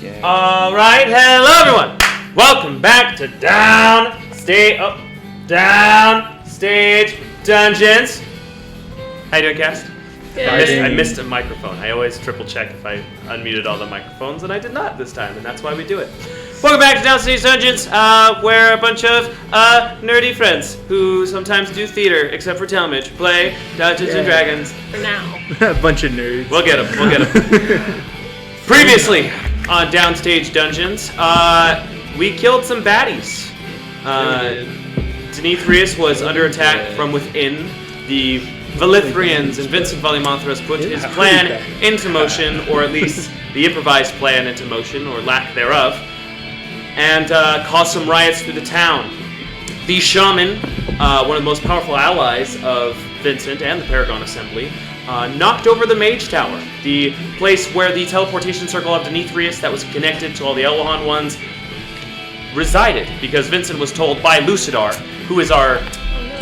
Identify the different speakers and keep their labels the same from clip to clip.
Speaker 1: Okay.
Speaker 2: All right, hello everyone. Welcome back to Downstage Dungeons. How you doing, Cast?
Speaker 3: Good.
Speaker 2: I missed a microphone. I always triple check if I unmuted all the microphones, and I did not this time, and that's why we do it. Welcome back to Downstage Dungeons, where a bunch of nerdy friends who sometimes do theater, except for Talmadge, play Dungeons and Dragons.
Speaker 3: For now.
Speaker 1: A bunch of nerds.
Speaker 2: We'll get them. Previously on Downstage Dungeons, we killed some baddies. Demetrius was under attack from within. The Valithrians and Vincent Valimanthras put his plan into motion, or at least the improvised plan into motion, or lack thereof, and caused some riots through the town. The shaman, one of the most powerful allies of Vincent and the Paragon Assembly, knocked over the Mage Tower, the place where the teleportation circle of Demetrius that was connected to all the Elwahan ones resided, because Vincent was told by Lucidar, who is our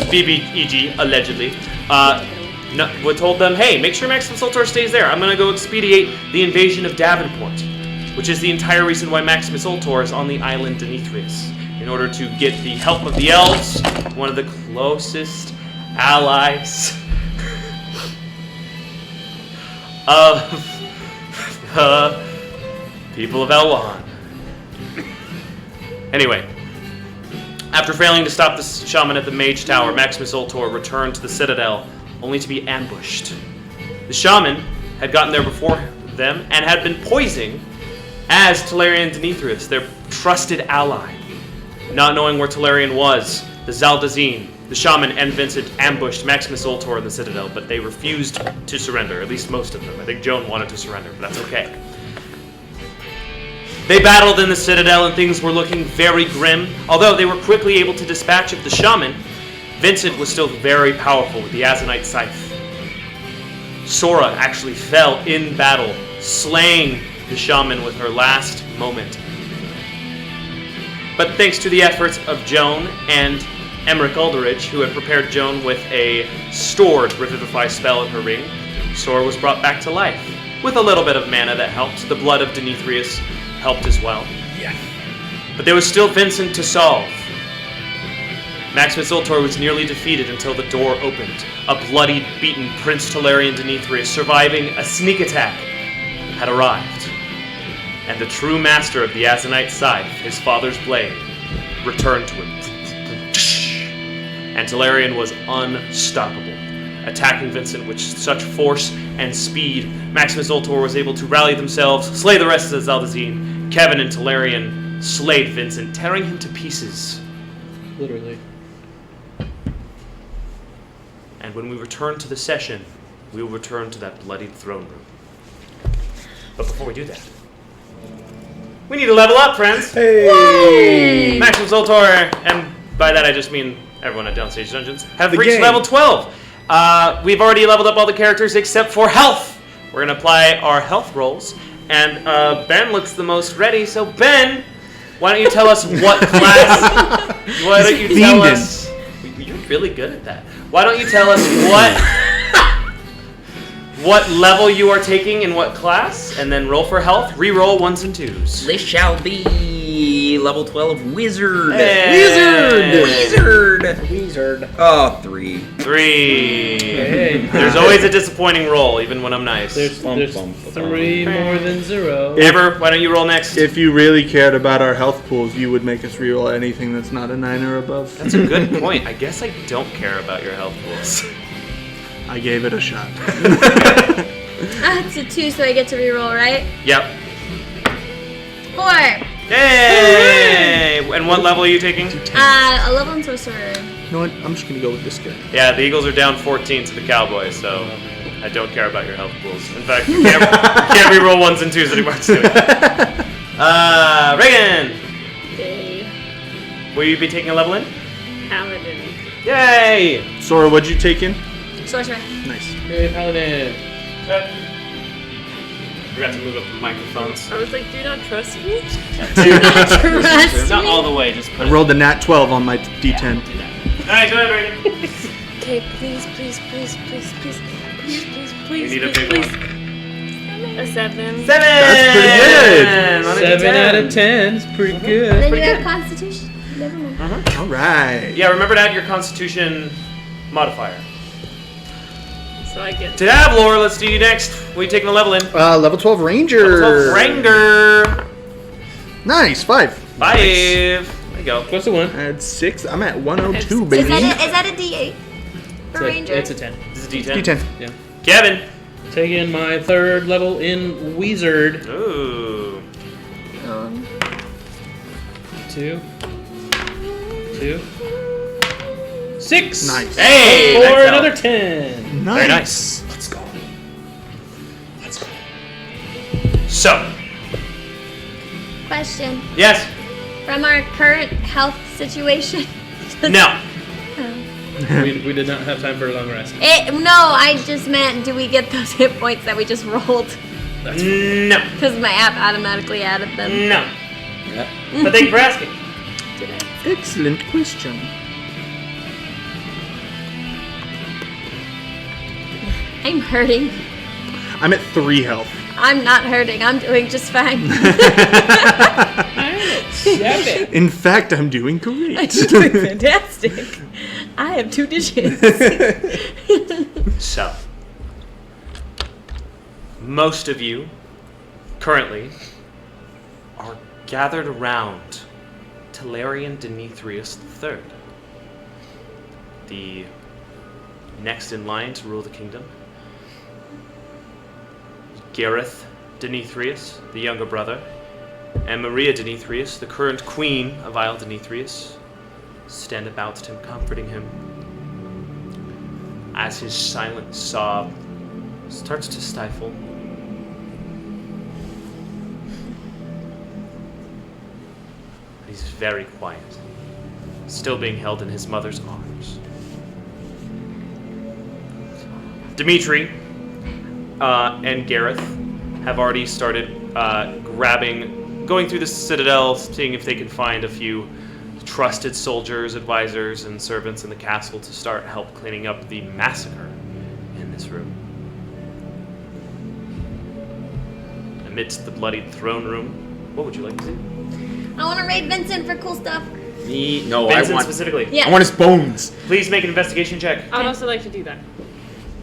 Speaker 2: BBEG, allegedly, told them, hey, make sure Maximus Ultor stays there. I'm going to go expedite the invasion of Davenport, which is the entire reason why Maximus Ultor is on the island Demetrius, in order to get the help of the elves, one of the closest allies of the people of Elwahan. Anyway, after failing to stop the shaman at the Mage Tower, Maximus Ultor returned to the Citadel, only to be ambushed. The shaman had gotten there before them and had been poising as Talarian Demetrius, their trusted ally. Not knowing where Talarian was, the Zaldazine, the shaman, and Vincent ambushed Maximus Ultor in the Citadel, but they refused to surrender, at least most of them. I think Joan wanted to surrender, but that's okay. They battled in the Citadel and things were looking very grim. Although they were quickly able to dispatch of the shaman, Vincent was still very powerful with the Azanite Scythe. Sora actually fell in battle, slaying the shaman with her last moment. But thanks to the efforts of Joan and Emmerich Alderich, who had prepared Joan with a stored Revivify spell in her ring, Sora was brought back to life. With a little bit of mana that helped, the blood of Demetrius helped as well.
Speaker 1: Yeah.
Speaker 2: But there was still Vincent to solve. Maximus Ultor was nearly defeated until the door opened. A bloody, beaten Prince Talarian Demetrius, surviving a sneak attack, had arrived. And the true master of the Azanite Scythe, his father's blade, returned to him. And Talarian was unstoppable. Attacking Vincent with such force and speed, Maximus Ultor was able to rally themselves, slay the rest of the Zaldazine. Kevin and Talarian slayed Vincent, tearing him to pieces.
Speaker 4: Literally.
Speaker 2: And when we return to the session, we will return to that bloodied throne room. But before we do that, we need to level up, friends!
Speaker 1: Hey!
Speaker 2: Maximus Ultor, and by that I just mean everyone at Downstage Dungeons, have
Speaker 1: The
Speaker 2: reached
Speaker 1: game.
Speaker 2: level 12. We've already leveled up all the characters except for health. We're going to apply our health rolls. And Ben looks the most ready. So Ben, why don't you tell us what class? Why don't you tell us? You're really good at that. Why don't you tell us what level you are taking in what class, and then roll for health. Re-roll 1s and 2s.
Speaker 5: This shall be level 12 wizard.
Speaker 2: Hey.
Speaker 5: Wizard. Oh, 3.
Speaker 2: 3.
Speaker 4: Hey.
Speaker 2: There's always a disappointing roll, even when I'm nice.
Speaker 4: There's 3 more than 0.
Speaker 2: Ever, why don't you roll next?
Speaker 1: If you really cared about our health pools, you would make us reroll anything that's not a 9 or above.
Speaker 2: That's a good point. I guess I don't care about your health pools.
Speaker 1: I gave it a shot.
Speaker 3: It's a 2, so I get to reroll, right?
Speaker 2: Yep.
Speaker 3: 4.
Speaker 2: Hey! And what level are you taking?
Speaker 3: 11 sorcerer.
Speaker 1: You know what? I'm just gonna go with this guy.
Speaker 2: Yeah, the Eagles are down 14 to the Cowboys, so I don't care about your health pools. In fact, you can't re-roll 1s and 2s anymore. Reagan!
Speaker 3: Yay.
Speaker 2: Will you be taking a level in?
Speaker 3: Paladin.
Speaker 2: Yay!
Speaker 1: Sora, what'd you take in?
Speaker 3: Sorcerer.
Speaker 1: Nice.
Speaker 4: Hey, Paladin.
Speaker 2: Forgot to move up the microphones.
Speaker 6: I was like, do you not trust me?
Speaker 3: Trust
Speaker 2: Not
Speaker 3: me.
Speaker 2: all the way, just put
Speaker 1: I rolled a nat 12 on my D10.
Speaker 2: Alright, go ahead, Reagan.
Speaker 6: Okay, please, please, please, please, please, please, please,
Speaker 2: We
Speaker 6: please,
Speaker 2: need a
Speaker 6: please,
Speaker 2: big
Speaker 6: please. A 7.
Speaker 2: 7!
Speaker 1: That's pretty good.
Speaker 2: On a
Speaker 4: 7 out of 10 is pretty
Speaker 3: And
Speaker 4: good.
Speaker 3: then you have Constitution. Never mind.
Speaker 1: All right.
Speaker 2: Yeah, remember to add your Constitution modifier.
Speaker 3: So I get.
Speaker 2: Tabler, let's do you next. What are you taking a level in?
Speaker 1: Level 12 Ranger.
Speaker 2: Level 12 Ranger.
Speaker 1: Nice. 5.
Speaker 2: 5. There you go.
Speaker 4: Close to 1.
Speaker 1: Add 6. I'm at 102,
Speaker 3: Is
Speaker 1: baby.
Speaker 3: that a D8 for Ranger?
Speaker 4: It's a 10.
Speaker 2: This is a D10.
Speaker 1: D10.
Speaker 4: Yeah.
Speaker 2: Kevin.
Speaker 4: Taking my 3rd level in Wizard.
Speaker 2: Ooh.
Speaker 4: 2. 6.
Speaker 1: Nice.
Speaker 2: Hey!
Speaker 4: For
Speaker 2: that's
Speaker 4: another
Speaker 2: out.
Speaker 4: 10.
Speaker 2: Very nice.
Speaker 4: Let's go.
Speaker 2: So,
Speaker 3: Question.
Speaker 2: yes.
Speaker 3: From our current health situation.
Speaker 2: No.
Speaker 4: We did not have time for a long rest.
Speaker 3: No, I just meant, do we get those hit points that we just rolled?
Speaker 2: No.
Speaker 3: Because my app automatically added them.
Speaker 2: No. But thank you for asking.
Speaker 1: Excellent question.
Speaker 3: I'm hurting.
Speaker 1: I'm at 3 health.
Speaker 3: I'm not hurting. I'm doing just fine.
Speaker 1: In fact, I'm doing great.
Speaker 3: I'm doing fantastic. I have 2 digits.
Speaker 2: So, most of you currently are gathered around Talarian Demetrius III, the next in line to rule the kingdom. Gareth Demetrius, the younger brother, and Maria Demetrius, the current queen of Isle Demetrius, stand about him, comforting him as his silent sob starts to stifle. He's very quiet, still being held in his mother's arms. Dimitri and Gareth have already started going through the citadel, seeing if they can find a few trusted soldiers, advisors, and servants in the castle to start help cleaning up the massacre in this room. Amidst the bloodied throne room, what would you like to do?
Speaker 3: I want to raid Vincent for cool stuff.
Speaker 5: Me? No,
Speaker 2: Vincent
Speaker 5: I want.
Speaker 2: specifically.
Speaker 3: Yeah.
Speaker 5: I want his bones.
Speaker 2: Please make an investigation check.
Speaker 7: I would also like to do that.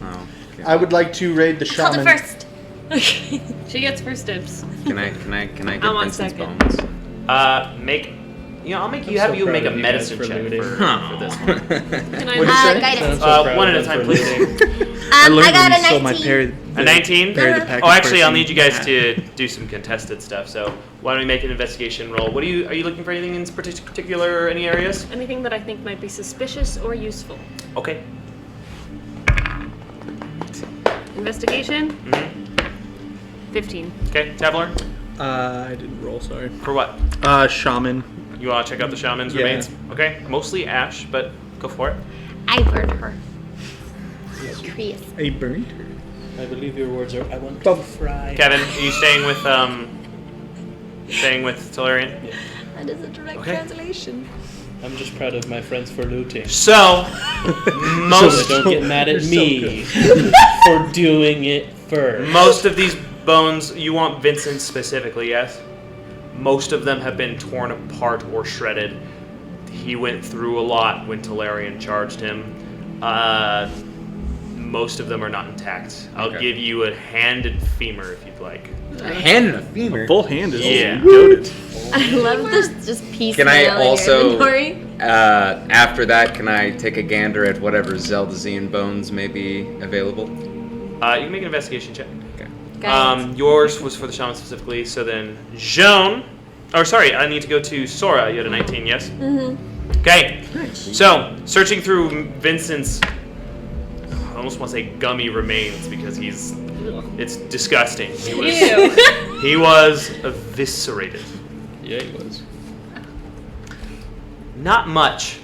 Speaker 5: Oh.
Speaker 1: I would like to raid the
Speaker 3: Hold
Speaker 1: shaman.
Speaker 3: it first.
Speaker 7: She gets first dibs.
Speaker 5: Can I get
Speaker 7: I'm on
Speaker 5: Vincent's
Speaker 7: second.
Speaker 5: bones?
Speaker 2: I'll make you have you make a
Speaker 4: proud of you
Speaker 2: medicine
Speaker 4: guys for
Speaker 2: check
Speaker 4: looting.
Speaker 2: for this one.
Speaker 7: Can I?
Speaker 1: What'd you say?
Speaker 3: Guidance.
Speaker 2: One at a time, please.
Speaker 1: I learned
Speaker 3: I got
Speaker 1: when
Speaker 3: a
Speaker 1: you stole my
Speaker 3: 19.
Speaker 2: A 19?
Speaker 1: Parry the package
Speaker 2: Oh, actually, I'll
Speaker 1: person.
Speaker 2: need you guys to do some contested stuff. So why don't we make an investigation roll? Are you looking for anything in particular, any areas?
Speaker 7: Anything that I think might be suspicious or useful.
Speaker 2: Okay.
Speaker 7: Investigation.
Speaker 2: Mm-hmm.
Speaker 7: 15.
Speaker 2: Okay, Tabler.
Speaker 1: I didn't roll, sorry.
Speaker 2: For what?
Speaker 1: Shaman.
Speaker 2: You want to check out the shaman's
Speaker 1: Yeah.
Speaker 2: remains? Okay, mostly ash, but go for it.
Speaker 3: I burned her. Curious.
Speaker 1: I burned her.
Speaker 4: I believe your words are, I want to fry.
Speaker 2: Kevin, are you staying with Talarian?
Speaker 3: That is a direct
Speaker 2: Okay.
Speaker 3: translation.
Speaker 4: I'm just proud of my friends for looting.
Speaker 2: So,
Speaker 4: So
Speaker 2: most
Speaker 4: don't get mad at
Speaker 1: You're so
Speaker 4: me for doing it first.
Speaker 2: Most of these bones, you want Vincent specifically, yes? Most of them have been torn apart or shredded. He went through a lot when Talarian charged him. Most of them are not intact. I'll
Speaker 5: Okay.
Speaker 2: give you a hand and femur if you'd like.
Speaker 5: A hand and a femur.
Speaker 1: Full hand is
Speaker 2: Yeah.
Speaker 1: goated.
Speaker 3: I love this just piece.
Speaker 5: Can I also,
Speaker 3: inventory.
Speaker 5: after that, can I take a gander at whatever Zeldazian bones may be available?
Speaker 2: You can make an investigation check.
Speaker 5: Okay.
Speaker 3: Guys.
Speaker 2: Yours was for the shaman specifically, so then Joan. Or sorry, I need to go to Sora. You had a 19, yes?
Speaker 3: Mm-hmm.
Speaker 2: Okay. So, searching through Vincent's, I almost want to say gummy remains because it's disgusting. He was eviscerated.
Speaker 4: Yeah, he was.
Speaker 2: Not much.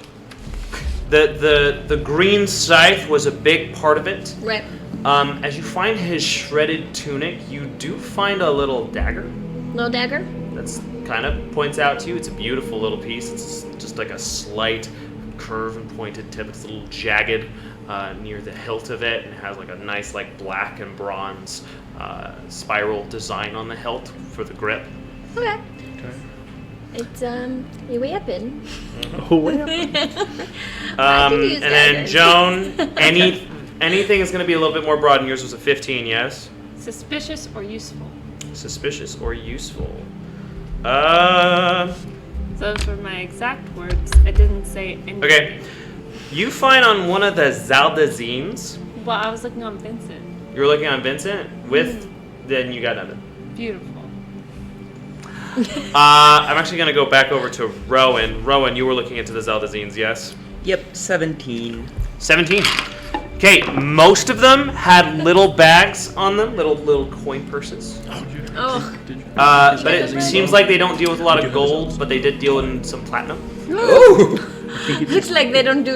Speaker 2: The green scythe was a big part of it.
Speaker 3: Right.
Speaker 2: As you find his shredded tunic, you do find a little dagger.
Speaker 3: Little dagger.
Speaker 2: That's kind of points out to you. It's a beautiful little piece. It's just like a slight curve and pointed tip. It's a little jagged near the hilt of it, and it has like a nice like black and bronze spiral design on the hilt for the grip.
Speaker 3: Okay. It's a weapon.
Speaker 1: Oh, well.
Speaker 3: I can use
Speaker 2: And then
Speaker 3: daggers.
Speaker 2: Joan, anything is going to be a little bit more broad, and yours was a 15, yes?
Speaker 7: Suspicious or useful?
Speaker 2: Suspicious or useful?
Speaker 7: Those were my exact words. I didn't say anything.
Speaker 2: Okay. You find on one of the Zaldazines,
Speaker 7: Well, I was looking on Vincent.
Speaker 2: you were looking on Vincent with, then you got nothing.
Speaker 7: Beautiful.
Speaker 2: I'm actually going to go back over to Rowan. Rowan, you were looking into the Zaldazines, yes?
Speaker 8: Yep, 17.
Speaker 2: 17. Okay, most of them had little bags on them, little coin purses.
Speaker 3: Oh.
Speaker 2: But it seems like they don't deal with a lot of gold, but they did deal in some platinum.
Speaker 3: Looks like they don't do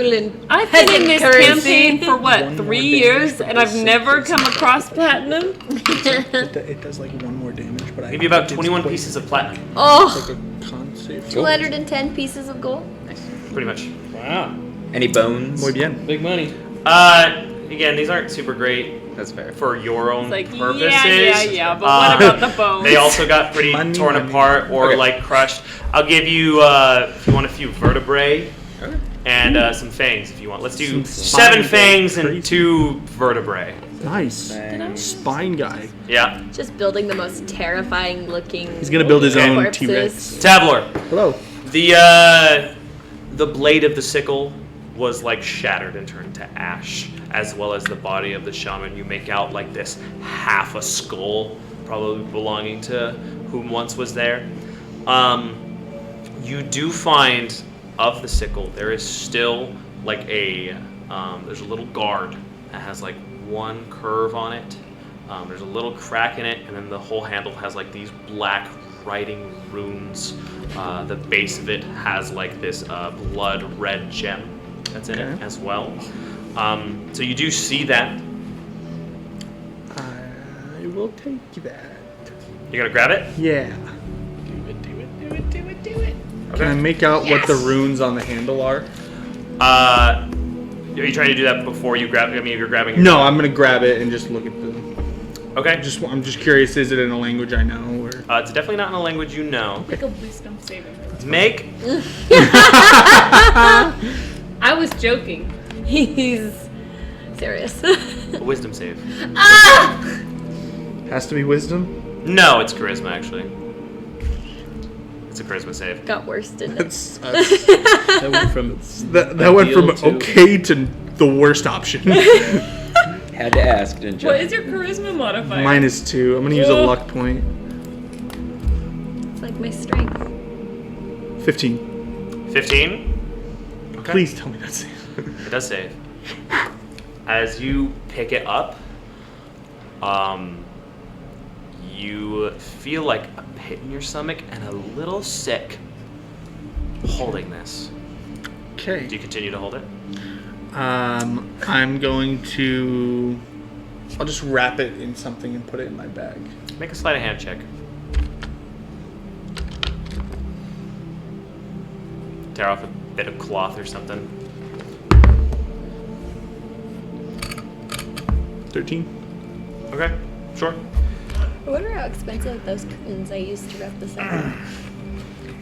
Speaker 7: I've been in this
Speaker 3: currency.
Speaker 7: campaign for what, 3 years, and I've never come across platinum?
Speaker 9: It does like 1 more damage, but I
Speaker 2: Maybe about
Speaker 9: it's
Speaker 2: 21
Speaker 9: poison.
Speaker 2: pieces of platinum,
Speaker 3: Oh,
Speaker 9: It's like a con save.
Speaker 3: 210 pieces of gold.
Speaker 2: pretty much.
Speaker 4: Wow.
Speaker 5: Any bones?
Speaker 1: Muy bien.
Speaker 4: Big money.
Speaker 2: Again, these aren't super great
Speaker 5: That's fair.
Speaker 2: for your own
Speaker 7: It's like,
Speaker 2: purposes.
Speaker 7: yeah, but what about the bones?
Speaker 2: They also got pretty
Speaker 1: Money,
Speaker 2: torn
Speaker 1: money.
Speaker 2: apart or
Speaker 5: Okay.
Speaker 2: like crushed. I'll give you, if you want, a few vertebrae and some fangs if you want. Let's do
Speaker 1: Some
Speaker 2: 7
Speaker 1: spines.
Speaker 2: fangs and
Speaker 1: Crazy.
Speaker 2: 2 vertebrae.
Speaker 1: Nice.
Speaker 5: Fangs.
Speaker 1: Spine guy.
Speaker 2: Yeah.
Speaker 3: Just building the most terrifying looking.
Speaker 1: He's gonna build his
Speaker 2: Okay.
Speaker 1: own
Speaker 3: corpses.
Speaker 1: T-Rex.
Speaker 2: Tavlor,
Speaker 1: Hello.
Speaker 2: the blade of the sickle was like shattered and turned to ash, as well as the body of the shaman. You make out like this half a skull, probably belonging to whom once was there. You do find of the sickle, there is still like there's a little guard that has like 1 curve on it. There's a little crack in it, and then the whole handle has like these black writing runes. The base of it has like this blood red gem that's in it
Speaker 1: Okay.
Speaker 2: as well. So you do see that.
Speaker 1: I will take that.
Speaker 2: You're gonna grab it?
Speaker 1: Yeah.
Speaker 2: Okay.
Speaker 1: Can I make out what the runes on the handle are?
Speaker 2: Are you trying to do that before you grab? I mean, if you're grabbing. Your
Speaker 1: No, I'm gonna grab it and just look at them.
Speaker 2: Okay.
Speaker 1: I'm just curious. Is it in a language I know or?
Speaker 2: It's definitely not in a language you know.
Speaker 7: Make a wisdom saving.
Speaker 2: Make
Speaker 7: I was joking.
Speaker 3: He's serious.
Speaker 2: a wisdom save.
Speaker 1: Has to be wisdom.
Speaker 2: No, it's charisma actually. It's a charisma save.
Speaker 3: Got worse, didn't it?
Speaker 1: That's
Speaker 4: That went from
Speaker 1: that went from
Speaker 4: Ideal to-
Speaker 1: okay to the worst option.
Speaker 5: Had to ask, didn't you?
Speaker 7: What is your charisma modifier?
Speaker 1: -2. I'm gonna use a luck point.
Speaker 3: It's like my strength.
Speaker 1: 15.
Speaker 2: 15. Okay.
Speaker 1: Please tell me that's it.
Speaker 2: It does save. As you pick it up, you feel like a pit in your stomach and a little sick holding this.
Speaker 1: Okay.
Speaker 2: Do you continue to hold it?
Speaker 1: I'm going to. I'll just wrap it in something and put it in my bag.
Speaker 2: Make a sleight of hand check. Tear off a bit of cloth or something.
Speaker 1: 13.
Speaker 2: Okay, sure.
Speaker 3: I wonder how expensive those curtains I used to wrap this up.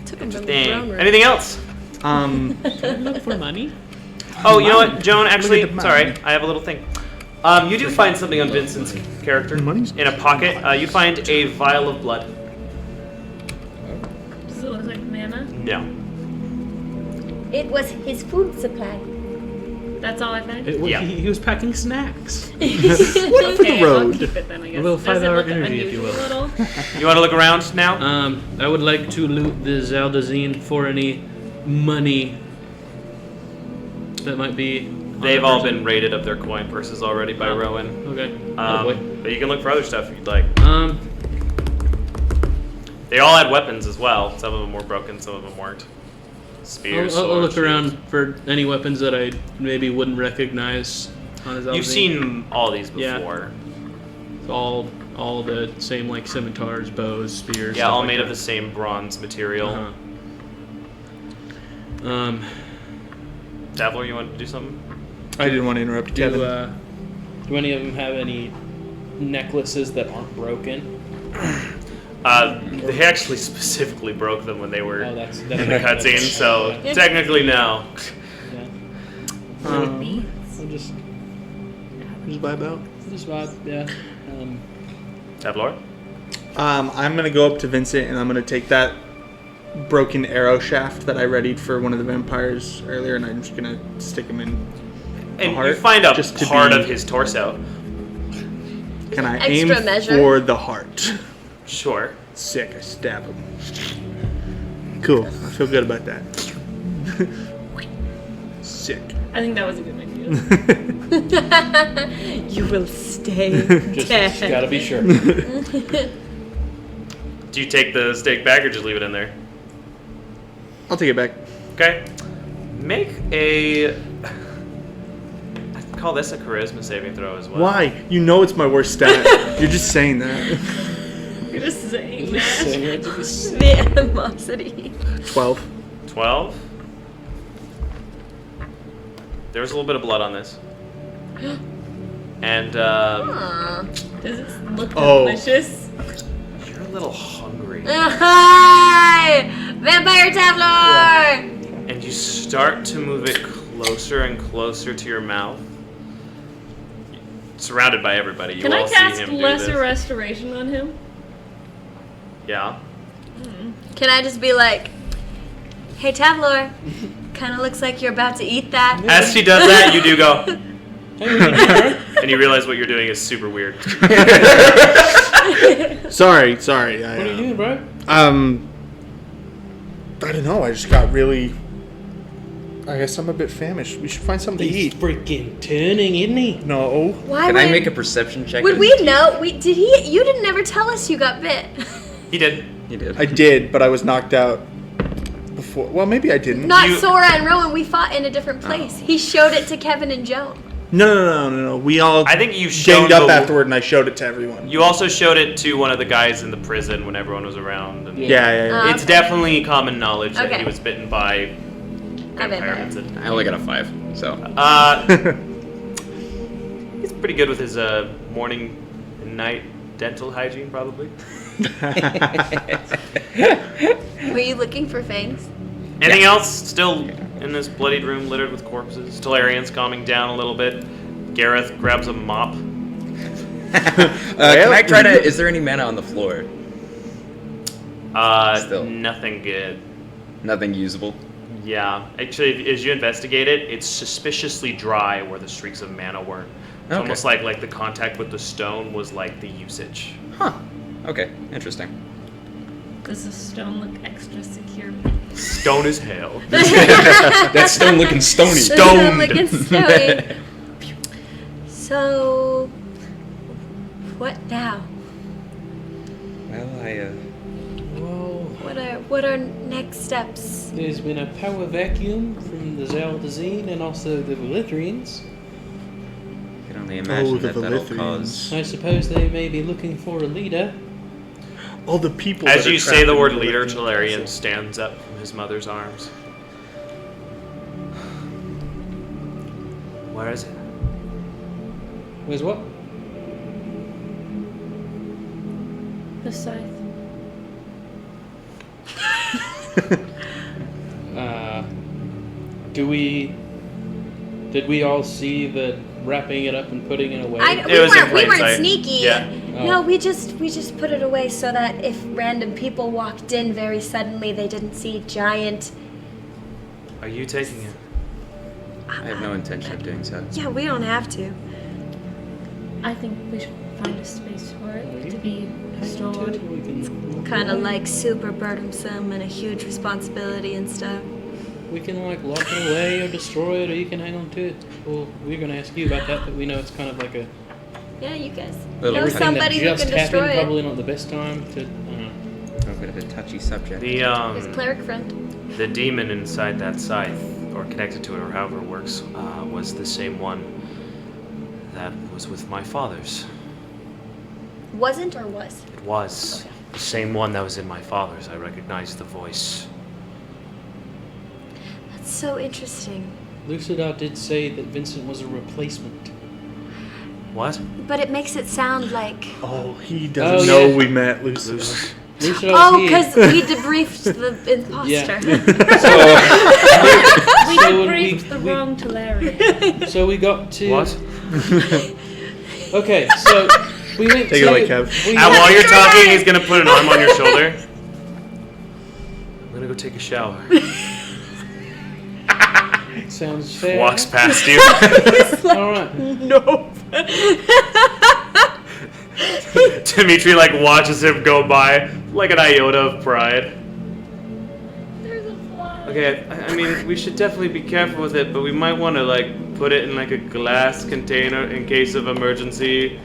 Speaker 3: Took them from the throne
Speaker 2: Interesting.
Speaker 3: room.
Speaker 2: Anything else?
Speaker 4: look for money.
Speaker 2: Oh, you know what, Joan? Actually,
Speaker 1: the
Speaker 2: sorry,
Speaker 1: money.
Speaker 2: I have a little thing. You do find something on Vincent's character
Speaker 1: Money's-
Speaker 2: in a pocket. You find a vial of blood.
Speaker 7: Does it look like mana?
Speaker 2: No.
Speaker 3: It was his food supply.
Speaker 7: That's all I found?
Speaker 2: Yeah.
Speaker 4: He was packing snacks.
Speaker 1: One for the
Speaker 7: I'll
Speaker 1: road.
Speaker 7: keep it then, I guess.
Speaker 4: little
Speaker 7: Does it
Speaker 4: 5-hour
Speaker 7: look
Speaker 4: energy, if you will.
Speaker 7: unusual at all?
Speaker 2: You want to look around now?
Speaker 4: I would like to loot the Zaldazine for any money that might be. on
Speaker 2: They've
Speaker 4: the
Speaker 2: all
Speaker 4: person.
Speaker 2: been raided of their coin purses already by Rowan.
Speaker 4: Okay. Oh boy.
Speaker 2: But you can look for other stuff if you'd like. They all had weapons as well. Some of them were broken, some of them weren't. Spears.
Speaker 4: I'll
Speaker 2: swords,
Speaker 4: look around
Speaker 2: shields.
Speaker 4: for any weapons that I maybe wouldn't recognize on a Zaldazine.
Speaker 2: You've seen all these
Speaker 4: Yeah.
Speaker 2: before.
Speaker 4: all the same like scimitars, bows, spears.
Speaker 2: Yeah,
Speaker 4: stuff
Speaker 2: all
Speaker 4: like
Speaker 2: made of
Speaker 4: that.
Speaker 2: the same bronze material.
Speaker 4: Uh-huh.
Speaker 2: Davler, you want to do something?
Speaker 1: I didn't want to interrupt Kevin.
Speaker 4: Do any of them have any necklaces that aren't broken?
Speaker 2: They actually specifically broke them when they were
Speaker 4: Oh, that's
Speaker 2: in the cutscene, so technically no.
Speaker 4: Yeah. I'll just
Speaker 1: vibe out.
Speaker 4: yeah.
Speaker 2: Tablar?
Speaker 1: I'm gonna go up to Vincent and I'm gonna take that broken arrow shaft that I readied for one of the vampires earlier, and I'm just gonna stick him in.
Speaker 2: And
Speaker 1: heart,
Speaker 2: you find a
Speaker 1: just to
Speaker 2: part
Speaker 1: be-
Speaker 2: of his torso.
Speaker 1: Can I
Speaker 3: Extra
Speaker 1: aim
Speaker 3: measure?
Speaker 1: for the heart?
Speaker 2: Sure.
Speaker 1: Sick. I stab him. Cool. I feel good about that. Sick.
Speaker 7: I think that was a good idea. You will stay
Speaker 4: Just
Speaker 7: dead.
Speaker 4: gotta be sure.
Speaker 2: Do you take the stake back or just leave it in there?
Speaker 1: I'll take it back.
Speaker 2: Okay. Make a... I'd call this a charisma saving throw as well.
Speaker 1: Why? You know it's my worst stat. You're just saying that.
Speaker 7: You're just saying that.
Speaker 4: Saying it to be sick.
Speaker 7: The animosity.
Speaker 1: 12.
Speaker 2: 12? There was a little bit of blood on this. And,
Speaker 3: Aw.
Speaker 7: Does it look
Speaker 1: Oh.
Speaker 7: delicious?
Speaker 2: you're a little hungry.
Speaker 3: Hi! Vampire Tablar!
Speaker 2: And you start to move it closer and closer to your mouth. Surrounded by everybody. You
Speaker 7: Can I
Speaker 2: all see
Speaker 7: cast
Speaker 2: him do
Speaker 7: Lesser
Speaker 2: this.
Speaker 7: Restoration on him?
Speaker 2: Yeah.
Speaker 3: Can I just be like, hey Tablar, kind of looks like you're about to eat that.
Speaker 2: As she does that, you do go,
Speaker 4: Hey, what you doing, bro?
Speaker 2: and you realize what you're doing is super weird.
Speaker 1: Sorry.
Speaker 4: What are you doing, bro?
Speaker 1: I don't know. I just got really. I guess I'm a bit famished. We should find something to
Speaker 4: He's
Speaker 1: eat.
Speaker 4: freaking turning, isn't he?
Speaker 1: No.
Speaker 3: Why
Speaker 5: Can
Speaker 3: would,
Speaker 5: I make a perception check?
Speaker 3: would
Speaker 5: on
Speaker 3: we
Speaker 5: his
Speaker 3: know? You didn't ever tell us you got bit.
Speaker 2: He did.
Speaker 5: teeth? You did.
Speaker 1: I did, but I was knocked out before. Well, maybe I didn't.
Speaker 3: Not
Speaker 2: You-
Speaker 3: Sora and Rowan, we fought in a different place. He showed it to Kevin and Joan.
Speaker 1: No. We all
Speaker 2: I think you showed
Speaker 1: ganged up
Speaker 2: the-
Speaker 1: afterward, and I showed it to everyone.
Speaker 2: You also showed it to one of the guys in the prison when everyone was around. And
Speaker 1: Yeah.
Speaker 2: It's definitely common knowledge that
Speaker 3: Okay.
Speaker 2: he was bitten by
Speaker 3: A
Speaker 2: vampire
Speaker 3: vampire.
Speaker 2: Vincent.
Speaker 5: I only got a 5, so.
Speaker 2: He's pretty good with his morning and night dental hygiene, probably.
Speaker 3: Were you looking for fangs?
Speaker 2: Anything else still in this bloodied room littered with corpses? Talarian's calming down a little bit. Gareth grabs a mop.
Speaker 5: Can I try to? Is there any mana on the floor? Still.
Speaker 2: Nothing good.
Speaker 5: Nothing usable.
Speaker 2: Yeah, actually, as you investigate it, it's suspiciously dry where the streaks of mana were. It's
Speaker 5: Okay.
Speaker 2: almost like the contact with the stone was like the usage.
Speaker 5: Huh. Okay. Interesting.
Speaker 7: Does the stone look extra secure?
Speaker 2: Stone as hell.
Speaker 5: That stone looking stony.
Speaker 2: Stoned.
Speaker 3: Looking stony. So, what now?
Speaker 5: Well,
Speaker 4: Well,
Speaker 3: What are next steps?
Speaker 4: there's been a power vacuum from the Zaldazine and also the Velithrians.
Speaker 5: I can only imagine
Speaker 1: the
Speaker 5: that that'll
Speaker 1: Velithrians.
Speaker 5: cause.
Speaker 4: I suppose they may be looking for a leader.
Speaker 1: All the people.
Speaker 2: As
Speaker 1: that are
Speaker 2: you say
Speaker 1: trapped
Speaker 2: the
Speaker 1: in
Speaker 2: word
Speaker 1: the
Speaker 2: leader,
Speaker 1: Velithrian
Speaker 2: Talarian
Speaker 1: castle.
Speaker 2: stands up from his mother's arms. Where is it?
Speaker 4: Where's what?
Speaker 7: The scythe.
Speaker 4: Did we all see the wrapping it up and putting it away?
Speaker 2: It was in
Speaker 3: we
Speaker 2: plain
Speaker 3: weren't
Speaker 2: sight.
Speaker 3: sneaky.
Speaker 2: Yeah.
Speaker 3: No, we just put it away so that if random people walked in very suddenly, they didn't see giant.
Speaker 2: Are you taking it?
Speaker 5: I have no intention of doing so.
Speaker 3: Yeah, we don't have to.
Speaker 7: I think we should find a space for it to be stored.
Speaker 4: We can,
Speaker 3: Kind of like super burdensome and a huge responsibility and stuff.
Speaker 4: we can like lock it away or destroy it, or you can hang on to it. Well, we're gonna ask you about that, but we know it's kind of like a
Speaker 3: Yeah, you guys
Speaker 5: Little
Speaker 3: know
Speaker 5: thing that
Speaker 3: somebody who
Speaker 4: just
Speaker 3: can
Speaker 4: happened.
Speaker 3: destroy it.
Speaker 4: Probably not the best time to.
Speaker 5: A bit of a touchy subject.
Speaker 2: The
Speaker 3: His cleric friend.
Speaker 2: the demon inside that scythe, or connected to it, or however it works, was the same one that was with my father's.
Speaker 3: Wasn't or was?
Speaker 2: It was the same one that was in my father's. I recognized the voice.
Speaker 3: That's so interesting.
Speaker 4: Lucidar did say that Vincent was a replacement.
Speaker 2: What?
Speaker 3: But it makes it sound like
Speaker 1: Oh, he
Speaker 4: Oh,
Speaker 1: doesn't know
Speaker 4: yeah.
Speaker 1: we met Lucy.
Speaker 4: Lucio
Speaker 3: Oh,
Speaker 4: here.
Speaker 3: because we debriefed the imposter.
Speaker 7: We debriefed the wrong Talarian.
Speaker 4: So we got to.
Speaker 2: What?
Speaker 4: Okay, so we went
Speaker 1: Take
Speaker 4: to.
Speaker 1: it away, Kev.
Speaker 2: While you're talking, he's gonna put an arm on your shoulder. I'm gonna go take a shower.
Speaker 4: Sounds fair.
Speaker 2: Walks past you.
Speaker 4: All right.
Speaker 3: No.
Speaker 2: Dimitri like watches him go by like an iota of pride.
Speaker 7: There's a fly.
Speaker 2: Okay, I mean we should definitely be careful with it, but we might want to like put it in like a glass container in case of emergency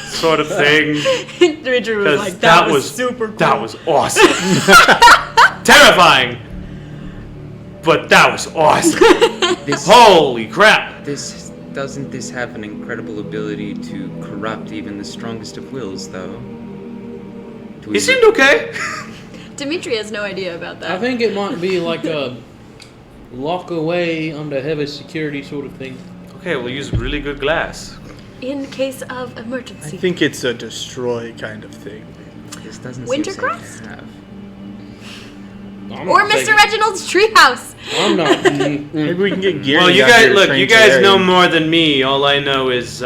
Speaker 2: sort of thing.
Speaker 3: Dimitri was
Speaker 2: 'Cause
Speaker 3: like, that was super cool.
Speaker 2: That was awesome. Terrifying. But that was awesome. Holy crap.
Speaker 5: Doesn't this have an incredible ability to corrupt even the strongest of wills, though?
Speaker 2: He seemed okay.
Speaker 3: Dimitri has no idea about that.
Speaker 4: I think it might be like a lock away under heavy security sort of thing.
Speaker 2: Okay, we'll use really good glass.
Speaker 3: In case of
Speaker 1: I
Speaker 3: emergency.
Speaker 1: think it's a destroy kind of thing.
Speaker 5: This doesn't
Speaker 3: Wintercrest?
Speaker 5: seem safe to have.
Speaker 4: I'm
Speaker 3: Or
Speaker 4: not
Speaker 3: Mr.
Speaker 4: taking-
Speaker 3: Reginald's treehouse.
Speaker 4: I'm not.
Speaker 1: Maybe we can get gear.
Speaker 2: Well, you guys look. You guys know more than me. All I know is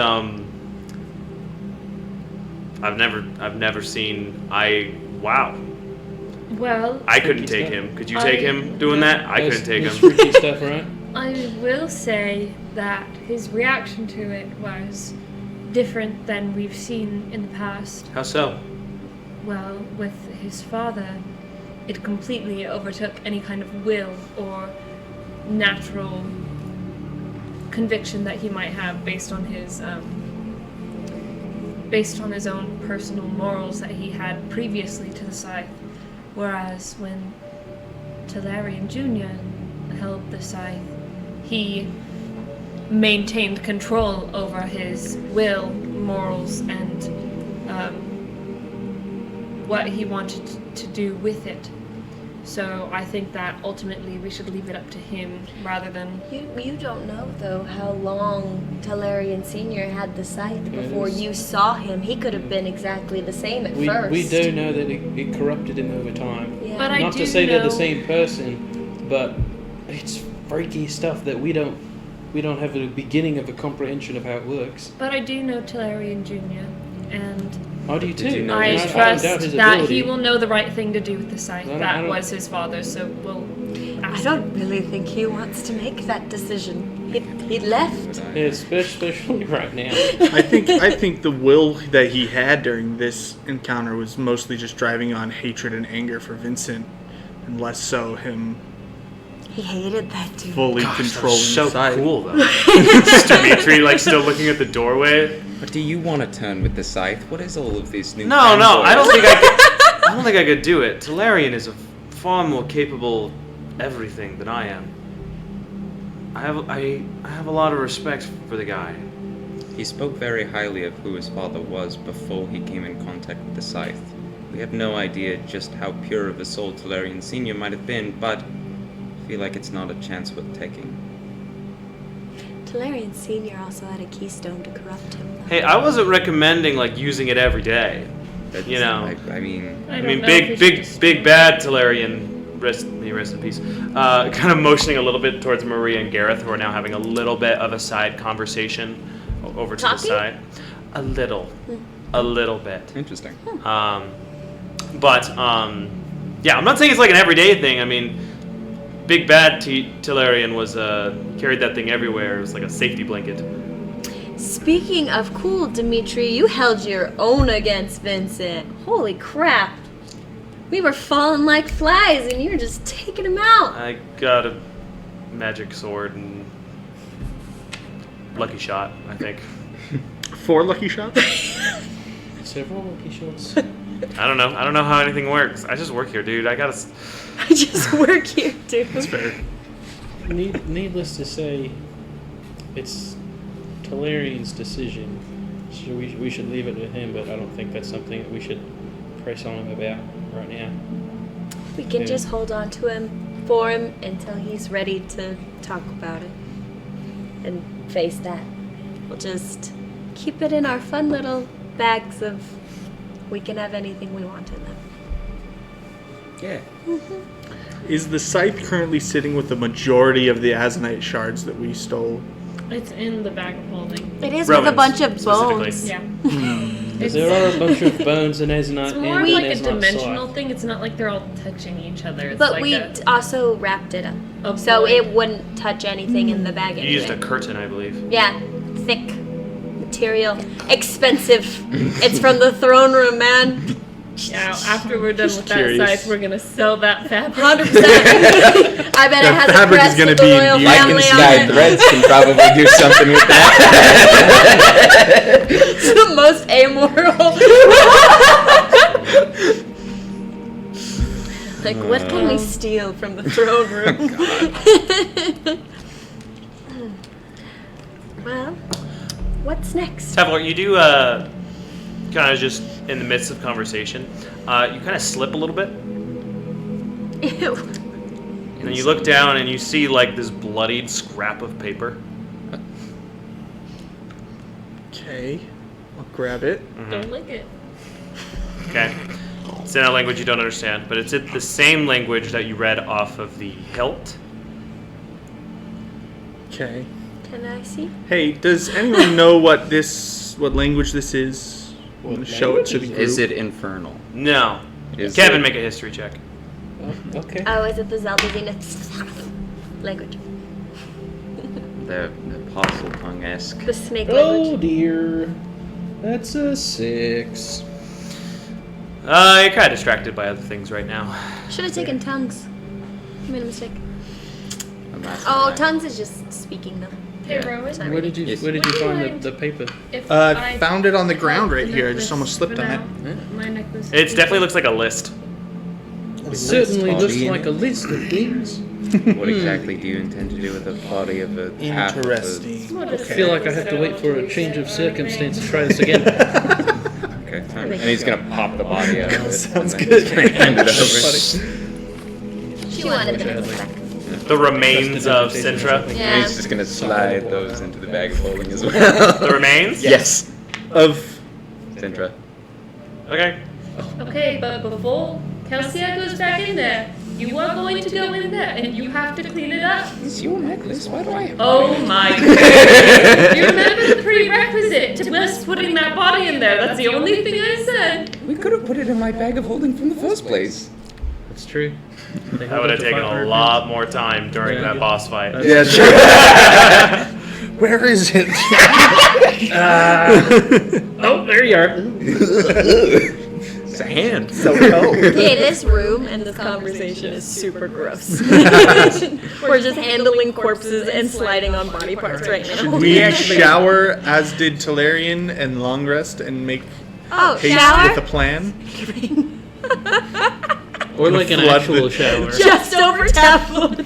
Speaker 2: I've never seen. Wow.
Speaker 7: Well,
Speaker 2: I couldn't
Speaker 4: Freaky
Speaker 2: take
Speaker 4: stuff.
Speaker 2: him. Could you take him doing that? I couldn't take
Speaker 4: That's
Speaker 2: him.
Speaker 4: freaky stuff, right?
Speaker 7: I will say that his reaction to it was different than we've seen in the past.
Speaker 2: How so?
Speaker 7: Well, with his father, it completely overtook any kind of will or natural conviction that he might have based on his own personal morals that he had previously to the Scythe. Whereas when Talarian Jr. held the Scythe, he maintained control over his will, morals, and what he wanted to do with it. So I think that ultimately we should leave it up to him rather than...
Speaker 3: You don't know, though, how long Talarian Sr. had the scythe before
Speaker 4: Yes.
Speaker 3: you saw him. He could have been exactly the same at first.
Speaker 4: We do know that it corrupted him over time.
Speaker 3: Yeah.
Speaker 7: But I
Speaker 4: Not
Speaker 7: do
Speaker 4: to say they're the
Speaker 7: know-
Speaker 4: same person, but it's freaky stuff that we don't have the beginning of a comprehension of how it works.
Speaker 7: But I do know Talarian Jr. and
Speaker 4: I do
Speaker 5: Did you
Speaker 4: too.
Speaker 5: know
Speaker 7: I
Speaker 5: this?
Speaker 4: don't
Speaker 7: trust
Speaker 4: doubt his
Speaker 7: that
Speaker 4: ability.
Speaker 7: he will know the right thing to do with the scythe.
Speaker 4: I don't-
Speaker 7: That was his father, so we'll
Speaker 3: I
Speaker 7: ask
Speaker 3: don't really think he wants to make that decision. He left.
Speaker 4: Yeah, especially right now.
Speaker 1: I think the will that he had during this encounter was mostly just driving on hatred and anger for Vincent, and less so him
Speaker 3: He hated that dude.
Speaker 1: fully
Speaker 2: Gosh, that
Speaker 1: controlling
Speaker 2: was so
Speaker 1: the side.
Speaker 2: cool though. Dimitri like still looking at the doorway.
Speaker 5: But do you want to turn with the scythe? What is all of these new?
Speaker 2: No,
Speaker 5: fanboys?
Speaker 2: I don't think I could. I don't think I could do it. Talarian is a far more capable everything than I am. I have a lot of respect for the guy.
Speaker 5: He spoke very highly of who his father was before he came in contact with the scythe. We have no idea just how pure of a soul Talarian Sr. might have been, but I feel like it's not a chance worth taking.
Speaker 3: Talarian Sr. also had a keystone to corrupt him. though.
Speaker 2: Hey, I wasn't recommending like using it every day.
Speaker 5: That's,
Speaker 2: You know.
Speaker 5: I mean,
Speaker 7: I
Speaker 2: I
Speaker 7: don't
Speaker 2: mean,
Speaker 7: know if we
Speaker 2: big
Speaker 7: should
Speaker 2: big bad Talarian. Rest in peace. Kind of motioning a little bit towards Maria and Gareth, who are now having a little bit of a side conversation over to the
Speaker 3: Talking?
Speaker 2: side. A little bit.
Speaker 5: interesting.
Speaker 2: Yeah, I'm not saying it's like an everyday thing. I mean, big bad Talarian was carried that thing everywhere. It was like a safety blanket.
Speaker 3: Speaking of cool, Dimitri, you held your own against Vincent. Holy crap. We were falling like flies and you were just taking him out.
Speaker 2: I got a magic sword and lucky shot, I think.
Speaker 1: 4 lucky shots.
Speaker 4: Several lucky shots.
Speaker 2: I don't know how anything works. I just work here, dude. I gotta.
Speaker 3: I just work here, dude.
Speaker 1: That's fair.
Speaker 4: Needless to say, it's Talarian's decision. So we should leave it to him, but I don't think that's something that we should press on him about right now.
Speaker 3: We can
Speaker 4: Yeah.
Speaker 3: just hold on to him for him until he's ready to talk about it and face that. We'll just keep it in our fun little bags of we can have anything we want in them.
Speaker 5: Yeah.
Speaker 1: Is the scythe currently sitting with the majority of the azanite shards that we stole?
Speaker 7: It's in the bag of holding.
Speaker 3: It is with a
Speaker 2: Romans,
Speaker 3: bunch of
Speaker 2: specifically.
Speaker 3: bones.
Speaker 7: Yeah.
Speaker 4: There are a bunch of bones and Esnot
Speaker 7: It's more
Speaker 4: and
Speaker 7: like a
Speaker 4: Esnot
Speaker 7: dimensional
Speaker 4: scythe.
Speaker 7: thing. It's not like they're all touching each other. It's
Speaker 3: But
Speaker 7: like
Speaker 3: we also wrapped it up.
Speaker 7: a
Speaker 3: So
Speaker 7: void.
Speaker 3: it wouldn't touch anything in the bag
Speaker 2: You
Speaker 3: anyway.
Speaker 2: used a curtain, I believe.
Speaker 3: Yeah, thick material, expensive. It's from the throne room, man.
Speaker 7: Yeah, after we're done with that
Speaker 1: curious.
Speaker 7: scythe, we're gonna sell that fabric.
Speaker 3: 100%. I bet it has a
Speaker 1: fabric is
Speaker 3: crest
Speaker 1: gonna
Speaker 3: with the
Speaker 1: be in
Speaker 3: royal
Speaker 1: beauty.
Speaker 3: family on
Speaker 5: Sky
Speaker 3: it.
Speaker 5: Threads can probably do something with that.
Speaker 3: It's the most amoral. Like, what can we steal from the throne room? Well, what's next?
Speaker 2: Tavlor, you do kind of just in the midst of conversation, you kind of slip a little bit,
Speaker 3: Ew.
Speaker 2: and then you look down and you see like this bloodied scrap of paper.
Speaker 1: Okay. I'll grab it.
Speaker 7: Don't lick it.
Speaker 2: Okay. It's in a language you don't understand, but it's in the same language that you read off of the hilt.
Speaker 1: Okay.
Speaker 3: Can I see?
Speaker 1: Hey, does anyone know what language this is? I'm gonna show it to the group.
Speaker 5: Is it infernal?
Speaker 2: No.
Speaker 5: Is
Speaker 2: Kevin,
Speaker 5: it-
Speaker 2: make a history check.
Speaker 4: Oh, okay.
Speaker 3: Oh, is it the Zelda Zenith language?
Speaker 5: The apostle tongue-esque.
Speaker 3: The snake
Speaker 4: Oh
Speaker 3: language?
Speaker 4: dear. That's a 6.
Speaker 2: You're kind of distracted by other things right now.
Speaker 3: Should have taken tongues. I made a mistake.
Speaker 5: I'm asking
Speaker 3: Oh,
Speaker 5: that.
Speaker 3: tongues is just speaking them.
Speaker 7: Hey, Rowan.
Speaker 3: Sorry.
Speaker 4: Where did you
Speaker 5: Yes.
Speaker 4: where did you
Speaker 7: Would you
Speaker 4: find
Speaker 7: mind
Speaker 4: the paper?
Speaker 7: If
Speaker 1: I found it on the
Speaker 7: held
Speaker 1: ground right
Speaker 7: the
Speaker 1: here. I just
Speaker 7: necklace
Speaker 1: almost slipped
Speaker 7: for
Speaker 1: on it.
Speaker 7: now? My necklace.
Speaker 2: It definitely looks like a list.
Speaker 4: It certainly
Speaker 5: Body
Speaker 4: looks
Speaker 5: in
Speaker 4: like
Speaker 5: it.
Speaker 4: a list of things.
Speaker 5: What exactly do you intend to do with the body of a half of a...
Speaker 1: Interesting.
Speaker 4: I feel like I have to wait for a change of circumstance to try this again.
Speaker 5: Okay, fine. And he's gonna pop the body out of it.
Speaker 1: Sounds
Speaker 5: and then
Speaker 1: good.
Speaker 5: he's gonna hand it over.
Speaker 3: She wanted the necklace back.
Speaker 2: The remains of Sintra.
Speaker 5: And
Speaker 3: Yeah.
Speaker 5: he's just gonna slide those into the bag of holding as well.
Speaker 2: The remains?
Speaker 5: Yes.
Speaker 1: Of
Speaker 5: Sintra.
Speaker 2: Okay.
Speaker 7: Okay, but before Kelsia goes back in there, you are going to go in there and you have to clean it up.
Speaker 5: It's your necklace. Why do I have
Speaker 7: Oh my goodness. You remember the prerequisite to us putting that body in there? That's the only thing I said.
Speaker 5: We could have put it in my bag of holding from the first place.
Speaker 4: That's true. They
Speaker 2: That would have taken a
Speaker 4: 500
Speaker 2: lot more time during
Speaker 4: Yeah.
Speaker 2: that boss fight.
Speaker 1: yeah, sure. Where is it?
Speaker 4: Oh, there you are.
Speaker 5: It's a hand.
Speaker 1: So cold.
Speaker 3: Okay, this room and this conversation is super gross. We're just handling corpses and sliding on body parts right now.
Speaker 1: We shower as did Talarian and Longrest and make
Speaker 3: Oh,
Speaker 1: haste
Speaker 3: shower?
Speaker 1: with a plan.
Speaker 4: Or like an
Speaker 1: Flood
Speaker 4: actual
Speaker 1: the-
Speaker 4: shower.
Speaker 3: Just over Tafel.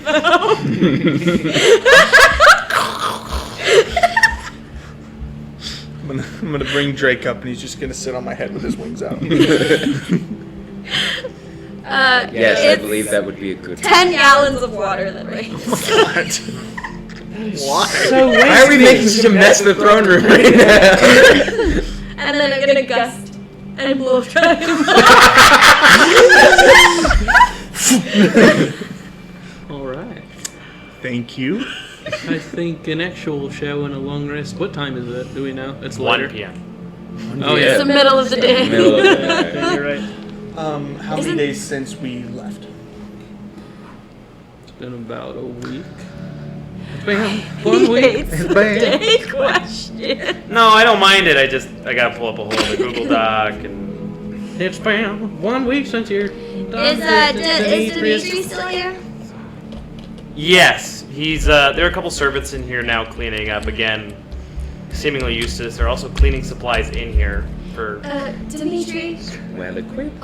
Speaker 1: I'm gonna bring Drake up and he's just gonna sit on my head with his wings out.
Speaker 5: Yes, I
Speaker 3: it's
Speaker 5: believe that would be a good
Speaker 3: 10 gallons of water that rains.
Speaker 1: What? Why?
Speaker 4: So
Speaker 5: Why are we making such a mess of the throne room right now?
Speaker 3: And then I'm gonna gust and blow dry him.
Speaker 4: All right.
Speaker 1: Thank you.
Speaker 4: I think an actual show and a long rest. What time is it? Do we know? It's
Speaker 2: 1
Speaker 4: later.
Speaker 2: p.m.
Speaker 4: Oh
Speaker 3: It's
Speaker 4: yeah.
Speaker 3: the middle of the day.
Speaker 5: Middle of the
Speaker 4: Yeah, you're right.
Speaker 1: How many days since we left?
Speaker 4: It's been about a week. It's been 1 week.
Speaker 3: Hates the day question.
Speaker 2: No, I don't mind it. I gotta pull up a whole other Google Doc and.
Speaker 4: It's been 1 week since you're done.
Speaker 3: Is Dimitri still here?
Speaker 2: Yes, he's. There are a couple servants in here now cleaning up again, seemingly useless. They're also cleaning supplies in here for.
Speaker 3: Dimitri,
Speaker 5: Well equipped.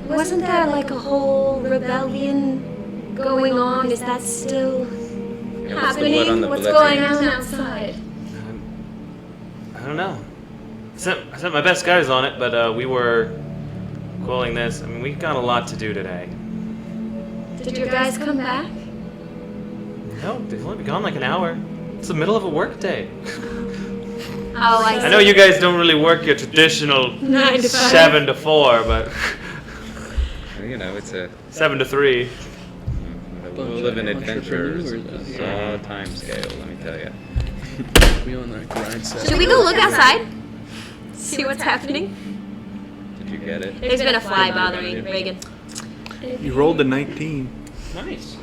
Speaker 3: wasn't there like a whole rebellion going on? Is that still
Speaker 5: What's the word on
Speaker 3: happening?
Speaker 5: the
Speaker 3: What's
Speaker 5: bulletin?
Speaker 3: going on outside?
Speaker 2: I don't know. I sent my best guys on it, but we were quelling this. I mean, we've got a lot to do today.
Speaker 3: Did your guys come back?
Speaker 2: No, they've only been gone like an hour. It's the middle of a work day.
Speaker 3: Oh, I see.
Speaker 2: I know you guys don't really work your traditional
Speaker 3: 9 to 5.
Speaker 2: 7 to 4, but
Speaker 5: You know, it's a
Speaker 2: 7 to 3.
Speaker 5: the world of an adventure is
Speaker 4: entrepreneurs.
Speaker 5: a time scale, let me tell you.
Speaker 4: We on that grind set.
Speaker 3: Should we go look outside? See what's happening?
Speaker 5: Did you get it?
Speaker 3: There's been a fly bothering Reagan.
Speaker 9: You rolled a 19.
Speaker 4: Nice.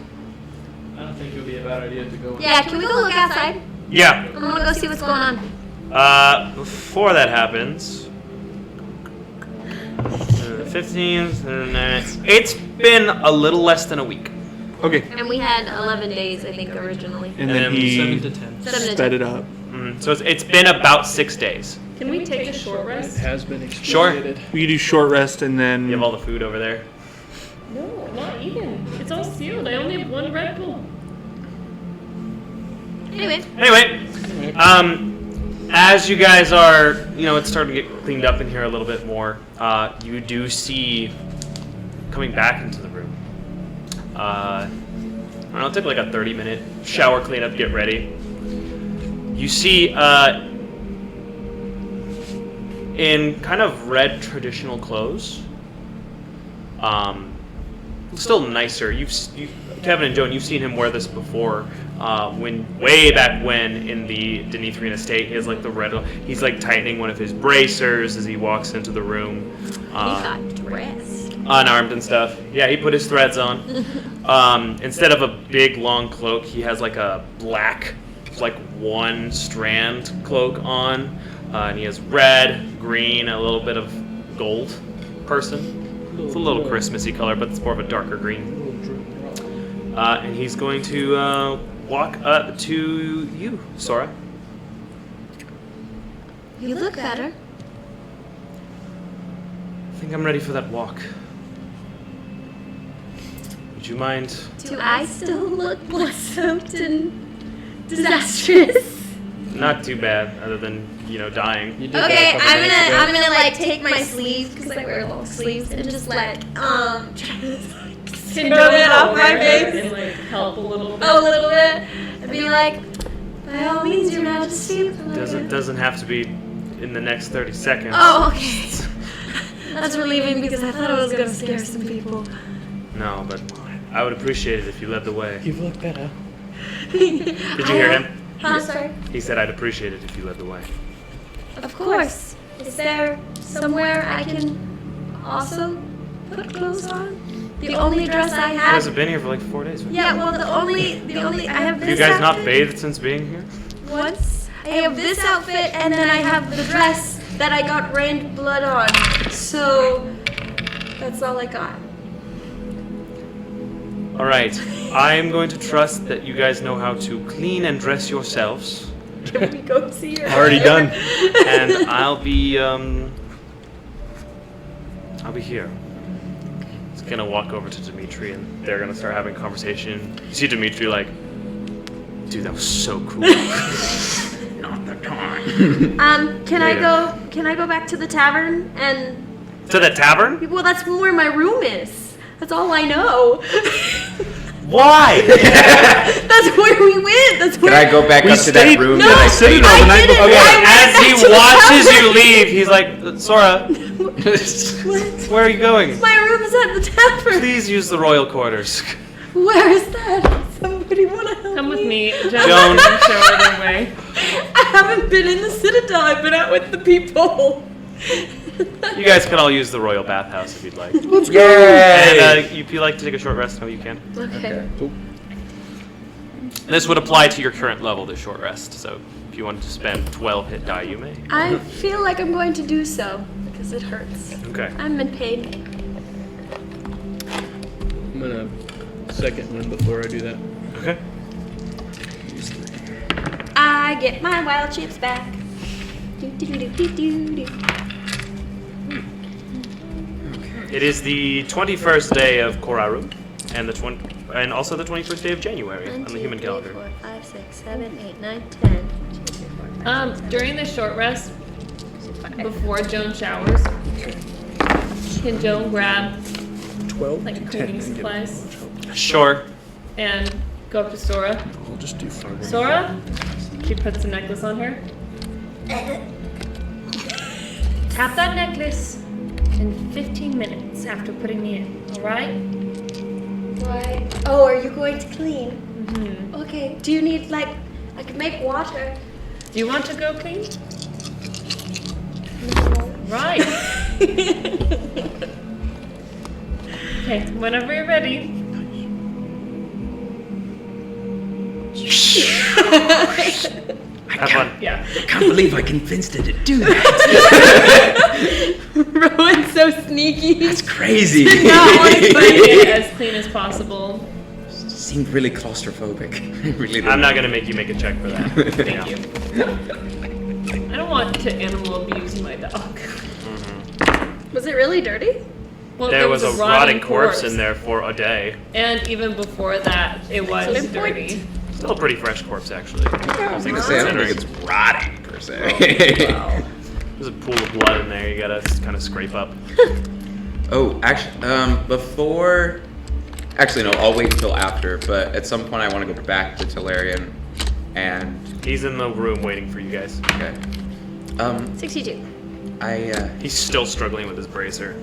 Speaker 4: I don't think it would be a bad idea to go.
Speaker 3: Yeah, can we go look outside?
Speaker 2: Yeah.
Speaker 3: I want to go see what's going on.
Speaker 2: Before that happens, 15th, it's been a little less than a week.
Speaker 1: Okay.
Speaker 3: And we had 11 days, I think, originally.
Speaker 1: And then
Speaker 2: And
Speaker 1: he
Speaker 4: 7 to 10.
Speaker 3: 7 to
Speaker 1: sped
Speaker 3: 10.
Speaker 1: it up.
Speaker 2: So it's been about 6 days.
Speaker 7: Can we take a short rest?
Speaker 4: Has been
Speaker 2: Sure.
Speaker 4: expedited.
Speaker 1: We could do short rest and then.
Speaker 2: You have all the food over there.
Speaker 7: No, not eaten. It's all sealed. I only have 1 Red Bull.
Speaker 3: Anyway,
Speaker 2: Anyway, as you guys are, it's starting to get cleaned up in here a little bit more. You do see coming back into the room. I don't know, it'll take like a 30-minute shower cleanup, get ready. You see, in kind of red traditional clothes, still nicer. Kevin and Joan, you've seen him wear this before. Way back when in the Denethrian estate, he has like the red. He's like tightening one of his bracers as he walks into the room.
Speaker 3: he got dressed.
Speaker 2: Unarmed and stuff. Yeah, he put his threads on. Instead of a big long cloak, he has like a black, like 1 strand cloak on, and he has red, green, a little bit of gold person. It's a little Christmassy color, but it's more of a darker green. And he's going to walk up to you, Sora.
Speaker 3: You look better.
Speaker 2: I think I'm ready for that walk. Would you mind?
Speaker 3: Do I still look blood-soaked and disastrous?
Speaker 2: Not too bad, other than dying.
Speaker 4: You did
Speaker 3: Okay,
Speaker 4: that a couple days ago.
Speaker 3: I'm gonna like take my sleeves because I wear long sleeves and just like try to
Speaker 7: Can
Speaker 3: rub it off my
Speaker 7: and
Speaker 3: face
Speaker 7: like help a little bit?
Speaker 3: a little bit and be like, by all means, Your Majesty.
Speaker 2: Doesn't have to be in the next 30 seconds.
Speaker 3: Oh, okay. That's relieving because I thought I was gonna scare some people.
Speaker 2: No, but I would appreciate it if you led the way.
Speaker 4: You look better.
Speaker 2: Did you hear him?
Speaker 3: Huh, sorry.
Speaker 2: He said I'd appreciate it if you led the way.
Speaker 3: Of course. Is there somewhere I can also put clothes on? The only dress I
Speaker 2: You guys have
Speaker 3: have.
Speaker 2: been here for like 4 days.
Speaker 3: Yeah, well, the only I have this.
Speaker 2: Have you guys not
Speaker 3: outfit
Speaker 2: bathed since being here?
Speaker 3: once. I have this outfit, and then I have the dress that I got rained blood on. So that's all I got.
Speaker 2: All right. I'm going to trust that you guys know how to clean and dress yourselves,
Speaker 3: Can we go see your
Speaker 1: Already done.
Speaker 2: and I'll be here. He's gonna walk over to Dimitri, and they're gonna start having a conversation. You see Dimitri like, dude, that was so cool. Not the time.
Speaker 3: Can
Speaker 2: Later.
Speaker 3: Can I go back to the tavern and?
Speaker 2: To the tavern?
Speaker 3: Well, that's where my room is. That's all I know.
Speaker 2: Why?
Speaker 3: That's where we went. That's
Speaker 5: Can
Speaker 3: where.
Speaker 5: I go back
Speaker 1: We
Speaker 5: up to that
Speaker 1: stayed-
Speaker 5: room
Speaker 3: No,
Speaker 5: that I
Speaker 1: Citadel
Speaker 5: stayed
Speaker 1: the
Speaker 5: in?
Speaker 1: night
Speaker 3: didn't.
Speaker 1: before.
Speaker 3: I went
Speaker 2: As
Speaker 3: back
Speaker 2: he
Speaker 3: to the
Speaker 2: watches
Speaker 3: tavern.
Speaker 2: you leave, he's like, Sora, where are you going?
Speaker 3: My room is at the tavern.
Speaker 2: Please use the royal quarters.
Speaker 3: Where is that? Somebody want to help
Speaker 7: Come with me.
Speaker 2: Joan.
Speaker 7: Joan, show her the way.
Speaker 3: I haven't been in the Citadel. I've been out with the people.
Speaker 2: You guys can all use the royal bathhouse if you'd like.
Speaker 5: Yay!
Speaker 2: And if you like to take a short rest, no, you can.
Speaker 3: Okay.
Speaker 2: This would apply to your current level, this short rest. So if you wanted to spend 12 hit die, you may.
Speaker 3: I feel like I'm going to do so because it hurts.
Speaker 2: Okay.
Speaker 3: I'm in pain.
Speaker 4: I'm gonna second one before I do that.
Speaker 2: Okay.
Speaker 3: I get my wild chips back. Do, do, do, do, do, do.
Speaker 2: It is the 21st day of Koraru, and also the 21st day of January on the human calendar.
Speaker 3: 4, 5, 6, 7, 8, 9, 10. 2, 3, 4, 5,
Speaker 7: During the short rest, before Joan showers, can Joan grab
Speaker 9: 12
Speaker 7: like
Speaker 9: to 10
Speaker 7: cleaning
Speaker 9: and give
Speaker 7: supplies
Speaker 2: Sure.
Speaker 7: and go up to Sora?
Speaker 9: We'll just do 5.
Speaker 7: Sora? She puts the necklace on her. Tap that necklace in 15 minutes after putting me in, alright?
Speaker 3: Right. Oh, are you going to clean?
Speaker 7: Mm-hmm.
Speaker 3: Okay. Do you need, like, I could make water.
Speaker 7: Do you want to go clean?
Speaker 3: No.
Speaker 7: Right. Okay, whenever you're ready.
Speaker 2: Have fun.
Speaker 7: Yeah.
Speaker 8: I can't believe I convinced her to do that.
Speaker 3: Rowan's so sneaky.
Speaker 8: That's crazy.
Speaker 7: Not want to find it as clean as possible.
Speaker 5: Seemed really claustrophobic. Really
Speaker 2: I'm not gonna make you make a check for that.
Speaker 7: Thank you. I don't want to animal abuse my dog.
Speaker 3: Was it really dirty?
Speaker 7: Well,
Speaker 2: There was a rotting corpse in there for a day.
Speaker 7: And even before that, it was
Speaker 3: Excellent point.
Speaker 7: dirty.
Speaker 2: Still a pretty fresh corpse, actually.
Speaker 5: I was gonna say, I don't think it's rotting per se.
Speaker 2: There's a pool of blood in there you gotta kind of scrape up.
Speaker 5: Oh, actually, before... Actually, no, I'll wait until after, but at some point I want to go back to Tolarian, and...
Speaker 2: He's in the room waiting for you guys.
Speaker 5: Okay.
Speaker 3: 62.
Speaker 2: He's still struggling with his bracer.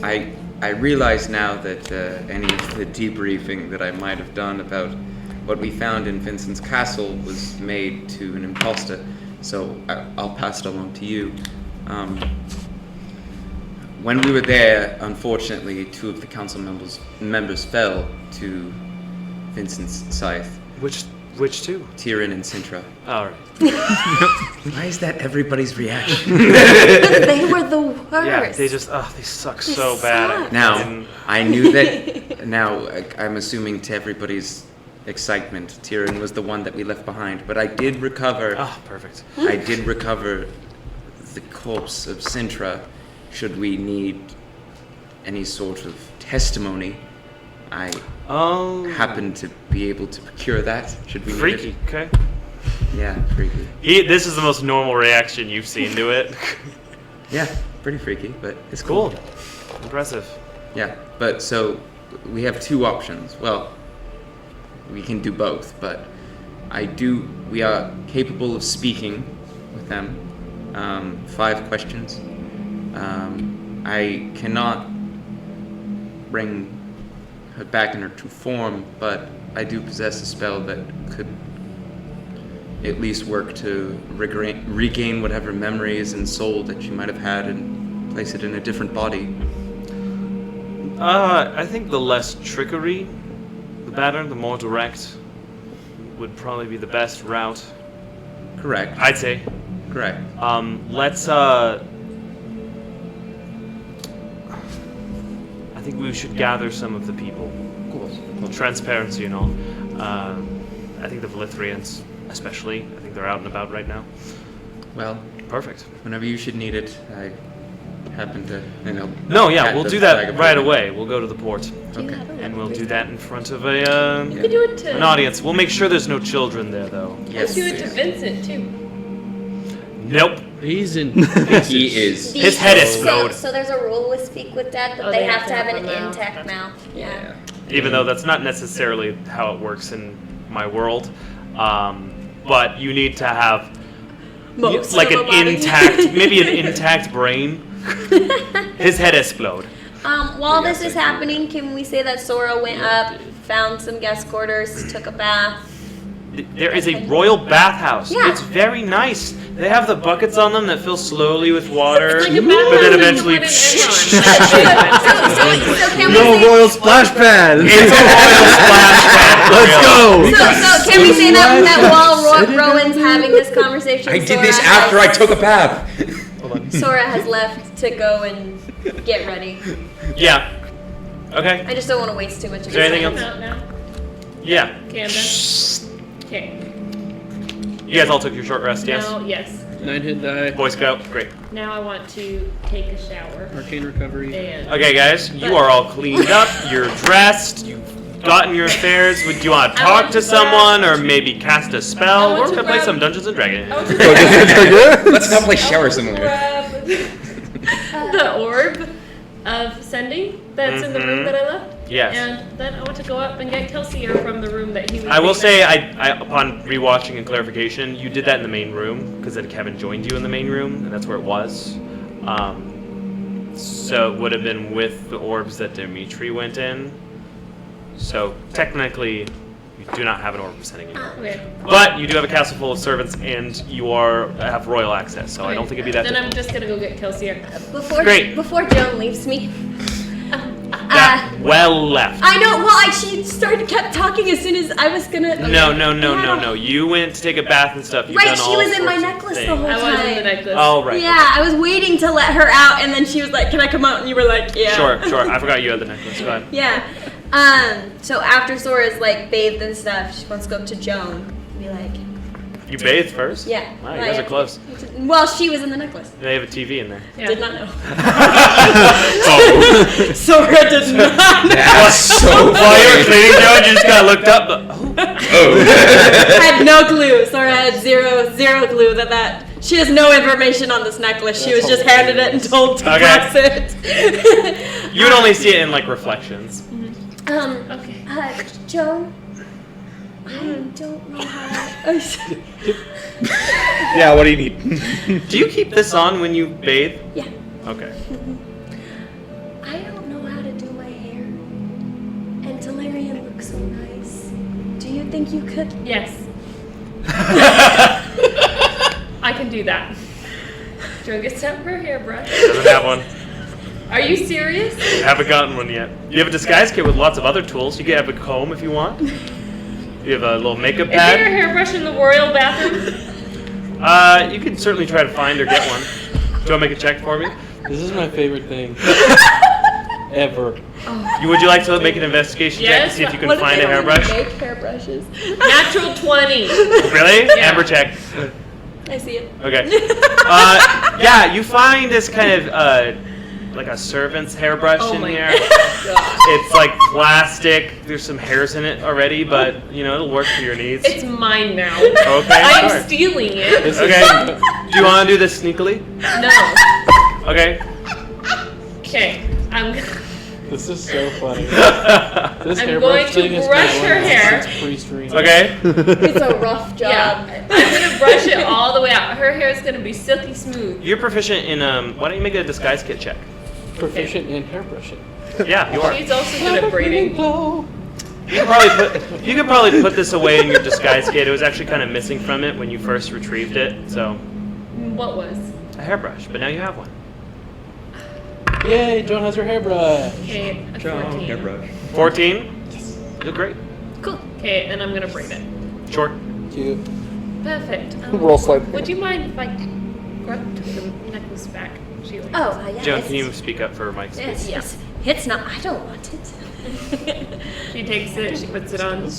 Speaker 5: I realize now that any of the debriefing that I might have done about what we found in Vincent's castle was made to an imposter, so I'll pass it along to you. When we were there, unfortunately, 2 of the council members fell to Vincent's scythe.
Speaker 2: Which two?
Speaker 5: Tyrion and Sintra.
Speaker 2: Alright.
Speaker 8: Why is that everybody's reaction?
Speaker 3: They were the worst.
Speaker 2: Yeah, they just, they suck so bad.
Speaker 5: Now, I knew that, now I'm assuming to everybody's excitement, Tyrion was the one that we left behind, but I did recover...
Speaker 2: Oh, perfect.
Speaker 5: I did recover the corpse of Sintra. Should we need any sort of testimony, I happen to be able to procure that. Should we need
Speaker 2: Freaky,
Speaker 5: it?
Speaker 2: okay.
Speaker 5: Yeah, freaky.
Speaker 2: This is the most normal reaction you've seen to it.
Speaker 5: Yeah, pretty freaky, but it's cool.
Speaker 2: Impressive.
Speaker 5: Yeah, but so we have 2 options. Well, we can do both, but we are capable of speaking with them. 5 questions. I cannot bring her back in her true form, but I do possess a spell that could at least work to regain whatever memories and soul that she might have had and place it in a different body.
Speaker 2: I think the less trickery, the better, the more direct would probably be the best route.
Speaker 5: Correct.
Speaker 2: I'd say.
Speaker 5: Correct.
Speaker 2: Let's, I think we should gather some of the people.
Speaker 5: Of course.
Speaker 2: Transparency and all. I think the Valithrians, especially, I think they're out and about right now.
Speaker 5: Well,
Speaker 2: perfect.
Speaker 5: Whenever you should need it, I happen to,
Speaker 2: No, yeah,
Speaker 5: pat
Speaker 2: we'll
Speaker 5: the
Speaker 2: do
Speaker 5: flag
Speaker 2: that
Speaker 5: of
Speaker 2: right
Speaker 5: it.
Speaker 2: away. We'll go to the port.
Speaker 5: Okay.
Speaker 2: And we'll do that in front of a
Speaker 7: You could do it to...
Speaker 2: an audience. We'll make sure there's no children there, though.
Speaker 7: Let's do it to Vincent, too.
Speaker 2: Nope.
Speaker 4: He's in.
Speaker 5: He is.
Speaker 2: His head is explode.
Speaker 3: So there's a rule with Speak with Dead, but they have to have an intact mouth. Yeah.
Speaker 2: Even though that's not necessarily how it works in my world. But you need to have
Speaker 3: Most
Speaker 2: like
Speaker 3: of
Speaker 2: an
Speaker 3: a body.
Speaker 2: intact, maybe an intact brain. His head explode.
Speaker 3: While this is happening, can we say that Sora went up, found some guest quarters, took a bath?
Speaker 2: There is a royal bathhouse.
Speaker 3: Yeah.
Speaker 2: It's very nice. They have the buckets on them that fill slowly with water,
Speaker 7: It's like a
Speaker 2: but
Speaker 7: bathhouse
Speaker 2: then
Speaker 7: when you
Speaker 2: eventually.
Speaker 7: put an
Speaker 3: So can we
Speaker 9: No
Speaker 3: say,
Speaker 9: royal splash pad.
Speaker 2: It's a royal splash pad.
Speaker 9: Let's go.
Speaker 3: so can we say that while Rowan's having this conversation,
Speaker 5: I did this after I took a bath.
Speaker 3: Sora has left to go and get ready.
Speaker 2: Yeah. Okay.
Speaker 3: I just don't want to waste too much of
Speaker 2: Is there
Speaker 3: his
Speaker 2: anything
Speaker 3: time.
Speaker 2: else?
Speaker 7: Out now.
Speaker 2: Yeah.
Speaker 7: Camden. Okay.
Speaker 2: You guys all took your short rest, yes?
Speaker 7: Now, yes.
Speaker 4: 9 hit die.
Speaker 2: Boy Scout, great.
Speaker 7: Now I want to take a shower.
Speaker 4: Arcane recovery.
Speaker 7: And
Speaker 2: Okay, guys, you are all cleaned up. You're dressed. You've gotten your affairs. Do you want to
Speaker 7: I
Speaker 2: talk
Speaker 7: want
Speaker 2: to
Speaker 7: to
Speaker 2: someone or maybe cast a
Speaker 7: I
Speaker 2: spell?
Speaker 7: want
Speaker 2: We're
Speaker 7: to
Speaker 2: gonna play
Speaker 7: grab-
Speaker 2: some Dungeons and Dragons.
Speaker 7: I want to
Speaker 5: Let's not play Shower Simulator.
Speaker 7: grab the orb. of sending that's in the room that I left.
Speaker 2: Yes.
Speaker 7: And then I want to go up and get Kelsier from the room that he was.
Speaker 2: I will say, I upon rewatching and clarification, you did that in the main room because then Kevin joined you in the main room, and that's where it was. So it would have been with the orbs that Dimitri went in. So technically, you do not have an orb of sending anymore.
Speaker 7: Okay.
Speaker 2: But you do have a castle full of servants, and you have royal access. So I don't think it'd be that.
Speaker 7: Then I'm
Speaker 2: difficult.
Speaker 7: just gonna go get Kelsier.
Speaker 3: Before Joan leaves me.
Speaker 2: Well left.
Speaker 3: I know. Well, she kept talking as soon as I was gonna.
Speaker 2: No. You went to take a bath and stuff. You've
Speaker 3: Right,
Speaker 2: done
Speaker 3: she
Speaker 2: all
Speaker 3: was in my
Speaker 2: sorts of
Speaker 3: necklace the
Speaker 2: things.
Speaker 3: whole time.
Speaker 7: I was in the necklace.
Speaker 2: Oh, right.
Speaker 3: Yeah, I was waiting to let her out, and then she was like, "Can I come out?" And you were like, "Yeah."
Speaker 2: Sure. I forgot you had the necklace. Go ahead.
Speaker 3: Yeah. So after Sora's like bathed and stuff, she wants to go up to Joan and be like,
Speaker 2: You bathed first?
Speaker 3: "Yeah."
Speaker 2: Wow, you guys are close.
Speaker 3: Well, she was in the necklace.
Speaker 2: They have a TV in there.
Speaker 3: Did not know.
Speaker 2: Oh.
Speaker 3: Sora did not know.
Speaker 5: That's so
Speaker 2: While you were
Speaker 5: funny.
Speaker 2: cleaning, Joe, you just kind of looked up.
Speaker 3: I had no clue. Sora had zero clue that she has no information on this necklace. She was just handed it and told to press it.
Speaker 2: You would only see it in like reflections.
Speaker 7: Okay.
Speaker 3: Joan, I don't know how.
Speaker 1: Yeah, what do you need?
Speaker 2: Do you keep this on when you bathe?
Speaker 3: Yeah.
Speaker 2: Okay.
Speaker 3: I don't know how to do my hair. And Talarian looks so nice. Do you think you could?
Speaker 7: Yes. I can do that. Joan gets out her hairbrush.
Speaker 2: Doesn't have one.
Speaker 7: Are you serious?
Speaker 2: Haven't gotten one yet. You have a disguise kit with lots of other tools. You can have a comb if you want. You have a little makeup
Speaker 7: Is there a
Speaker 2: pad.
Speaker 7: hairbrush in the royal bathroom?
Speaker 2: You can certainly try to find or get one. Do you want to make a check for me?
Speaker 4: This is my favorite thing ever.
Speaker 2: Would you like to make an investigation check to see if you can
Speaker 3: What if
Speaker 2: find
Speaker 3: they
Speaker 2: a
Speaker 3: don't even
Speaker 2: hairbrush?
Speaker 3: make hairbrushes?
Speaker 7: Natural 20.
Speaker 2: Really?
Speaker 7: Yeah.
Speaker 2: Amber check.
Speaker 3: I see it.
Speaker 2: Okay. Yeah, you find this kind of like a servant's hairbrush
Speaker 7: Oh
Speaker 2: in
Speaker 7: my
Speaker 2: here.
Speaker 7: God.
Speaker 2: It's like plastic. There's some hairs in it already, but you know it'll work for your needs.
Speaker 7: It's mine now.
Speaker 2: Okay,
Speaker 7: I'm
Speaker 2: sure.
Speaker 7: stealing it.
Speaker 2: Okay. Do you want to do this sneakily?
Speaker 7: No.
Speaker 2: Okay.
Speaker 7: Okay.
Speaker 4: This is so funny. This
Speaker 7: I'm going
Speaker 4: hairbrush
Speaker 7: to
Speaker 4: thing has
Speaker 7: brush
Speaker 4: been
Speaker 7: her
Speaker 4: going on
Speaker 7: hair.
Speaker 4: since pre-stream.
Speaker 2: Okay.
Speaker 3: It's a rough job.
Speaker 7: Yeah. I'm gonna brush it all the way out. Her hair is gonna be silky smooth.
Speaker 2: You're proficient in Why don't you make a disguise kit check?
Speaker 4: Proficient in hairbrushing.
Speaker 2: Yeah, you are.
Speaker 7: She's also good at braiding.
Speaker 2: You could probably put this away in your disguise kit. It was actually kind of missing from it when you first retrieved it. So
Speaker 7: What was?
Speaker 2: a hairbrush, but now you have one.
Speaker 4: Yay, Joan has her hairbrush.
Speaker 7: Okay, a
Speaker 5: John,
Speaker 7: 14.
Speaker 5: hairbrush.
Speaker 2: 14. You look great.
Speaker 7: Cool. Okay, and I'm gonna braid it.
Speaker 2: Short.
Speaker 4: Cute.
Speaker 7: Perfect.
Speaker 1: Roll slide.
Speaker 7: Would you mind if I grabbed the necklace back? She likes
Speaker 3: Yeah.
Speaker 2: Joan, can you speak up for Mike's
Speaker 3: Yes,
Speaker 2: please?
Speaker 3: yes. It's not. I don't want it.
Speaker 7: She takes it, she puts it on.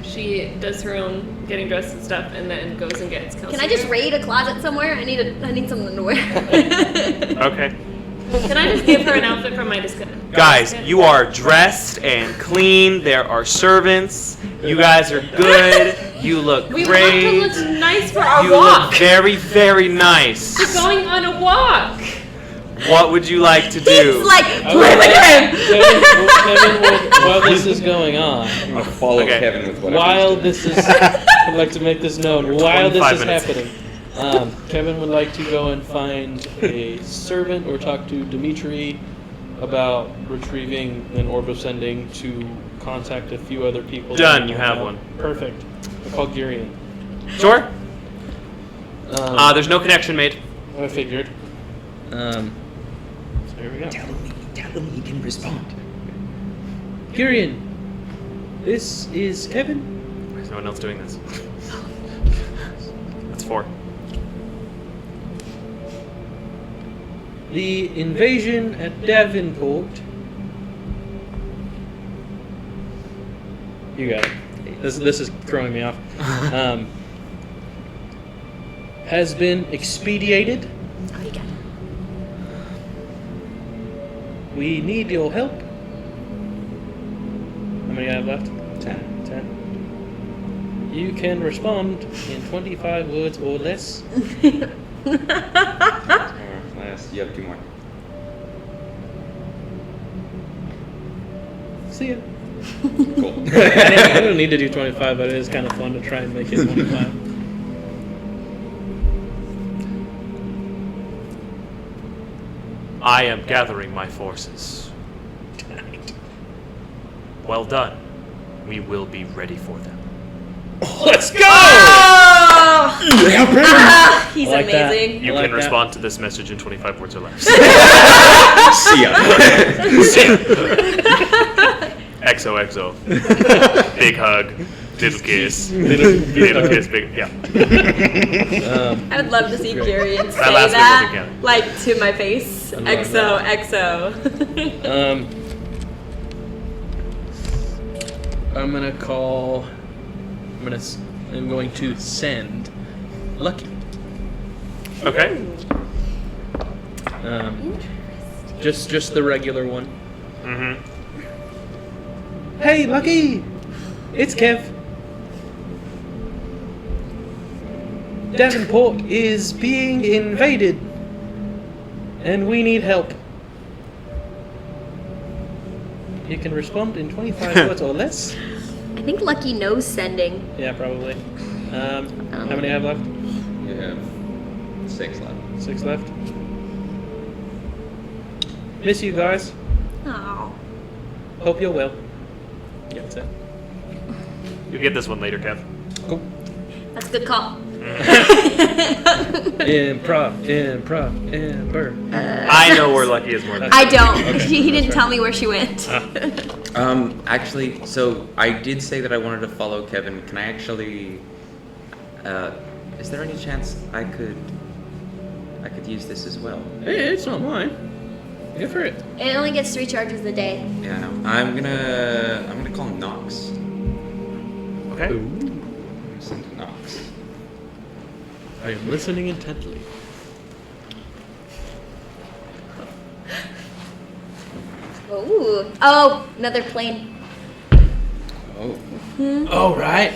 Speaker 7: She does her own getting dressed and stuff, and then goes and gets Kelsey.
Speaker 3: Can I just raid a closet somewhere? I need something to wear.
Speaker 2: Okay.
Speaker 7: Can I just give her an outfit from my disguise?
Speaker 2: Guys, you are dressed and clean. There are servants. You guys are good. You look
Speaker 7: We
Speaker 2: great.
Speaker 7: want to look nice for our
Speaker 2: You
Speaker 7: walk.
Speaker 2: look very, very nice.
Speaker 7: We're going on a walk.
Speaker 2: What would you like to
Speaker 3: He's
Speaker 2: do?
Speaker 3: like, play the game.
Speaker 4: Kevin will, while this is going on,
Speaker 5: I'm gonna follow
Speaker 2: Okay.
Speaker 5: Kevin with whatever.
Speaker 4: while this is, I'd like to make this known, while this
Speaker 2: 25
Speaker 4: is
Speaker 2: minutes.
Speaker 4: happening, Kevin would like to go and find a servant or talk to Dimitri about retrieving an orb of sending to contact a few other people.
Speaker 2: Done,
Speaker 4: that
Speaker 2: you
Speaker 4: know
Speaker 2: have
Speaker 4: about.
Speaker 2: one.
Speaker 4: Perfect. I call Girian.
Speaker 2: Sure. There's no connection made.
Speaker 4: I figured.
Speaker 5: Um,
Speaker 4: So here we go.
Speaker 8: Tell him he can respond.
Speaker 4: Girian, this is Kevin.
Speaker 2: Why is no one else doing this? That's 4.
Speaker 4: The invasion at Davenport. You got it. This is throwing me off. Has been expedited.
Speaker 3: Oh, you got it.
Speaker 4: We need your help. How many I have left?
Speaker 5: 10.
Speaker 4: 10. You can respond in 25 words or less.
Speaker 5: Last, you have 2 more.
Speaker 4: See ya.
Speaker 5: Cool.
Speaker 4: I don't need to do 25, but it is kind of fun to try and make it 25.
Speaker 2: I am gathering my forces. Well done. We will be ready for them.
Speaker 4: Let's go!
Speaker 3: He's
Speaker 4: I like that.
Speaker 3: amazing.
Speaker 2: You
Speaker 4: I like
Speaker 2: can
Speaker 4: that.
Speaker 2: respond to this message in 25 words or less.
Speaker 5: See ya.
Speaker 2: XOXO. Big hug. Little kiss. Little kiss. Big. Yeah.
Speaker 3: I would love to see Kyrian say
Speaker 2: That last bit
Speaker 3: that,
Speaker 2: wasn't counted.
Speaker 3: like, to my face.
Speaker 4: I love
Speaker 3: XOXO.
Speaker 4: I'm gonna call. I'm going to send Lucky.
Speaker 2: Okay.
Speaker 4: Just the regular one.
Speaker 2: Mm-hmm.
Speaker 4: Hey, Lucky! It's Kev. Davenport is being invaded, and we need help. You can respond in 25 words or less.
Speaker 3: I think Lucky knows sending.
Speaker 4: Yeah, probably. How many I have left?
Speaker 5: You have 6 left.
Speaker 4: 6 left. Miss you guys.
Speaker 3: Oh.
Speaker 4: Hope you're well. Yeah, that's it.
Speaker 2: You'll get this one later, Kev.
Speaker 4: Cool.
Speaker 3: That's a good call.
Speaker 4: Improv.
Speaker 2: I know where Lucky is more than
Speaker 3: I don't.
Speaker 4: Okay,
Speaker 3: He didn't
Speaker 4: that's
Speaker 3: tell me where she went.
Speaker 5: Actually, so I did say that I wanted to follow Kevin. Can I actually? Is there any chance I could use this as well?
Speaker 4: Hey, it's not mine. Go for it.
Speaker 3: It only gets 3 charges a day.
Speaker 5: Yeah, I know. I'm gonna call Nox.
Speaker 2: Okay.
Speaker 5: Send to Nox.
Speaker 4: I am listening intently.
Speaker 3: Ooh. Oh, another plane.
Speaker 5: Oh.
Speaker 4: All right.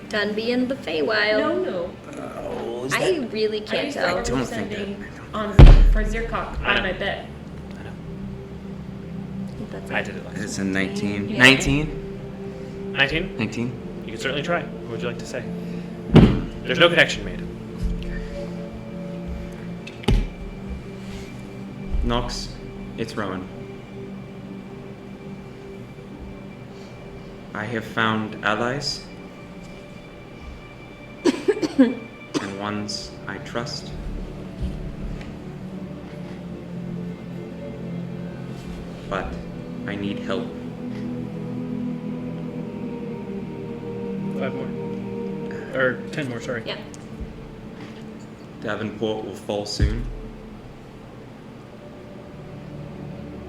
Speaker 3: Done being the Feywild.
Speaker 7: No.
Speaker 3: I really
Speaker 7: I
Speaker 3: can't
Speaker 7: used
Speaker 3: tell.
Speaker 7: to
Speaker 5: don't
Speaker 7: sending
Speaker 5: think
Speaker 7: on for Zircon
Speaker 2: I know.
Speaker 7: on my bet.
Speaker 3: That's
Speaker 2: I did it last.
Speaker 5: It's a 19.
Speaker 3: Yeah.
Speaker 5: 19?
Speaker 2: 19?
Speaker 5: 19?
Speaker 2: You can certainly try. What would you like to say? There's no connection made.
Speaker 5: Nox, it's Rowan. I have found allies. And ones I trust. But I need help.
Speaker 4: 5 more. Or 10 more, sorry.
Speaker 3: Yeah.
Speaker 5: Davenport will fall soon.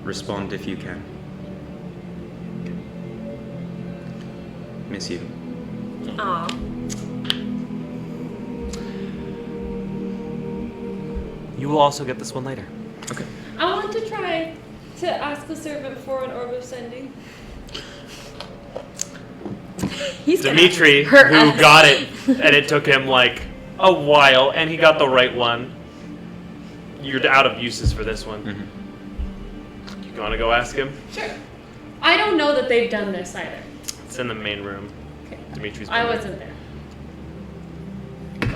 Speaker 5: Respond if you can. Miss you.
Speaker 3: Aw.
Speaker 2: You will also get this one later.
Speaker 5: Okay.
Speaker 7: I want to try to ask the servant for an orb of sending.
Speaker 3: He's gonna
Speaker 2: Dimitri,
Speaker 3: hurt
Speaker 2: who
Speaker 3: us.
Speaker 2: got it, and it took him like a while, and he got the right one. You're out of uses for this one.
Speaker 5: Mhm.
Speaker 2: You gonna go ask him?
Speaker 7: Sure. I don't know that they've done this either.
Speaker 2: It's in the main room.
Speaker 7: Okay.
Speaker 2: Dimitri's
Speaker 7: I
Speaker 2: been there.
Speaker 7: wasn't there.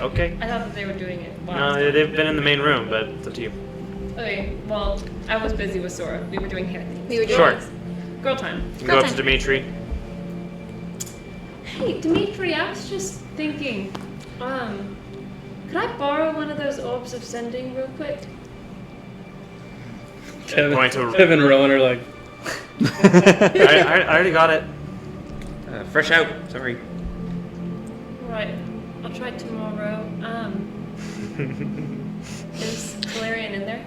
Speaker 2: Okay.
Speaker 7: I thought that they were doing it. While I was
Speaker 2: No,
Speaker 7: gone.
Speaker 2: they've been in the main room, but it's up to you.
Speaker 7: Okay, well, I was busy with Sora. We were doing hair things.
Speaker 3: We were doing
Speaker 2: Sure.
Speaker 3: this.
Speaker 7: Girl time.
Speaker 2: You can go up to
Speaker 3: time.
Speaker 2: Dimitri.
Speaker 7: Hey, Dimitri, I was just thinking, could I borrow one of those orbs of sending real quick?
Speaker 2: Going to-
Speaker 4: Kevin and Rowan are like,
Speaker 2: I already got it.
Speaker 5: Fresh out. Sorry.
Speaker 7: Right. I'll try tomorrow. Is Talarian in there?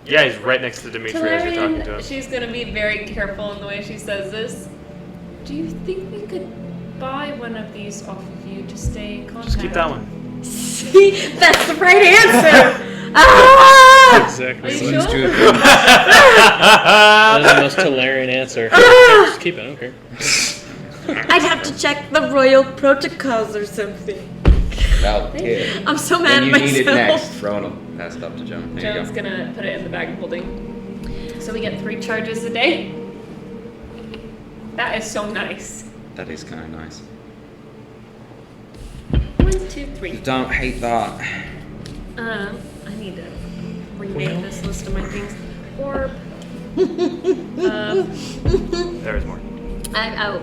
Speaker 2: Yeah, he's right next to Dimitri as you're talking to
Speaker 7: Talarian,
Speaker 2: him.
Speaker 7: she's gonna be very careful in the way she says this. Do you think we could buy one of these off of you to stay in contact?
Speaker 2: Just keep that one.
Speaker 3: See? That's the right answer! Ah!
Speaker 4: exactly.
Speaker 7: Are you
Speaker 4: That's
Speaker 7: sure?
Speaker 4: the most Talarian answer. Just keep it, I don't care.
Speaker 3: I'd have to check the royal protocols or something.
Speaker 5: Well,
Speaker 7: Thank
Speaker 5: here.
Speaker 3: I'm so mad
Speaker 5: Then
Speaker 3: at
Speaker 5: you
Speaker 3: myself.
Speaker 5: need it next. Rowan will pass it up to Joan. There
Speaker 7: Joan's
Speaker 5: you go.
Speaker 7: gonna put it in the bag of holding. so we get 3 charges a day. That is so nice.
Speaker 5: That is kind of nice.
Speaker 7: 1, 2, 3.
Speaker 5: Don't hate that.
Speaker 7: I need to rename this list of my things. Orb.
Speaker 2: There is more.
Speaker 3: I'm out.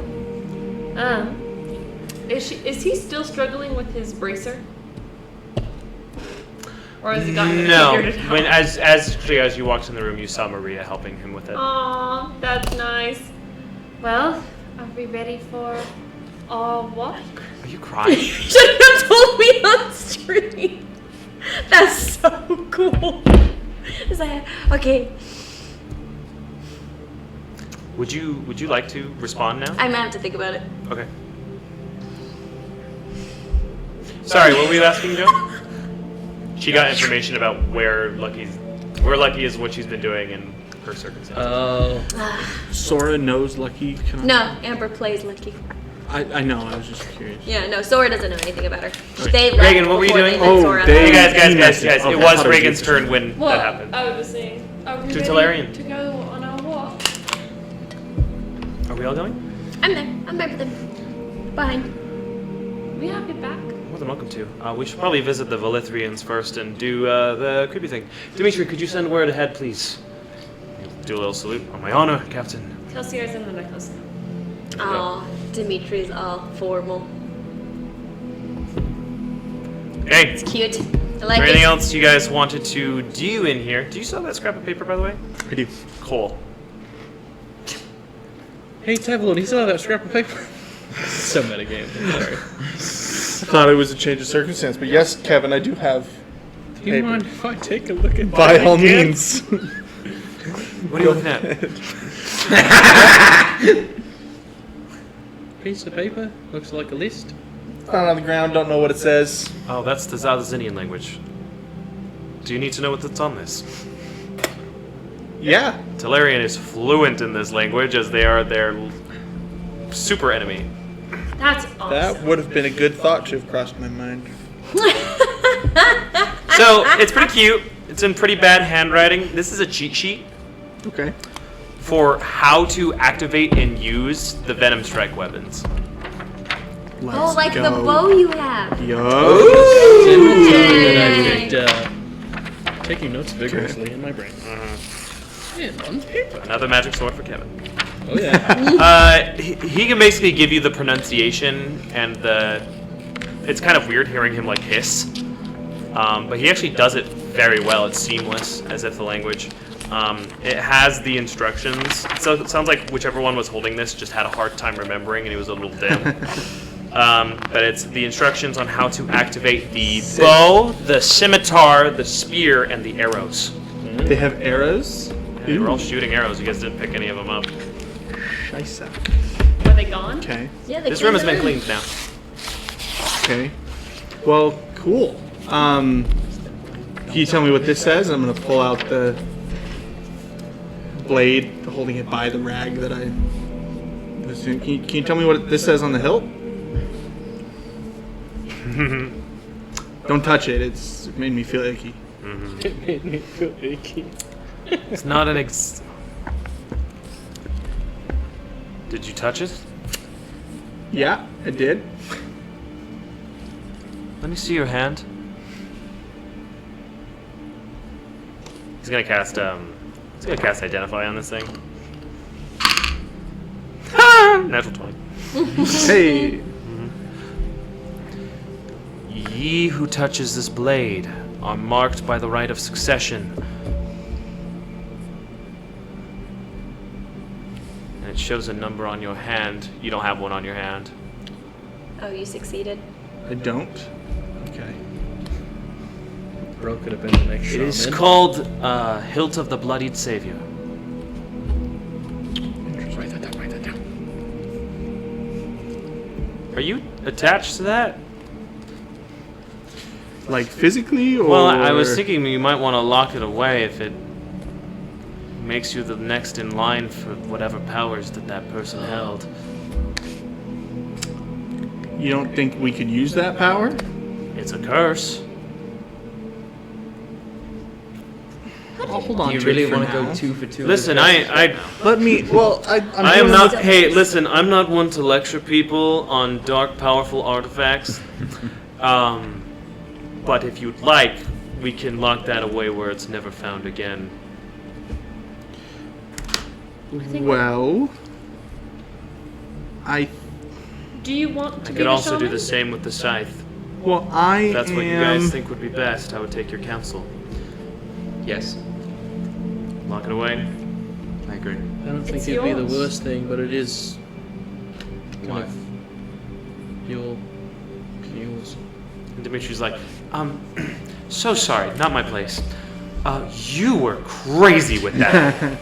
Speaker 7: Is he still struggling with his bracer? Or has he gotten it
Speaker 2: No.
Speaker 7: figured it out?
Speaker 2: When as you walked in the room, you saw Maria helping him with it.
Speaker 7: Aw, that's nice. Well, are we ready for our walk?
Speaker 2: Are you crying?
Speaker 3: Should have told me on stream. That's so cool. Is that okay?
Speaker 2: Would you like to respond now?
Speaker 3: I'm gonna have to think about it.
Speaker 2: Okay. Sorry, what were you asking, Joe? She got information about where Lucky is, what she's been doing, and her circumstances.
Speaker 4: Oh.
Speaker 1: Sora knows Lucky.
Speaker 3: No, Amber plays Lucky.
Speaker 1: I know. I was just curious.
Speaker 3: Yeah, no, Sora doesn't know anything about her.
Speaker 1: Okay.
Speaker 3: They left
Speaker 2: Reagan, what were you
Speaker 3: before
Speaker 2: doing?
Speaker 3: they met Sora.
Speaker 2: Hey, guys.
Speaker 1: Okay,
Speaker 2: It
Speaker 1: I
Speaker 2: was
Speaker 1: thought
Speaker 2: Reagan's
Speaker 1: it was
Speaker 2: turn when
Speaker 7: Well,
Speaker 2: that happened.
Speaker 7: I was saying, are we
Speaker 2: To
Speaker 7: ready
Speaker 2: Tolarian.
Speaker 7: to go on our walk?
Speaker 2: Are we all going?
Speaker 3: I'm there. I'm there for them. Behind.
Speaker 7: We have your back.
Speaker 2: More than welcome to. We should probably visit the Velithrians first and do the creepy thing. Dimitri, could you send word ahead, please? Do a little salute. On my honor, Captain.
Speaker 7: Tell Sierra's in the necklace.
Speaker 3: Aw, Dimitri's all formal.
Speaker 2: Okay.
Speaker 3: It's cute. I
Speaker 2: Is
Speaker 3: like
Speaker 2: there anything
Speaker 3: it.
Speaker 2: else you guys wanted to do in here? Do you still have that scrap of paper, by the way?
Speaker 1: I do.
Speaker 2: Cool.
Speaker 4: Hey, Tevlon, you still have that scrap of paper? So metagame. I'm sorry.
Speaker 1: I thought it was a change of circumstance, but yes, Kevin, I do have.
Speaker 4: Do you
Speaker 1: paper.
Speaker 4: mind if I take a look at
Speaker 1: By
Speaker 4: that
Speaker 1: all
Speaker 4: again?
Speaker 1: means.
Speaker 2: What are you looking at?
Speaker 4: Piece of paper? Looks like a list.
Speaker 1: Found on the ground. Don't know what it says.
Speaker 2: Oh, that's the Zaldazinian language. Do you need to know what's on this?
Speaker 1: Yeah.
Speaker 2: Tolarian is fluent in this language as they are their super enemy.
Speaker 7: That's awesome.
Speaker 1: That would have been a good thought to have crossed my mind.
Speaker 2: So, it's pretty cute. It's in pretty bad handwriting. This is a cheat sheet
Speaker 1: Okay.
Speaker 2: for how to activate and use the Venom Strike weapons.
Speaker 1: Let's
Speaker 3: Oh, like
Speaker 1: go.
Speaker 3: the bow you have.
Speaker 1: Yo.
Speaker 4: That I picked, taking notes vigorously in my brain. And on paper.
Speaker 2: Another magic sword for Kevin.
Speaker 4: Oh yeah.
Speaker 2: He can basically give you the pronunciation and the. It's kind of weird hearing him like hiss, but he actually does it very well. It's seamless, as if the language. It has the instructions. So it sounds like whichever one was holding this just had a hard time remembering, and he was a little dim. But it's the instructions on how to activate the bow, the scimitar, the spear, and the arrows.
Speaker 1: They have arrows.
Speaker 2: And they were all shooting arrows. You guys didn't pick any of them up.
Speaker 1: Scheisse.
Speaker 7: Were they gone?
Speaker 1: Okay.
Speaker 3: Yeah, they
Speaker 2: This room has
Speaker 3: cleaned
Speaker 2: been
Speaker 3: the
Speaker 2: cleaned now.
Speaker 1: Okay. Well, cool. Can you tell me what this says? I'm gonna pull out the blade, holding it by the rag that I was doing. Can you tell me what this says on the hilt? Don't touch it. It made me feel icky.
Speaker 4: It made me feel icky.
Speaker 2: It's not an Did you touch it?
Speaker 1: Yeah, I did.
Speaker 2: Let me see your hand. He's gonna cast Identify on this thing. Natural 20.
Speaker 1: Hey.
Speaker 2: Ye who touches this blade are marked by the right of succession. And it shows a number on your hand. You don't have one on your hand.
Speaker 3: Oh, you succeeded.
Speaker 1: I don't. Okay.
Speaker 4: Bro could have been the next
Speaker 2: It is
Speaker 4: shaman.
Speaker 2: called Hilt of the Bloodied Savior.
Speaker 4: Write that down, write that down.
Speaker 2: Are you attached to that?
Speaker 1: Like physically, or?
Speaker 2: Well, I was thinking you might want to lock it away if it makes you the next in line for whatever powers that person held.
Speaker 1: You don't think we could use that power?
Speaker 2: It's a curse.
Speaker 3: How
Speaker 1: I'll hold on
Speaker 8: Do you
Speaker 1: to
Speaker 8: really
Speaker 1: it for
Speaker 8: want to
Speaker 1: now.
Speaker 8: go 2 for 2?
Speaker 2: Listen,
Speaker 1: Let me. Well, I'm
Speaker 2: I am
Speaker 1: doing
Speaker 2: not.
Speaker 1: this-
Speaker 2: Hey, listen, I'm not one to lecture people on dark, powerful artifacts. But if you'd like, we can lock that away where it's never found again.
Speaker 1: Well,
Speaker 7: Do you want to
Speaker 2: I
Speaker 7: be
Speaker 2: could
Speaker 7: the
Speaker 2: also do
Speaker 7: shaman?
Speaker 2: the same with the scythe.
Speaker 1: well, I
Speaker 2: If that's
Speaker 1: am.
Speaker 2: what you guys think would be best, I would take your counsel.
Speaker 5: Yes,
Speaker 2: Lock it away.
Speaker 5: I agree.
Speaker 4: I don't think
Speaker 7: It's
Speaker 4: it'd be the
Speaker 7: yours.
Speaker 4: worst thing, but it is kind
Speaker 5: Why?
Speaker 4: of yours.
Speaker 2: And Dimitri's like, so sorry, not my place. You were crazy with that.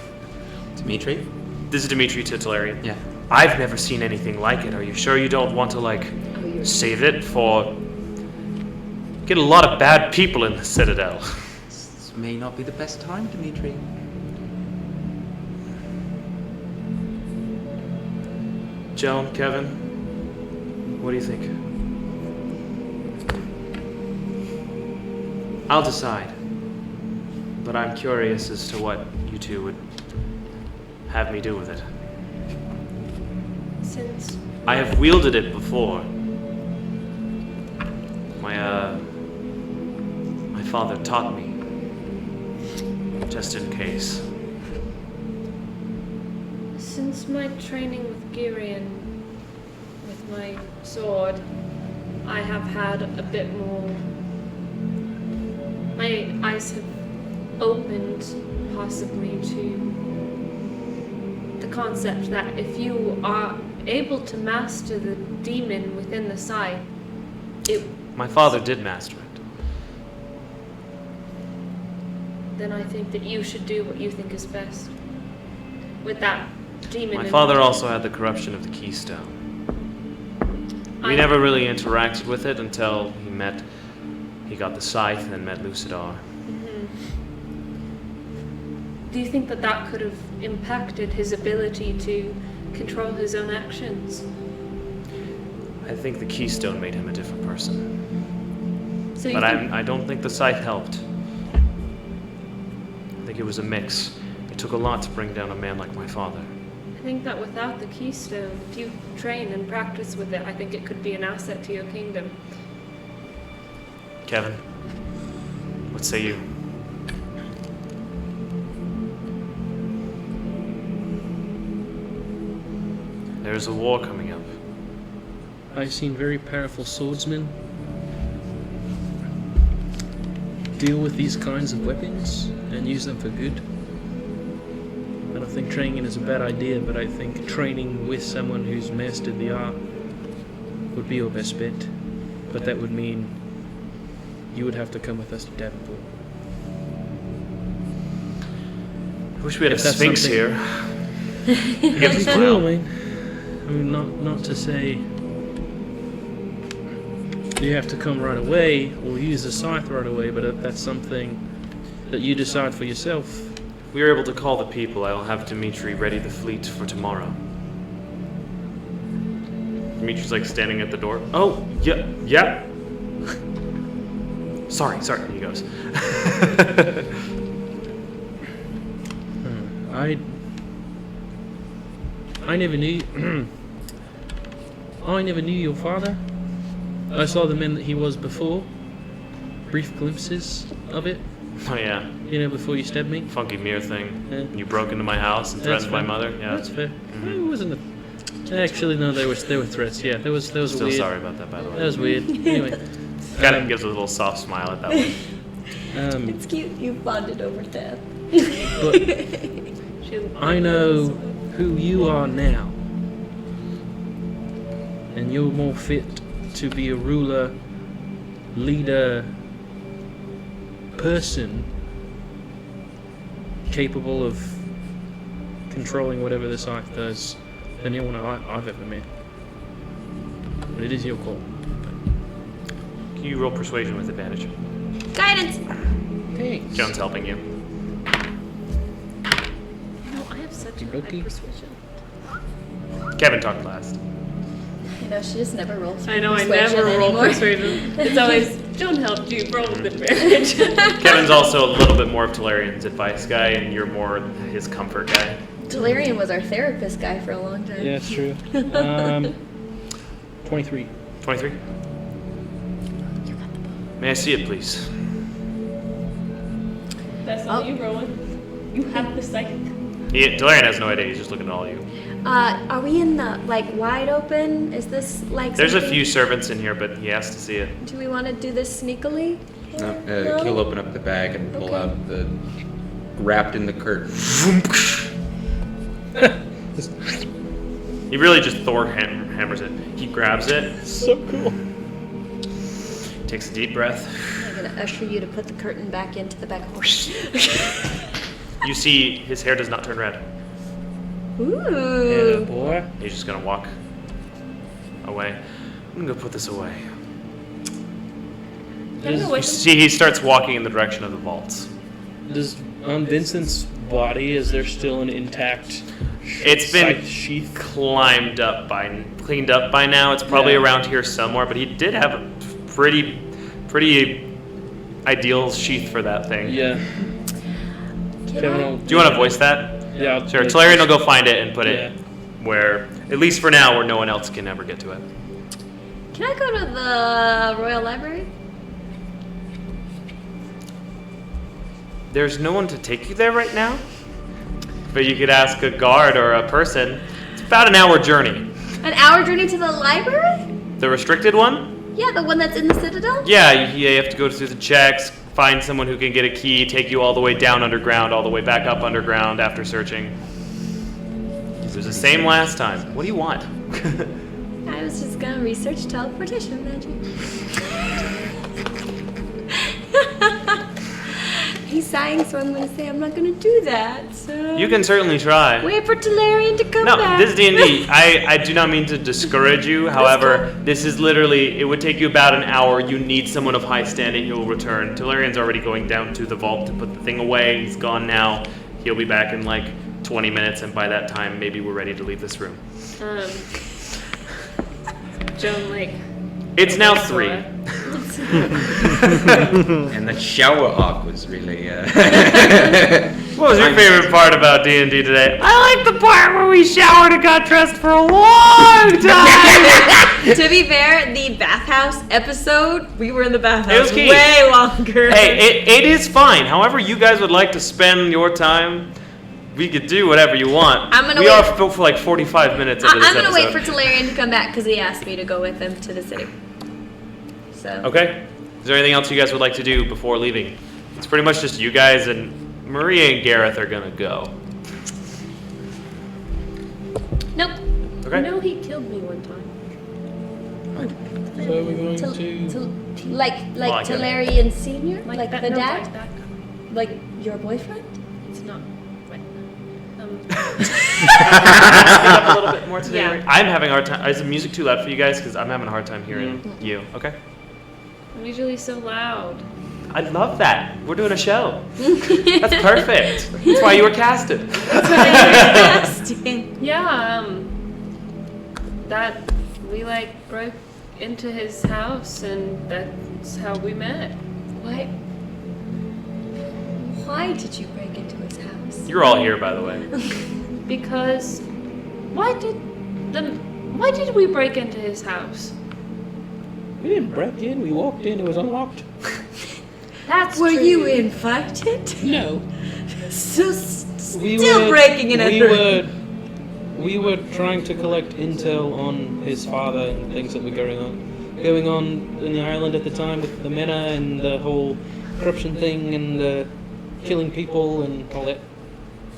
Speaker 5: Dimitri?
Speaker 2: This is Dimitri to Talarian.
Speaker 5: Yeah.
Speaker 2: I've never seen anything like it. Are you sure you don't want to, save it for... Get a lot of bad people in the Citadel.
Speaker 5: This may not be the best time, Dimitri.
Speaker 2: Joan, Kevin, what do you think? I'll decide. But I'm curious as to what you two would have me do with it.
Speaker 7: Since
Speaker 2: I have wielded it before. My father taught me. Just in case.
Speaker 7: Since my training with Girion, with my sword, I have had a bit more. My eyes have opened possibly to the concept that if you are able to master the demon within the scythe,
Speaker 2: My father did master it.
Speaker 7: then I think that you should do what you think is best with that demon.
Speaker 2: My
Speaker 7: in
Speaker 2: father
Speaker 7: mind.
Speaker 2: also had the corruption of the keystone. We
Speaker 7: I-
Speaker 2: never really interacted with it until he got the scythe and met Lucidar.
Speaker 7: Do you think that that could have impacted his ability to control his own actions?
Speaker 2: I think the keystone made him a different person.
Speaker 7: So you
Speaker 2: But
Speaker 7: think,
Speaker 2: I don't think the scythe helped. I think it was a mix. It took a lot to bring down a man like my father.
Speaker 7: I think that without the keystone, if you train and practice with it, I think it could be an asset to your kingdom.
Speaker 2: Kevin, what say you? There is a war coming up.
Speaker 4: I've seen very powerful swordsmen deal with these kinds of weapons and use them for good. I don't think training is a bad idea, but I think training with someone who's mastered the art would be your best bet. But that would mean you would have to come with us to Davenport.
Speaker 2: I wish we had a
Speaker 4: If that's
Speaker 2: sphinx
Speaker 4: something-
Speaker 2: here. Give us
Speaker 4: Well,
Speaker 2: one.
Speaker 4: I mean, not to say you have to come right away or use the scythe right away, but if that's something that you decide for yourself.
Speaker 2: If we are able to call the people, I will have Dimitri ready the fleet for tomorrow. Dimitri's like standing at the door. Oh, yeah. Sorry, he goes.
Speaker 4: I never knew. I never knew your father. I saw the man that he was before. Brief glimpses of it.
Speaker 2: Oh yeah,
Speaker 4: Before you stabbed me.
Speaker 2: funky mirror thing.
Speaker 4: Yeah.
Speaker 2: You broke into my house and
Speaker 4: That's
Speaker 2: threatened my
Speaker 4: fair.
Speaker 2: mother. Yeah.
Speaker 4: That's fair. It wasn't actually, no, there were threats. Yeah, there was
Speaker 2: Still
Speaker 4: weird.
Speaker 2: sorry about that, by the way.
Speaker 4: That was weird. Anyway,
Speaker 2: Kind of gives a little soft smile at that one.
Speaker 3: It's cute. You bonded over death.
Speaker 4: but I know who you are now, and you're more fit to be a ruler, leader, person capable of controlling whatever the scythe does than anyone I've ever met. But it is your call.
Speaker 2: Can you roll persuasion with advantage?
Speaker 3: Guidance.
Speaker 4: Thanks.
Speaker 2: Joan's helping you.
Speaker 7: No, I have such a high
Speaker 4: Okay.
Speaker 7: persuasion.
Speaker 2: Kevin talked last.
Speaker 3: You know, she just never rolls.
Speaker 7: I know, I
Speaker 3: persuasion
Speaker 7: never roll
Speaker 3: anymore.
Speaker 7: persuasion. It's always
Speaker 10: John helped you. Roll with advantage.
Speaker 2: Kevin's also a little bit more of Talarian's advice guy, and you're more his comfort guy.
Speaker 3: Talarian was our therapist guy for a long time.
Speaker 4: Yeah, it's true. 23.
Speaker 2: 23. May I see it, please?
Speaker 10: That's all you rolling. You have the sight.
Speaker 2: Talarian has no idea. He's just looking at all you.
Speaker 3: Are we in the wide open? Is this like?
Speaker 2: There's a
Speaker 3: something-
Speaker 2: few servants in here, but he has to see it.
Speaker 3: Do we want to do this sneakily?
Speaker 5: No, he'll open up the bag and pull
Speaker 3: Okay.
Speaker 5: out the wrapped in the curtain.
Speaker 2: He really just Thor hammers it. He grabs it,
Speaker 4: So cool.
Speaker 2: takes a deep breath.
Speaker 3: I'm gonna usher you to put the curtain back into the back.
Speaker 2: You see his hair does not turn red.
Speaker 4: Yeah,
Speaker 3: Ooh.
Speaker 4: boy.
Speaker 2: He's just gonna walk away. I'm gonna go put this away. You see, he starts walking in the direction of the vaults.
Speaker 4: Does on Vincent's body, is there still an intact
Speaker 2: It's been
Speaker 4: scythe sheath?
Speaker 2: cleaned up by now. It's probably
Speaker 4: Yeah.
Speaker 2: around here somewhere, but he did have a pretty ideal sheath for that thing.
Speaker 4: Yeah.
Speaker 3: Can
Speaker 2: Do you want to voice that?
Speaker 4: Yeah. I'll-
Speaker 2: Sure. Talarian will go find it and put
Speaker 4: Yeah.
Speaker 2: it where, at least for now, where no one else can ever get to it.
Speaker 3: Can I go to the Royal Library?
Speaker 2: There's no one to take you there right now, but you could ask a guard or a person. It's about an hour journey.
Speaker 3: An hour journey to the library?
Speaker 2: The restricted one?
Speaker 3: Yeah, the one that's in the Citadel?
Speaker 2: Yeah, you have to go through the checks, find someone who can get a key, take you all the way down underground, all the way back up underground after searching. It was the same last time. What do you want?
Speaker 3: I was just gonna research teleportation magic. He's sighing, so I'm gonna say I'm not gonna do that. So
Speaker 2: You can certainly try.
Speaker 3: wait for Talarian to come
Speaker 2: No,
Speaker 3: back.
Speaker 2: this is D&D. I do not mean to discourage you. However, this is literally, it would take you about an hour. You need someone of high standing who will return. Talarian's already going down to the vault to put the thing away. He's gone now. He'll be back in like 20 minutes, and by that time, maybe we're ready to leave this room.
Speaker 10: Joan,
Speaker 2: It's now 3.
Speaker 5: And the shower arc was really.
Speaker 2: What was your favorite part about D&D today? I like the part where we showered and got dressed for a long time.
Speaker 3: To be fair, the bathhouse episode, we were in the bathhouse
Speaker 2: It was key.
Speaker 3: way longer.
Speaker 2: Hey, it is fine. However you guys would like to spend your time, we could do whatever you want.
Speaker 3: I'm gonna
Speaker 2: we
Speaker 3: wait-
Speaker 2: are for like 45 minutes into this
Speaker 3: I'm gonna wait
Speaker 2: episode.
Speaker 3: for Talarian to come back because he asked me to go with him to the city. So
Speaker 2: Okay. Is there anything else you guys would like to do before leaving? It's pretty much just you guys, and Maria and Gareth are gonna go.
Speaker 3: nope.
Speaker 2: Okay.
Speaker 10: No, he killed me one time.
Speaker 4: So are we going to?
Speaker 3: Like
Speaker 2: Well, I get it.
Speaker 3: Talarian Senior, like
Speaker 10: that,
Speaker 3: the
Speaker 10: no,
Speaker 3: dad,
Speaker 10: Like that.
Speaker 3: like your boyfriend.
Speaker 10: It's not. Right.
Speaker 2: Speak up a little bit more today.
Speaker 10: Yeah.
Speaker 2: Right? I'm having a hard time. Is the music too loud for you guys? Because I'm having a hard time hearing you. Okay.
Speaker 10: I'm usually so loud.
Speaker 2: I love that. We're doing a show. That's perfect. That's why you were casted.
Speaker 10: Yeah, that we broke into his house and that's how we met.
Speaker 3: Why did you break into his house?
Speaker 2: You're all here, by the way.
Speaker 10: Because why did we break into his house?
Speaker 4: We didn't break in. We walked in. It was unlocked.
Speaker 10: That's
Speaker 3: Were
Speaker 10: true.
Speaker 3: you invited?
Speaker 4: No.
Speaker 3: So
Speaker 4: We
Speaker 3: still
Speaker 4: were-
Speaker 3: breaking in
Speaker 4: We were trying to collect intel on his father and things that were going on in the island at the time with the Mena and the whole corruption thing and killing people and all that.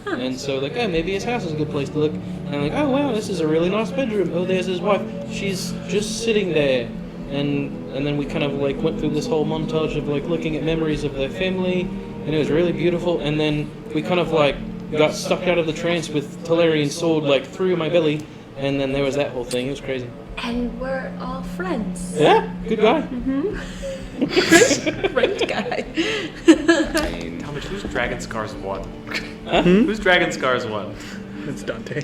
Speaker 4: And so oh, maybe his house is a good place to look. And I'm like, oh wow, this is a really nice bedroom. Oh, there's his wife. She's just sitting there. And then we kind of went through this whole montage of looking at memories of their family, and it was really beautiful. And then we kind of got stuck out of the trance with Talarian's sword through my belly, and then there was that whole thing. It was crazy.
Speaker 3: And we're all friends.
Speaker 4: Yeah, good guy.
Speaker 3: Friend guy.
Speaker 2: Tell me, who's Dragon Scars 1?
Speaker 4: Huh?
Speaker 2: Who's Dragon Scars 1?
Speaker 1: It's Dante.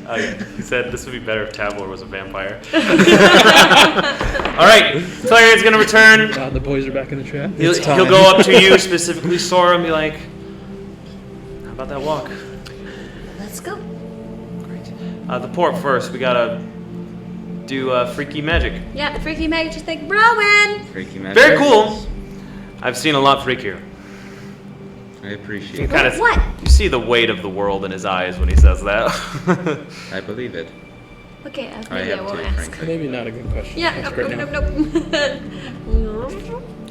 Speaker 2: He said this would be better if Tavlor was a vampire. All right, Talarian's gonna return.
Speaker 4: The boys are back in the trap.
Speaker 2: He'll go up to you, specifically Sora, and be like, "How about that walk?"
Speaker 3: Let's go.
Speaker 2: Great. The port first. We gotta do freaky magic.
Speaker 3: Yeah, freaky magic. Just like Rowan.
Speaker 5: Freaky magic.
Speaker 2: Very cool. I've seen a lot freakier.
Speaker 5: I appreciate
Speaker 2: You
Speaker 5: it.
Speaker 2: kind of
Speaker 3: What?
Speaker 2: You see the weight of the world in his eyes when he says that.
Speaker 5: I believe it.
Speaker 3: Okay,
Speaker 5: I
Speaker 3: maybe I
Speaker 5: have
Speaker 3: won't
Speaker 5: to,
Speaker 3: ask.
Speaker 5: frankly.
Speaker 4: Maybe not a good question.
Speaker 3: Yeah,
Speaker 4: That's
Speaker 3: nope,
Speaker 4: right now.
Speaker 3: nope.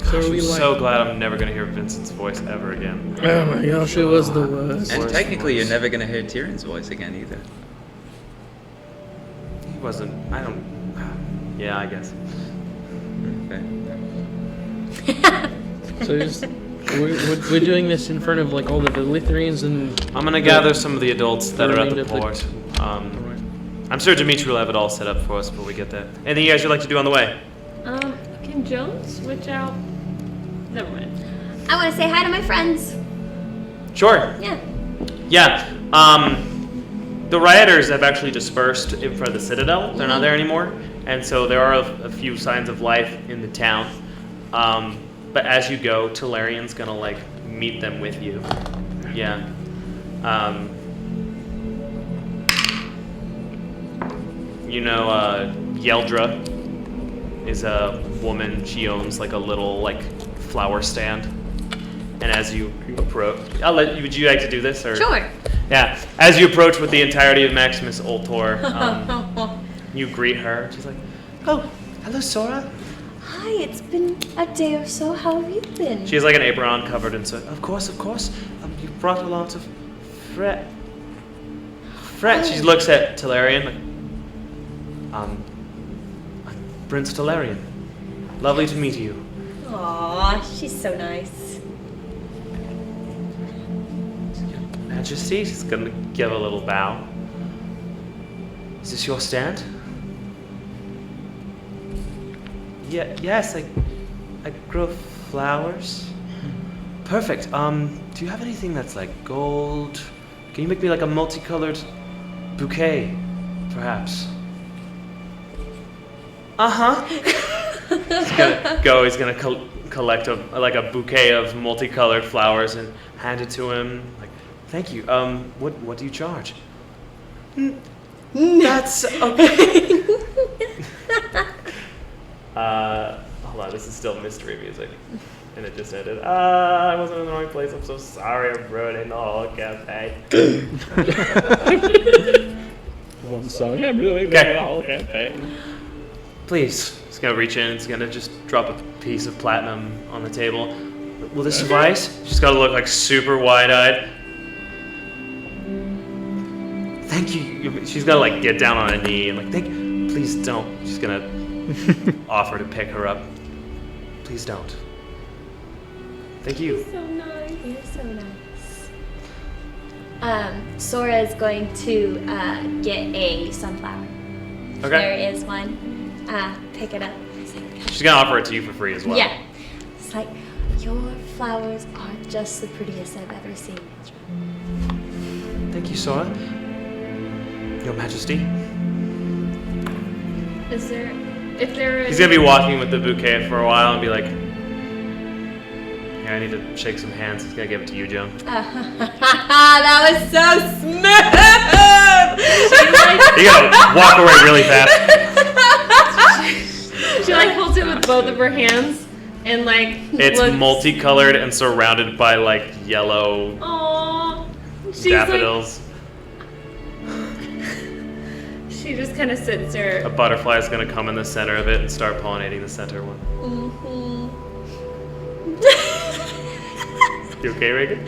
Speaker 4: So are
Speaker 2: I'm
Speaker 4: we like?
Speaker 2: so glad I'm never gonna hear Vincent's voice ever again.
Speaker 4: Oh my gosh, it was the worst.
Speaker 5: And
Speaker 2: Worst
Speaker 5: technically, you're
Speaker 2: voice.
Speaker 5: never gonna hear Tyrion's voice again either.
Speaker 2: He wasn't. I don't. Yeah, I guess.
Speaker 5: Okay.
Speaker 4: So just, we're doing this in front of like all the Lithuanians and.
Speaker 2: I'm gonna gather some of the adults that are at the
Speaker 4: remainder of the-
Speaker 2: port. I'm sure Dimitri will have it all set up for us before we get there. Anything you guys would like to do on the way?
Speaker 10: Can Jones switch out? Never mind.
Speaker 3: I want to say hi to my friends.
Speaker 2: Sure.
Speaker 3: Yeah.
Speaker 2: Yeah. The rioters have actually dispersed in front of the Citadel. They're not there anymore, and so there are a few signs of life in the town. But as you go, Talarian's gonna like meet them with you. Yeah. You know, Yeldra is a woman. She owns like a little like flower stand. And as you approach, would you like to do this or?
Speaker 3: Sure.
Speaker 2: Yeah. As you approach with the entirety of Maximus Ultor, you greet her. She's like, "Oh, hello, Sora."
Speaker 3: Hi, it's been a day or so. How have you been?
Speaker 2: She has like an apron on covered in soot. Of course. You brought a lot of fret. She looks at Talarian like, I'm Prince Talarian. Lovely to meet you.
Speaker 3: Aw, she's so nice.
Speaker 2: Majesty, she's gonna give a little bow. Is this your stand? Yeah, yes, I grow flowers. Perfect. Do you have anything that's like gold? Can you make me like a multicolored bouquet, perhaps? He's gonna go. He's gonna collect a bouquet of multicolored flowers and hand it to him. Like, thank you. What do you charge? That's okay. Hold on. This is still mystery music, and it just ended. I wasn't in the wrong place. I'm so sorry. I'm ruining the whole cafe.
Speaker 4: One song. I'm really
Speaker 2: Okay.
Speaker 4: the whole campaign.
Speaker 2: Please. He's gonna reach in. He's gonna just drop a piece of platinum on the table. Will this suffice? She's gotta look like super wide-eyed. Thank you. She's gotta like get down on a knee and like, please don't. She's gonna offer to pick her up. Please don't. Thank you.
Speaker 3: So nice. You're so nice. Sora is going to get a sunflower.
Speaker 2: Okay.
Speaker 3: There is one. Pick it up. It's like,
Speaker 2: She's gonna offer it to you for free as well.
Speaker 3: yeah. It's like, your flowers are just the prettiest I've ever seen.
Speaker 2: Thank you, Sora. Your Majesty.
Speaker 10: Is there, if there is?
Speaker 2: He's gonna be walking with the bouquet for a while and be like, "Yeah, I need to shake some hands." He's gonna give it to you, Joan.
Speaker 3: That was so smooth.
Speaker 2: You gotta walk away really fast.
Speaker 10: She like holds it with both of her hands and like
Speaker 2: It's
Speaker 10: looks.
Speaker 2: multicolored and surrounded by like yellow
Speaker 10: Aww. She's
Speaker 2: daffodils.
Speaker 10: like, she just kind of sits there.
Speaker 2: A butterfly is gonna come in the center of it and start pollinating the center one. You okay, Reagan?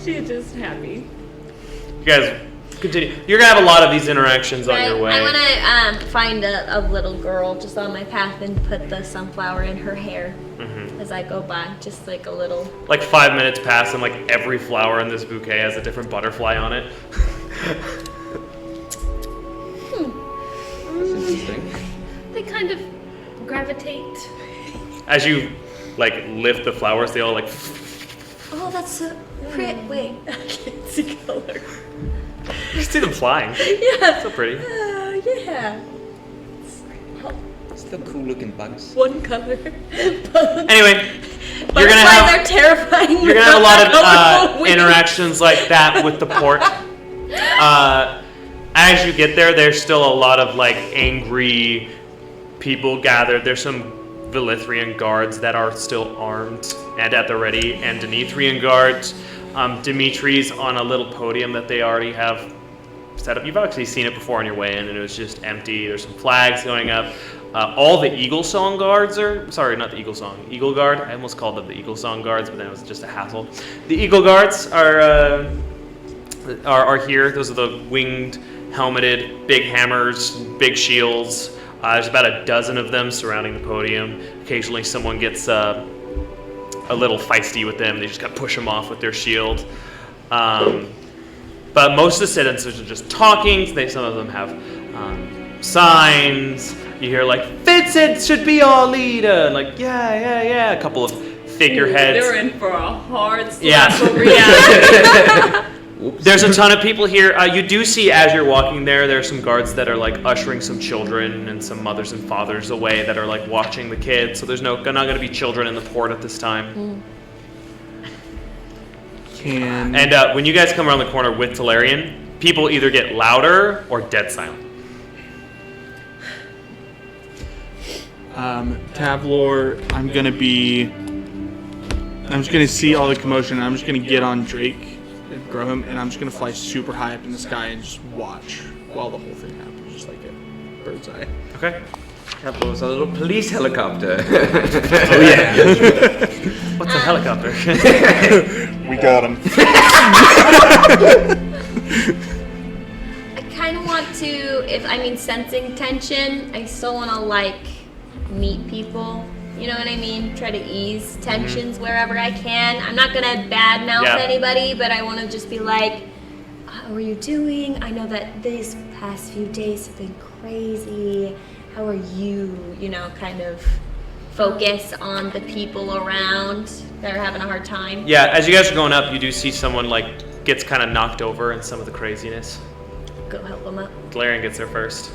Speaker 10: She's just happy.
Speaker 2: You guys continue. You're gonna have a lot of these interactions on your way.
Speaker 3: I want to find a little girl just on my path and put the sunflower in her hair as I go by. Just like a little.
Speaker 2: Like 5 minutes pass and like every flower in this bouquet has a different butterfly on it.
Speaker 5: That's interesting.
Speaker 10: They kind of gravitate.
Speaker 2: As you like lift the flowers, they all like
Speaker 3: Oh, that's so pretty. Wait, I can't see color.
Speaker 2: You see them flying.
Speaker 3: Yeah.
Speaker 2: So pretty.
Speaker 3: Yeah.
Speaker 5: Still cool looking bugs.
Speaker 3: One color.
Speaker 2: Anyway, you're gonna
Speaker 3: Butterflies
Speaker 2: have
Speaker 3: are terrifying.
Speaker 2: you're gonna have a lot of interactions like that with the port. As you get there, there's still a lot of like angry people gathered. There's some Velithrian guards that are still armed and at the ready, and Deneithrian guards. Dimitri's on a little podium that they already have set up. You've actually seen it before on your way in, and it was just empty. There's some flags going up. All the Eagle Song guards are... Sorry, not the Eagle Song. Eagle Guard. I almost called them the Eagle Song guards, but then it was just a hassle. The Eagle guards are here. Those are the winged, helmeted, big hammers, big shields. There's about a dozen of them surrounding the podium. Occasionally someone gets a little feisty with them. They just gotta push them off with their shield. But most of the citizens are just talking. Some of them have signs. You hear like, Vincent should be our leader. Like, yeah. A couple of figureheads.
Speaker 10: They're in for a hard slap
Speaker 2: Yeah.
Speaker 10: of reality.
Speaker 2: There's a ton of people here. You do see as you're walking there are some guards that are like ushering some children and some mothers and fathers away that are like watching the kids. So there's not going to be children in the port at this time. And when you guys come around the corner with Talarian, people either get louder or dead silent.
Speaker 1: Tavlor, I'm just gonna see all the commotion. I'm just gonna get on Drake and grow him, and I'm just gonna fly super high up in the sky and just watch while the whole thing happens, just like a bird's eye.
Speaker 2: Okay.
Speaker 5: That was a little police helicopter.
Speaker 1: Oh yeah.
Speaker 2: What's a helicopter?
Speaker 1: We got him.
Speaker 3: I kind of want to, sensing tension, I still want to like meet people. You know what I mean? Try to ease tensions wherever I can. I'm not gonna badmouth anybody, but I want to just be like, how are you doing? I know that these past few days have been crazy. How are you? You know, kind of focus on the people around that are having a hard time.
Speaker 2: Yeah, as you guys are going up, you do see someone like gets kind of knocked over in some of the craziness.
Speaker 3: Go help them up.
Speaker 2: Galarian gets there first.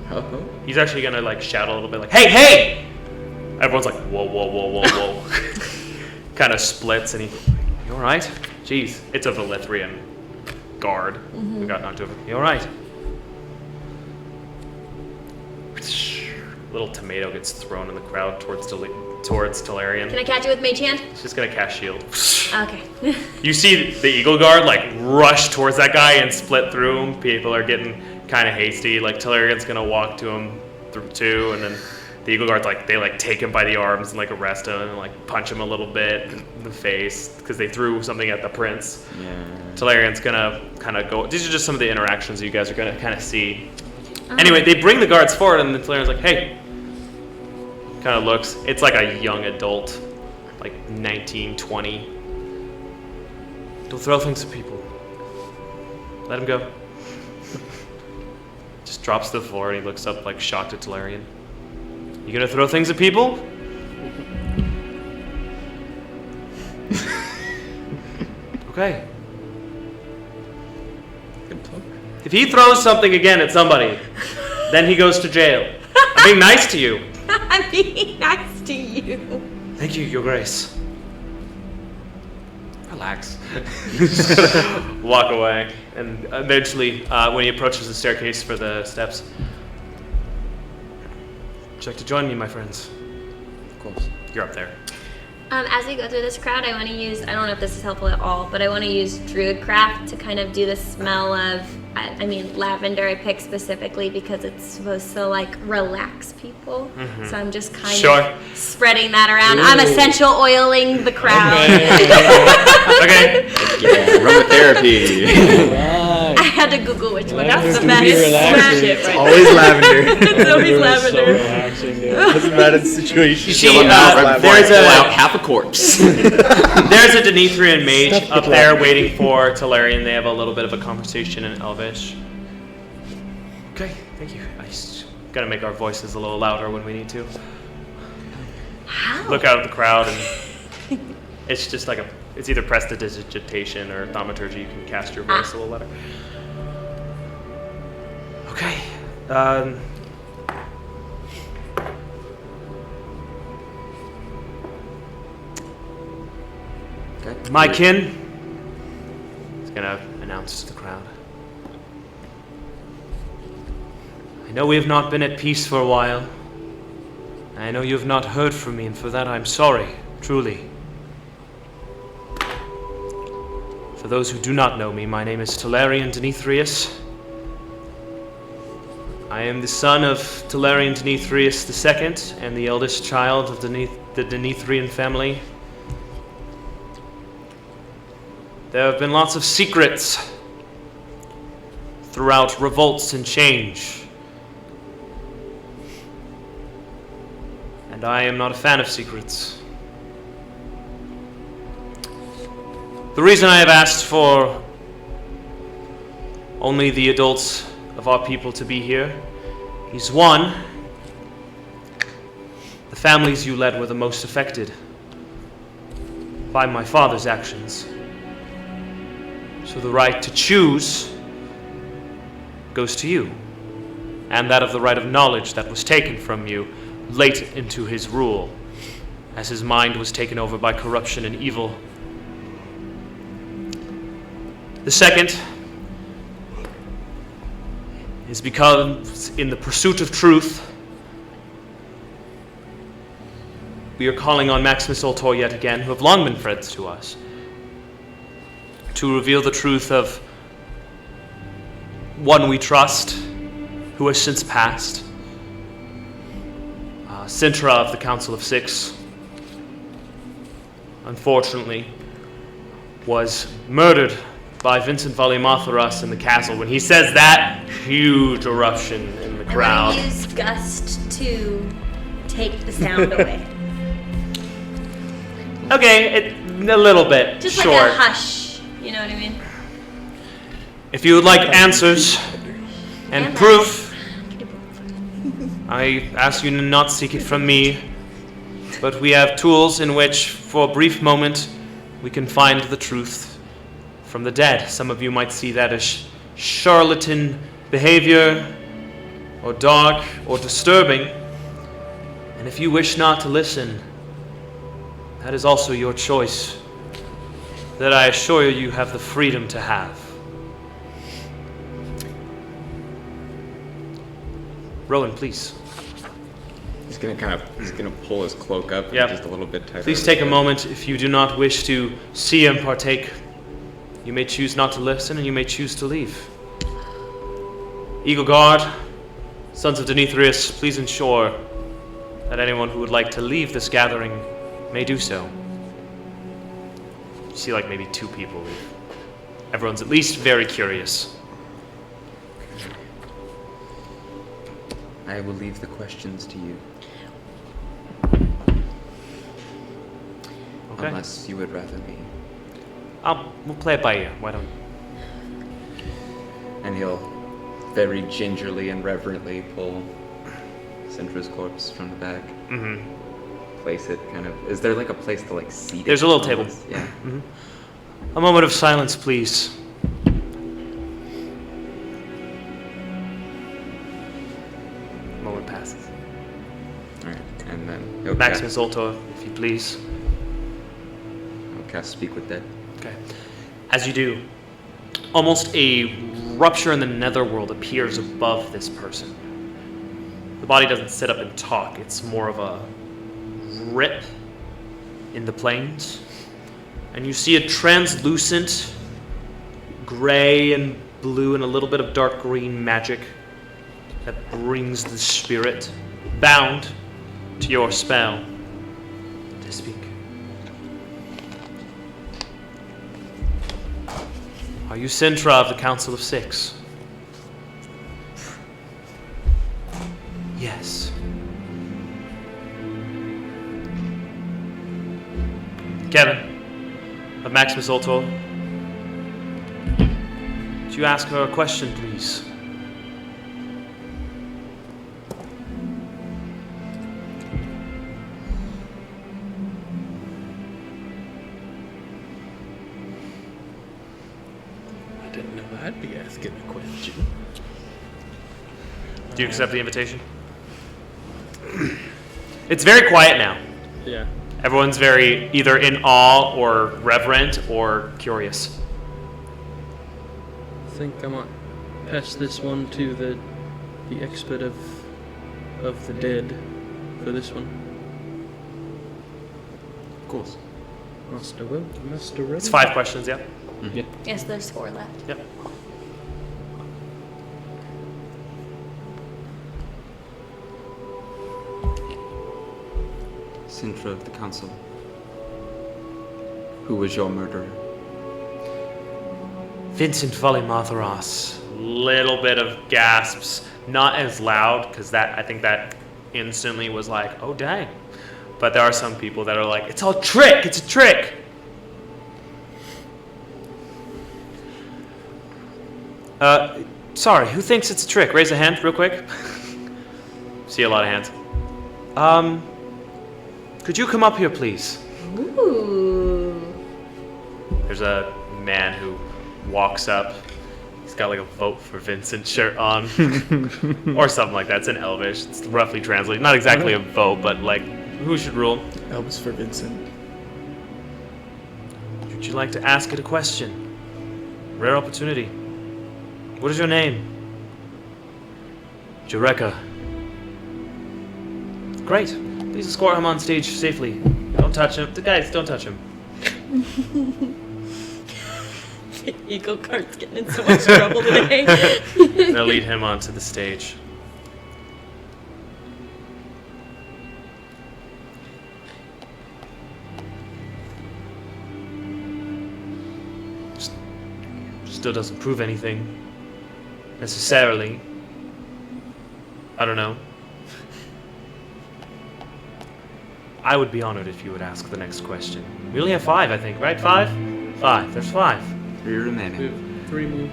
Speaker 5: Oh.
Speaker 2: He's actually gonna like shout a little bit like, hey! Everyone's like, whoa. Kind of splits and you alright? Jeez, it's a Velithrian guard who got knocked over. You alright? Little tomato gets thrown in the crowd towards Talarian.
Speaker 3: Can I catch it with Mage Hand?
Speaker 2: She's just gonna cast shield.
Speaker 3: Okay.
Speaker 2: You see the Eagle Guard like rush towards that guy and split through him. People are getting kind of hasty. Like Talarian's gonna walk to him through too, and then the Eagle Guards like take him by the arms and like arrest him and like punch him a little bit in the face because they threw something at the prince.
Speaker 5: Yeah.
Speaker 2: Talarian's gonna kind of go. These are just some of the interactions you guys are gonna kind of see. Anyway, they bring the guards forward, and then Talarian's like, hey. Kind of looks. It's like a young adult, like 19, 20. Don't throw things at people. Let him go. Just drops to the floor, and he looks up like shocked at Talarian. You gonna throw things at people? Okay.
Speaker 5: Good talk.
Speaker 2: If he throws something again at somebody, then he goes to jail. I'm being nice to you.
Speaker 3: I'm being nice to you.
Speaker 2: Thank you, Your Grace. Relax. Walk away. And eventually, when he approaches the staircase for the steps, would you like to join me, my friends?
Speaker 5: Of course.
Speaker 2: You're up there.
Speaker 3: As we go through this crowd, I want to use, I don't know if this is helpful at all, but I want to use Druidcraft to kind of do the smell of, lavender I picked specifically because it's supposed to like relax people. So I'm just kind of spreading that around. I'm essential oiling the crowd.
Speaker 2: Okay.
Speaker 5: Yeah, aromatherapy.
Speaker 3: I had to Google which one. That's the
Speaker 4: Lavender
Speaker 3: best.
Speaker 4: can be relaxing.
Speaker 3: Shit right
Speaker 1: Always lavender.
Speaker 3: It's always
Speaker 4: Lavender is
Speaker 3: lavender.
Speaker 4: So relaxing, dude.
Speaker 1: Doesn't matter the situation.
Speaker 2: You see, there's
Speaker 5: out half a corpse.
Speaker 2: there's a Deneithrian mage up there waiting for Talarian. They have a little bit of a conversation in Elvish. Okay, thank you. I just gotta make our voices a little louder when we need to.
Speaker 3: How?
Speaker 2: Look out at the crowd, and it's just like a It's either prestidigitation or thaumaturgy. You can cast your voice a little letter. Okay. My kin is gonna announce to the crowd. I know we have not been at peace for a while. I know you have not heard from me, and for that I'm sorry, truly. For those who do not know me, my name is Talarian Deneithrius. I am the son of Talarian Deneithrius II and the eldest child of the Deneithrian family. There have been lots of secrets throughout revolts and change. And I am not a fan of secrets. The reason I have asked for only the adults of our people to be here is one, the families you led were the most affected by my father's actions. So the right to choose goes to you, and that of the right of knowledge that was taken from you late into his rule, as his mind was taken over by corruption and evil. The second is because in the pursuit of truth, we are calling on Maximus Ultor yet again, who have long been friends to us, to reveal the truth of one we trust, who has since passed, Sintra of the Council of Six, unfortunately, was murdered by Vincent Valimatharas in the castle. When he says that, huge eruption in the crowd.
Speaker 3: I'm going to use Gust to take the sound away.
Speaker 2: Okay, a little bit
Speaker 3: Just
Speaker 2: short.
Speaker 3: like a hush, you know what I mean?
Speaker 2: If you would like answers and proof, I ask you to not seek it from me, but we have tools in which, for a brief moment, we can find the truth from the dead. Some of you might see that as charlatan behavior, or dark, or disturbing. And if you wish not to listen, that is also your choice, that I assure you you have the freedom to have. Rowan, please.
Speaker 5: He's gonna pull his cloak up just a little bit tighter.
Speaker 2: Please take a moment. If you do not wish to see him partake, you may choose not to listen, and you may choose to leave. Eagle Guard, Sons of Deneithrius, please ensure that anyone who would like to leave this gathering may do so. You see like maybe 2 people leave. Everyone's at least very curious.
Speaker 5: I will leave the questions to you.
Speaker 2: Okay.
Speaker 5: Unless you would rather me.
Speaker 2: We'll play it by ear. Why don't?
Speaker 5: And he'll very gingerly and reverently pull Sintra's corpse from the bag.
Speaker 2: Mm-hmm.
Speaker 5: Place it kind of. Is there like a place to like seat it?
Speaker 2: There's a little table.
Speaker 5: Yeah.
Speaker 2: Mm-hmm. A moment of silence, please. Moment passes.
Speaker 5: Alright, and then he'll
Speaker 2: Maximus Ultor, if you please.
Speaker 5: He'll cast Speak with Dead.
Speaker 2: Okay. As you do, almost a rupture in the netherworld appears above this person. The body doesn't sit up and talk. It's more of a rip in the plains. And you see a translucent gray and blue and a little bit of dark green magic that brings the spirit bound to your spell to speak. Are you Sintra of the Council of Six? Yes. Kevin, of Maximus Ultor, would you ask her a question, please?
Speaker 4: didn't know I'd be asking a question.
Speaker 2: Do you accept the invitation? It's very quiet now.
Speaker 4: Yeah.
Speaker 2: Everyone's very either in awe or reverent or curious.
Speaker 4: I think I might pass this one to the expert of the dead for this one.
Speaker 5: Of course.
Speaker 4: Master Will.
Speaker 2: It's 5 questions, yeah?
Speaker 4: Yeah.
Speaker 3: Yes, there's 4 left.
Speaker 2: Yep.
Speaker 5: Sintra of the Council. Who was your murderer?
Speaker 2: Vincent Valimatharas. Little bit of gasps. Not as loud, because I think that instantly was like, oh dang. But there are some people that are like, it's all trick! It's a trick! Sorry, who thinks it's a trick? Raise a hand real quick. See a lot of hands. Could you come up here, please?
Speaker 3: Ooh.
Speaker 2: There's a man who walks up. He's got like a vote for Vincent shirt on. Or something like that. It's in Elvish. It's roughly translated. Not exactly a vote, but like, who should rule?
Speaker 1: Elvis for Vincent.
Speaker 2: Would you like to ask it a question? Rare opportunity. What is your name? Jureka. Great. Please escort him on stage safely. Don't touch him. The guys, don't touch him.
Speaker 3: The Eagle Card's getting in so much trouble today.
Speaker 2: They'll lead him onto the stage. Still doesn't prove anything. Necessarily. I don't know. I would be honored if you would ask the next question. We only have 5, I think, right? 5? 5. There's 5.
Speaker 5: 3 remaining.
Speaker 4: We have 3 more.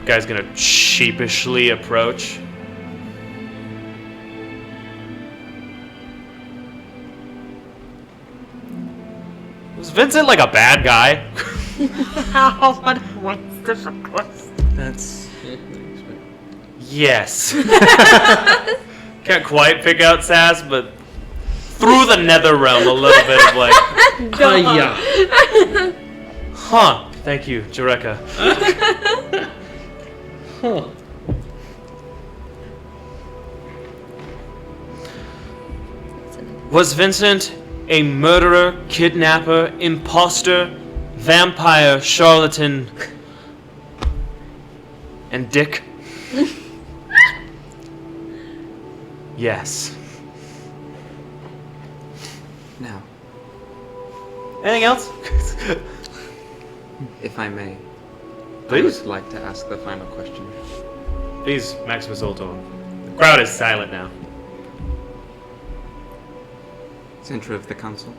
Speaker 2: Guy's gonna sheepishly approach. Was Vincent like a bad guy?
Speaker 1: That's
Speaker 2: Yes. Can't quite pick out sass, but through the nether realm a little bit of like, huh, thank you, Jureka.
Speaker 4: Huh.
Speaker 2: Was Vincent a murderer, kidnapper, imposter, vampire, charlatan, and dick? Yes.
Speaker 5: Now,
Speaker 2: Anything else?
Speaker 5: if I may,
Speaker 2: Please.
Speaker 5: I would like to ask the final question.
Speaker 2: Please, Maximus Ultor. The crowd is silent now.
Speaker 5: Sintra of the Council,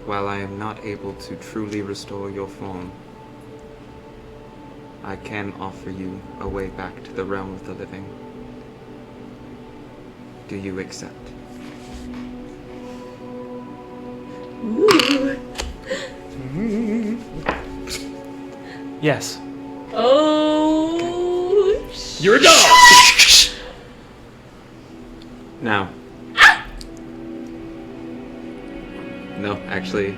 Speaker 5: while I am not able to truly restore your form, I can offer you a way back to the realm of the living. Do you accept?
Speaker 2: Yes.
Speaker 3: Oh,
Speaker 4: You're a dog!
Speaker 5: Now. No, actually,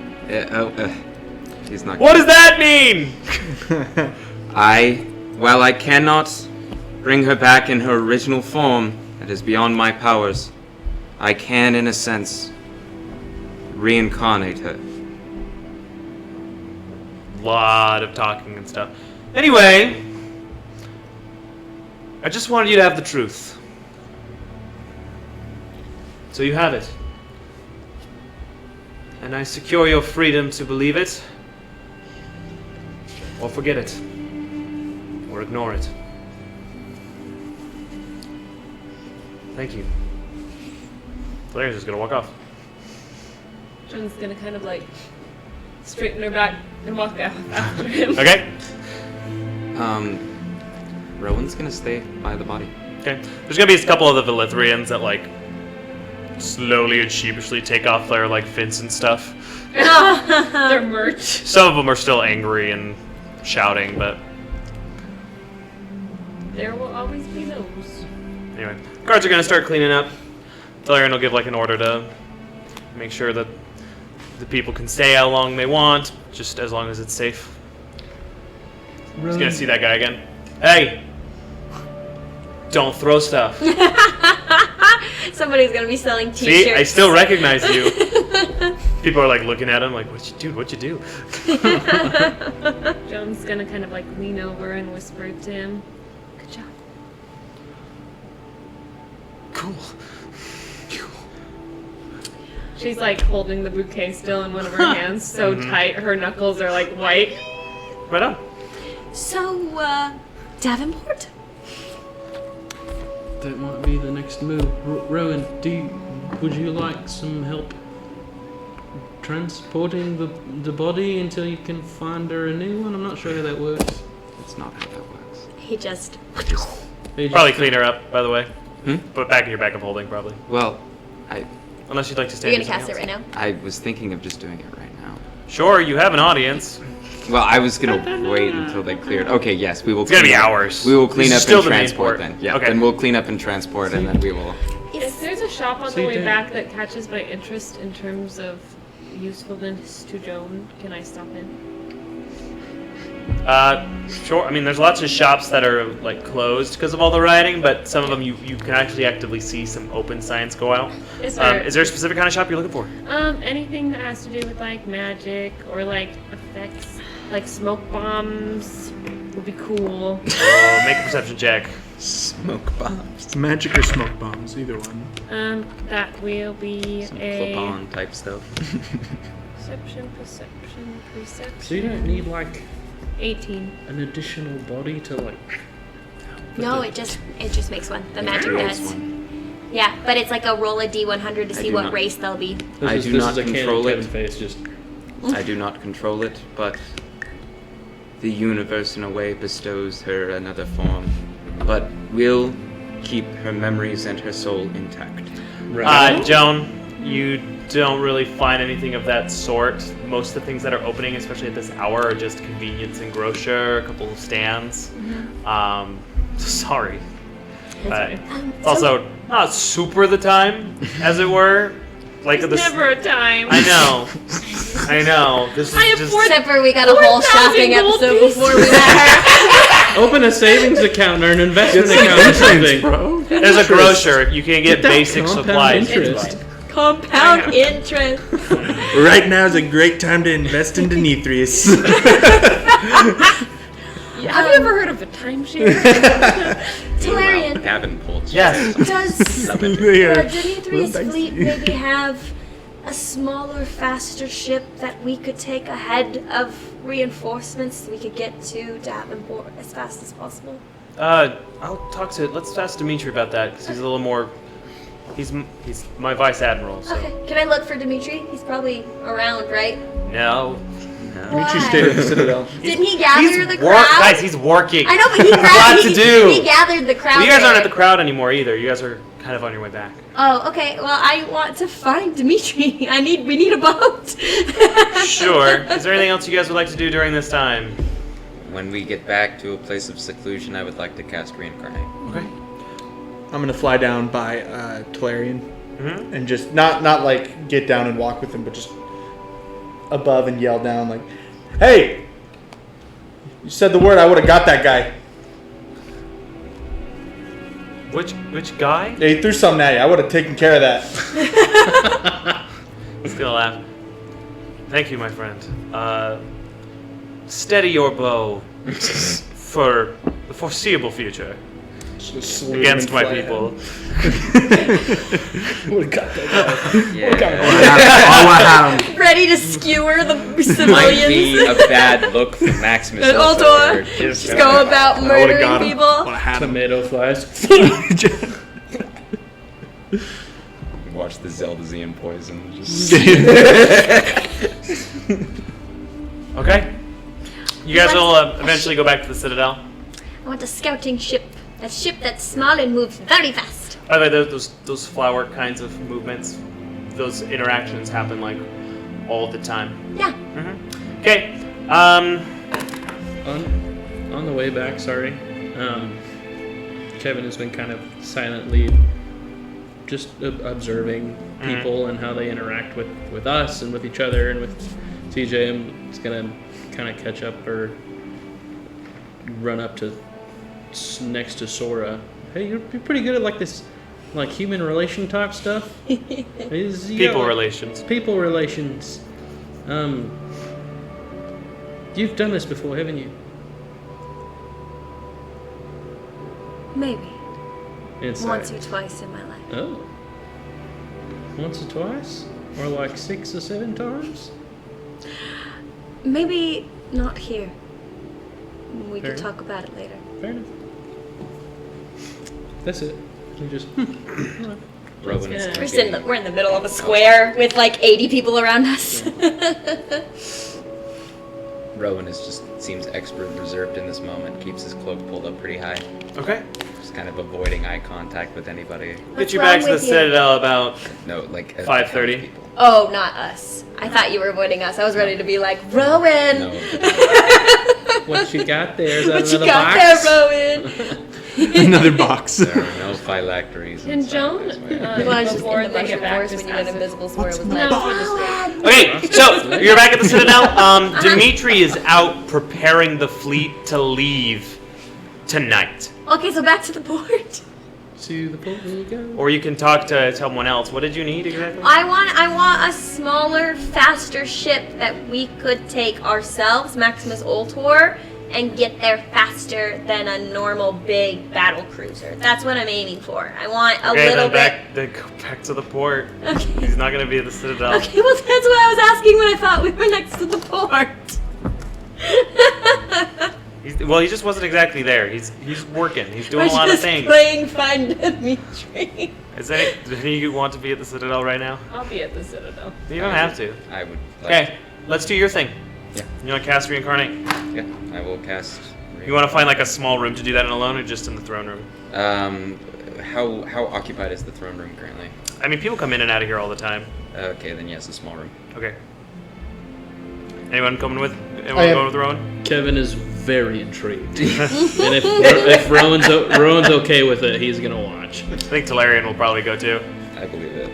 Speaker 5: he's not.
Speaker 2: What does that mean?
Speaker 5: While I cannot bring her back in her original form, that is beyond my powers, I can, in a sense, reincarnate her.
Speaker 2: Lot of talking and stuff. Anyway, I just wanted you to have the truth. So you have it. And I secure your freedom to believe it, or forget it, or ignore it. Thank you. Valerian's just gonna walk off.
Speaker 10: John's gonna kind of like straighten her back and walk out after him.
Speaker 2: Okay?
Speaker 5: Rowan's gonna stay by the body.
Speaker 2: Okay. There's gonna be a couple of the Velithrians that like slowly and sheepishly take off their like Vincent stuff.
Speaker 10: Their merch.
Speaker 2: Some of them are still angry and shouting, but
Speaker 10: There will always be those.
Speaker 2: anyway. Guards are going to start cleaning up. Talarian will give like an order to make sure that the people can stay how long they want, just as long as it's safe. He's going to see that guy again. Hey! Don't throw stuff.
Speaker 3: Somebody's gonna be selling T-shirts.
Speaker 2: See, I still recognize you. People are like looking at him like, what'd you do?
Speaker 10: Joan's gonna kind of like lean over and whisper to him. Good job.
Speaker 2: Cool.
Speaker 10: She's like holding the bouquet still in one of her hands, so tight her knuckles are like white.
Speaker 2: Right on.
Speaker 3: So, Davenport?
Speaker 4: That might be the next move. Rowan, would you like some help transporting the body until you can find her a new one? I'm not sure how that works.
Speaker 5: That's not how that works.
Speaker 3: He just...
Speaker 2: Probably clean her up, by the way.
Speaker 5: Hmm?
Speaker 2: Put it back in your bag of holding, probably.
Speaker 5: Well,
Speaker 2: Unless you'd like to stay.
Speaker 3: You're gonna cast it right now?
Speaker 5: I was thinking of just doing it right now.
Speaker 2: Sure, you have an audience.
Speaker 5: Well, I was gonna wait until they cleared. Okay, yes, we will.
Speaker 2: It's gonna be
Speaker 5: clean up.
Speaker 2: hours.
Speaker 5: We will clean
Speaker 2: This
Speaker 5: up
Speaker 2: is still
Speaker 5: and
Speaker 2: the main
Speaker 5: transport
Speaker 2: port.
Speaker 5: then. Yeah,
Speaker 2: Okay.
Speaker 5: then we'll clean up and transport, and then we will.
Speaker 10: If there's a shop on
Speaker 4: So
Speaker 10: the
Speaker 4: you
Speaker 10: way
Speaker 4: don't-
Speaker 10: back that catches my interest in terms of usefulness to Joan, can I stop in?
Speaker 2: Sure. I mean, there's lots of shops that are like closed because of all the rioting, but some of them you can actually actively see some open signs go out.
Speaker 10: Is there,
Speaker 2: Is there a specific kind of shop you're looking for?
Speaker 10: anything that has to do with like magic or like effects, like smoke bombs would be cool.
Speaker 2: Make a perception check.
Speaker 5: Smoke bombs.
Speaker 9: Magic or smoke bombs, either one.
Speaker 10: That will be
Speaker 5: Some
Speaker 10: a
Speaker 5: clip-on type stuff.
Speaker 10: perception.
Speaker 4: So you don't need like
Speaker 10: 18.
Speaker 4: an additional body to like.
Speaker 3: No, it just makes one. The magic
Speaker 5: creates
Speaker 3: does.
Speaker 5: one.
Speaker 3: Yeah, but it's like a roll a d100 to
Speaker 5: I
Speaker 3: see
Speaker 5: do
Speaker 3: what
Speaker 5: not.
Speaker 3: race they'll be.
Speaker 5: I do not control it.
Speaker 4: Kevin face just.
Speaker 5: I do not control it, but the universe in a way bestows her another form. But we'll keep her memories and her soul intact.
Speaker 2: Joan, you don't really find anything of that sort. Most of the things that are opening, especially at this hour, are just convenience and grocer, a couple of stands. Sorry. But it's also not super the time, as it were. Like
Speaker 10: There's
Speaker 2: this.
Speaker 10: never a time.
Speaker 2: I know. This is just.
Speaker 3: Except for we got a whole
Speaker 10: 4,000
Speaker 3: shopping
Speaker 10: gold
Speaker 3: episode
Speaker 10: pieces.
Speaker 3: before we met her.
Speaker 4: Open a savings account or an investment account or something.
Speaker 9: Bro.
Speaker 2: There's a grocer. You can get
Speaker 4: Get that
Speaker 2: basic
Speaker 4: compound
Speaker 2: supplies.
Speaker 4: interest.
Speaker 3: Compound interest.
Speaker 9: Right now is a great time to invest in Demetrius.
Speaker 10: Have you ever heard of a timeshare?
Speaker 3: Talarian,
Speaker 5: Davenport.
Speaker 2: Yes.
Speaker 3: does
Speaker 5: Love it.
Speaker 3: Demetrius' fleet maybe have a smaller, faster ship that we could take ahead of reinforcements so we could get to Davenport as fast as possible?
Speaker 2: Let's ask Dimitri about that because he's a little more. He's my vice admiral. So
Speaker 3: Okay, can I look for Dimitri? He's probably around, right?
Speaker 2: no.
Speaker 9: Dimitri stayed at the Citadel.
Speaker 3: Didn't he gather the crowd?
Speaker 2: Guys, he's working.
Speaker 3: I know, but he
Speaker 2: Lots
Speaker 3: grabbed.
Speaker 2: to do.
Speaker 3: He gathered the crowd.
Speaker 2: Well, you guys aren't
Speaker 3: there.
Speaker 2: at the crowd anymore either. You guys are kind of on your way back.
Speaker 3: Oh, okay. Well, I want to find Dimitri. We need a boat.
Speaker 2: Sure. Is there anything else you guys would like to do during this time?
Speaker 5: When we get back to a place of seclusion, I would like to cast Reincarnate.
Speaker 2: Okay.
Speaker 9: I'm gonna fly down by Talarian
Speaker 2: Mm-hmm.
Speaker 9: and just not like get down and walk with him, but just above and yell down like, "Hey! You said the word, I would have got that guy.
Speaker 2: Which guy?
Speaker 9: Yeah, he threw something at you. I would have taken care of that."
Speaker 2: He's gonna laugh. Thank you, my friend. Steady your bow for the foreseeable future against my people.
Speaker 9: Would have got that
Speaker 5: Yeah.
Speaker 3: Ready to skewer the
Speaker 5: Might be
Speaker 3: civilians.
Speaker 5: a bad look for Maximus
Speaker 3: And
Speaker 5: Ultor.
Speaker 3: Ultor. Just go about
Speaker 9: I would have
Speaker 3: murdering
Speaker 9: got him.
Speaker 3: people.
Speaker 9: Would have had him.
Speaker 4: Tomato flies.
Speaker 5: Watch the Zeldazian poison. Just
Speaker 2: Okay. You guys will eventually go back to the Citadel.
Speaker 3: I want a scouting ship. A ship that's small and moves very fast.
Speaker 2: By the way, those flower kinds of movements, those interactions happen like all the time.
Speaker 3: Yeah.
Speaker 2: Okay.
Speaker 4: On the way back, sorry, Kevin has been kind of silently just observing people and how they interact with us and with each other and with TJ. And it's gonna kind of catch up or run up to next to Sora. Hey, you're pretty good at like this, like human relation type stuff.
Speaker 2: People relations.
Speaker 4: People relations. You've done this before, haven't you?
Speaker 6: Maybe.
Speaker 4: Inside.
Speaker 6: Once or twice in my life.
Speaker 4: Oh. Once or twice? Or like 6 or 7 times?
Speaker 6: Maybe not here. We
Speaker 4: Fair
Speaker 6: could
Speaker 4: enough.
Speaker 6: talk about it later.
Speaker 4: Fair enough. That's it. You just.
Speaker 5: Rowan is
Speaker 3: We're in the middle of a square with like 80 people around us.
Speaker 5: Rowan seems extra reserved in this moment. Keeps his cloak pulled up pretty high.
Speaker 2: Okay.
Speaker 5: Just kind of avoiding eye contact with anybody.
Speaker 2: Get you back to the Citadel about
Speaker 5: No, like
Speaker 2: 5:30.
Speaker 3: Oh, not us. I thought you were avoiding us. I was ready to be like, Rowan!
Speaker 5: No.
Speaker 4: What you got there? Is that
Speaker 3: What you
Speaker 4: another
Speaker 3: got
Speaker 4: box?
Speaker 3: there, Rowan?
Speaker 1: Another box.
Speaker 5: There are no phylacteries.
Speaker 7: Can Joan, before they get back,
Speaker 3: when
Speaker 7: just
Speaker 3: you went
Speaker 7: ask
Speaker 3: invisible
Speaker 7: if-
Speaker 3: swore it was
Speaker 7: No,
Speaker 3: like,
Speaker 7: we're just-
Speaker 2: Okay, so you're back at the Citadel. Dimitri is out preparing the fleet to leave tonight.
Speaker 3: okay, so back to the board.
Speaker 4: To the port we go.
Speaker 2: Or you can talk to someone else. What did you need exactly?
Speaker 3: I want a smaller, faster ship that we could take ourselves, Maximus Ultor, and get there faster than a normal big battle cruiser. That's what I'm aiming for. I want a little bit.
Speaker 2: Go back to the port.
Speaker 3: Okay.
Speaker 2: He's not going to be at the Citadel.
Speaker 3: Okay, well that's what I was asking when I thought we were next to the port.
Speaker 2: He just wasn't exactly there. He's working. He's doing a lot of things.
Speaker 3: Playing Find Dimitri.
Speaker 2: Does any of you want to be at the Citadel right now?
Speaker 7: I'll be at the Citadel.
Speaker 2: You don't have to.
Speaker 5: I would. Like
Speaker 2: Okay, let's do your thing.
Speaker 5: Yeah.
Speaker 2: You want to cast Reincarnate?
Speaker 5: Yeah, I will cast.
Speaker 2: You want to find like a small room to do that in alone, or just in the throne room?
Speaker 5: How occupied is the throne room currently?
Speaker 2: I mean, people come in and out of here all the time.
Speaker 5: Okay, then yes, a small room.
Speaker 2: Okay. Anyone coming with?
Speaker 9: I
Speaker 2: Anyone
Speaker 9: am.
Speaker 2: going with Rowan?
Speaker 4: Kevin is very intrigued. And if Rowan's okay with it, he's gonna watch.
Speaker 2: I think Talarian will probably go too.
Speaker 5: I believe it.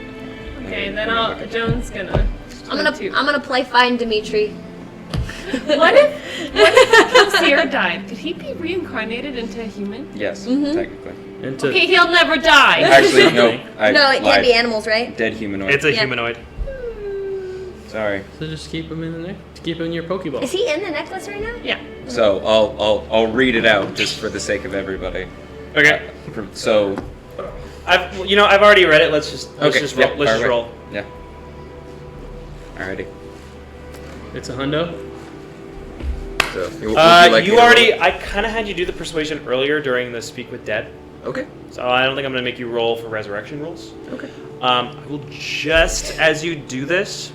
Speaker 7: Okay, then Joan's gonna.
Speaker 3: I'm gonna play Find Dimitri.
Speaker 7: What if Kelsir died? Could he be reincarnated into a human?
Speaker 5: Yes,
Speaker 3: Mm-hmm.
Speaker 5: technically.
Speaker 4: And to,
Speaker 7: Okay, he'll never die.
Speaker 5: Actually, no. I
Speaker 3: No, it
Speaker 5: lied.
Speaker 3: can't be animals, right?
Speaker 5: Dead humanoid.
Speaker 2: It's a
Speaker 3: Yeah.
Speaker 2: humanoid.
Speaker 5: Sorry.
Speaker 4: so just keep him in there. Keep him in your Pokeball.
Speaker 3: Is he in the necklace right now?
Speaker 7: Yeah.
Speaker 5: So I'll read it out just for the sake of everybody.
Speaker 2: Okay.
Speaker 5: So
Speaker 2: I've already read it. Let's just roll.
Speaker 5: yeah,
Speaker 2: Let's just
Speaker 5: alright.
Speaker 2: roll.
Speaker 5: Yeah. Alrighty.
Speaker 4: It's a hundo.
Speaker 5: So would you like me to roll?
Speaker 2: I kind of had you do the persuasion earlier during the Speak with Dead.
Speaker 5: Okay.
Speaker 2: So I don't think I'm going to make you roll for resurrection rolls.
Speaker 5: Okay.
Speaker 2: I will just, as you do this,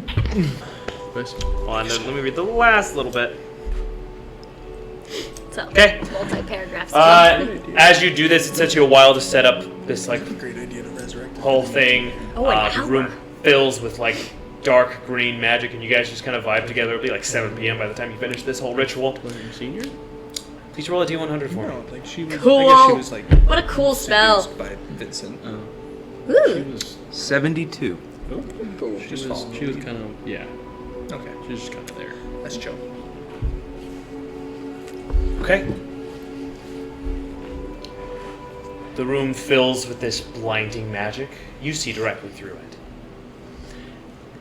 Speaker 2: hold on, let me read the last little bit.
Speaker 3: So,
Speaker 2: Okay.
Speaker 3: multi-paragraphs.
Speaker 2: As you do this, it takes you a while to set up this like
Speaker 1: Great idea to resurrect.
Speaker 2: whole thing.
Speaker 3: Oh, an
Speaker 2: The
Speaker 3: hour.
Speaker 2: room fills with like dark green magic, and you guys just kind of vibe together. It'll be like 7 p.m. by the time you finish this whole ritual.
Speaker 4: Senior?
Speaker 2: Please roll a d100 for me.
Speaker 1: No, like she was. I
Speaker 3: Cool.
Speaker 1: guess she was like
Speaker 3: What a cool spell.
Speaker 1: seduced by Vincent.
Speaker 4: She
Speaker 3: Ooh.
Speaker 4: was.
Speaker 5: 72.
Speaker 4: She was kind of yeah.
Speaker 1: Okay,
Speaker 4: She was just kind of there.
Speaker 1: that's chill.
Speaker 2: Okay. The room fills with this blinding magic. You see directly through it.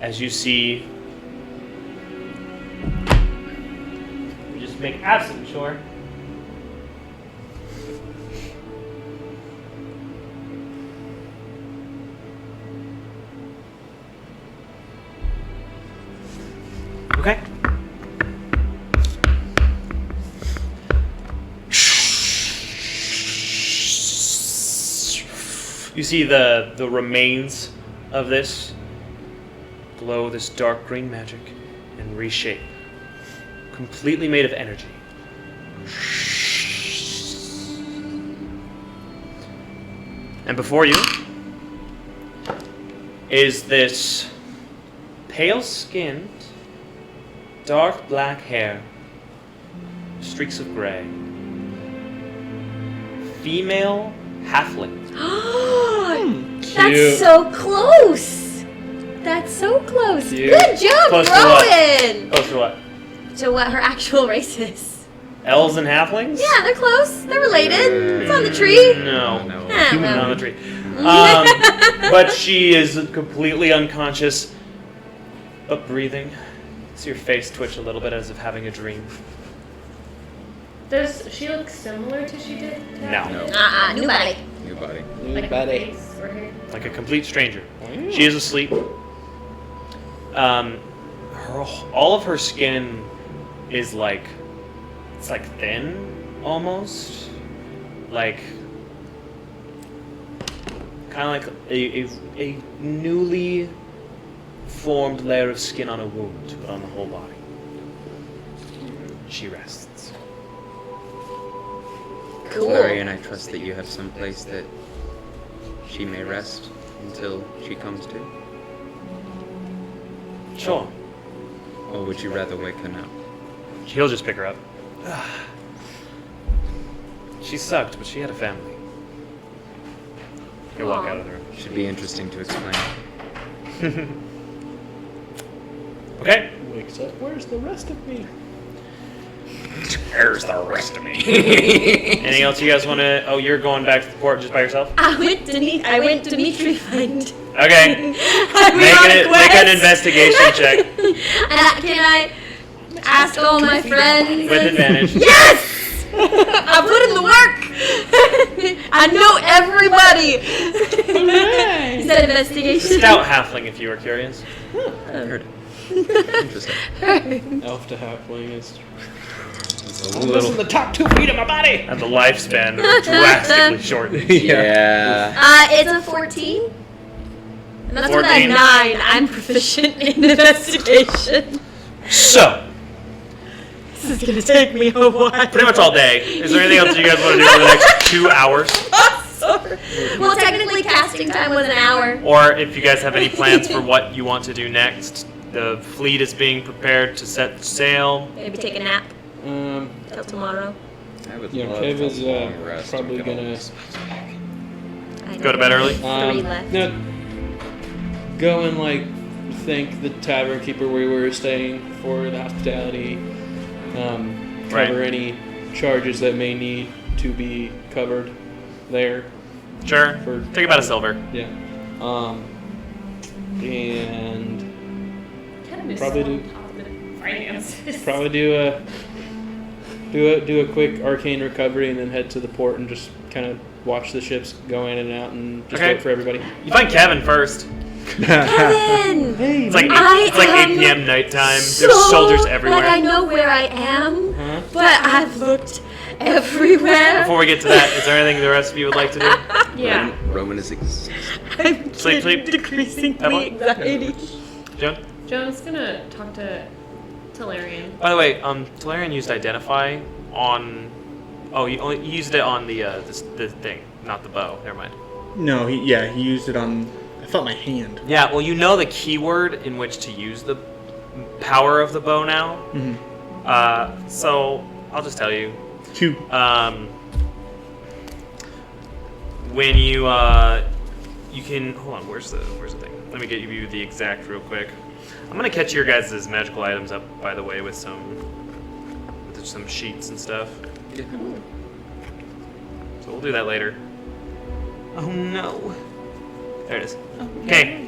Speaker 2: As you see, just make absolutely sure. Okay. You see the remains of this glow this dark green magic and reshape. Completely made of energy. And before you is this pale-skinned, dark black hair streaks of gray. Female halfling.
Speaker 3: That's so close. That's so close.
Speaker 4: Cute.
Speaker 3: Good job,
Speaker 2: Close to what?
Speaker 3: Rowan.
Speaker 2: Close to what?
Speaker 3: To what her actual race is.
Speaker 2: Elves and halflings?
Speaker 3: Yeah, they're close. They're related. It's on the tree.
Speaker 2: No.
Speaker 3: Ah,
Speaker 2: Not
Speaker 3: well.
Speaker 2: on the tree. But she is completely unconscious, but breathing. See your face twitch a little bit as if having a dream.
Speaker 10: Does she look similar to she did? To
Speaker 2: No.
Speaker 3: New body.
Speaker 5: New body.
Speaker 10: Like her
Speaker 4: Buddy.
Speaker 10: face or her.
Speaker 2: Like a complete stranger. She is asleep. All of her skin is like, it's like thin almost, like kind of like a newly formed layer of skin on a wound, but on the whole body. She rests.
Speaker 3: Cool.
Speaker 5: Larry, and I trust that you have some place that she may rest until she comes to.
Speaker 2: Sure.
Speaker 5: Or would you rather wake her now?
Speaker 2: He'll just pick her up. She sucked, but she had a family. He'll walk out of the room.
Speaker 5: Should be interesting to explain.
Speaker 2: Okay.
Speaker 4: Wakes up. Where's the rest of me?
Speaker 5: Where's the rest of me?
Speaker 2: Anything else you guys want to? Oh, you're going back to the port just by yourself?
Speaker 3: I went Dimitri find.
Speaker 2: Okay.
Speaker 3: I went
Speaker 2: Make
Speaker 3: on a
Speaker 2: an
Speaker 3: quest.
Speaker 2: investigation check
Speaker 3: Can I ask all my friends?
Speaker 2: with advantage.
Speaker 3: Yes! I put in the work. I know everybody. Is that investigation?
Speaker 2: Stout halfling, if you were curious.
Speaker 5: Heard. Interesting.
Speaker 4: Elf to halfling is.
Speaker 5: It's a
Speaker 4: This is
Speaker 5: little.
Speaker 4: the top 2 feet of my body.
Speaker 2: And the lifespan drastically shortened.
Speaker 5: Yeah.
Speaker 3: It's a 14. And that's with a
Speaker 2: 14.
Speaker 3: 9. I'm proficient in investigation.
Speaker 2: So,
Speaker 3: This is gonna take me a while.
Speaker 2: pretty much all day. Is there anything else you guys want to do for the next 2 hours?
Speaker 3: Sorry. Well, technically, casting time was an hour.
Speaker 2: Or if you guys have any plans for what you want to do next? The fleet is being prepared to set sail.
Speaker 3: Maybe take a nap till tomorrow.
Speaker 5: I would
Speaker 4: Yeah,
Speaker 5: love
Speaker 4: Kev
Speaker 5: a
Speaker 4: is
Speaker 5: long rest.
Speaker 4: probably
Speaker 5: We could all
Speaker 4: gonna
Speaker 5: just-
Speaker 3: I
Speaker 2: Go to
Speaker 3: know.
Speaker 2: bed early?
Speaker 3: 3 left.
Speaker 4: no, go and like thank the tavern keeper where we were staying for the hospitality. Cover
Speaker 2: Right.
Speaker 4: any charges that may need to be covered there.
Speaker 2: Sure.
Speaker 4: For
Speaker 2: Take about a silver.
Speaker 4: Yeah. And
Speaker 10: Kind of
Speaker 4: Probably do-
Speaker 10: finances.
Speaker 4: probably do a quick arcane recovery and then head to the port and just kind of watch the ships go in and out and just
Speaker 2: Okay.
Speaker 4: wait for everybody.
Speaker 2: You find Kevin first.
Speaker 3: Kevin!
Speaker 2: It's like
Speaker 3: I
Speaker 2: 8 p.m. nighttime. There's soldiers everywhere.
Speaker 3: Like I know where I am,
Speaker 4: Huh?
Speaker 3: but I've looked everywhere.
Speaker 2: Before we get to that, is there anything the rest of you would like to do?
Speaker 10: Yeah.
Speaker 5: Roman is exhausted.
Speaker 3: I'm
Speaker 2: Sleep,
Speaker 3: getting
Speaker 2: sleep.
Speaker 3: decreasingly
Speaker 2: Evelyn?
Speaker 3: anxiety.
Speaker 2: Joan?
Speaker 10: Joan's gonna talk to Talarian.
Speaker 2: By the way, Talarian used Identify on... Oh, you used it on the thing, not the bow. Never mind.
Speaker 9: No, he used it on. I thought my hand.
Speaker 2: Yeah, well, you know the keyword in which to use the power of the bow now.
Speaker 9: Mm-hmm.
Speaker 2: So I'll just tell you.
Speaker 9: 2.
Speaker 2: When you can hold on. Where's the thing? Let me get you the exact real quick. I'm gonna catch your guys' magical items up, by the way, with some sheets and stuff.
Speaker 5: Yeah.
Speaker 2: So we'll do that later. Oh no. There it is. Okay.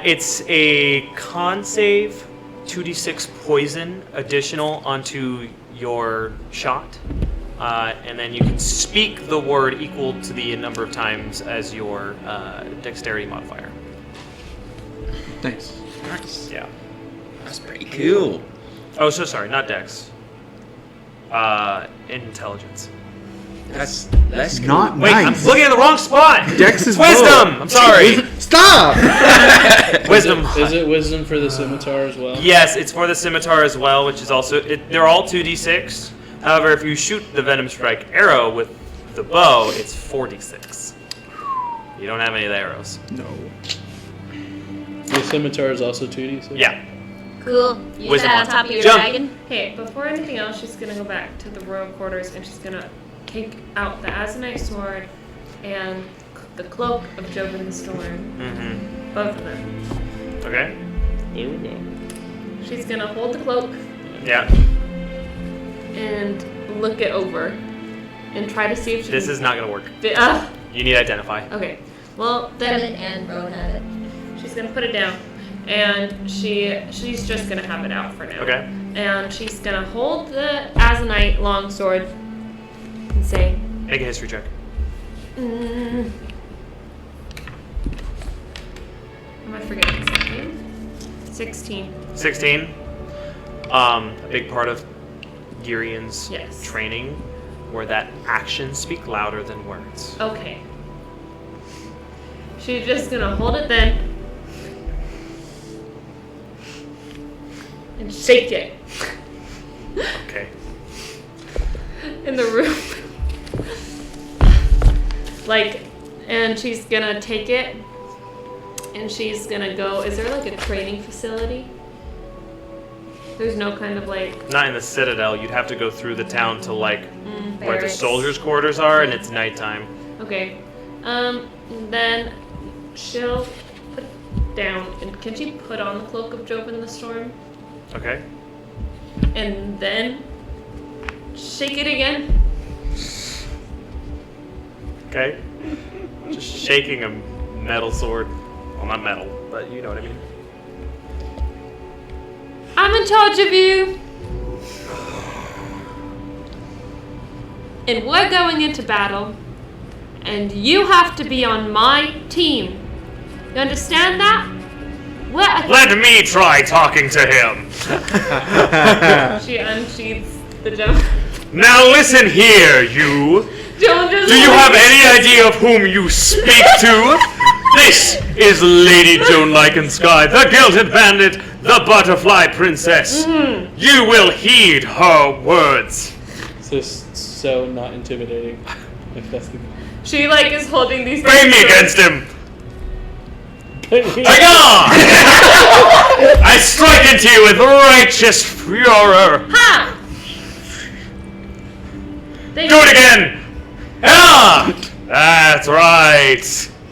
Speaker 2: It's a con save, 2d6 poison additional onto your shot. And then you can speak the word equal to the number of times as your dexterity modifier.
Speaker 9: Nice.
Speaker 5: Nice.
Speaker 2: Yeah.
Speaker 5: That's pretty cool.
Speaker 2: Oh, so sorry, not dex. Intelligence.
Speaker 5: That's cool.
Speaker 9: Not
Speaker 2: Wait,
Speaker 9: nice.
Speaker 2: I'm looking at the wrong spot.
Speaker 9: Dex is
Speaker 2: wisdom.
Speaker 9: low.
Speaker 2: I'm sorry.
Speaker 9: Stop!
Speaker 2: Wisdom.
Speaker 4: Is it wisdom for the scimitar as well?
Speaker 2: Yes, it's for the scimitar as well, which is also they're all 2d6. However, if you shoot the venom strike arrow with the bow, it's 4d6. You don't have any of the arrows.
Speaker 9: No.
Speaker 4: The scimitar is also 2d6?
Speaker 2: Yeah.
Speaker 3: Cool. You
Speaker 2: Wisdom
Speaker 3: sat on
Speaker 2: one.
Speaker 3: top of your
Speaker 2: Jump.
Speaker 3: dragon.
Speaker 10: Okay, before anything else, she's gonna go back to the royal quarters and she's gonna take out the Azanite sword and the cloak of Jobin the Storm.
Speaker 2: Mm-hmm.
Speaker 10: Both of them.
Speaker 2: Okay.
Speaker 10: She's gonna hold the cloak
Speaker 2: Yeah.
Speaker 10: and look it over and try to see if she
Speaker 2: This
Speaker 10: can
Speaker 2: is not gonna work.
Speaker 10: Ah,
Speaker 2: You need identify.
Speaker 10: okay. Well,
Speaker 3: Devin
Speaker 10: then
Speaker 3: and Rowan have it.
Speaker 10: she's gonna put it down, and she's just gonna have it out for now.
Speaker 2: Okay.
Speaker 10: And she's gonna hold the Azanite longsword and say,
Speaker 2: Make a history check.
Speaker 10: Am I forgetting something? 16.
Speaker 2: 16. A big part of Girian's
Speaker 10: Yes.
Speaker 2: training were that actions speak louder than words.
Speaker 10: Okay. She's just gonna hold it then and shake it
Speaker 2: Okay.
Speaker 10: in the room. And she's gonna take it and she's gonna go. Is there like a training facility? There's no kind of like.
Speaker 2: Not in the Citadel. You'd have to go through the town to like where the
Speaker 10: barracks.
Speaker 2: soldiers' quarters are, and it's nighttime.
Speaker 10: Okay. Then she'll put it down. And can she put on the cloak of Jobin the Storm?
Speaker 2: Okay.
Speaker 10: And then shake it again?
Speaker 2: Okay. Just shaking a metal sword. Well, not metal, but you know what I mean.
Speaker 10: I'm in charge of you. And we're going into battle. And you have to be on my team. You understand that?
Speaker 2: Let me try talking to him.
Speaker 10: She unsheathes the gem.
Speaker 2: Now listen here, you.
Speaker 10: Don't just
Speaker 2: Do you have any idea of whom you speak to? This is Lady Joan Lycansky, the Gilded Bandit, the Butterfly Princess. You will heed her words.
Speaker 4: So not intimidating. If that's the.
Speaker 10: She is holding these
Speaker 2: Bring me against him. I strike into you with righteous furor.
Speaker 10: Ha!
Speaker 2: Do it again. Ah, that's right.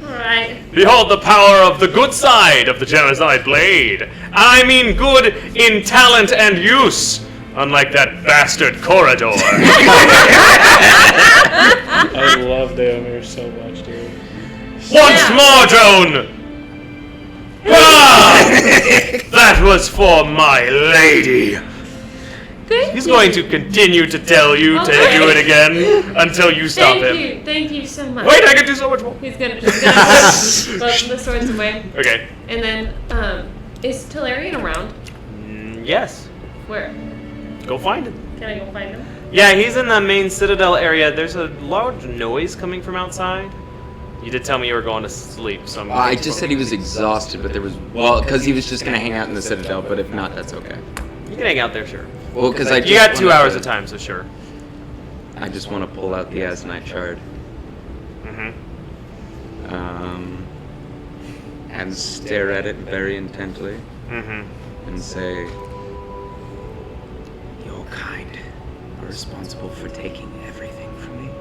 Speaker 10: Alright.
Speaker 2: Behold the power of the good side of the Genocide Blade. I mean good in talent and use, unlike that bastard Corridor.
Speaker 4: I love Daomir so much, dude.
Speaker 2: Once more, Joan! Ah! That was for my lady. He's going to continue to tell you to do it again until you stop him.
Speaker 10: Thank you so much.
Speaker 2: Wait, I can do so much more.
Speaker 10: He's gonna put both of the swords away.
Speaker 2: Okay.
Speaker 10: And then, is Talarian around?
Speaker 2: Yes.
Speaker 10: Where?
Speaker 2: Go find him.
Speaker 10: Can I go find him?
Speaker 2: Yeah, he's in the main Citadel area. There's a large noise coming from outside. You did tell me you were going to sleep, so
Speaker 11: I just said he was exhausted, but there was because he was just gonna hang out in the Citadel. But if not, that's okay.
Speaker 2: You can hang out there, sure.
Speaker 11: Well, because
Speaker 2: You got 2 hours of time, so sure.
Speaker 11: I just want to pull out the Azanite shard. And stare at it very intently. And say, "Your kind are responsible for taking everything from me.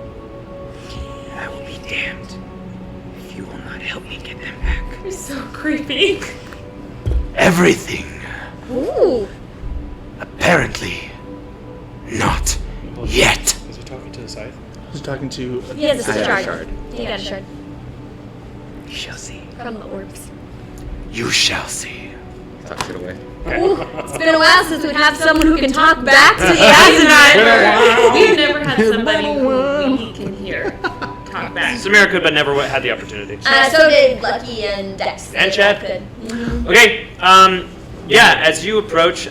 Speaker 11: I will be damned if you will not help me get them back."
Speaker 10: You're so creepy.
Speaker 2: Everything.
Speaker 3: Ooh.
Speaker 2: Apparently, not yet.
Speaker 4: Was he talking to the scythe?
Speaker 9: Who's talking to?
Speaker 3: He has a
Speaker 11: I have a
Speaker 3: shard.
Speaker 11: shard.
Speaker 3: He got a shard
Speaker 11: You shall see.
Speaker 3: from the orbs.
Speaker 2: You shall see.
Speaker 11: Tucks it away.
Speaker 3: Ooh, it's been a while since we've had someone who can talk back to the Azanite.
Speaker 10: We've never had somebody who we can hear talk back.
Speaker 2: Samira could, but never had the opportunity.
Speaker 3: So did Lucky and Dex.
Speaker 2: And
Speaker 3: They
Speaker 2: Chad.
Speaker 3: both could.
Speaker 2: Okay, yeah, as you approach,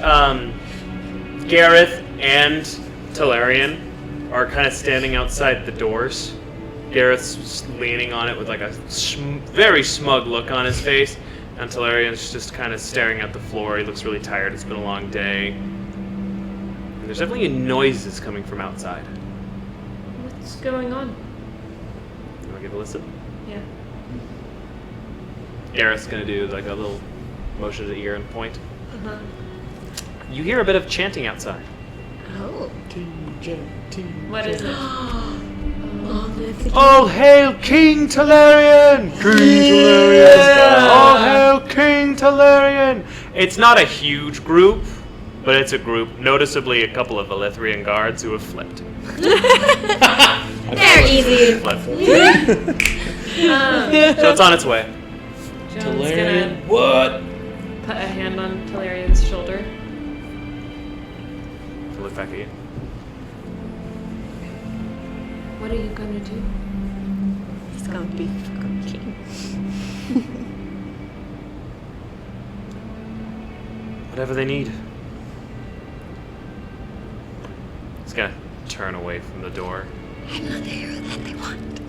Speaker 2: Gareth and Talarian are kind of standing outside the doors. Gareth's leaning on it with like a very smug look on his face, and Talarian's just kind of staring at the floor. He looks really tired. It's been a long day. And there's definitely noises coming from outside.
Speaker 10: What's going on?
Speaker 2: You want to give a listen?
Speaker 10: Yeah.
Speaker 2: Gareth's gonna do like a little motion to the ear and point. you hear a bit of chanting outside.
Speaker 3: Oh.
Speaker 10: What is it?
Speaker 2: All hail King Talarian! King Talarian! All hail King Talarian! It's not a huge group, but it's a group. Noticeably, a couple of Elithrian guards who have flipped.
Speaker 3: They're easy.
Speaker 2: Flipped. So it's on its way.
Speaker 10: Joan's
Speaker 4: Talarian,
Speaker 10: gonna
Speaker 4: what?
Speaker 10: put a hand on Talarian's shoulder.
Speaker 2: Look back at you.
Speaker 10: What are you gonna do?
Speaker 3: He's gonna be fucking king.
Speaker 2: Whatever they need. He's gonna turn away from the door.
Speaker 3: I'm not the hero that they want.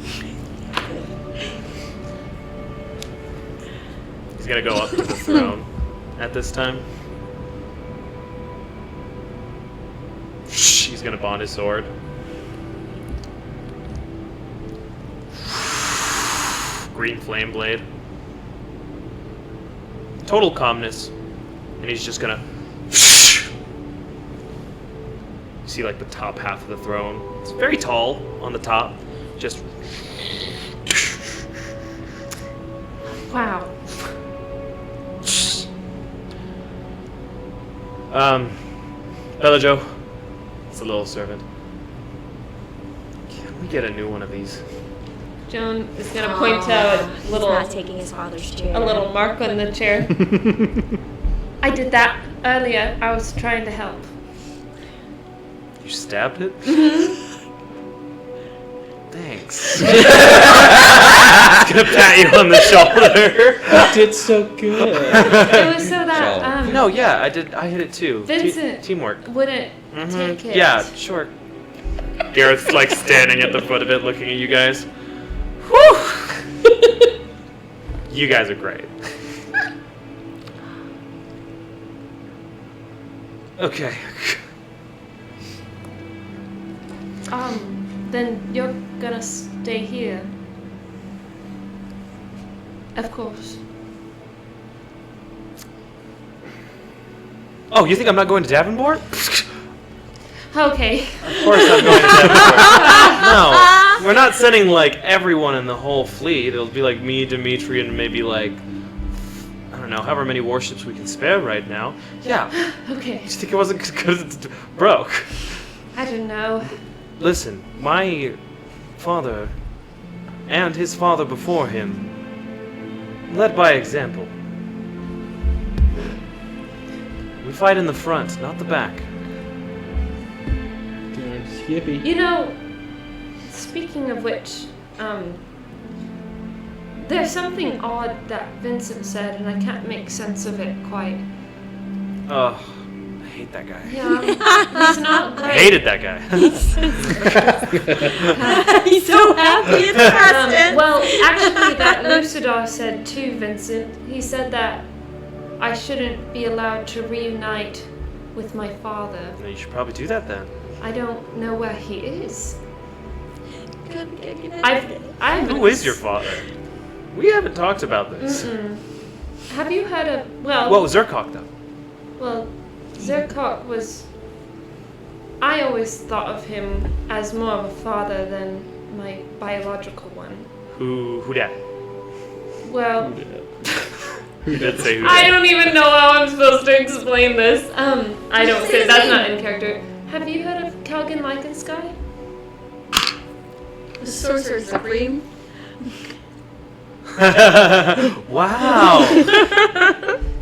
Speaker 2: He's gonna go up to the throne at this time. He's gonna bond his sword. Green flame blade. Total calmness. And he's just gonna... You see like the top half of the throne. It's very tall on the top. Just...
Speaker 10: Wow.
Speaker 2: Bella-Jo. It's a little servant. Can we get a new one of these?
Speaker 10: Joan is gonna point to a
Speaker 3: He's
Speaker 10: little
Speaker 3: not taking his father's chair.
Speaker 10: a little mark on the chair. I did that earlier. I was trying to help.
Speaker 2: You stabbed it? Thanks. Just gonna pat you on the shoulder.
Speaker 4: You did so good.
Speaker 10: It was so that
Speaker 2: No, yeah, I hit it too.
Speaker 10: Vincent
Speaker 2: Teamwork.
Speaker 10: wouldn't take it.
Speaker 2: Yeah, sure. Garrett's like standing at the foot of it looking at you guys. Whew! You guys are great. Okay.
Speaker 10: Then you're gonna stay here. Of course.
Speaker 2: Oh, you think I'm not going to Davenport?
Speaker 10: Okay.
Speaker 2: Of course I'm going to Davenport. No, we're not sending like everyone in the whole fleet. It'll be like me, Dimitri, and maybe like, I don't know, however many warships we can spare right now. Yeah.
Speaker 10: Okay.
Speaker 2: You think it wasn't because it's broke?
Speaker 10: I don't know.
Speaker 2: Listen, my father and his father before him led by example. We fight in the front, not the back.
Speaker 4: Yippee.
Speaker 10: You know, speaking of which, there's something odd that Vincent said, and I can't make sense of it quite.
Speaker 2: Oh, I hate that guy.
Speaker 10: Yeah, he's not great.
Speaker 2: I hated that guy.
Speaker 3: He's so happy it's Preston.
Speaker 10: Well, actually, that Lucidar said too, Vincent. He said that I shouldn't be allowed to reunite with my father.
Speaker 2: Well, you should probably do that then.
Speaker 10: I don't know where he is.
Speaker 2: Who is your father? We haven't talked about this.
Speaker 10: Have you heard of... Well...
Speaker 2: What was Zerkok, though?
Speaker 10: Well, Zerkok was... I always thought of him as more of a father than my biological one.
Speaker 2: Who dat?
Speaker 10: Well...
Speaker 2: Who did say who
Speaker 10: I
Speaker 2: dat?
Speaker 10: don't even know how I'm supposed to explain this. I don't say... That's not in character. Have you heard of Calgan Lycansky?
Speaker 6: The Sorcerer Supreme.
Speaker 2: Wow.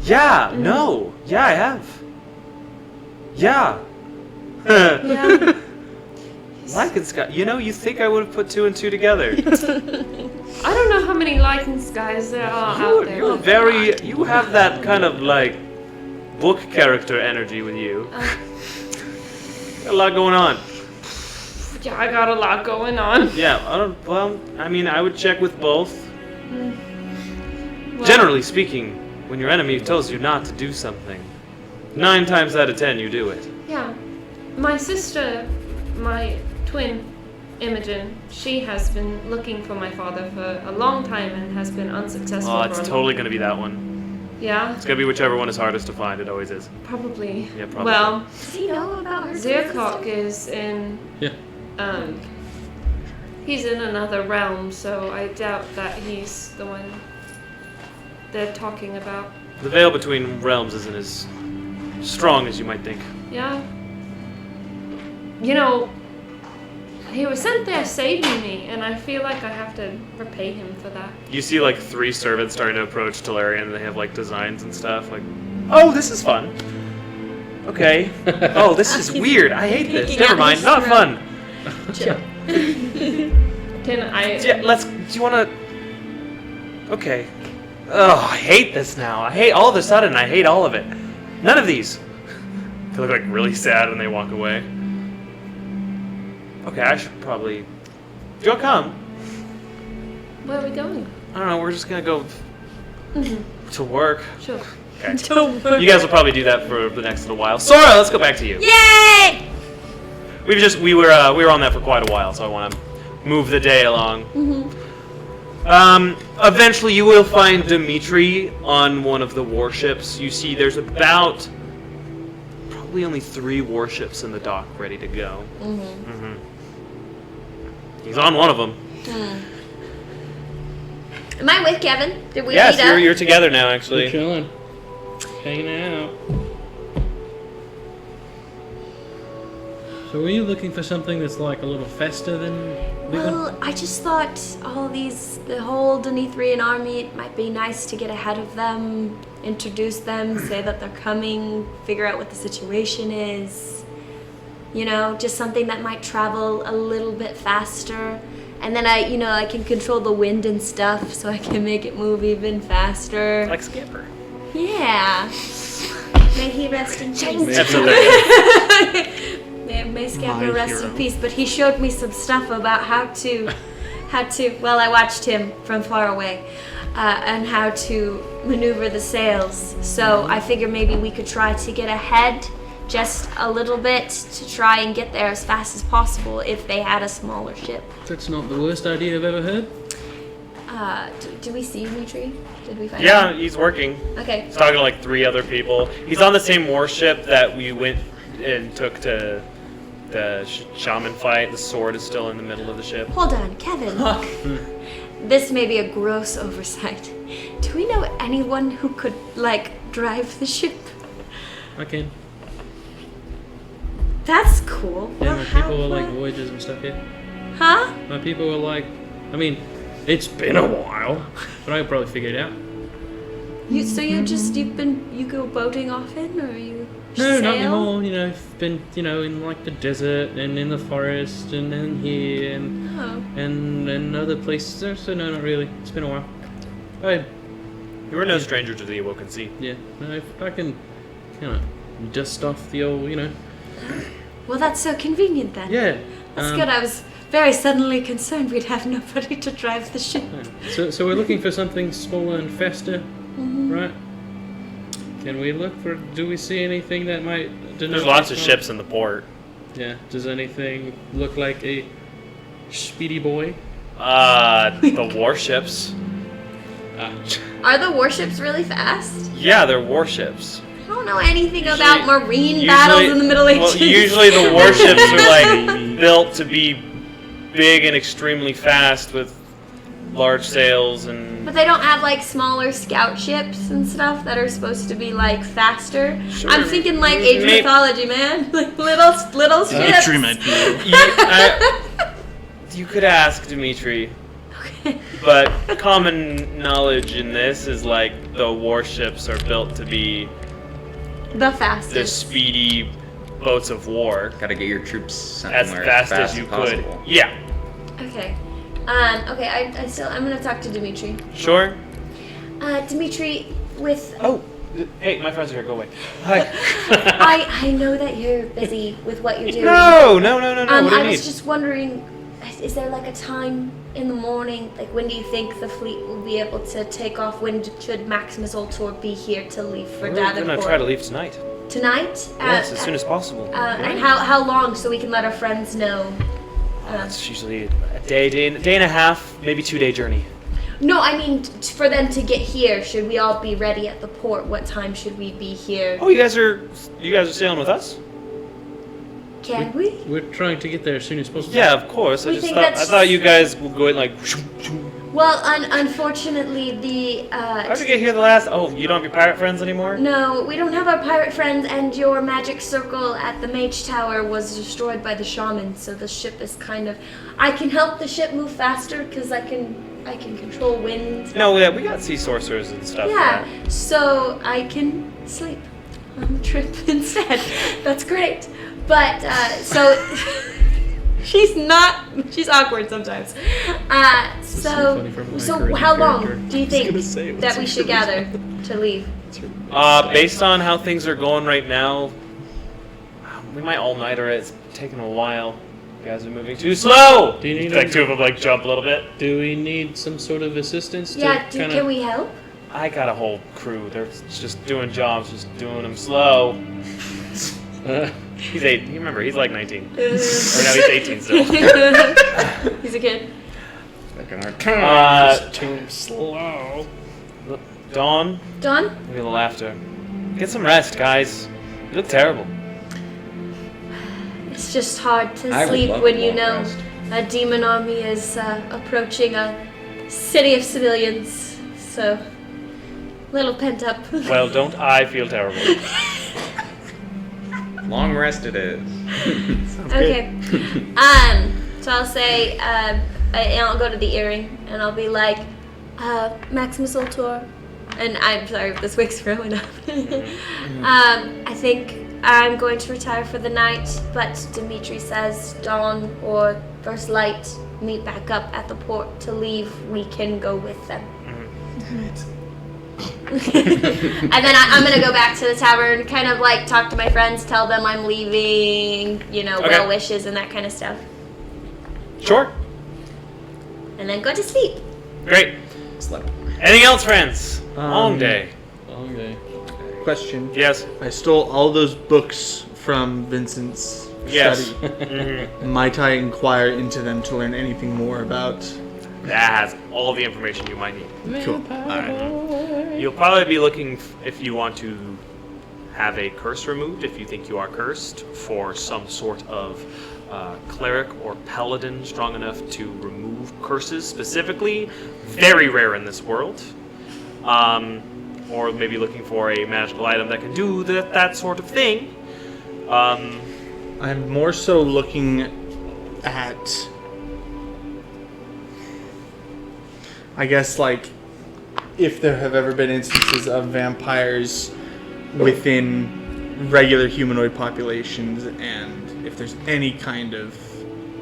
Speaker 2: Yeah, no. Yeah, I have. Yeah.
Speaker 10: Yeah.
Speaker 2: Lycansky. You know, you think I would have put two and two together.
Speaker 10: I don't know how many Lycanskys there are out there.
Speaker 2: You're very... You have that kind of, like, book character energy with you. Got a lot going on.
Speaker 10: Yeah, I got a lot going on.
Speaker 2: Yeah, I mean, I would check with both.
Speaker 10: Well,
Speaker 2: Generally speaking, when your enemy tells you not to do something, 9 times out of 10 you do it.
Speaker 10: yeah. My sister, my twin, Imogen, she has been looking for my father for a long time and has been unsuccessful.
Speaker 2: Oh,
Speaker 10: for
Speaker 2: it's
Speaker 10: a
Speaker 2: totally gonna be that one.
Speaker 10: Yeah,
Speaker 2: It's gonna be whichever one is hardest to find. It always is.
Speaker 10: probably.
Speaker 2: Yeah, probably.
Speaker 10: Well,
Speaker 3: Does he know about her?
Speaker 10: Zirkok is in.
Speaker 4: Yeah.
Speaker 10: He's in another realm, so I doubt that he's the one they're talking about.
Speaker 2: The veil between realms isn't as strong as you might think.
Speaker 10: Yeah. You know, he was sent there saving me, and I feel like I have to repay him for that.
Speaker 2: You see like 3 servants starting to approach Talarian, and they have like designs and stuff. Like, oh, this is fun. Okay. Oh, this is weird. I hate this.
Speaker 3: Peeking
Speaker 2: Never
Speaker 3: at
Speaker 2: mind.
Speaker 3: his
Speaker 2: Not
Speaker 3: throat.
Speaker 2: fun.
Speaker 3: Chill.
Speaker 10: Can I?
Speaker 2: Yeah, let's. Do you want to? Okay. Oh, I hate this now. I hate all of a sudden. I hate all of it. None of these. They look like really sad when they walk away. Okay, I should probably. Do you come?
Speaker 10: Where are we going?
Speaker 2: I don't know. We're just gonna go to work.
Speaker 10: Sure.
Speaker 2: Okay. You guys will probably do that for the next little while. Sora, let's go back to you.
Speaker 3: Yay!
Speaker 2: We were on that for quite a while, so I want to move the day along. Eventually, you will find Dimitri on one of the warships. You see, there's about probably only 3 warships in the dock ready to go. He's on one of them.
Speaker 3: Am I with Kevin? Did we
Speaker 2: Yes,
Speaker 3: meet up?
Speaker 2: you're together now,
Speaker 4: We're
Speaker 2: actually.
Speaker 4: chilling. Hanging out. So were you looking for something that's like a little faster than
Speaker 3: Well, I just thought the whole Denethrian army, it might be nice to get ahead of them, introduce them, say that they're coming, figure out what the situation is. You know, just something that might travel a little bit faster. And then I can control the wind and stuff, so I can make it move even faster.
Speaker 2: Like Skipper.
Speaker 3: Yeah. May he rest in peace.
Speaker 2: Absolutely.
Speaker 3: May Scamper
Speaker 1: My
Speaker 3: rest in
Speaker 1: hero.
Speaker 3: peace. But he showed me some stuff about how to. Well, I watched him from far away, and how to maneuver the sails. So I figure maybe we could try to get ahead just a little bit to try and get there as fast as possible if they had a smaller ship.
Speaker 4: That's not the worst idea I've ever heard.
Speaker 3: Do we see Dimitri? Did we find
Speaker 2: Yeah,
Speaker 3: him?
Speaker 2: he's working.
Speaker 3: Okay.
Speaker 2: He's talking to like 3 other people. He's on the same warship that we went and took to the shaman fight. The sword is still in the middle of the ship.
Speaker 3: Hold on, Kevin. This may be a gross oversight. Do we know anyone who could, drive the ship?
Speaker 4: I can.
Speaker 3: That's cool.
Speaker 4: Yeah,
Speaker 3: Well,
Speaker 4: my
Speaker 3: how-
Speaker 4: people are like
Speaker 3: what-
Speaker 4: voyages and stuff, yeah.
Speaker 3: Huh?
Speaker 4: My people are like, I mean, it's been a while, but I could probably figure it out.
Speaker 3: You go boating often, or you
Speaker 4: No,
Speaker 3: sail?
Speaker 4: not anymore. You know, I've been, in like the desert and in the forest and then here and other places. So no, not really. It's been a while.
Speaker 2: You were no stranger to the Awoken Sea.
Speaker 4: Yeah, no, I can kind of dust off the old,
Speaker 3: Well, that's so convenient then.
Speaker 4: Yeah.
Speaker 3: That's good. I was very suddenly concerned we'd have nobody to drive the ship.
Speaker 4: So we're looking for something smaller and faster, right? Can we look for? Do we see anything that might?
Speaker 2: There's lots of ships in the port.
Speaker 4: Yeah. Does anything look like a speedy boy?
Speaker 2: The warships.
Speaker 3: Are the warships really fast?
Speaker 2: Yeah, they're warships.
Speaker 3: I don't know anything
Speaker 2: Usually-
Speaker 3: about marine battles in the Middle Ages.
Speaker 2: Well, usually the warships are like built to be big and extremely fast with large sails and.
Speaker 3: But they don't have smaller scout ships and stuff that are supposed to be faster.
Speaker 2: Sure.
Speaker 3: I'm thinking Age of
Speaker 2: Maybe-
Speaker 3: Mythology, man. little ships.
Speaker 1: Dimitri might be.
Speaker 2: You could ask Dimitri. But common knowledge in this is the warships are built to be
Speaker 3: The fastest.
Speaker 2: the speedy boats of war
Speaker 5: Gotta get your troops somewhere
Speaker 2: as fast as you could.
Speaker 5: possible.
Speaker 2: Yeah,
Speaker 3: Okay. Okay. I'm gonna talk to Dimitri.
Speaker 2: sure.
Speaker 3: Dimitri, with
Speaker 2: Oh, hey, my friends are here. Go away. Hi.
Speaker 3: I know that you're busy with what you're doing.
Speaker 2: No. What do you
Speaker 3: I
Speaker 2: need?
Speaker 3: was just wondering, is there a time in the morning? When do you think the fleet will be able to take off? When should Maximus Ultor be here to leave for
Speaker 2: We're
Speaker 3: Davenport?
Speaker 2: gonna try to leave tonight.
Speaker 3: Tonight?
Speaker 2: Yes, as soon as possible.
Speaker 3: And how long, so we can let our friends know?
Speaker 2: It's usually a day and a half, maybe 2-day journey.
Speaker 3: No, I mean for them to get here. Should we all be ready at the port? What time should we be here?
Speaker 2: Oh, you guys are sailing with us?
Speaker 3: Can we?
Speaker 4: We're trying to get there as soon as possible.
Speaker 2: Yeah, of course.
Speaker 3: We
Speaker 2: I
Speaker 3: think
Speaker 2: thought
Speaker 3: that's-
Speaker 2: you guys would go in like.
Speaker 3: Well, unfortunately, the
Speaker 2: How'd you get here the last? Oh, you don't have your pirate friends anymore?
Speaker 3: no, we don't have our pirate friends, and your magic circle at the Mage Tower was destroyed by the shaman. So the ship is kind of. I can help the ship move faster because I can control wind.
Speaker 2: No, yeah, we got sea sorcerers and stuff.
Speaker 3: Yeah, so I can sleep on the trip instead. That's great. But so she's awkward sometimes. So how long do you think that we should gather to leave?
Speaker 2: Based on how things are going right now, we might all-nighter it. It's taking a while. You guys are moving too slow!
Speaker 4: Do you need
Speaker 2: like two of them like jump a little bit?
Speaker 4: Do we need some sort of assistance?
Speaker 3: Yeah,
Speaker 4: to kinda...
Speaker 3: can we help?
Speaker 2: I got a whole crew. They're just doing jobs, just doing them slow. He's 8. You remember, he's like 19. Or now he's 18 still.
Speaker 3: He's a kid.
Speaker 4: Too slow.
Speaker 2: Dawn?
Speaker 3: Dawn?
Speaker 2: Look at the laughter. Get some rest, guys. You look terrible.
Speaker 3: It's just hard to
Speaker 5: I would
Speaker 3: sleep
Speaker 5: love
Speaker 3: when
Speaker 5: a
Speaker 3: you
Speaker 5: long
Speaker 3: know
Speaker 5: rest.
Speaker 3: a demon army is approaching a city of civilians. So, little pent up.
Speaker 2: Well, don't I feel terrible.
Speaker 5: Long rest it is.
Speaker 3: Okay. So I'll say, and I'll go to the earring, and I'll be like, Maximus Ultor, and I'm sorry if this wig's growing up. I think I'm going to retire for the night, but Dimitri says dawn or first light, meet back up at the port to leave. We can go with them. And then I'm gonna go back to the tavern, kind of like talk to my friends, tell them I'm leaving, well wishes and that kind of stuff.
Speaker 2: Sure.
Speaker 3: And then go to sleep.
Speaker 2: Great.
Speaker 5: Slept.
Speaker 2: Anything else, friends? Long day.
Speaker 4: Long day.
Speaker 9: Question.
Speaker 2: Yes.
Speaker 9: I stole all those books from Vincent's
Speaker 2: Yes.
Speaker 9: study.
Speaker 2: Mhm.
Speaker 9: Might I inquire into them to learn anything more about?
Speaker 2: That has all the information you might need.
Speaker 9: Cool.
Speaker 2: Alright. You'll probably be looking if you want to have a curse removed, if you think you are cursed, for some sort of cleric or paladin strong enough to remove curses specifically. Very rare in this world. Or maybe looking for a magical item that can do that sort of thing.
Speaker 9: I'm more so looking at, I guess, like, if there have ever been instances of vampires within regular humanoid populations, and if there's any kind of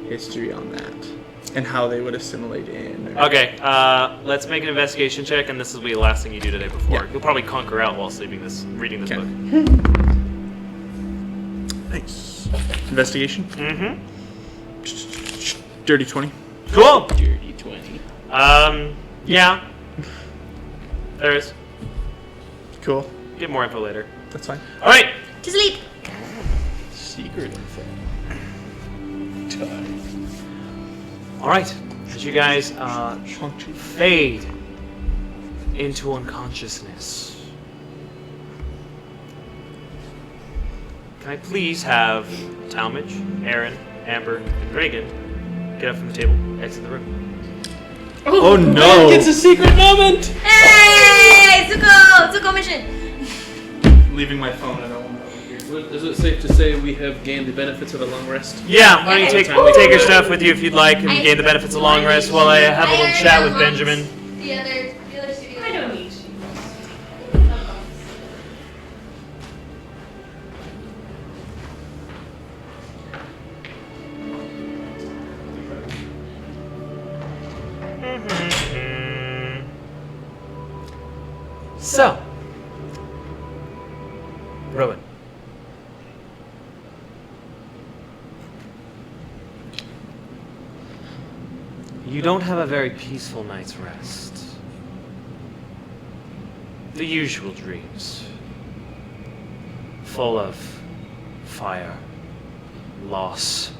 Speaker 9: history on that, and how they would assimilate in.
Speaker 2: Okay, let's make an investigation check, and this will be the last thing you do today before.
Speaker 9: Yeah.
Speaker 2: You'll probably conquer out while reading this book.
Speaker 9: Nice. Investigation?
Speaker 2: Mm-hmm.
Speaker 9: Dirty 20.
Speaker 2: Cool!
Speaker 4: Dirty 20.
Speaker 2: Yeah. There is.
Speaker 9: Cool.
Speaker 2: Get more info later.
Speaker 9: That's fine.
Speaker 2: Alright!
Speaker 3: To sleep.
Speaker 4: Secret info.
Speaker 2: Alright. As you guys fade into unconsciousness, can I please have Talmadge, Aaron, Amber, and Reagan get up from the table, exit the room?
Speaker 9: Oh no!
Speaker 4: It's a secret moment!
Speaker 3: Hey! Zuko mission!
Speaker 9: Leaving my phone, I don't want to.
Speaker 4: Is it safe to say we have gained the benefits of a long rest?
Speaker 2: Yeah, why don't you take your stuff with you if you'd like and
Speaker 3: I-
Speaker 2: gain the benefits of long rest while I have a little chat with Benjamin.
Speaker 3: The other studio.
Speaker 10: I don't need
Speaker 2: So, Rowan. You don't have a very peaceful night's rest. The usual dreams. Full of fire, loss,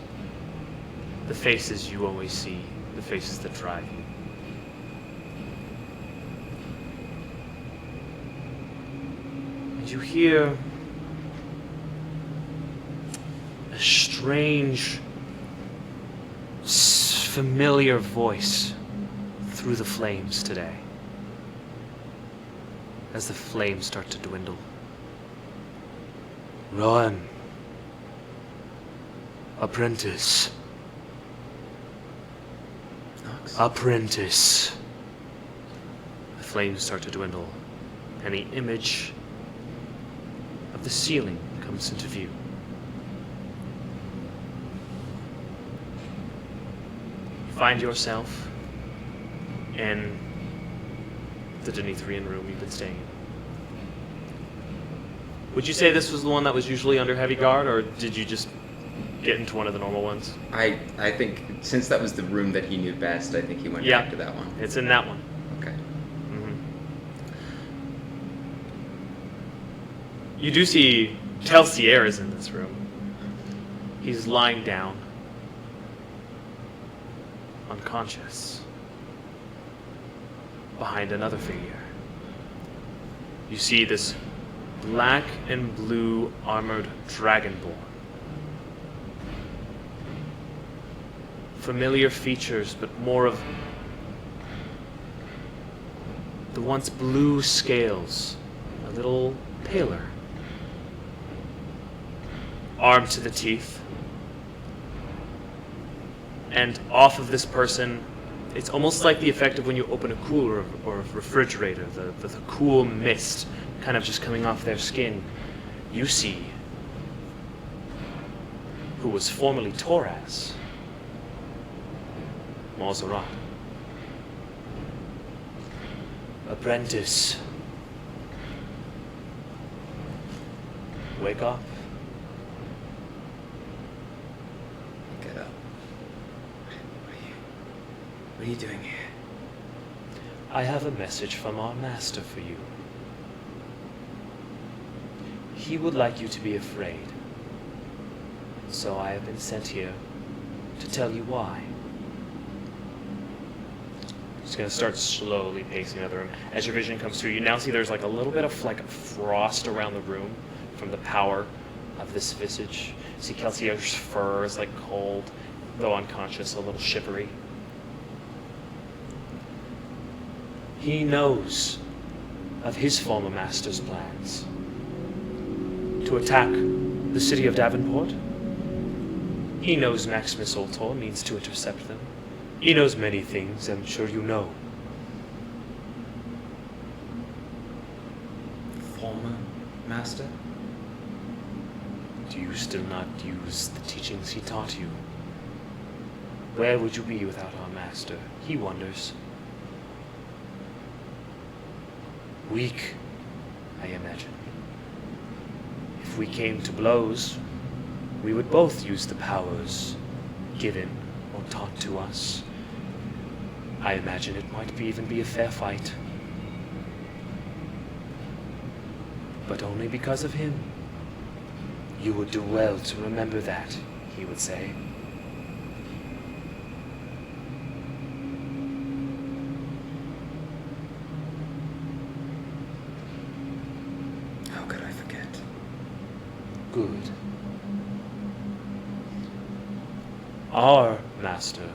Speaker 2: the faces you always see, the faces that drive you. And you hear a strange, familiar voice through the flames today. As the flames start to dwindle. Rowan. Apprentice. Apprentice. The flames start to dwindle, and the image of the ceiling comes into view. You find yourself in the Deneithrian room you've been staying in. Would you say this was the one that was usually under heavy guard, or did you just get into one of the normal ones?
Speaker 5: I think since that was the room that he knew best, I think he went back to that one.
Speaker 2: It's in that one.
Speaker 5: Okay.
Speaker 2: You do see Kelsier is in this room. He's lying down, unconscious, behind another figure. You see this black and blue armored dragonborn. Familiar features, but more of the once blue scales, a little paler. Armed to the teeth. And off of this person, it's almost like the effect of when you open a cooler or a refrigerator, the cool mist kind of just coming off their skin. You see who was formerly Toraz. Mozarat. Apprentice. Wake up.
Speaker 11: Get up. What are you doing here?
Speaker 2: I have a message from our master for you. He would like you to be afraid. So I have been sent here to tell you why. He's going to start slowly pacing out the room. As your vision comes through, you now see there's like a little bit of frost around the room from the power of this visage. You see Kelsier's fur is like cold, though unconscious, a little shivery. He knows of his former master's plans to attack the city of Davenport. He knows Maximus Ultor means to intercept them. He knows many things, I'm sure you know.
Speaker 5: Former master?
Speaker 2: Do you still not use the teachings he taught you? Where would you be without our master? He wonders. Weak, I imagine. If we came to blows, we would both use the powers given or taught to us. I imagine it might even be a fair fight. But only because of him. You would do well to remember that, he would say.
Speaker 11: How could I forget?
Speaker 2: Good. Our master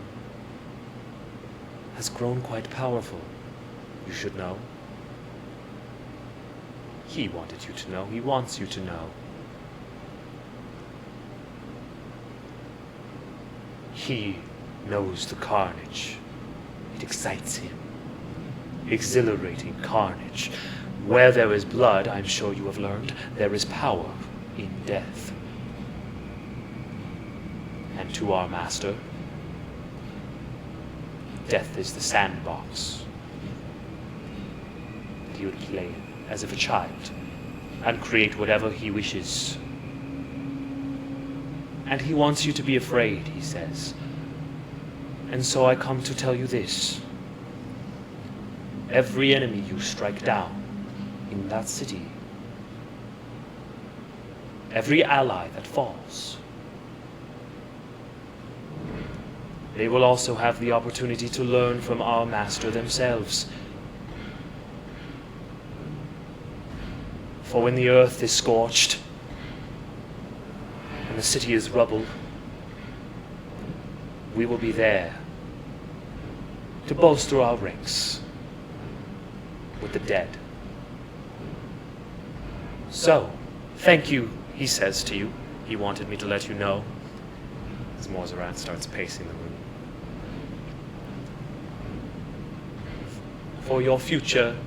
Speaker 2: has grown quite powerful, you should know. He wanted you to know. He wants you to know. He knows the carnage. It excites him. Exhilarating carnage. Where there is blood, I'm sure you have learned, there is power in death. And to our master, death is the sandbox that he would play in as if a child and create whatever he wishes. And he wants you to be afraid, he says. And so I come to tell you this. Every enemy you strike down in that city, every ally that falls, they will also have the opportunity to learn from our master themselves.
Speaker 12: For when the earth is scorched and the city is rubble, we will be there to bolster our ranks with the dead. So, thank you, he says to you. He wanted me to let you know. As Morzarat starts pacing the room. For your future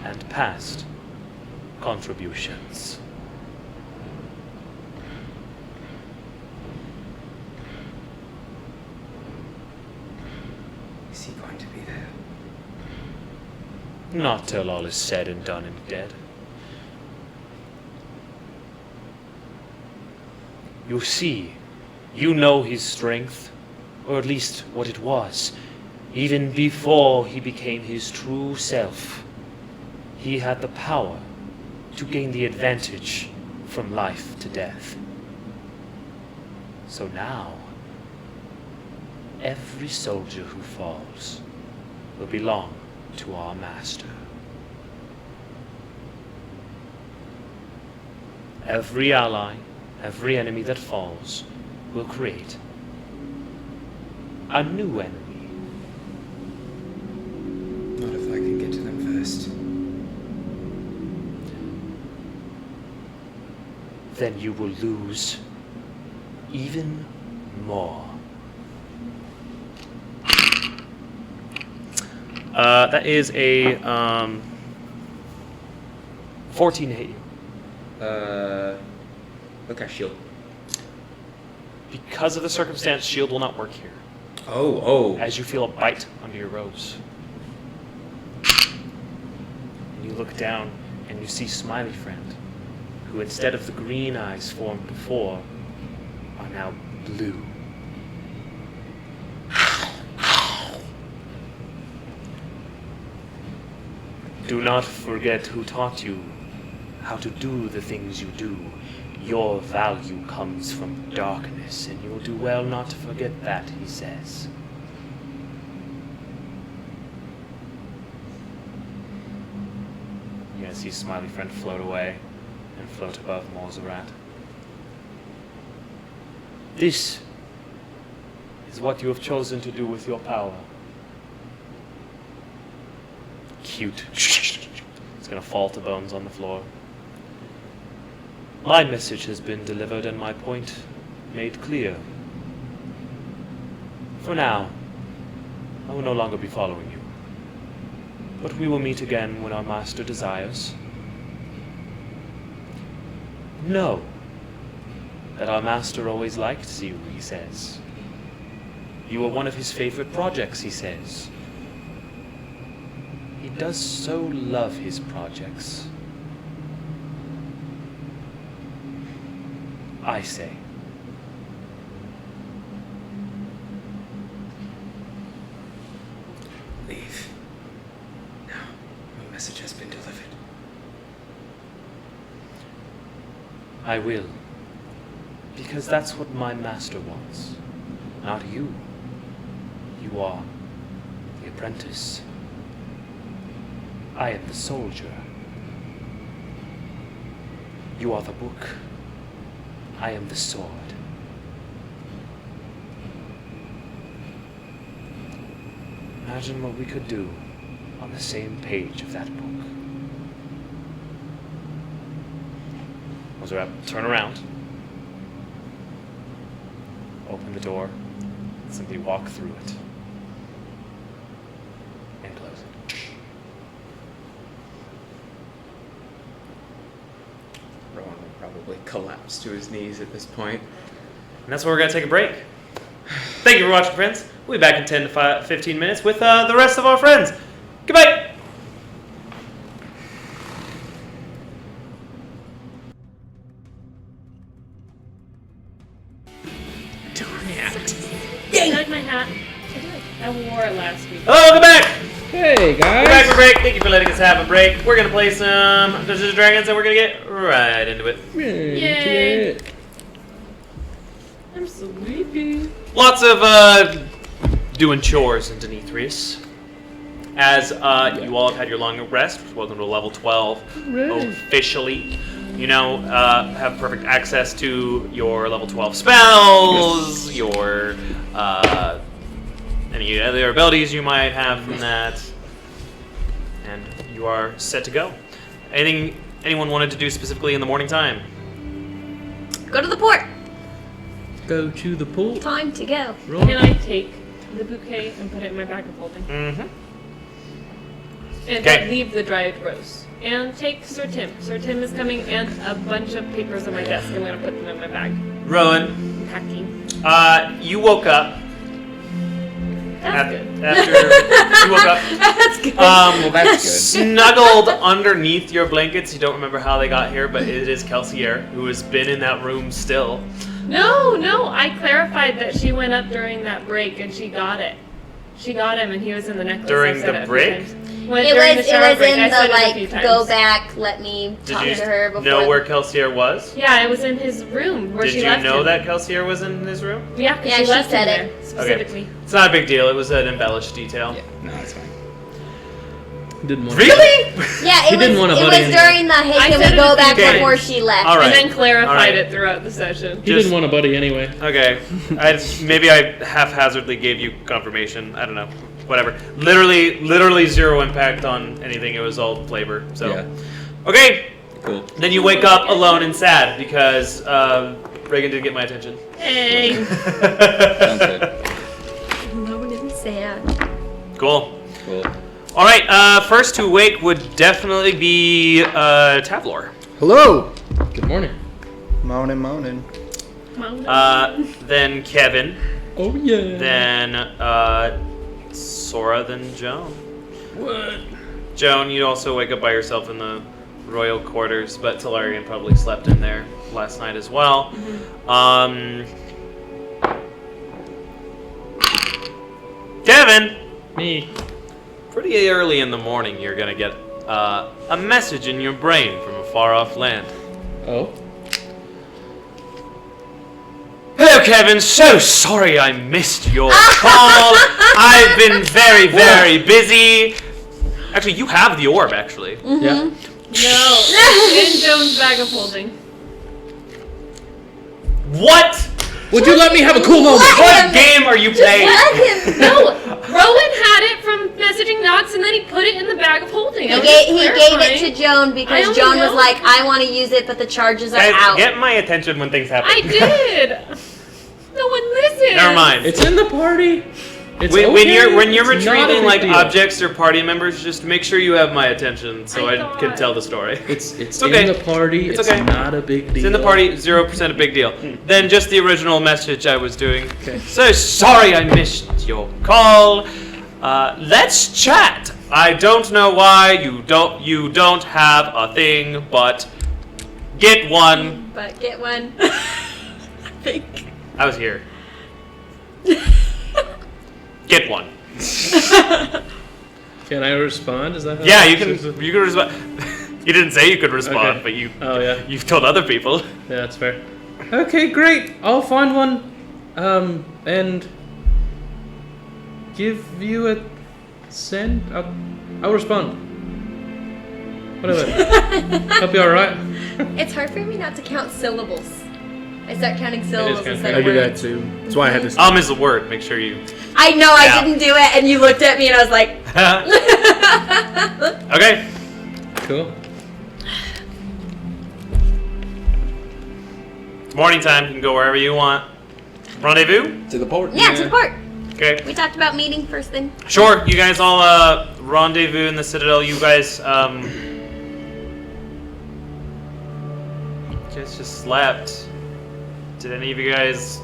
Speaker 12: and past contributions.
Speaker 11: Is he going to be there?
Speaker 12: Not till all is said and done and dead. You see, you know his strength, or at least what it was. Even before he became his true self, he had the power to gain the advantage from life to death. So now, every soldier who falls will belong to our master. Every ally, every enemy that falls will create a new enemy.
Speaker 11: Not if I can get to them first.
Speaker 12: Then you will lose even more. That is a 14 to hit you.
Speaker 11: Okay, shield.
Speaker 12: Because of the circumstance, shield will not work here.
Speaker 11: Oh.
Speaker 12: As you feel a bite under your robes. And you look down and you see Smiley Friend, who instead of the green eyes formed before, are now blue. Do not forget who taught you how to do the things you do. Your value comes from darkness, and you'll do well not to forget that, he says. You're gonna see Smiley Friend float away and float above Morzarat. This is what you have chosen to do with your power. Cute. It's gonna fall to bones on the floor. My message has been delivered and my point made clear. For now, I will no longer be following you. But we will meet again when our master desires. Know that our master always liked you, he says. You were one of his favorite projects, he says. He does so love his projects. I say.
Speaker 11: Leave. No, my message has been delivered.
Speaker 12: I will. Because that's what my master wants. Not you. You are the apprentice. I am the soldier. You are the book. I am the sword. Imagine what we could do on the same page of that book. Morzarat, turn around. Open the door. Simply walk through it. And close it.
Speaker 11: Rowan will probably collapse to his knees at this point.
Speaker 2: And that's where we're going to take a break. Thank you for watching, friends. We'll be back in 10 to 15 minutes with the rest of our friends. Goodbye!
Speaker 10: I like my hat. I wore it last week.
Speaker 2: Hello, welcome back!
Speaker 4: Hey, guys.
Speaker 2: We're back for break. Thank you for letting us have a break. We're going to play some Dungeons & Dragons, and we're going to get right into it.
Speaker 10: Yay! I'm sleepy.
Speaker 2: Lots of doing chores in Denetrius. as you all have had your long rest. Welcome to level 12 officially. You now have perfect access to your level 12 spells, your any other abilities you might have from that, and you are set to go. Anything anyone wanted to do specifically in the morning time?
Speaker 3: Go to the port.
Speaker 4: Go to the pool.
Speaker 3: Time to go.
Speaker 4: Roll.
Speaker 10: Can I take the bouquet and put it in my bag of holding?
Speaker 2: Mm-hmm.
Speaker 10: And
Speaker 2: Okay.
Speaker 10: leave the dried rose. And take Sir Tim. Sir Tim is coming, and a bunch of papers on my desk. I'm going to put them in my bag.
Speaker 2: Rowan,
Speaker 10: I'm packing.
Speaker 2: you woke up.
Speaker 10: That's good.
Speaker 2: After you woke up.
Speaker 3: That's good.
Speaker 5: Well, that's good.
Speaker 2: Snuggled underneath your blankets. You don't remember how they got here, but it is Kelsier, who has been in that room still.
Speaker 10: No, I clarified that she went up during that break, and she got it. She got him, and he was in the necklace.
Speaker 2: During
Speaker 10: I said
Speaker 2: the
Speaker 10: it a few
Speaker 2: break?
Speaker 10: times.
Speaker 3: It
Speaker 10: During
Speaker 3: was
Speaker 10: the shower break,
Speaker 3: in
Speaker 10: I
Speaker 3: the
Speaker 10: said it a few
Speaker 3: like
Speaker 10: times.
Speaker 3: go back, let me
Speaker 2: Did
Speaker 3: talk
Speaker 2: you
Speaker 3: to her before.
Speaker 2: know where Kelsier was?
Speaker 10: Yeah, it was in his room where
Speaker 2: Did
Speaker 10: she
Speaker 2: you
Speaker 10: left
Speaker 2: know
Speaker 10: him.
Speaker 2: that Kelsier was in his room?
Speaker 10: Yeah, 'cause
Speaker 3: Yeah,
Speaker 10: she
Speaker 3: she
Speaker 10: left
Speaker 3: said
Speaker 10: him
Speaker 3: it.
Speaker 10: there specifically.
Speaker 2: It's not a big deal. It was an embellished detail.
Speaker 5: Yeah, no, that's fine.
Speaker 4: Didn't want
Speaker 2: Really?
Speaker 3: Yeah,
Speaker 4: He
Speaker 3: it
Speaker 4: didn't
Speaker 3: was,
Speaker 4: want a
Speaker 3: it
Speaker 4: buddy
Speaker 3: was
Speaker 4: anyway.
Speaker 3: during the
Speaker 10: I
Speaker 3: hey, can
Speaker 10: said
Speaker 3: we
Speaker 10: it
Speaker 3: go
Speaker 10: a few
Speaker 3: back
Speaker 2: times.
Speaker 3: before she left?
Speaker 2: All right.
Speaker 10: And then clarified
Speaker 2: All right.
Speaker 10: it throughout the session.
Speaker 4: He didn't want a buddy anyway.
Speaker 2: Okay. Maybe I haphazardly gave you confirmation. I don't know. Whatever. Literally zero impact on anything. It was all flavor. So.
Speaker 5: Yeah.
Speaker 2: Okay.
Speaker 5: Cool.
Speaker 2: Then you wake up alone and sad because Reagan didn't get my attention.
Speaker 10: Hey.
Speaker 5: Sounds good.
Speaker 3: Alone and sad.
Speaker 2: Cool.
Speaker 5: Cool.
Speaker 2: All right. First to wake would definitely be Tavlor.
Speaker 9: Hello.
Speaker 4: Good morning.
Speaker 9: Moaning.
Speaker 2: Then Kevin.
Speaker 4: Oh yeah.
Speaker 2: Then Sora. Then Joan.
Speaker 4: What?
Speaker 2: Joan, you'd also wake up by yourself in the royal quarters, but Talarian probably slept in there last night as well. Kevin,
Speaker 4: Me.
Speaker 2: pretty early in the morning, you're gonna get a message in your brain from a far-off land.
Speaker 4: Oh.
Speaker 2: Hello, Kevin. So sorry I missed your call. I've been very, very busy. Actually, you have the orb, actually.
Speaker 4: Yeah.
Speaker 10: No. In Joan's bag of holding.
Speaker 2: What?
Speaker 4: Would you let me have a cool moment?
Speaker 2: What game are you playing?
Speaker 3: Let him.
Speaker 10: No, Rowan had it from messaging Nox, and then he put it in the bag of holding.
Speaker 3: He gave it to Joan
Speaker 10: I
Speaker 3: because
Speaker 10: only
Speaker 3: Joan was
Speaker 10: know.
Speaker 3: like, I want to use it, but the charges are
Speaker 2: Guys,
Speaker 3: out.
Speaker 2: get my attention when things happen.
Speaker 10: I did. No one listened.
Speaker 2: Never mind.
Speaker 4: It's in the party. It's
Speaker 2: When
Speaker 4: okay.
Speaker 2: you're
Speaker 4: It's not a
Speaker 2: retrieving
Speaker 4: big
Speaker 2: like
Speaker 4: deal.
Speaker 2: objects or party members, just make sure you have my attention so
Speaker 10: I
Speaker 2: I
Speaker 10: thought-
Speaker 2: can tell the story.
Speaker 4: It's
Speaker 2: okay.
Speaker 4: in the party.
Speaker 2: It's
Speaker 4: It's
Speaker 2: okay.
Speaker 4: not a big deal.
Speaker 2: It's in the party, 0% a big deal. Then just the original message I was doing. So sorry I missed your call. Let's chat. I don't know why you don't have a thing, but get one.
Speaker 3: But get one. I think.
Speaker 2: I was here. Get one.
Speaker 4: Can I respond? Is that how
Speaker 2: Yeah,
Speaker 4: it
Speaker 2: you can
Speaker 4: works?
Speaker 2: respond. You didn't say you could respond,
Speaker 4: Okay.
Speaker 2: but you
Speaker 4: Oh yeah.
Speaker 2: you've told other people.
Speaker 4: Yeah, that's fair. Okay, great. I'll find one, and give you a send. I'll respond. Whatever. Hope you're all right.
Speaker 3: It's hard for me not to count syllables. I start counting syllables
Speaker 4: kind of
Speaker 3: instead
Speaker 9: I
Speaker 3: of
Speaker 9: do that
Speaker 3: words.
Speaker 9: too. That's why I had this.
Speaker 2: Is a word. Make sure you.
Speaker 3: I know
Speaker 2: Yeah.
Speaker 3: I didn't do it, and you looked at me, and I was like,
Speaker 2: Okay.
Speaker 4: Cool.
Speaker 2: Morning time. You can go wherever you want. Rendezvous.
Speaker 5: To the port.
Speaker 3: yeah, to the port.
Speaker 2: Okay.
Speaker 3: We talked about meeting first thing.
Speaker 2: Sure. You guys all rendezvous in the Citadel. You guys just slept. Did any of you guys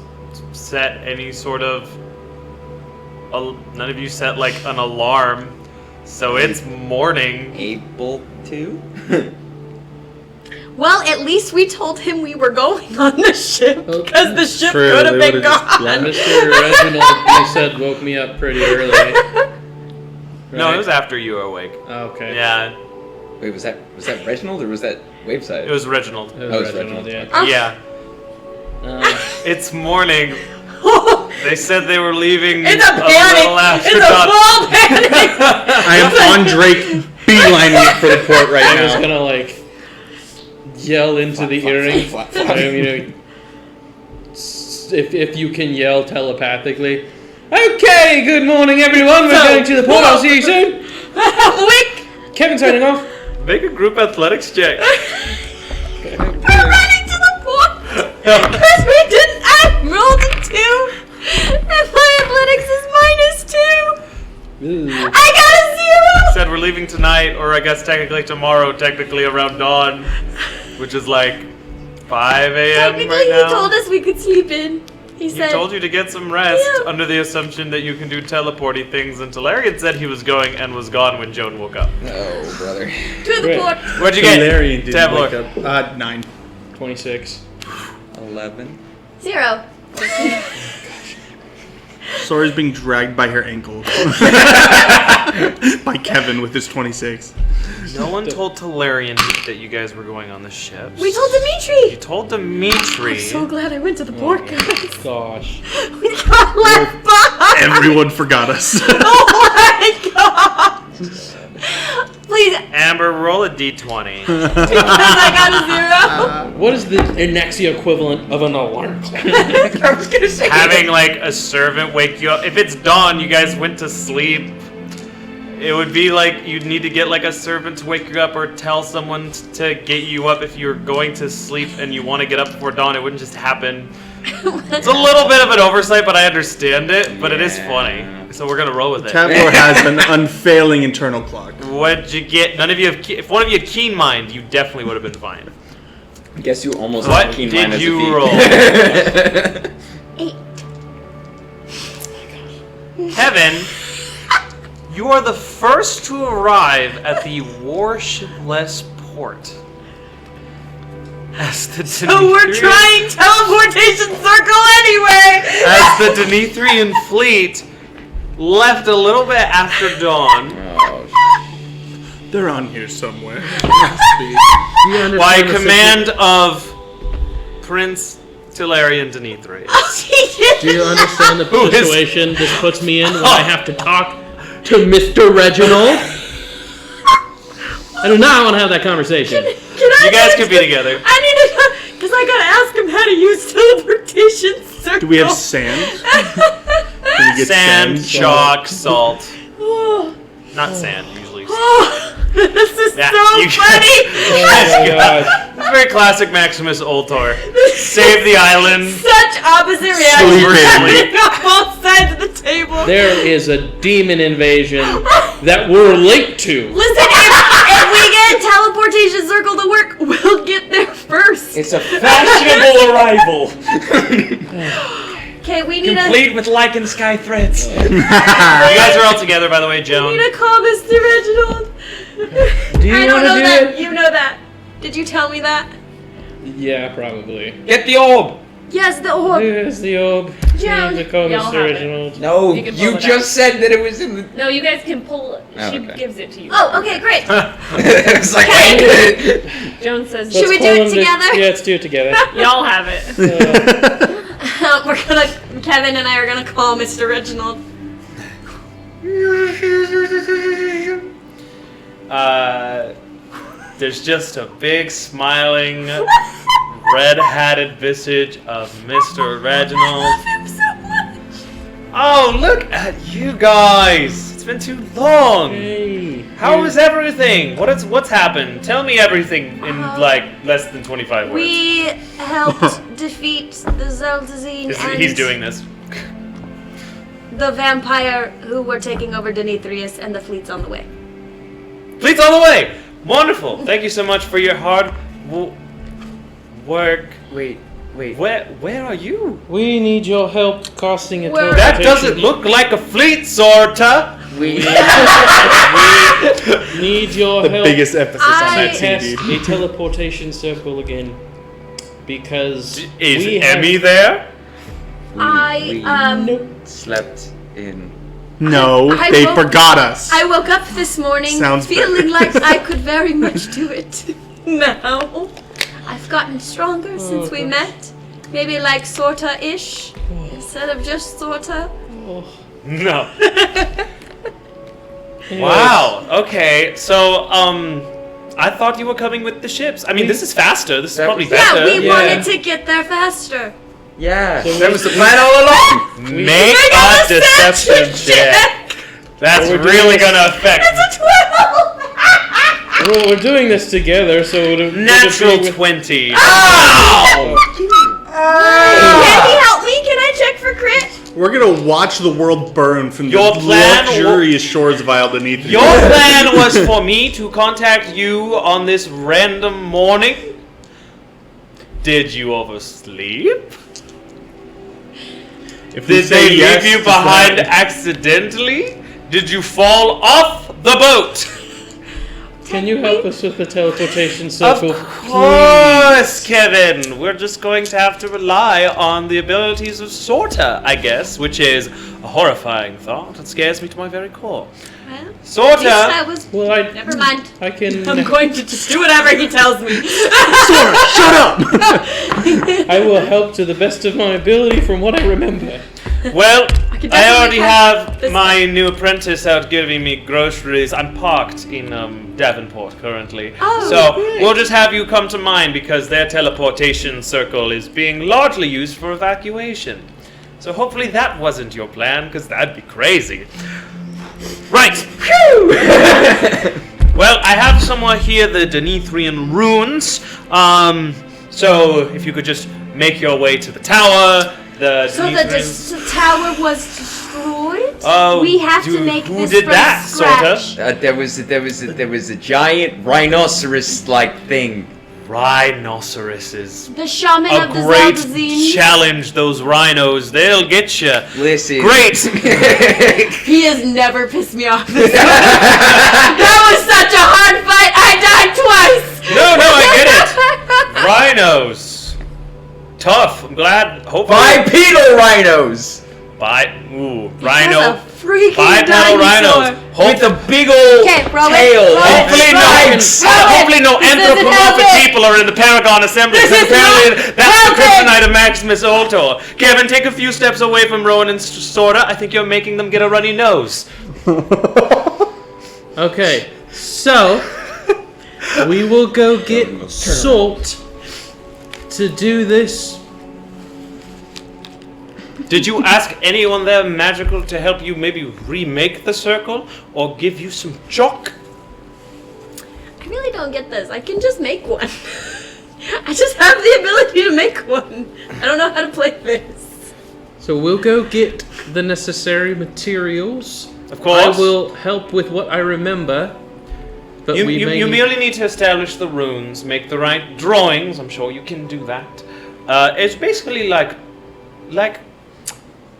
Speaker 2: set any sort of? None of you set like an alarm, so it's morning.
Speaker 5: Able to?
Speaker 3: Well, at least we told him we were going on the ship because the ship
Speaker 9: True,
Speaker 3: could have
Speaker 9: they
Speaker 3: been
Speaker 9: would've just
Speaker 3: gone.
Speaker 9: left.
Speaker 4: Mr. Reginald, you said woke me up pretty early.
Speaker 2: No,
Speaker 4: Right?
Speaker 2: it was after you were awake.
Speaker 4: Okay.
Speaker 2: Yeah,
Speaker 5: Wait, was that Reginald or was that Waveside?
Speaker 2: it was Reginald.
Speaker 4: It
Speaker 5: Oh,
Speaker 4: was
Speaker 5: it's
Speaker 4: Reginald,
Speaker 5: Reginald.
Speaker 4: yeah.
Speaker 2: Yeah,
Speaker 4: Um,
Speaker 2: it's morning. They said they were leaving
Speaker 10: It's a panic.
Speaker 2: little after
Speaker 10: It's a
Speaker 2: dawn.
Speaker 10: full panic.
Speaker 9: I am on Drake, beelining it for the port right
Speaker 4: I was
Speaker 9: now.
Speaker 4: gonna like yell into the earring.
Speaker 9: flap,
Speaker 4: I mean, if you can yell telepathically. Okay, good morning, everyone. We're going to the port. I'll see you soon.
Speaker 10: Wick.
Speaker 4: Kevin signing off.
Speaker 2: Make a group athletics check.
Speaker 3: We're running to the port because we didn't. I rolled a 2, and my athletics is -2.
Speaker 4: Ooh.
Speaker 3: I got a 0.
Speaker 2: Said we're leaving tonight, or I guess technically tomorrow, technically around dawn, which is like 5 a.m.
Speaker 3: Technically,
Speaker 2: right
Speaker 3: he
Speaker 2: now.
Speaker 3: told us we could sleep in. He
Speaker 2: He
Speaker 3: said,
Speaker 2: told you to get some rest
Speaker 3: Yeah.
Speaker 2: under the assumption that you can do teleporty things, and Talarian said he was going and was gone when Joan woke up.
Speaker 11: Oh, brother.
Speaker 3: to the
Speaker 4: Great.
Speaker 3: port.
Speaker 2: What'd you get?
Speaker 9: Valerian didn't
Speaker 2: Tabler.
Speaker 9: wake up. 9.
Speaker 4: 26.
Speaker 5: 11.
Speaker 3: 0.
Speaker 9: Sora's being dragged by her ankle. By Kevin with his 26.
Speaker 2: No one told Talarian that you guys were going on the ships.
Speaker 3: We told
Speaker 2: You
Speaker 3: Dimitri.
Speaker 2: told Dimitri.
Speaker 3: I'm so glad I went to the port, guys.
Speaker 4: Gosh.
Speaker 3: We got left behind.
Speaker 9: Everyone forgot us.
Speaker 3: Oh my god. Please,
Speaker 2: Amber, roll a d20.
Speaker 3: because I got a 0.
Speaker 4: What is the Ernaxia equivalent of an alarm clock?
Speaker 3: I was gonna say
Speaker 2: Having like a servant wake you up. If it's dawn, you guys went to sleep. It would be like you'd need to get like a servant to wake you up, or tell someone to get you up if you're going to sleep and you want to get up before dawn. It wouldn't just happen. It's a little bit of an oversight, but I understand it. But it is funny, so we're gonna roll with it.
Speaker 9: Tabor has an unfailing internal clock.
Speaker 2: What'd you get? None of you have. If one of you had keen mind, you definitely would have been fine.
Speaker 11: I guess you almost
Speaker 2: What
Speaker 11: have keen
Speaker 2: did
Speaker 11: mind as a
Speaker 2: you
Speaker 11: feat.
Speaker 2: roll?
Speaker 3: 8.
Speaker 2: Kevin, you are the first to arrive at the warshipless port. As the
Speaker 10: So we're
Speaker 2: Demetrian-
Speaker 10: trying teleportation circle anyway.
Speaker 2: As the Demetrian fleet left a little bit after dawn
Speaker 11: Oh,
Speaker 9: They're on here somewhere.
Speaker 2: by command of Prince Talarian Demetrius.
Speaker 4: Do you understand the
Speaker 2: Who is-
Speaker 4: situation this puts me in when I have to talk to Mr. Reginald? I do not want to have that conversation.
Speaker 2: You guys can be together.
Speaker 10: I need to, because I gotta ask him how to use teleportation circle.
Speaker 9: Do we have sand? Can we get
Speaker 2: Sand,
Speaker 9: sand?
Speaker 2: chalk, salt.
Speaker 10: Oh,
Speaker 2: Not sand, usually.
Speaker 10: this is
Speaker 2: Yeah,
Speaker 10: so
Speaker 2: you-
Speaker 10: funny.
Speaker 4: Oh my god.
Speaker 2: This is very classic Maximus Ultor. Save the island.
Speaker 10: Such opposite reactions
Speaker 9: Sleep in.
Speaker 10: happening on both sides of the table.
Speaker 4: There is a demon invasion that we're late to.
Speaker 3: Listen, if we get teleportation circle to work, we'll get there first.
Speaker 11: it's a fashionable arrival.
Speaker 3: Okay, we need
Speaker 11: Complete with lichen sky threads.
Speaker 2: You guys are all together, by the way,
Speaker 10: We
Speaker 2: Joan.
Speaker 10: need to call Mr. Reginald.
Speaker 4: Do you
Speaker 3: I don't
Speaker 4: want
Speaker 3: know
Speaker 4: to do
Speaker 3: that.
Speaker 4: it?
Speaker 3: You know that. Did you tell me that?
Speaker 4: Yeah, probably.
Speaker 11: Get the orb.
Speaker 3: Yes, the orb.
Speaker 4: Here's the orb.
Speaker 3: Yeah.
Speaker 4: The call
Speaker 10: Y'all
Speaker 4: Mr.
Speaker 10: have it.
Speaker 4: Reginald.
Speaker 11: No,
Speaker 10: You can pull
Speaker 11: you
Speaker 10: it
Speaker 11: just said that it was in the.
Speaker 10: No, you guys can pull it.
Speaker 11: Oh,
Speaker 10: She
Speaker 11: okay.
Speaker 10: gives it to you.
Speaker 3: Oh, okay, great.
Speaker 11: It's like.
Speaker 10: Joan says,
Speaker 3: Should we do
Speaker 4: Call
Speaker 3: it
Speaker 4: him
Speaker 3: together?
Speaker 4: Yeah, let's do it together.
Speaker 10: y'all have it.
Speaker 3: We're gonna. Kevin and I are gonna call Mr. Reginald.
Speaker 2: There's just a big smiling, red-hatted visage of Mr. Reginald. Oh, look at you guys! It's been too long.
Speaker 4: Hey.
Speaker 2: How is everything? What's happened? Tell me everything in like less than 25 words.
Speaker 3: We helped defeat the Zeltazine and
Speaker 2: He's doing this.
Speaker 3: the vampire who were taking over Demetrius, and the fleet's on the way.
Speaker 2: Fleet's on the way. Wonderful. Thank you so much for your hard work.
Speaker 11: Wait.
Speaker 2: Where are you?
Speaker 4: We need your help casting a
Speaker 3: Where-
Speaker 2: That
Speaker 4: teleportation.
Speaker 2: doesn't look like a fleet, sorta.
Speaker 11: We.
Speaker 4: Need your
Speaker 9: The
Speaker 4: help.
Speaker 9: biggest emphasis on that
Speaker 4: Cast
Speaker 9: scene, dude.
Speaker 4: a teleportation circle again. Because
Speaker 2: Is
Speaker 4: we
Speaker 2: Emmy
Speaker 4: have,
Speaker 2: there?
Speaker 5: Slept in.
Speaker 9: No,
Speaker 3: I
Speaker 9: they
Speaker 3: woke-
Speaker 9: forgot us.
Speaker 3: I woke up this morning
Speaker 9: Sounds
Speaker 3: feeling
Speaker 9: better.
Speaker 3: like I could very much do it. Now, I've gotten stronger since we met. Maybe like sorta-ish. Yes. instead of just sorta?
Speaker 2: No. Wow. Okay. So, I thought you were coming with the ships. I mean, this is faster. This is probably better.
Speaker 3: Yeah, we wanted to get there faster.
Speaker 5: Yeah, that was the plan all along.
Speaker 2: Make a deception check. That's really gonna affect.
Speaker 3: It's a 12.
Speaker 4: Well, we're doing this together, so
Speaker 2: Natural 20.
Speaker 3: Can you help me? Can I check for crit?
Speaker 9: We're gonna watch the world burn from
Speaker 2: Your
Speaker 9: the
Speaker 2: plan
Speaker 9: luxurious shores of Isle beneath.
Speaker 2: Your plan was for me to contact you on this random morning. Did you oversleep?
Speaker 9: If we
Speaker 2: Did
Speaker 9: say
Speaker 2: they
Speaker 9: yes
Speaker 2: leave you
Speaker 9: to
Speaker 2: behind
Speaker 9: that-
Speaker 2: accidentally? Did you fall off the boat?
Speaker 4: Can you help us with the teleportation circle?
Speaker 2: Of course, Kevin. We're just going to have to rely on the abilities of Sorta, I guess, which is a horrifying thought. It scares me to my very core.
Speaker 3: Well,
Speaker 2: Sorta.
Speaker 3: that was.
Speaker 4: Well,
Speaker 3: Never mind.
Speaker 4: I can.
Speaker 3: I'm going to just do whatever he tells me.
Speaker 9: Sora, shut up!
Speaker 4: I will help to the best of my ability from what I remember.
Speaker 2: Well,
Speaker 3: could
Speaker 2: I
Speaker 3: definitely
Speaker 2: already
Speaker 3: have
Speaker 2: have
Speaker 3: this
Speaker 2: my new apprentice out giving me groceries. I'm parked in Davenport currently.
Speaker 3: Oh,
Speaker 2: so
Speaker 3: great.
Speaker 2: we'll just have you come to mine because their teleportation circle is being largely used for evacuation. So hopefully that wasn't your plan, because that'd be crazy. Right. Phew! Well, I have somewhere here the Denethrian runes. So if you could just make your way to the tower.
Speaker 3: So the tower was destroyed?
Speaker 2: Oh,
Speaker 3: we have to make
Speaker 2: who
Speaker 3: this
Speaker 2: did
Speaker 3: from
Speaker 2: that,
Speaker 3: scratch.
Speaker 2: Sorta?
Speaker 5: There was a giant rhinoceros-like thing.
Speaker 2: Rhinoceroses.
Speaker 3: The shaman
Speaker 2: A
Speaker 3: of the
Speaker 2: great
Speaker 3: Zeldazenes.
Speaker 2: challenge, those rhinos. They'll get you.
Speaker 5: Listen.
Speaker 2: Great.
Speaker 3: He has never pissed me off this way. That was such a hard fight. I died twice.
Speaker 2: No, I get it. Rhinos. Tough. I'm glad. Hopefully.
Speaker 5: Bipedal rhinos.
Speaker 2: Rhino.
Speaker 3: Freaking
Speaker 2: Bipedal
Speaker 3: dinosaur.
Speaker 2: rhinos.
Speaker 5: With a big old tail.
Speaker 2: Hopefully no anthropomorphic people are in the Paragon Assembly. Apparently that's the kryptonite of Maximus Ultor. Kevin, take a few steps away from Rowan and Sorta. I think you're making them get a runny nose.
Speaker 4: Okay, so we will go get Salt to do this.
Speaker 2: Did you ask anyone there magical to help you maybe remake the circle or give you some chalk?
Speaker 3: I really don't get this. I can just make one. I just have the ability to make one. I don't know how to play this.
Speaker 4: So we'll go get the necessary materials.
Speaker 2: Of course.
Speaker 4: I will help with what I remember. But
Speaker 2: You
Speaker 4: may
Speaker 2: merely need to establish the runes, make the right drawings. I'm sure you can do that. It's basically like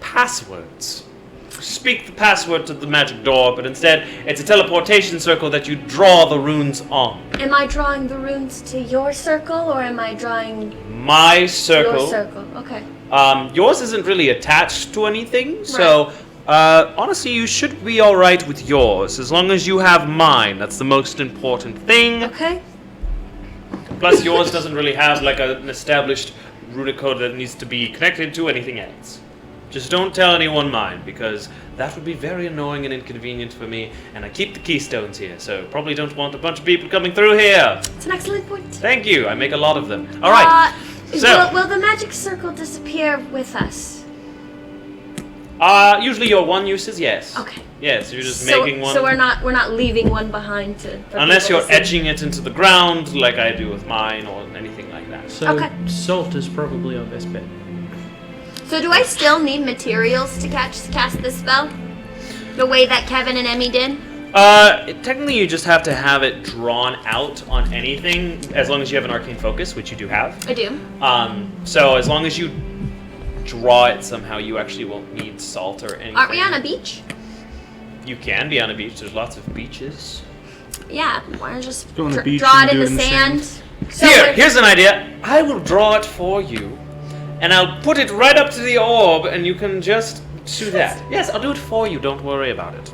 Speaker 2: passwords. Speak the password to the magic door, but instead it's a teleportation circle that you draw the runes on.
Speaker 3: Am I drawing the runes to your circle, or am I drawing
Speaker 2: My circle.
Speaker 3: your circle? Okay.
Speaker 2: Yours isn't really attached to anything, so honestly, you should be all right with yours as long as you have mine. That's the most important thing.
Speaker 3: Okay.
Speaker 2: Plus, yours doesn't really have like an established runic code that needs to be connected to anything else. Just don't tell anyone mine, because that would be very annoying and inconvenient for me, and I keep the keystones here, so probably don't want a bunch of people coming through here.
Speaker 3: It's an excellent point.
Speaker 2: Thank you, I make a lot of them. All right, so...
Speaker 3: Will the magic circle disappear with us?
Speaker 2: Usually your one use is yes.
Speaker 3: Okay.
Speaker 2: Yes, you're just making one.
Speaker 3: So we're not leaving one behind to.
Speaker 2: Unless you're etching it into the ground, like I do with mine, or anything like that.
Speaker 4: So Salt is probably our best bet.
Speaker 3: So do I still need materials to cast this spell? The way that Kevin and Emmy did?
Speaker 2: Technically you just have to have it drawn out on anything, as long as you have an arcane focus, which you do have.
Speaker 3: I do.
Speaker 2: So as long as you draw it somehow, you actually won't need salt or anything.
Speaker 3: Aren't we on a beach?
Speaker 2: You can be on a beach. There's lots of beaches.
Speaker 3: Yeah, why don't you just
Speaker 9: Go on the beach
Speaker 3: draw
Speaker 9: and
Speaker 3: it in
Speaker 9: do
Speaker 3: the
Speaker 9: it in the
Speaker 3: sand?
Speaker 9: sand.
Speaker 3: So
Speaker 2: Here's an idea. I will draw it for you, and I'll put it right up to the orb, and you can just do that. Yes, I'll do it for you. Don't worry about it.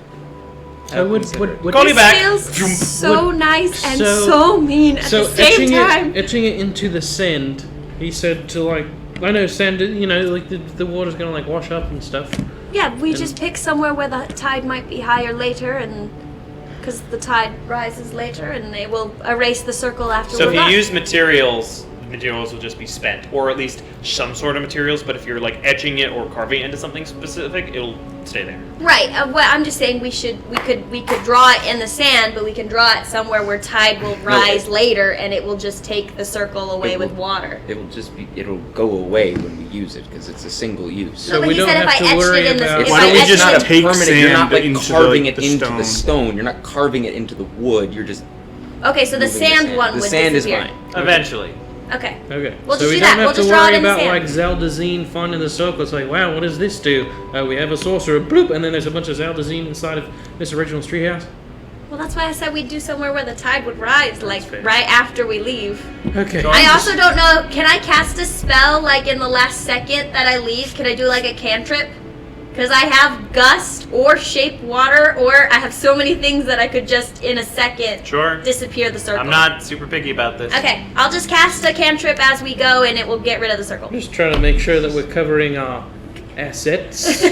Speaker 4: So would
Speaker 2: Call me back.
Speaker 3: feels so nice and so mean at the same time.
Speaker 4: Etching it into the sand. He said to I know sand. You know, like the water's gonna like wash up and stuff.
Speaker 3: Yeah, we just pick somewhere where the tide might be higher later, and because the tide rises later, and they will erase the circle after.
Speaker 2: So
Speaker 3: we're
Speaker 2: if you
Speaker 3: done.
Speaker 2: use materials, materials will just be spent, or at least some sort of materials. But if you're like etching it or carving it into something specific, it'll stay there.
Speaker 3: Right. Well, I'm just saying we could draw it in the sand, but we can draw it somewhere where tide will rise later, and it will just take the circle away with water.
Speaker 5: It'll go away when we use it because it's a single use.
Speaker 4: So we don't have to worry about.
Speaker 9: Why don't we just take sand
Speaker 5: You're not like
Speaker 9: into
Speaker 5: carving it
Speaker 9: the
Speaker 5: into
Speaker 9: stone.
Speaker 5: the stone. You're not carving it into the wood. You're just.
Speaker 3: Okay, so the
Speaker 5: moving
Speaker 3: sand one
Speaker 5: The
Speaker 3: would
Speaker 5: sand is
Speaker 3: disappear.
Speaker 5: fine.
Speaker 2: Eventually.
Speaker 3: Okay.
Speaker 4: Okay.
Speaker 3: We'll
Speaker 4: so
Speaker 3: just
Speaker 4: we
Speaker 3: do
Speaker 4: don't
Speaker 3: that.
Speaker 4: have
Speaker 3: We'll
Speaker 4: to
Speaker 3: just draw it
Speaker 4: worry
Speaker 3: in the
Speaker 4: about
Speaker 3: sand.
Speaker 4: like Zaldazine finding the circle. It's like, wow, what does this do? We have a sorcerer, bloop, and then there's a bunch of Zaldazine inside of Miss Original's treehouse.
Speaker 3: Well, that's why I said we'd do somewhere where the tide would rise, like right after we leave.
Speaker 4: Okay.
Speaker 3: I also don't know. Can I cast a spell like in the last second that I leave? Can I do like a cantrip? Because I have gust or shape water, or I have so many things that I could just in a second disappear the circle.
Speaker 2: I'm not super picky about this.
Speaker 3: Okay, I'll just cast a cantrip as we go, and it will get rid of the circle.
Speaker 4: Just trying to make sure that we're covering our assets.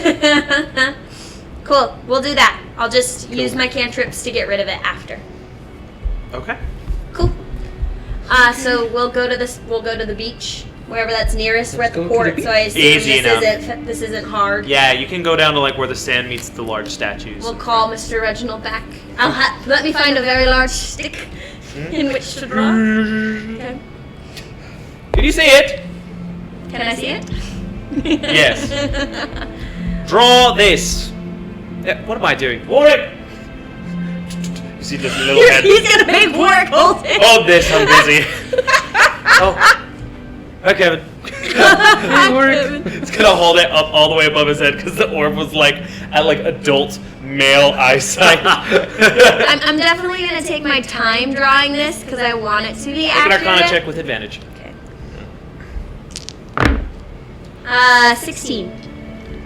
Speaker 3: Cool. We'll do that. I'll just use my cantrips to get rid of it after.
Speaker 2: Okay.
Speaker 3: Cool. So we'll go to this. We'll go to the beach, wherever that's nearest. We're at the port, so I assume
Speaker 2: Easy enough.
Speaker 3: this isn't hard.
Speaker 2: Yeah, you can go down to like where the sand meets the large statues.
Speaker 3: We'll call Mr. Reginald back. Let me find a very large stick in which to draw. Okay.
Speaker 2: Can you see it?
Speaker 3: Can I see it?
Speaker 2: Yes. Draw this. What am I doing? Warwick! You see this little head?
Speaker 3: He's gonna make Warwick hold it.
Speaker 2: Hold this, I'm busy. Oh. Hi, Kevin. It's gonna hold it up all the way above his head because the orb was like at like adult male eyesight.
Speaker 3: I'm definitely gonna take my time drawing this because I want it to be
Speaker 2: Make an
Speaker 3: accurate.
Speaker 2: Arcana check with advantage.
Speaker 3: Okay. 16.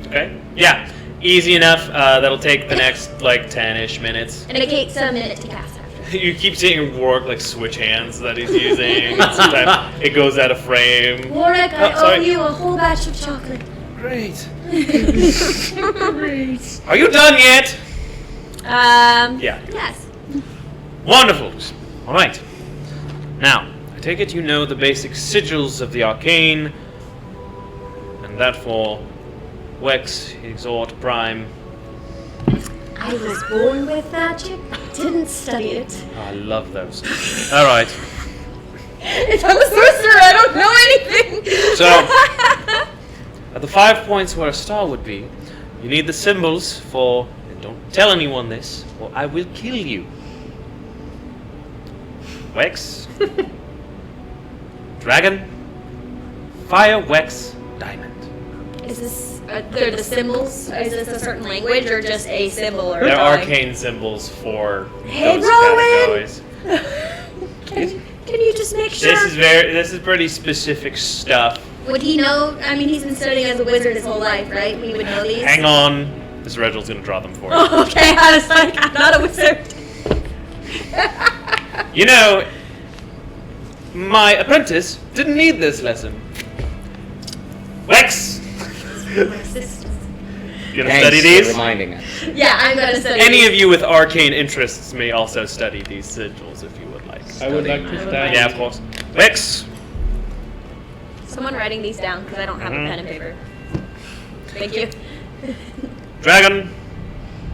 Speaker 2: Okay. Yeah. Easy enough. That'll take the next like 10-ish minutes.
Speaker 3: And it takes a minute to cast after.
Speaker 2: You keep seeing Warwick like switch hands that he's using. Sometimes it goes out of frame.
Speaker 3: Warwick, I owe
Speaker 2: sorry.
Speaker 3: you a whole batch of chocolate.
Speaker 2: Great. Are you done yet? Yeah.
Speaker 3: Yes.
Speaker 2: Wonderful. All right. Now, I take it you know the basic sigils of the arcane, and that for Wex, Exhort, Prime.
Speaker 3: I was born with magic, didn't study it.
Speaker 2: I love those. All right.
Speaker 3: If I'm a sorcerer, I don't know anything.
Speaker 2: So, at the 5 points where a star would be, you need the symbols for. And don't tell anyone this, or I will kill you. Wex. Dragon. Fire, Wex, Diamond.
Speaker 3: Is this? They're the symbols? Is this a certain language or just a symbol? Or
Speaker 2: They're
Speaker 3: drawing?
Speaker 2: arcane symbols for
Speaker 3: Hey,
Speaker 2: those
Speaker 3: Rowan!
Speaker 2: categories.
Speaker 3: Can you just make sure?
Speaker 2: This is pretty specific stuff.
Speaker 3: Would he know? I mean, he's been studying as a wizard his whole life, right? We would know these.
Speaker 2: Hang on. This Reginald's gonna draw them for you.
Speaker 3: Oh, okay. I was like, I'm not a wizard.
Speaker 2: You know, my apprentice didn't need this lesson. Wex!
Speaker 3: My sister.
Speaker 2: You gonna
Speaker 5: Thanks
Speaker 2: study
Speaker 5: for
Speaker 2: these?
Speaker 5: reminding us.
Speaker 3: Yeah, I'm gonna study.
Speaker 2: Any
Speaker 3: these.
Speaker 2: of you with arcane interests may also study these sigils if you would like.
Speaker 4: I would like to study.
Speaker 2: Yeah, of course. Wex!
Speaker 3: Someone writing these down because I don't have a pen and paper. Thank you.
Speaker 2: Dragon.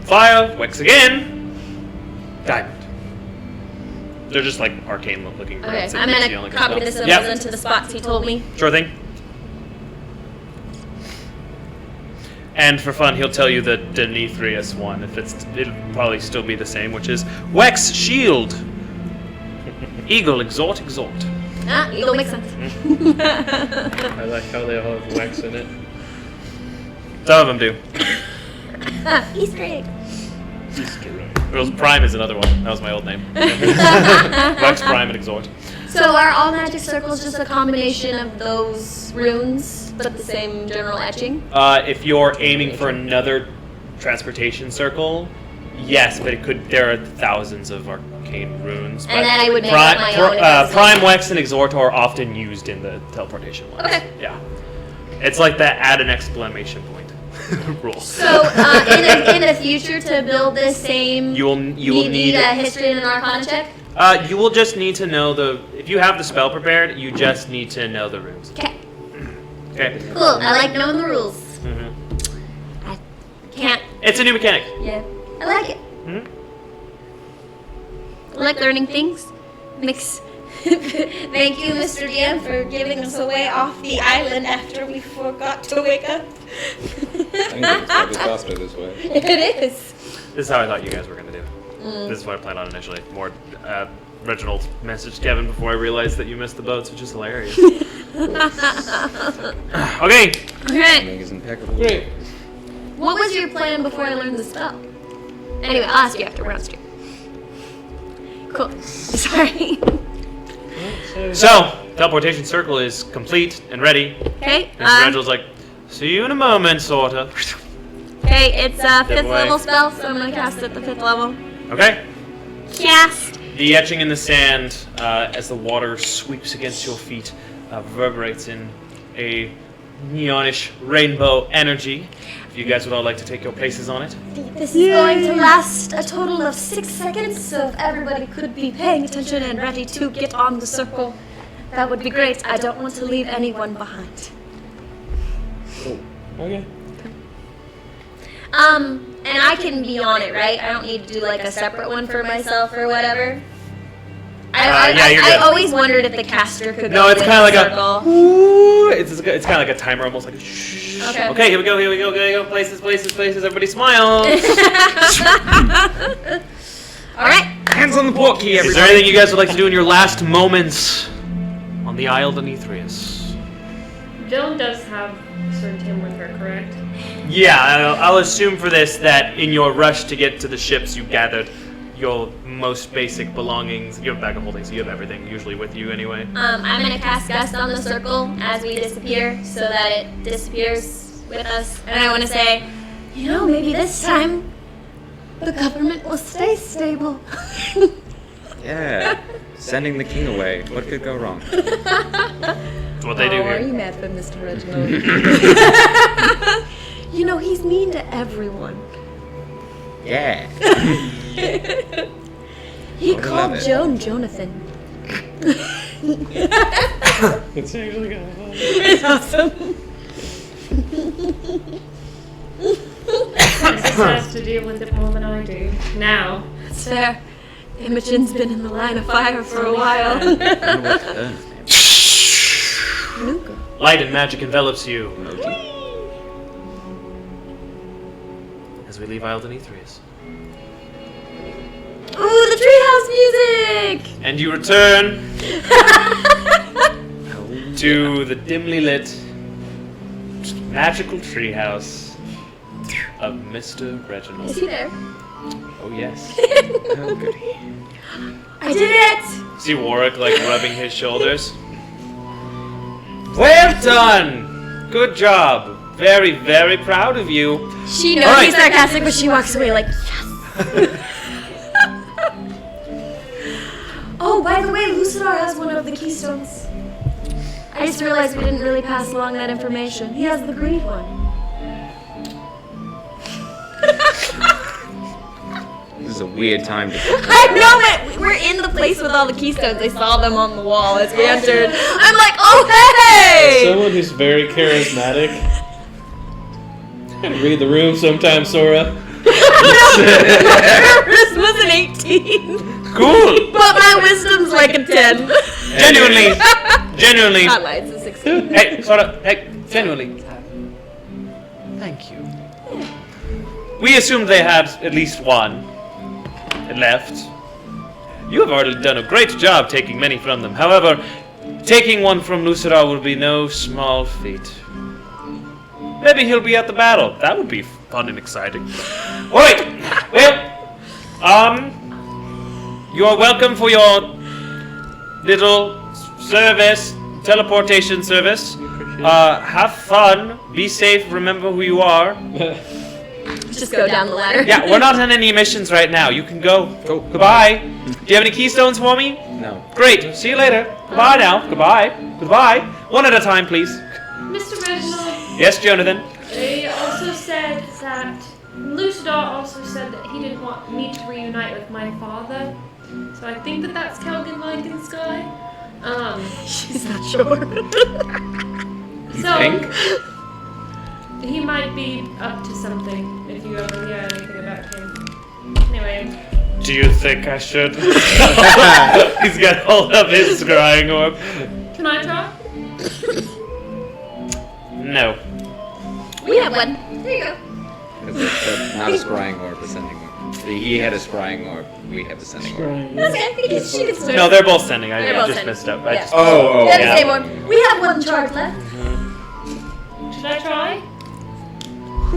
Speaker 2: Fire. Wex again. Diamond. They're just like arcane looking.
Speaker 3: Okay,
Speaker 2: runes.
Speaker 3: I'm
Speaker 2: You
Speaker 3: gonna
Speaker 2: only can
Speaker 3: copy
Speaker 2: spell.
Speaker 3: the symbols
Speaker 2: Yep.
Speaker 3: into the spots he told me.
Speaker 2: Sure thing. And for fun, he'll tell you the Deneithrius one. It'll probably still be the same, which is Wex Shield. Eagle, exhort, exhort.
Speaker 3: Ah, eagle makes sense.
Speaker 4: I like how they all have wax in it.
Speaker 2: Some of them do.
Speaker 3: Easter egg.
Speaker 2: Prime is another one. That was my old name. Wex, Prime, and exhort.
Speaker 3: So are all magic circles just a combination of those runes, but the same general etching?
Speaker 2: If you're aiming for another transportation circle, yes, but there are thousands of arcane runes.
Speaker 3: And then I would make up my own if I was
Speaker 2: Prime, Wex, and Exhort are often used in the teleportation ones.
Speaker 3: Okay.
Speaker 2: Yeah. It's like that add an exclamation point rule.
Speaker 3: So, in the future, to build this same,
Speaker 2: You will need
Speaker 3: a history and an arcana check?
Speaker 2: you will just need to know if you have the spell prepared, you just need to know the runes.
Speaker 3: Okay.
Speaker 2: Okay.
Speaker 3: Cool. I like knowing the rules.
Speaker 2: Mhm.
Speaker 3: I can't.
Speaker 2: It's a new mechanic.
Speaker 3: Yeah. I like it.
Speaker 2: Mhm.
Speaker 3: I like learning things. Makes. Thank you, Mr. DM, for giving us away off the island after we forgot to wake up.
Speaker 5: I think it's probably faster this way.
Speaker 3: It is.
Speaker 2: This is how I thought you guys were gonna do. This is what I planned on initially. More Reginald messaged Kevin before I realized that you missed the boats, which is hilarious. Okay.
Speaker 3: Okay.
Speaker 5: Is impeccable.
Speaker 4: Great.
Speaker 3: What was your plan before I learned the spell? Anyway, I'll ask you after we're on stream. Cool. Sorry.
Speaker 2: So, teleportation circle is complete and ready.
Speaker 3: Okay.
Speaker 2: And Reginald's like, see you in a moment, sorta.
Speaker 3: Okay, it's a 5th
Speaker 2: away.
Speaker 3: level spell, so I'm gonna cast it at the 5th level.
Speaker 2: Okay.
Speaker 3: Cast.
Speaker 2: The etching in the sand, as the water sweeps against your feet, reverberates in a neonish rainbow energy. If you guys would all like to take your places on it.
Speaker 3: This is going to last a total of 6 seconds, so if everybody could be paying attention and ready to get on the circle, that would be great. I don't want to leave anyone behind.
Speaker 4: Okay.
Speaker 3: And I can be on it, right? I don't need to do like a separate one for myself or whatever.
Speaker 2: Yeah, you're
Speaker 3: I
Speaker 2: good.
Speaker 3: always wondered if the caster could
Speaker 2: No,
Speaker 3: go
Speaker 2: it's
Speaker 3: with
Speaker 2: kind of
Speaker 3: the
Speaker 2: like
Speaker 3: circle.
Speaker 2: a. Ooh, it's kind of like a timer, almost like a shh.
Speaker 3: Okay.
Speaker 2: Okay, here we go. Places. Everybody smiles.
Speaker 3: All right.
Speaker 2: Hands on the portkey, everybody. Is there anything you guys would like to do in your last moments on the Isle of Denethrius?
Speaker 10: Joan does have Sir Tim with her, correct?
Speaker 2: Yeah, I'll assume for this that in your rush to get to the ships, you gathered your most basic belongings. You have a bag of holding, so you have everything usually with you anyway.
Speaker 3: I'm gonna cast Gust on the circle as we disappear, so that it disappears with us. And I want to say, you know, maybe this time the government will stay stable.
Speaker 5: Yeah. Sending the king away. What could go wrong?
Speaker 2: That's what they do
Speaker 3: Are
Speaker 2: here.
Speaker 3: you mad for Mr. Reginald? You know, he's mean to everyone.
Speaker 5: Yeah.
Speaker 3: He
Speaker 5: I
Speaker 3: called
Speaker 5: love it.
Speaker 3: Joan Jonathan.
Speaker 4: It's actually kind of fun.
Speaker 3: It's awesome.
Speaker 10: This has to deal with it more than I do. Now.
Speaker 3: It's fair. Imogen's been in the line of fire for a while. Nuka.
Speaker 2: Light and magic envelops you as we leave Isle Denethrius.
Speaker 3: Ooh, the treehouse music!
Speaker 2: And you return to the dimly lit magical treehouse of Mr. Reginald.
Speaker 3: Is he there?
Speaker 2: Oh yes.
Speaker 5: Oh, goody.
Speaker 3: I did it!
Speaker 2: See Warwick like rubbing his shoulders. Well done! Good job. Very, very proud of you.
Speaker 3: She knows
Speaker 2: All right.
Speaker 3: he's sarcastic, but she walks away like, yes! Oh, by the way, Lucidar has one of the keystones. I just realized we didn't really pass along that information. He has the green one.
Speaker 5: This is a weird time to.
Speaker 3: I know it! We're in the place with all the keystones. I saw them on the wall as we entered. I'm like, oh, hey!
Speaker 4: Someone who's very charismatic. Read the room sometime, Sora.
Speaker 3: Charisma's an 18.
Speaker 2: Cool.
Speaker 3: But my wisdom's like a 10.
Speaker 2: Genuinely.
Speaker 3: Not lie, it's a 16.
Speaker 2: Hey, genuinely. Thank you. We assumed they had at least one left. You have already done a great job taking many from them. However, taking one from Lucidar will be no small feat. Maybe he'll be at the battle. That would be fun and exciting. Alright, well, you are welcome for your little service, teleportation service. Have fun, be safe, remember who you are.
Speaker 3: Just go down the ladder.
Speaker 2: Yeah, we're not on any missions right now. You can go. Goodbye. Do you have any keystones for me?
Speaker 5: No.
Speaker 2: Great. See you later. Goodbye now. Goodbye. Goodbye. One at a time, please.
Speaker 10: Mr.
Speaker 7: Reginald,
Speaker 12: Yes, Jonathan.
Speaker 7: they also said that Lucidar also said that he didn't want me to reunite with my father. So I think that that's Calgan Sky.
Speaker 3: She's not sure.
Speaker 7: So
Speaker 5: think?
Speaker 7: he might be up to something if you ever hear anything about him. Anyway.
Speaker 12: Do you think I should? He's got hold of his scrying orb.
Speaker 7: Can I try?
Speaker 12: No.
Speaker 3: We have one. There you go.
Speaker 5: That's not a scrying orb, a sending orb. He had a scrying orb, we have a sending orb.
Speaker 3: That's okay. She can start.
Speaker 12: No, they're both sending. I
Speaker 3: They're both
Speaker 12: just
Speaker 3: sending.
Speaker 12: messed up.
Speaker 3: Yeah.
Speaker 12: I just,
Speaker 5: Oh,
Speaker 3: They're
Speaker 12: yeah.
Speaker 3: the same one. We have one charge left.
Speaker 7: Should I try?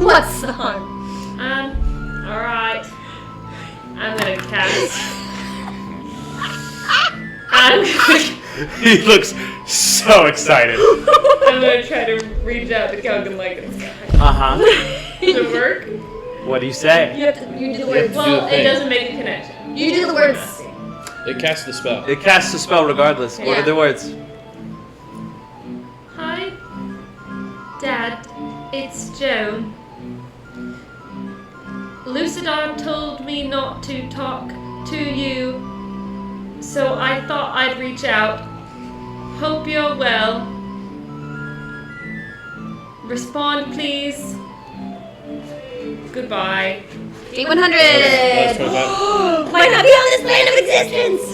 Speaker 3: What's the harm?
Speaker 7: Alright. I'm gonna cast. I'm
Speaker 12: He looks so excited.
Speaker 7: gonna try to reach out to Calgan Sky.
Speaker 12: Uh-huh.
Speaker 7: Does it work?
Speaker 12: What do you say?
Speaker 3: You do the words.
Speaker 7: Well, it doesn't make a connection.
Speaker 3: You do the words.
Speaker 4: It casts the spell.
Speaker 12: It casts a spell regardless. What
Speaker 3: Yeah.
Speaker 12: are the words?
Speaker 7: Hi, Dad. It's Joan. Lucidar told me not to talk to you, so I thought I'd reach out. Hope you're well. Respond, please. Goodbye.
Speaker 3: D100.
Speaker 4: Last one back.
Speaker 3: Might not be on this plane of existence.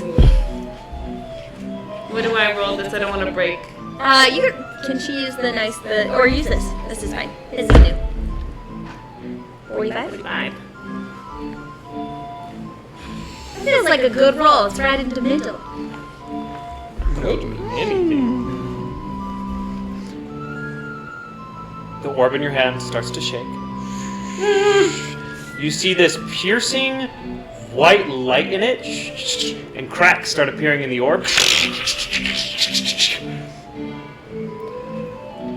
Speaker 7: When do I roll this? I don't want to break.
Speaker 3: Can she use or use this? This is fine. This is new. 45?
Speaker 7: 45.
Speaker 3: That feels like a good roll. It's right into middle.
Speaker 12: The orb in your hand starts to shake. You see this piercing white light in it, and cracks start appearing in the orb.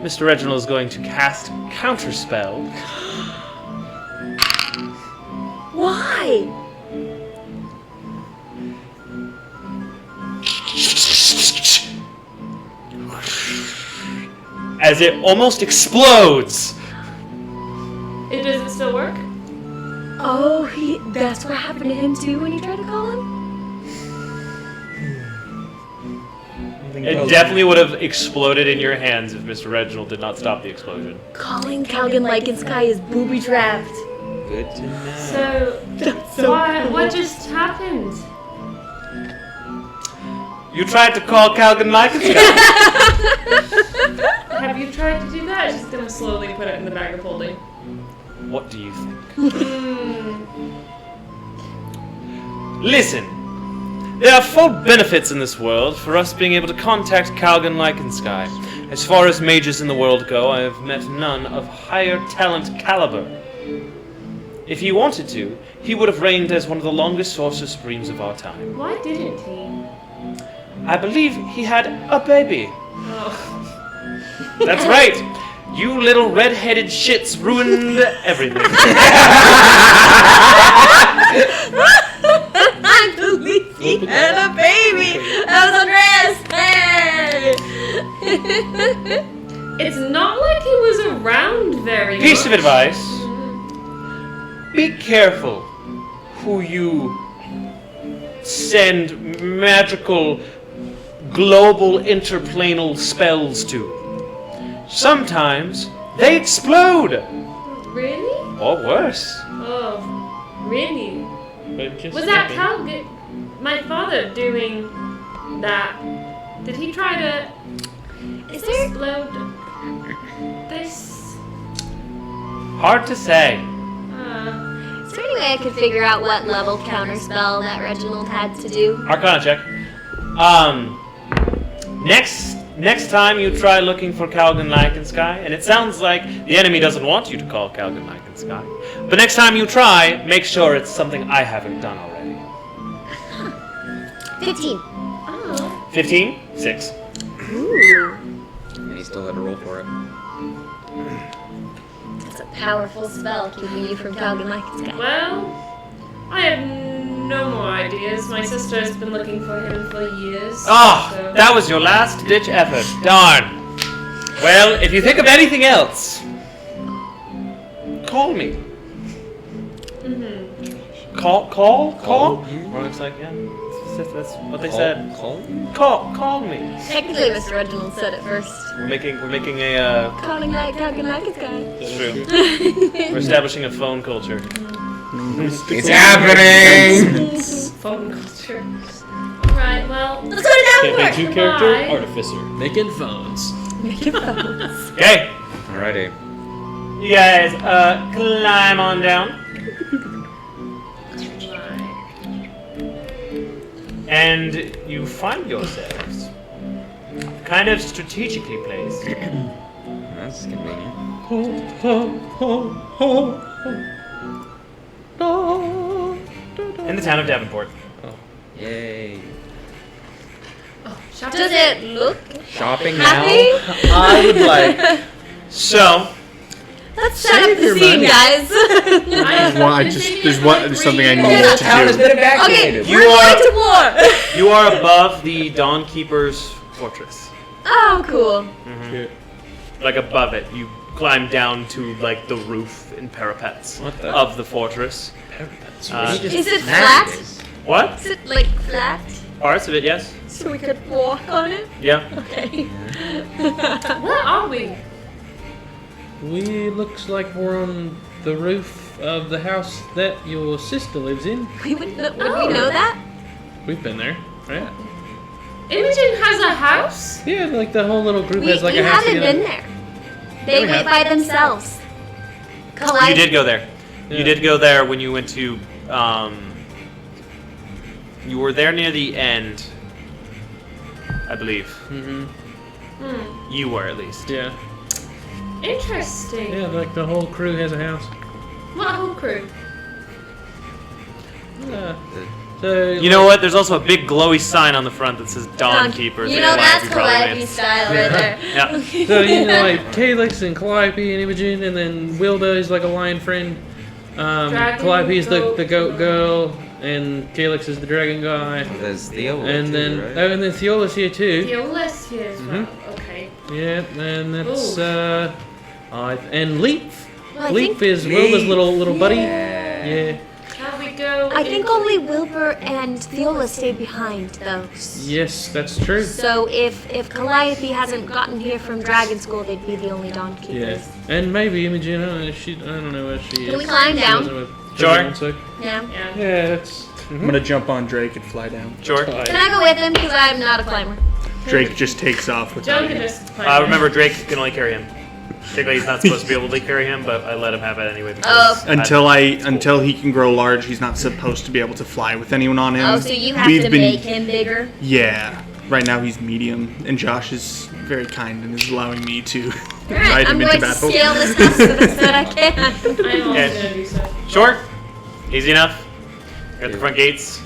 Speaker 12: Mr. Reginald is going to cast Counterspell.
Speaker 3: Why?
Speaker 12: As it almost explodes.
Speaker 7: Does it still work?
Speaker 3: Oh, that's what happened to him too when you tried to call him?
Speaker 12: It definitely would have exploded in your hands if Mr. Reginald did not stop the explosion.
Speaker 3: Calling Calgan Sky is booby trapped.
Speaker 5: Good to know.
Speaker 7: So, what just happened?
Speaker 12: You tried to call Calgan Sky.
Speaker 7: Have you tried to do that? She's gonna slowly put it in the bag of holding.
Speaker 12: What do you think?
Speaker 7: Hmm.
Speaker 12: Listen, there are 4 benefits in this world for us being able to contact Calgan Sky. As far as mages in the world go, I have met none of higher talent caliber. If he wanted to, he would have reigned as one of the longest sorcerer supremes of our time.
Speaker 7: Why didn't he?
Speaker 12: I believe he had a baby.
Speaker 7: Oh.
Speaker 12: That's right. You little red-headed shits ruined everything.
Speaker 3: I believe he had a baby. That was Andreas. Hey.
Speaker 7: It's not like he was around very much.
Speaker 12: Piece of advice. Be careful who you send magical global interplanal spells to. Sometimes they explode.
Speaker 7: Really?
Speaker 12: Or worse.
Speaker 7: Oh, really?
Speaker 4: But just
Speaker 7: Was that Calgan, my father, doing that? Did he try to explode this?
Speaker 12: Hard to say.
Speaker 3: Is there any way I could figure out what level counterspell that Reginald had to do?
Speaker 12: Arcana check. Next time you try looking for Calgan Sky, and it sounds like the enemy doesn't want you to call Calgan Sky, but next time you try, make sure it's something I haven't done already.
Speaker 3: 15.
Speaker 7: Oh.
Speaker 12: 15? 6.
Speaker 3: Ooh.
Speaker 5: And he still had to roll for it.
Speaker 3: That's a powerful spell keeping you from Calgan Sky.
Speaker 7: Well, I have no more ideas. My sister's been looking for him for years.
Speaker 12: Ah,
Speaker 7: so-
Speaker 12: that was your last ditch effort. Darn.
Speaker 2: Well, if you think of anything else, call me. Call? Or it's like, yeah. That's what they said. Call me.
Speaker 3: Technically, Mr. Reginald said it first.
Speaker 2: We're making a.
Speaker 3: Calling like talking like it's guy.
Speaker 2: It's true. We're establishing a phone culture.
Speaker 5: It's happening!
Speaker 10: Phone culture. Alright, well,
Speaker 3: Let's go to
Speaker 4: Campaign
Speaker 3: Davenport.
Speaker 4: 2 character,
Speaker 10: Bye.
Speaker 4: Artificer. Making phones.
Speaker 2: Okay.
Speaker 5: Alrighty.
Speaker 2: You guys, climb on down. And you find yourselves kind of strategically placed
Speaker 5: That's convenient.
Speaker 2: in the town of Davenport.
Speaker 5: Yay.
Speaker 3: Does it look
Speaker 5: Shopping
Speaker 3: happy?
Speaker 9: I would like.
Speaker 2: So,
Speaker 3: Let's set up the scene, guys.
Speaker 9: There's something I need
Speaker 5: The town has
Speaker 9: to do.
Speaker 5: been evacuated.
Speaker 3: Okay, we're going to war.
Speaker 2: you are above the Dawnkeeper's fortress.
Speaker 3: Oh, cool.
Speaker 2: Like above it. You climb down to like the roof and parapets of the fortress.
Speaker 3: Is it flat?
Speaker 2: What?
Speaker 3: Is it like flat?
Speaker 2: Parts of it, yes.
Speaker 3: So we could walk on it?
Speaker 2: Yeah.
Speaker 3: Okay.
Speaker 10: where are we?
Speaker 4: We looks like we're on the roof of the house that your sister lives in.
Speaker 3: Would we know that?
Speaker 4: We've been there, right?
Speaker 10: Imogen has a house?
Speaker 4: Yeah, like the whole little group
Speaker 3: We
Speaker 4: has like a house
Speaker 3: haven't
Speaker 4: together.
Speaker 3: been there. They
Speaker 4: we
Speaker 3: went
Speaker 4: have.
Speaker 3: by themselves.
Speaker 2: You did go there.
Speaker 4: Yeah.
Speaker 2: You did go there when you went to. You were there near the end, I believe.
Speaker 4: Mm-hmm.
Speaker 2: You were at least.
Speaker 4: Yeah.
Speaker 10: Interesting.
Speaker 4: Yeah, like the whole crew has a house.
Speaker 10: What whole crew?
Speaker 4: Yeah. So
Speaker 2: You know what? There's also a big glowy sign on the front that says Dawn Keepers.
Speaker 3: You
Speaker 2: that
Speaker 3: know,
Speaker 2: you
Speaker 3: that's
Speaker 2: probably
Speaker 3: Calliope
Speaker 2: made.
Speaker 3: style right there.
Speaker 2: Yeah.
Speaker 4: So you know, like Calyx and Calliope and Imogen, and then Wilda is like a lion friend.
Speaker 10: Dragon,
Speaker 4: Calliope is the
Speaker 10: goat.
Speaker 4: goat girl, and Calyx is the dragon guy.
Speaker 5: There's Theo.
Speaker 4: And then
Speaker 5: right?
Speaker 4: and then Theola's here too.
Speaker 10: Theola's here as well. Okay.
Speaker 4: Yeah, and that's
Speaker 10: Ooh.
Speaker 4: and Leaf.
Speaker 3: Well, I
Speaker 4: Leaf
Speaker 3: think,
Speaker 4: is Wilda's little buddy.
Speaker 5: Yeah.
Speaker 4: Yeah.
Speaker 10: Shall we go?
Speaker 3: I think only Wilbur and Theola stayed behind, though.
Speaker 4: Yes, that's true.
Speaker 3: So if Calliope hasn't gotten here from Dragon School, they'd be the only Dawn
Speaker 4: Yeah,
Speaker 3: Keepers.
Speaker 4: and maybe Imogen. I don't know where she is.
Speaker 3: Can we climb
Speaker 4: She
Speaker 3: down?
Speaker 4: wasn't with
Speaker 2: Sure.
Speaker 4: everyone, so-
Speaker 3: Yeah.
Speaker 10: Yeah.
Speaker 4: Yeah, that's.
Speaker 9: I'm gonna jump on Drake and fly down.
Speaker 2: Sure.
Speaker 3: Can I go with him? Because I'm not a climber.
Speaker 9: Drake just takes off with
Speaker 10: Joe
Speaker 9: me.
Speaker 10: can just play.
Speaker 2: Remember, Drake can only carry him. Technically, he's not supposed to be able to carry him, but I let him have it anyway.
Speaker 3: Oh.
Speaker 2: Because
Speaker 9: Until he can grow large, he's not supposed to be able to fly with anyone on him.
Speaker 3: Oh, so you have
Speaker 9: We've
Speaker 3: to
Speaker 9: been-
Speaker 3: make him bigger?
Speaker 9: Yeah. Right now he's medium, and Josh is very kind and is allowing me to ride
Speaker 3: Alright, I'm
Speaker 9: him
Speaker 3: going
Speaker 9: into
Speaker 3: to
Speaker 9: battle.
Speaker 3: scale this house the best that I can.
Speaker 10: I'm also
Speaker 2: Okay.
Speaker 10: gonna do so.
Speaker 2: Short, easy enough. You're at the front gates.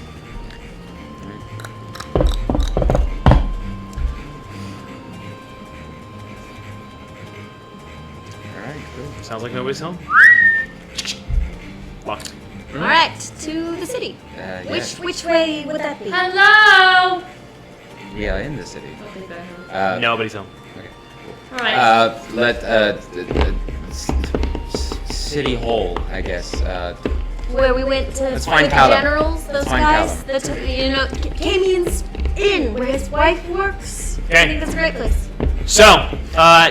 Speaker 5: Alright, cool.
Speaker 2: Sounds like nobody's home. Locked.
Speaker 3: Alright, to the city.
Speaker 5: Yeah.
Speaker 3: Which way would that be?
Speaker 10: Hello.
Speaker 5: We are in the city.
Speaker 10: I'll take that home.
Speaker 2: Nobody's home.
Speaker 10: All right.
Speaker 5: City Hall, I guess.
Speaker 3: Where we went to
Speaker 5: Let's
Speaker 3: with
Speaker 5: find
Speaker 3: the
Speaker 5: Callum.
Speaker 3: generals, those
Speaker 5: Let's find
Speaker 3: guys.
Speaker 5: Callum.
Speaker 3: Camian's Inn, where his wife works. I think that's a great place.
Speaker 2: So,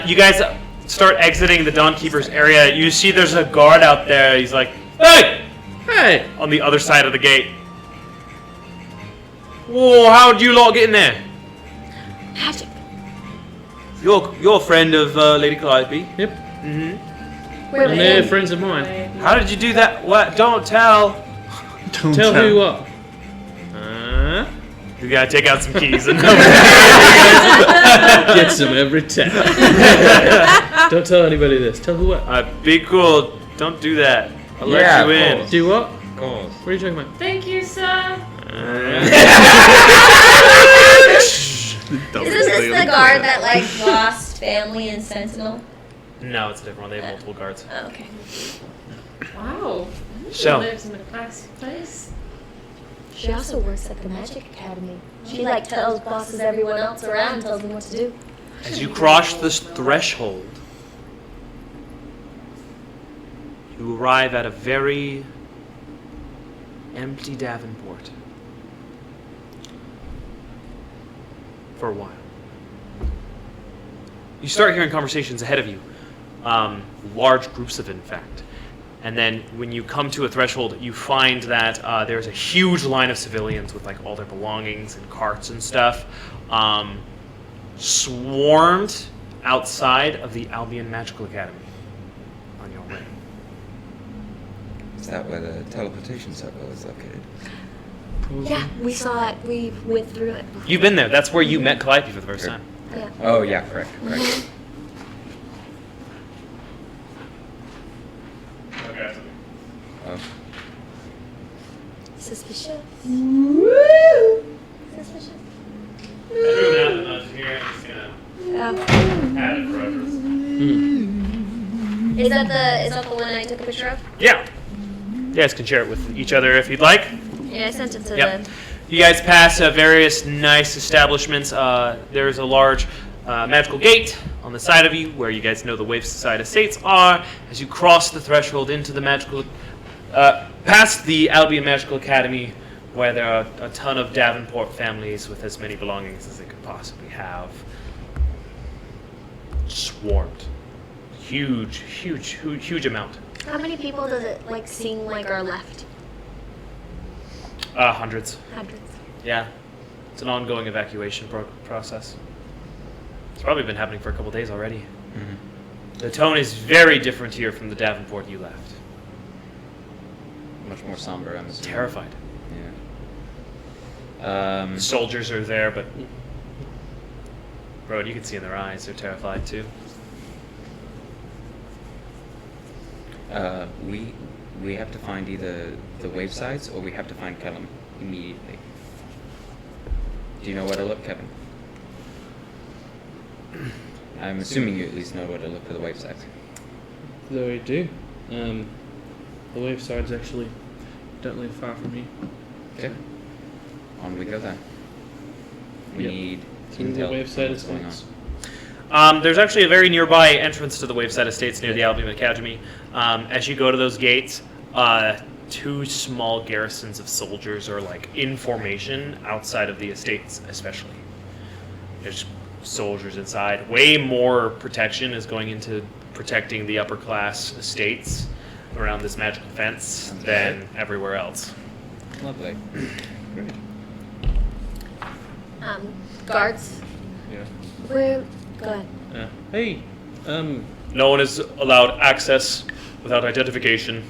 Speaker 2: you guys start exiting the Dawn Keeper's area. You see there's a guard out there. He's like, "Hey!
Speaker 4: Hey!
Speaker 2: On the other side of the gate. Whoa, how'd you lot get in there?
Speaker 3: Magic.
Speaker 2: You're a friend of Lady Calliope.
Speaker 4: Yep.
Speaker 2: Mm-hmm.
Speaker 3: We're
Speaker 4: And they're
Speaker 3: in.
Speaker 4: friends of mine.
Speaker 2: How did you do that? What? Don't tell.
Speaker 9: Don't
Speaker 4: Tell who what?
Speaker 2: You gotta take out some keys and
Speaker 4: Get some every time. Don't tell anybody this. Tell who what?
Speaker 2: Be cool. Don't do that. I'll
Speaker 5: Yeah,
Speaker 2: let you in.
Speaker 5: cool.
Speaker 4: Do what?
Speaker 5: Of course.
Speaker 4: What are you talking about?
Speaker 10: Thank you, sir.
Speaker 3: Isn't this the guard that like lost family in Sentinel?
Speaker 2: No, it's a different one. They have multiple guards.
Speaker 3: Oh, okay.
Speaker 10: Wow. She
Speaker 2: So-
Speaker 10: lives in a classy place.
Speaker 3: She also works at the Magic Academy. She like tells bosses everyone else around, tells them what to do.
Speaker 2: As you cross this threshold, you arrive at a very empty Davenport. For a while. You start hearing conversations ahead of you, large groups of it, in fact. And then when you come to a threshold, you find that there's a huge line of civilians with like all their belongings and carts and stuff, swarmed outside of the Albion Magical Academy on your way.
Speaker 5: Is that where the teleportation circle is located?
Speaker 3: Yeah, we saw it. We went through it.
Speaker 2: You've been there. That's where you met Calliope for the first time.
Speaker 3: Yeah.
Speaker 5: Oh, yeah, correct.
Speaker 2: Okay.
Speaker 5: Oh.
Speaker 3: Suspicious. Suspicious.
Speaker 2: I drew an outline here. I'm just gonna add it for reference.
Speaker 3: Is that the one I took a picture of?
Speaker 2: Yeah. You guys can share it with each other if you'd like.
Speaker 3: Yeah, I sent it to
Speaker 2: Yep. You guys pass various nice establishments. There's a large magical gate on the side of you where you guys know the Waveside Estates are. As you cross the threshold into the magical, past the Albion Magical Academy, where there are a ton of Davenport families with as many belongings as they could possibly have. Swarmed. Huge amount.
Speaker 3: How many people does it seem like are left?
Speaker 2: Hundreds.
Speaker 3: Hundreds.
Speaker 2: Yeah. It's an ongoing evacuation process. It's probably been happening for a couple days already.
Speaker 5: Mm-hmm.
Speaker 2: The tone is very different here from the Davenport you left.
Speaker 5: Much more somber, I'm assuming.
Speaker 2: Terrified.
Speaker 5: Yeah.
Speaker 2: The soldiers are there, but... Bro, you can see in their eyes, they're terrified too.
Speaker 5: We have to find either the Wavesides or we have to find Kellum immediately. Do you know where to look, Kevin? I'm assuming you at least know where to look for the Wavesides.
Speaker 4: Though I do. The Waveside's actually don't live far from here.
Speaker 5: Okay. On we go then. We
Speaker 4: Yep.
Speaker 5: need
Speaker 4: Through the
Speaker 5: intel on
Speaker 4: Waveside
Speaker 5: what's going on.
Speaker 4: Estates.
Speaker 2: There's actually a very nearby entrance to the Waveside Estates near the Albion Academy. As you go to those gates, two small garrisons of soldiers are in formation outside of the estates, especially. There's soldiers inside. Way more protection is going into protecting the upper class estates around this magical fence than everywhere else.
Speaker 5: Lovely.
Speaker 4: Great.
Speaker 3: Guards.
Speaker 4: Yeah.
Speaker 3: Where? Go ahead.
Speaker 4: Hey.
Speaker 2: No one is allowed access without identification.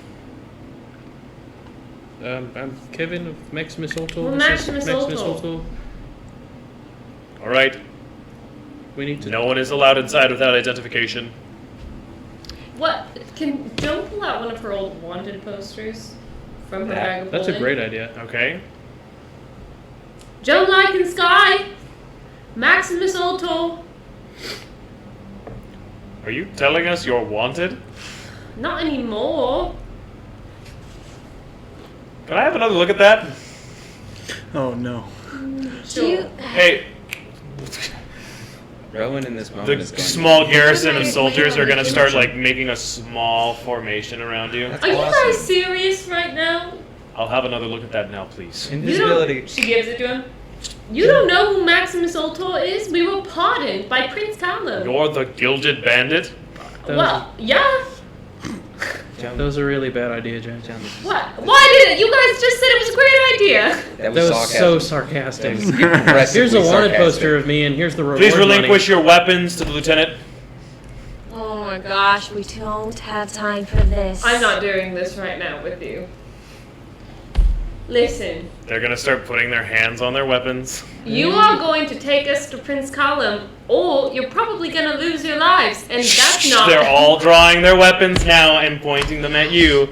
Speaker 4: I'm Kevin of Maximus Ultor.
Speaker 10: Well,
Speaker 4: This is
Speaker 10: Maximus Ultor.
Speaker 2: All right.
Speaker 4: We need to.
Speaker 2: No one is allowed inside without identification.
Speaker 10: What? Can Joan pull out one of her old wanted posters from her bag of
Speaker 4: That's a
Speaker 10: holding?
Speaker 4: great idea.
Speaker 2: Okay.
Speaker 10: Joan Lycan Sky! Maximus Ultor!
Speaker 2: Are you telling us you're wanted?
Speaker 10: Not anymore.
Speaker 2: Can I have another look at that?
Speaker 9: Oh no.
Speaker 10: Sure.
Speaker 2: Hey,
Speaker 5: Rowan in this moment
Speaker 2: the
Speaker 5: is going.
Speaker 2: small garrison of soldiers are gonna start making a small formation around you.
Speaker 5: That's
Speaker 10: Are you
Speaker 5: awesome.
Speaker 10: guys serious right now?
Speaker 2: I'll have another look at that now, please.
Speaker 5: Invisibility.
Speaker 10: She gives it to him. You don't know who Maximus Ultor is? We were pardoned by Prince Callum.
Speaker 2: You're the gilded bandit?
Speaker 10: Well, yeah.
Speaker 4: That was a really bad idea, Jen.
Speaker 10: What? Why did it? You guys just said it was a great idea.
Speaker 5: That
Speaker 4: That was
Speaker 5: sarcasm.
Speaker 4: so sarcastic.
Speaker 5: Aggressively
Speaker 4: Here's a wanted
Speaker 5: sarcastic.
Speaker 4: poster of me, and here's the reward
Speaker 2: Please relinquish
Speaker 4: money.
Speaker 2: your weapons to the lieutenant.
Speaker 3: Oh my gosh, we don't have time for this.
Speaker 10: I'm not doing this right now with you. Listen,
Speaker 2: They're gonna start putting their hands on their weapons.
Speaker 10: you are going to take us to Prince Callum, or you're probably going to lose your lives, and that's not.
Speaker 2: They're all drawing their weapons now and pointing them at you.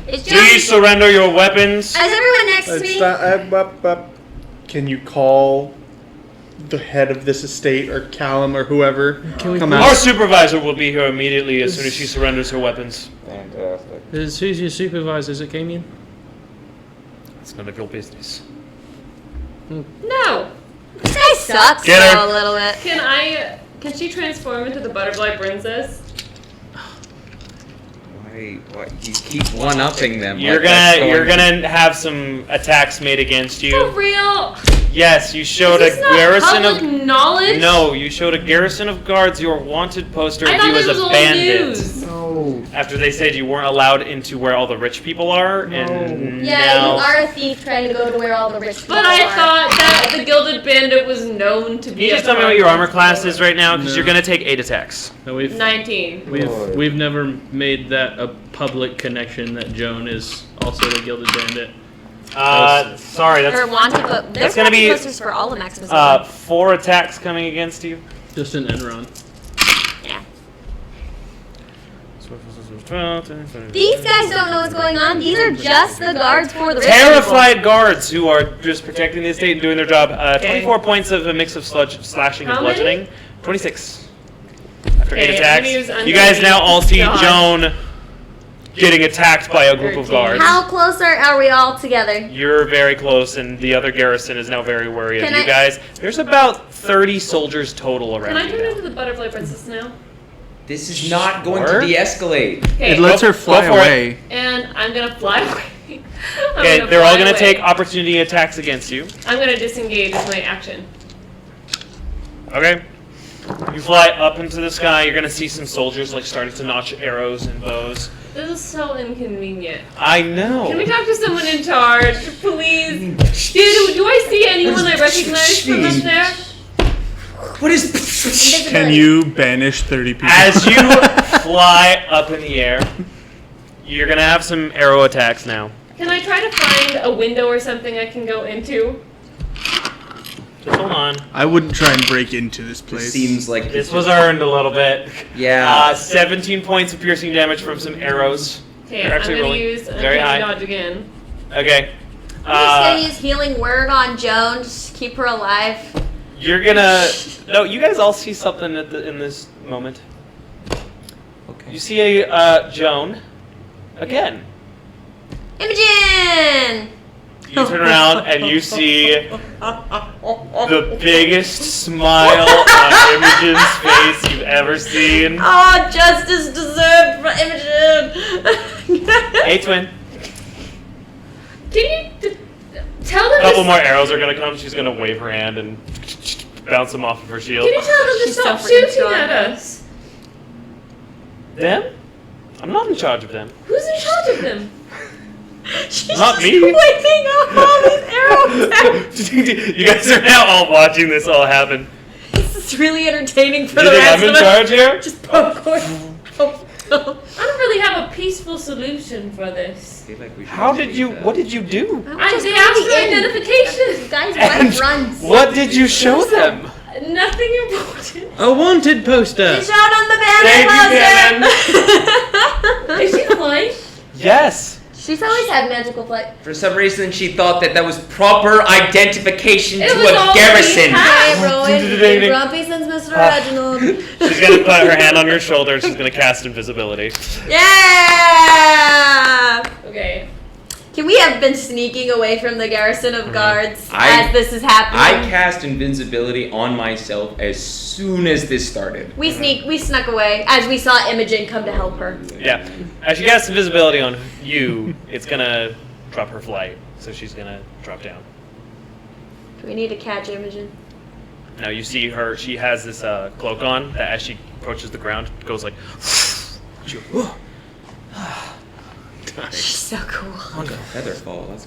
Speaker 3: Is
Speaker 2: Please surrender your weapons.
Speaker 3: Is everyone next to me?
Speaker 9: Can you call the head of this estate or Callum or whoever come
Speaker 2: Our
Speaker 9: out?
Speaker 2: supervisor will be here immediately as soon as she surrenders her weapons.
Speaker 5: Fantastic.
Speaker 4: Who's your supervisor? Is it Camion?
Speaker 2: It's none of your business.
Speaker 10: No.
Speaker 3: This guy sucks
Speaker 2: Get her.
Speaker 3: though, a little bit.
Speaker 10: Can I Can she transform into the butterfly princess?
Speaker 5: Why you keep one-upping them?
Speaker 2: You're gonna have some attacks made against
Speaker 10: For
Speaker 2: you.
Speaker 10: real?
Speaker 2: Yes, you showed
Speaker 10: Is this
Speaker 2: a
Speaker 10: not
Speaker 2: garrison of
Speaker 10: public knowledge?
Speaker 2: No, you showed a garrison of guards your wanted poster
Speaker 10: I
Speaker 2: of
Speaker 10: thought
Speaker 2: you as
Speaker 10: this was
Speaker 2: a
Speaker 10: old
Speaker 2: bandit.
Speaker 10: news.
Speaker 9: No.
Speaker 2: After they said you weren't allowed into where all the rich people are, and
Speaker 3: Yeah,
Speaker 2: now
Speaker 3: you are a thief trying to go to where all the rich people
Speaker 10: But I
Speaker 3: are.
Speaker 10: thought that the Gilded Bandit was known to
Speaker 2: Can
Speaker 10: be
Speaker 2: you
Speaker 10: a
Speaker 2: just tell me what your armor class is right now? Because
Speaker 4: No.
Speaker 2: you're gonna take 8 attacks.
Speaker 4: No, we've
Speaker 10: 19.
Speaker 4: we've never made that a public connection that Joan is also the Gilded Bandit.
Speaker 2: Sorry,
Speaker 3: Or
Speaker 2: that's
Speaker 3: wanted, but there's
Speaker 2: gonna be,
Speaker 3: posters for all the Maximus Ultor.
Speaker 2: 4 attacks coming against you.
Speaker 4: Just an Enron.
Speaker 3: Yeah. These guys don't know what's going on. These are just the guards for the rich
Speaker 2: Terrified guards who are just protecting the estate and doing their job. 24 points of a mix of slashing and
Speaker 10: How many?
Speaker 2: bludgeoning. 26. After 8
Speaker 10: Okay, I'm
Speaker 2: attacks.
Speaker 10: gonna use
Speaker 2: You guys now all see
Speaker 10: God.
Speaker 2: Joan getting attacked by a group of
Speaker 10: 13.
Speaker 2: guards.
Speaker 3: How close are we all together?
Speaker 2: You're very close, and the other garrison is now very wary of
Speaker 3: Can
Speaker 2: you
Speaker 3: I-
Speaker 2: guys. There's about 30 soldiers total around
Speaker 10: Can I
Speaker 2: you
Speaker 10: turn
Speaker 2: now.
Speaker 10: into the butterfly princess now?
Speaker 5: This is not going to
Speaker 2: Sure.
Speaker 5: de-escalate.
Speaker 10: Okay.
Speaker 9: It lets her fly
Speaker 2: for it.
Speaker 9: away.
Speaker 10: And I'm gonna fly away.
Speaker 2: Okay, they're all gonna take opportunity attacks against you.
Speaker 10: I'm gonna disengage as my action.
Speaker 2: Okay. You fly up into the sky. You're gonna see some soldiers like starting to notch arrows and bows.
Speaker 10: This is so inconvenient.
Speaker 2: I know.
Speaker 10: Can we talk to someone in charge, please? Do I see anyone I recognize from up there?
Speaker 5: What is?
Speaker 9: Can you banish 30 people?
Speaker 2: As you fly up in the air, you're gonna have some arrow attacks now.
Speaker 10: Can I try to find a window or something I can go into?
Speaker 2: Just hold on.
Speaker 9: I wouldn't try and break into this place.
Speaker 5: Seems like
Speaker 2: This was earned a little bit.
Speaker 5: Yeah.
Speaker 2: 17 points of piercing damage from some arrows.
Speaker 10: Okay,
Speaker 2: You're
Speaker 10: I'm
Speaker 2: actually
Speaker 10: gonna
Speaker 2: rolling
Speaker 10: use
Speaker 2: very high.
Speaker 10: dodge again.
Speaker 2: Okay.
Speaker 3: I'm just gonna use healing word on Joan, just keep her alive.
Speaker 2: You're gonna. No, you guys all see something in this moment.
Speaker 5: Okay.
Speaker 2: You see a Joan again.
Speaker 3: Imogen!
Speaker 2: You turn around and you see the biggest smile on Imogen's face you've ever seen.
Speaker 3: Oh, justice deserved for Imogen!
Speaker 2: Hey, twin.
Speaker 10: Can you tell them
Speaker 2: A couple
Speaker 10: to
Speaker 2: more arrows are gonna come. She's gonna wave her hand and bounce them off of her shield.
Speaker 10: Can you tell them to
Speaker 3: She's
Speaker 10: stop
Speaker 3: so freaking
Speaker 10: shooting
Speaker 3: strong.
Speaker 10: at us?
Speaker 2: Them? I'm not in charge of them.
Speaker 10: Who's in charge of them?
Speaker 3: She's
Speaker 2: Not me.
Speaker 3: waving off all these arrows.
Speaker 2: You guys are now all watching this all happen.
Speaker 3: This is really entertaining for
Speaker 2: Do you
Speaker 3: the
Speaker 2: think
Speaker 3: rest
Speaker 2: I'm in
Speaker 3: of us.
Speaker 2: charge here?
Speaker 3: Just popcorn.
Speaker 10: I don't really have a peaceful solution for this.
Speaker 5: I feel like we should
Speaker 2: How did
Speaker 5: leave
Speaker 2: you?
Speaker 5: that.
Speaker 2: What did you do?
Speaker 10: They asked for identification.
Speaker 3: Guys,
Speaker 2: And
Speaker 3: life runs.
Speaker 2: what did you show them?
Speaker 10: Nothing important.
Speaker 4: A wanted poster.
Speaker 3: Fish out on the
Speaker 2: Thank
Speaker 3: banner
Speaker 2: you,
Speaker 3: poster.
Speaker 10: Is she flying?
Speaker 2: Yes.
Speaker 3: She's always had magical flight.
Speaker 5: For some reason, she thought that was proper identification
Speaker 10: It
Speaker 5: to
Speaker 10: was all
Speaker 5: a garrison.
Speaker 10: we had.
Speaker 3: Hey, Rowan, been grumpy since Mr. Reginald.
Speaker 2: She's gonna put her hand on your shoulder. She's gonna cast invisibility.
Speaker 3: Yeah!
Speaker 10: Okay.
Speaker 3: Can we have been sneaking away from the garrison of guards
Speaker 5: I-
Speaker 3: as this is happening?
Speaker 5: I cast invisibility on myself as soon as this started.
Speaker 3: we snuck away as we saw Imogen come to help her.
Speaker 2: Yeah. As she casts invisibility on you, it's gonna drop her flight. So she's gonna drop down.
Speaker 3: Do we need to catch Imogen?
Speaker 2: Now you see her. She has this cloak on that, as she approaches the ground, goes like.
Speaker 3: She's so cool.
Speaker 5: Feather fall. That's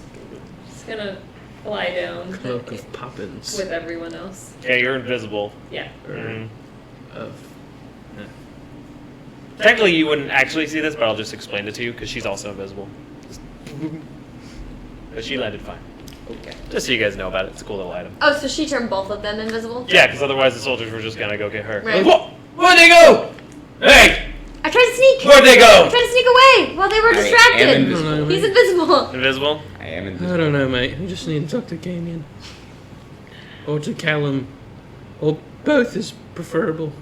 Speaker 10: Just gonna fly down
Speaker 4: Cloak of Poppins.
Speaker 10: with everyone else.
Speaker 2: Okay, you're invisible.
Speaker 10: Yeah.
Speaker 2: Mhm.
Speaker 4: Of
Speaker 2: Technically, you wouldn't actually see this, but I'll just explain it to you because she's also invisible. But she landed fine.
Speaker 5: okay.
Speaker 2: Just so you guys know about it. It's a cool little item.
Speaker 3: Oh, so she turned both of them invisible?
Speaker 2: Yeah, because otherwise the soldiers were just gonna go get her.
Speaker 3: Right.
Speaker 2: Where'd they go? Hey!
Speaker 3: I tried to sneak.
Speaker 2: Where'd they go?
Speaker 3: I tried to sneak away while they were
Speaker 5: I am
Speaker 3: distracted.
Speaker 5: invisible.
Speaker 3: He's invisible.
Speaker 2: Invisible?
Speaker 5: I am
Speaker 4: I
Speaker 5: invisible.
Speaker 4: don't know, mate. We just need to talk to Camion. Or to Callum. Or both is preferable.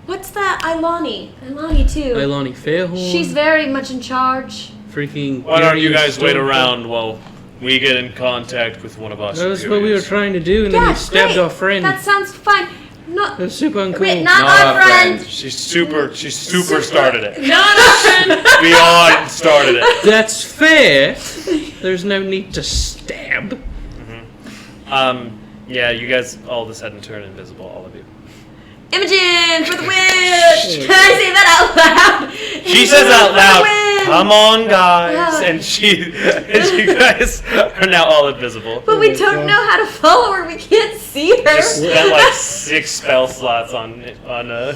Speaker 3: What's that? Ilani. Ilani too.
Speaker 4: Ilani Fairhorn.
Speaker 3: She's very much in charge.
Speaker 4: freaking.
Speaker 2: Why don't you
Speaker 4: Tyrion
Speaker 2: guys wait
Speaker 4: Stormfront.
Speaker 2: around while we get in contact with one of our
Speaker 4: That was what we were
Speaker 2: superiors?
Speaker 4: trying to do, and then
Speaker 3: Yeah,
Speaker 4: we stabbed
Speaker 3: great.
Speaker 4: our friend.
Speaker 3: That sounds fine. No.
Speaker 4: That's super uncool.
Speaker 3: Wait, not our friend.
Speaker 12: She super started it.
Speaker 10: Not our friend.
Speaker 12: Beyond started it.
Speaker 4: That's fair. There's no need to stab.
Speaker 12: Yeah, you guys all of a sudden turn invisible, all of you.
Speaker 3: Imogen for the win! Can I say that out loud?
Speaker 12: She says out loud, "Come on, guys!" And you guys are now all invisible.
Speaker 3: But we don't know how to follow her. We can't see her.
Speaker 12: Just spent like 6 spell slots on.
Speaker 5: To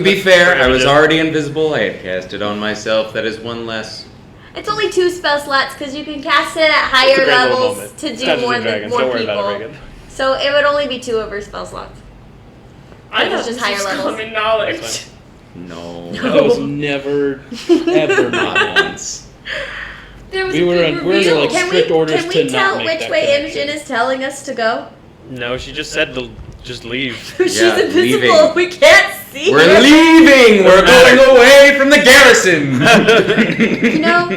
Speaker 5: be fair, I was already invisible. I had cast it on myself. That is one less.
Speaker 3: It's only 2 spell slots because you can cast it at higher levels to do more than more people. So it would only be 2 of her spell slots.
Speaker 10: I know
Speaker 3: It's just higher levels.
Speaker 10: common knowledge.
Speaker 5: No.
Speaker 4: That was never, ever not once.
Speaker 10: There was
Speaker 4: We
Speaker 10: a
Speaker 4: were
Speaker 10: big
Speaker 4: under
Speaker 10: reveal.
Speaker 4: like strict orders
Speaker 3: Can
Speaker 4: to
Speaker 3: we
Speaker 4: not
Speaker 3: tell
Speaker 4: make
Speaker 3: which
Speaker 4: that
Speaker 3: way
Speaker 4: connection.
Speaker 3: Imogen is telling us to go?
Speaker 12: No, she just said to just leave.
Speaker 3: She's
Speaker 5: Yeah,
Speaker 3: invisible.
Speaker 5: leaving.
Speaker 3: We can't see
Speaker 5: We're
Speaker 3: her.
Speaker 5: leaving! We're going away from the garrison!
Speaker 3: You know,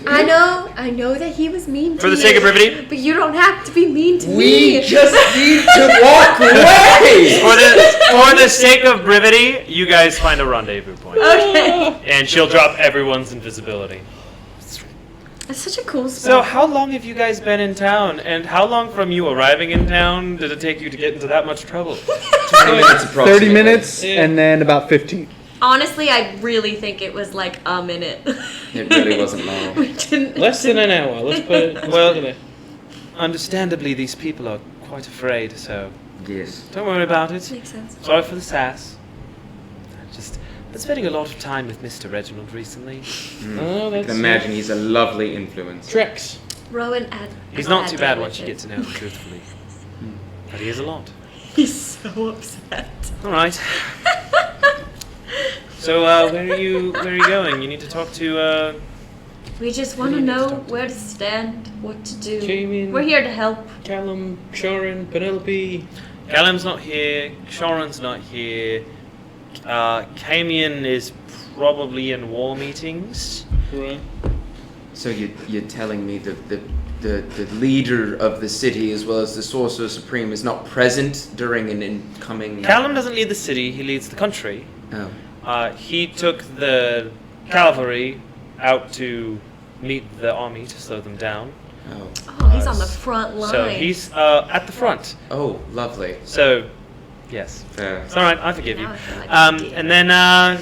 Speaker 3: I know that he was mean to
Speaker 12: For the
Speaker 3: you,
Speaker 12: sake of brevity.
Speaker 3: but you don't have to be mean to
Speaker 5: We
Speaker 3: me.
Speaker 5: just need to walk away!
Speaker 12: For the sake of brevity, you guys find a rendezvous point.
Speaker 3: Okay.
Speaker 12: And she'll drop everyone's invisibility.
Speaker 3: That's such a cool
Speaker 12: So,
Speaker 3: spell.
Speaker 12: how long have you guys been in town? And how long from you arriving in town did it take you to get into that much trouble?
Speaker 5: 20 minutes approximately.
Speaker 9: 30 minutes and then about 15.
Speaker 3: Honestly, I really think it was like a minute.
Speaker 5: It really wasn't long.
Speaker 3: We didn't.
Speaker 4: Less than an hour. Let's put it.
Speaker 12: Well, understandably, these people are quite afraid, so
Speaker 5: Yes.
Speaker 12: don't worry about it.
Speaker 3: Makes sense.
Speaker 12: Sorry for the sass. Just been spending a lot of time with Mr. Reginald recently.
Speaker 4: Oh,
Speaker 5: I
Speaker 4: that's
Speaker 5: can imagine he's a lovely influence.
Speaker 4: Trex.
Speaker 3: Rowan
Speaker 12: He's not too bad once you get to know him, truthfully. But he is a lot.
Speaker 3: He's so upset.
Speaker 12: All right. So, where are you going? You need to talk to.
Speaker 3: We just want to know where to stand, what to do.
Speaker 4: Came in.
Speaker 3: We're here to help.
Speaker 4: Callum, Sharon, Penelope.
Speaker 12: Callum's not here. Sharon's not here. Camion is probably in war meetings.
Speaker 4: Right.
Speaker 5: So you're telling me the leader of the city as well as the Sorcerer Supreme is not present during an incoming...
Speaker 12: Callum doesn't lead the city, he leads the country.
Speaker 5: Oh.
Speaker 12: He took the cavalry out to meet the army to slow them down.
Speaker 5: Oh.
Speaker 3: Oh, he's on the front line.
Speaker 12: So he's at the front.
Speaker 5: Oh, lovely.
Speaker 12: So, yes.
Speaker 5: Fair.
Speaker 12: It's alright, I forgive you.
Speaker 3: Now I feel like an idiot.
Speaker 12: And then,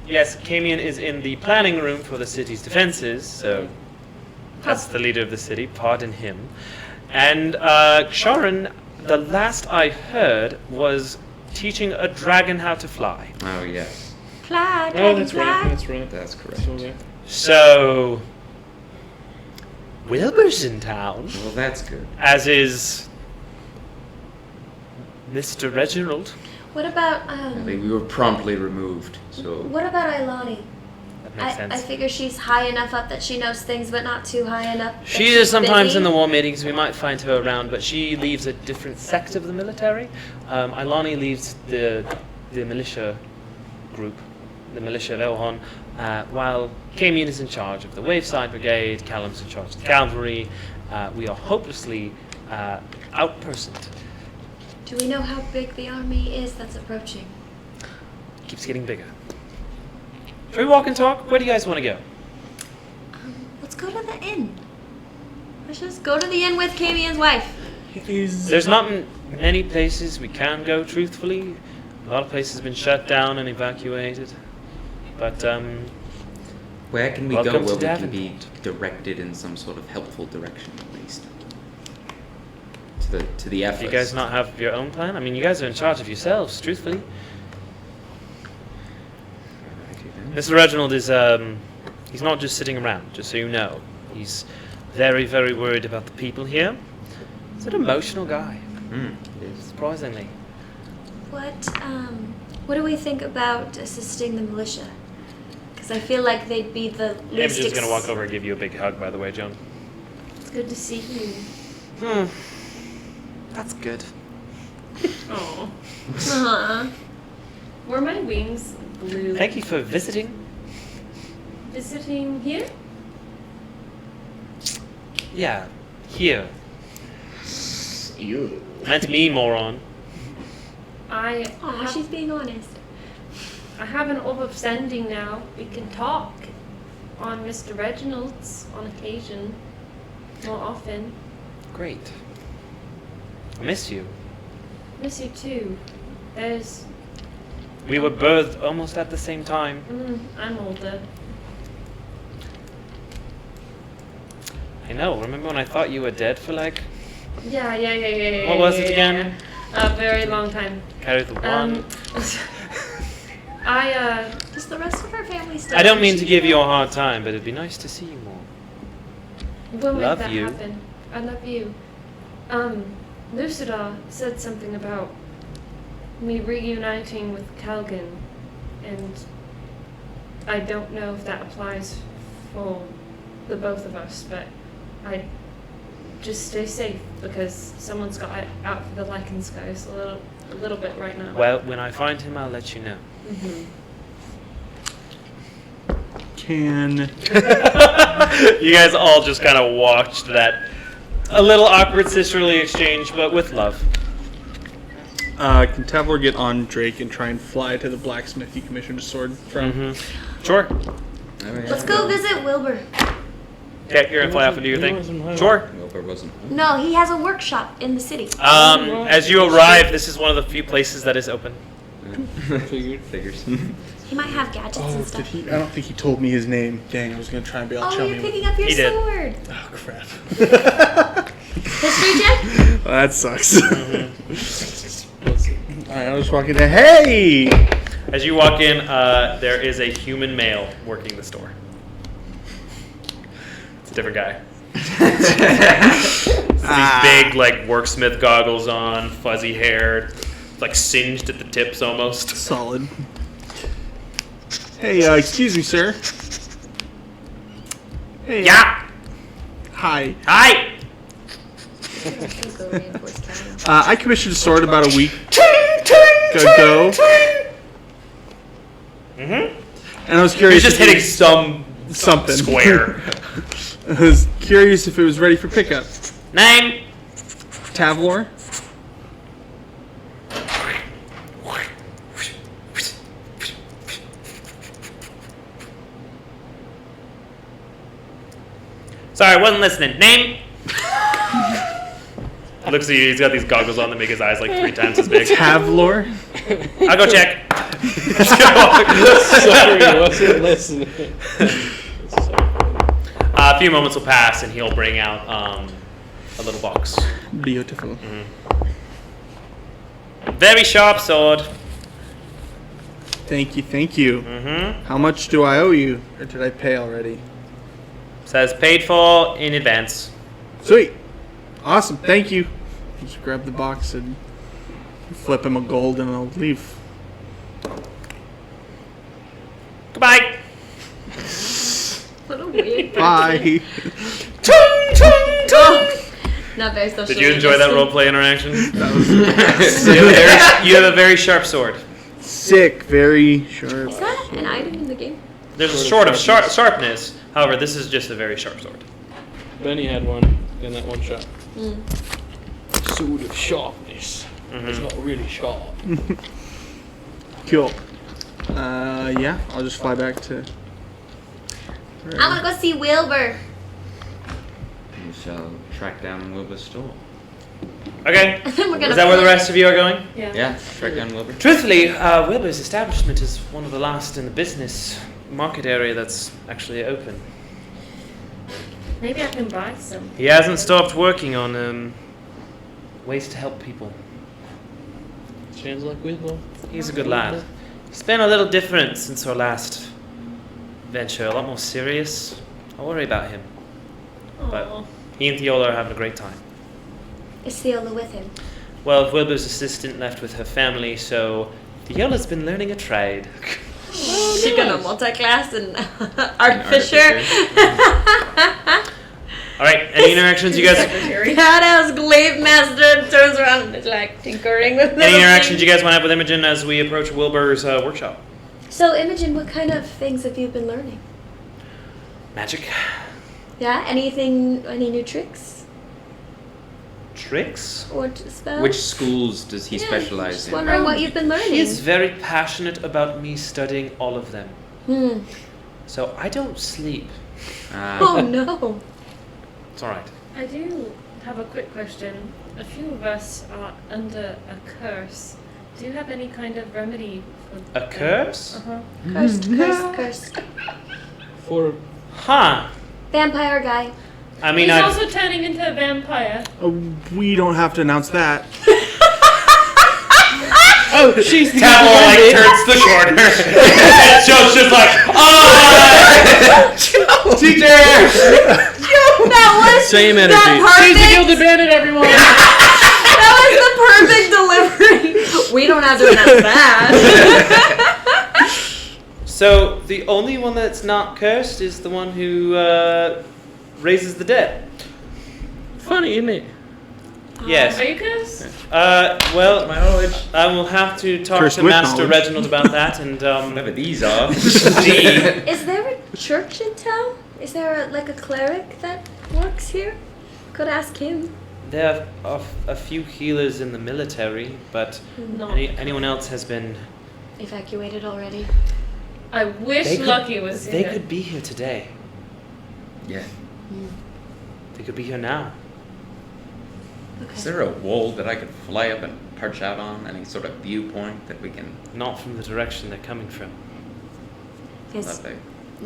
Speaker 12: yes, Camion is in the planning room for the city's defenses, so that's the leader of the city, pardon him. And Sharon, the last I heard, was teaching a dragon how to fly.
Speaker 5: Oh, yes.
Speaker 3: Fly,
Speaker 4: Oh,
Speaker 3: dragon,
Speaker 4: that's
Speaker 3: fly.
Speaker 4: right. That's right.
Speaker 5: That's correct.
Speaker 4: So that.
Speaker 12: So, Wilbur's in town,
Speaker 5: Well, that's good.
Speaker 12: as is Mr. Reginald.
Speaker 3: What about
Speaker 5: I mean, we were promptly removed, so...
Speaker 3: what about Ailani?
Speaker 12: That makes sense.
Speaker 3: I figure she's high enough up that she knows things, but not too high enough. that
Speaker 12: She
Speaker 3: she's
Speaker 12: is sometimes
Speaker 3: busy.
Speaker 12: in the war meetings. We might find her around, but she leaves a different sect of the military. Ailani leaves the militia group, the militia of Elhon, while Camion is in charge of the Waveside Brigade. Callum's in charge of the cavalry. We are hopelessly outpersoned.
Speaker 3: Do we know how big the army is that's approaching?
Speaker 12: Keeps getting bigger. Should we walk and talk? Where do you guys want to go?
Speaker 3: Let's go to the inn. Let's just go to the inn with Camion's wife.
Speaker 12: There's not many places we can go, truthfully. A lot of places have been shut down and evacuated. But,
Speaker 5: Where can we
Speaker 12: Welcome
Speaker 5: go
Speaker 12: to
Speaker 5: where we can be
Speaker 12: Davenport.
Speaker 5: directed in some sort of helpful direction, at least? To the
Speaker 12: do
Speaker 5: efforts.
Speaker 12: you guys not have your own plan? I mean, you guys are in charge of yourselves, truthfully. Mr. Reginald is, he's not just sitting around, just so you know. He's very, very worried about the people here. He's an emotional guy, surprisingly.
Speaker 3: What do we think about assisting the militia? Because I feel like they'd be the least.
Speaker 12: Imogen's going to walk over and give you a big hug, by the way, Joan.
Speaker 3: It's good to see you.
Speaker 12: That's good.
Speaker 10: Oh.
Speaker 3: Uh-huh.
Speaker 10: Were my wings blue?
Speaker 12: Thank you for visiting.
Speaker 10: Visiting here?
Speaker 12: Yeah, here.
Speaker 11: You.
Speaker 12: Meant me, moron.
Speaker 3: Aw, she's being honest.
Speaker 7: I have an orb of sending now. We can talk on Mr. Reginald's on occasion, more often.
Speaker 12: Great. I miss you.
Speaker 7: Miss you too. There's.
Speaker 12: We were birthed almost at the same time.
Speaker 7: I'm older.
Speaker 12: I know. Remember when I thought you were dead for like
Speaker 7: Yeah.
Speaker 12: What was it again?
Speaker 7: A very long time.
Speaker 12: carry the one?
Speaker 3: Does the rest of our family still?
Speaker 12: I don't mean to give you a hard time, but it'd be nice to see you more.
Speaker 7: We'll make
Speaker 12: Love
Speaker 7: that
Speaker 12: you.
Speaker 7: happen. I love you. Lucidar said something about me reuniting with Calgan, and I don't know if that applies for the both of us, but I just stay safe because someone's got it out for the Lycan skies a little bit right now.
Speaker 12: Well, when I find him, I'll let you know.
Speaker 9: Can
Speaker 12: You guys all just kind of watched that a little awkward sisterly exchange, but with love.
Speaker 9: Can Tavlor get on Drake and try and fly to the blacksmith he commissioned a sword from?
Speaker 12: Sure.
Speaker 3: Let's go visit Wilbur.
Speaker 12: Okay, you're gonna fly off and do your thing. Sure.
Speaker 5: Wilbur wasn't.
Speaker 3: No, he has a workshop in the city.
Speaker 12: As you arrive, this is one of the few places that is open.
Speaker 5: Figures.
Speaker 3: He might have gadgets and
Speaker 9: Oh,
Speaker 3: stuff.
Speaker 9: did he? I don't think he told me his name. Dang, I was gonna try and be all
Speaker 3: Oh,
Speaker 9: chummy.
Speaker 3: you're picking up your
Speaker 12: He did.
Speaker 3: sword.
Speaker 9: Oh crap.
Speaker 3: History check?
Speaker 9: Well, that sucks. Alright, I'll just walk in there. Hey!
Speaker 12: As you walk in, there is a human male working the store. It's a different guy. These big, like, worksmith goggles on, fuzzy hair, like singed at the tips almost.
Speaker 9: Solid. Hey, excuse me, sir. Hey.
Speaker 12: Yeah.
Speaker 9: Hi.
Speaker 12: Hi.
Speaker 9: I commissioned a sword about a week ago. And I was curious.
Speaker 12: He's just
Speaker 9: if
Speaker 12: hitting
Speaker 9: something
Speaker 12: square.
Speaker 9: I was curious if it was ready for pickup.
Speaker 12: Name.
Speaker 9: Tavlor.
Speaker 12: Sorry, I wasn't listening. Name. Looks at you. He's got these goggles on that make his eyes like 3 times as big.
Speaker 9: Tavlor.
Speaker 12: I'll go check.
Speaker 4: Sorry, I wasn't listening.
Speaker 12: A few moments will pass, and he'll bring out a little box.
Speaker 9: Beautiful.
Speaker 12: Very sharp sword.
Speaker 9: Thank you, thank you. How much do I owe you? Or did I pay already?
Speaker 12: Says paid for in advance.
Speaker 9: Sweet. Awesome, thank you. Just grab the box and flip him a gold and I'll leave.
Speaker 12: Goodbye.
Speaker 3: What a weird
Speaker 9: Bye.
Speaker 3: Not very social.
Speaker 12: Did you enjoy that roleplay interaction?
Speaker 9: That was
Speaker 12: You have a very sharp sword.
Speaker 9: sick, very sharp.
Speaker 3: Is that an item in the game?
Speaker 12: There's a sword of sharpness. However, this is just a very sharp sword.
Speaker 4: Benny had one in that one shot. Sword of sharpness. It's not really sharp.
Speaker 9: Cool. Yeah, I'll just fly back to.
Speaker 3: I want to go see Wilbur.
Speaker 5: We shall track down Wilbur's store.
Speaker 12: Okay.
Speaker 3: And then we're gonna
Speaker 12: Is that where the
Speaker 3: play.
Speaker 12: rest of you are going?
Speaker 5: Yeah, track down Wilbur.
Speaker 12: Truthfully, Wilbur's establishment is one of the last in the business market area that's actually open.
Speaker 7: Maybe I can buy some.
Speaker 12: He hasn't stopped working on ways to help people.
Speaker 4: Sounds like Wilbur.
Speaker 12: He's a good lad. He's been a little different since our last venture, a lot more serious. I worry about him. But he and Theola are having a great time.
Speaker 3: Is Theola with him?
Speaker 12: Well, Wilbur's assistant left with her family, so Theola's been learning a trade.
Speaker 3: She's gonna multi-class and artificer.
Speaker 12: Alright, any interactions you guys...
Speaker 3: Badass glaive master turns around and is like tinkering with
Speaker 12: Any interactions you guys want to have with Imogen as we approach Wilbur's workshop?
Speaker 3: So Imogen, what kind of things have you been learning?
Speaker 12: Magic.
Speaker 3: Yeah, any new tricks?
Speaker 12: tricks.
Speaker 3: Or spells?
Speaker 5: Which schools does he specialize
Speaker 3: just
Speaker 5: in?
Speaker 3: wondering what you've been learning.
Speaker 12: He is very passionate about me studying all of them. So I don't sleep.
Speaker 3: Oh no.
Speaker 12: It's alright.
Speaker 7: I do have a quick question. A few of us are under a curse. Do you have any kind of remedy for
Speaker 12: A curse?
Speaker 3: Cursed.
Speaker 4: For
Speaker 12: Huh.
Speaker 3: Vampire guy.
Speaker 12: I mean,
Speaker 7: He's
Speaker 12: I.
Speaker 7: also turning into a vampire.
Speaker 9: We don't have to announce that.
Speaker 4: oh, she's the
Speaker 12: Tavor like turns the corner. And Joe's just like, teacher!
Speaker 3: That was
Speaker 4: Same energy.
Speaker 3: that
Speaker 4: She's the
Speaker 3: perfect.
Speaker 4: Gilded Bandit, everyone.
Speaker 3: That was the perfect delivery. We don't have to announce that.
Speaker 12: So, the only one that's not cursed is the one who raises the dead.
Speaker 4: Funny, isn't it?
Speaker 12: Yes.
Speaker 7: Are you cursed?
Speaker 12: Well,
Speaker 5: My knowledge.
Speaker 12: I will have to talk
Speaker 9: Cursed
Speaker 12: to
Speaker 9: with
Speaker 12: Master
Speaker 9: knowledge.
Speaker 12: Reginald about that, and
Speaker 5: Whatever these are.
Speaker 3: Is there a church in town? Is there like a cleric that works here? Could ask him.
Speaker 12: there are a few healers in the military, but
Speaker 7: Not.
Speaker 12: anyone else has been.
Speaker 3: Evacuated already.
Speaker 7: I wish Lucky was
Speaker 12: They
Speaker 7: here.
Speaker 12: could be here today.
Speaker 5: Yeah.
Speaker 12: They could be here now.
Speaker 5: Is there a wall that I could fly up and perch out on? Any sort of viewpoint that we can?
Speaker 12: Not from the direction they're coming from.
Speaker 3: Yes.
Speaker 5: Lovely.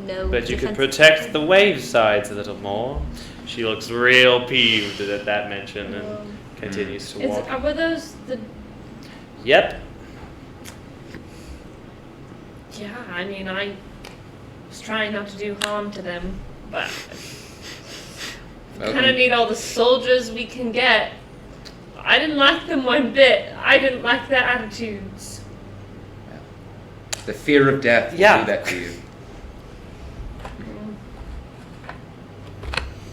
Speaker 3: No.
Speaker 12: But you could
Speaker 3: defense-
Speaker 12: protect the wave sides a little more. She looks real peeved at that mention and continues to walk.
Speaker 7: Were those the?
Speaker 12: Yep.
Speaker 7: Yeah, I mean, I was trying not to do harm to them, but kind of need all the soldiers we can get. I didn't like them one bit. I didn't like their attitudes.
Speaker 5: The fear of death will
Speaker 12: Yeah.
Speaker 5: do that to you.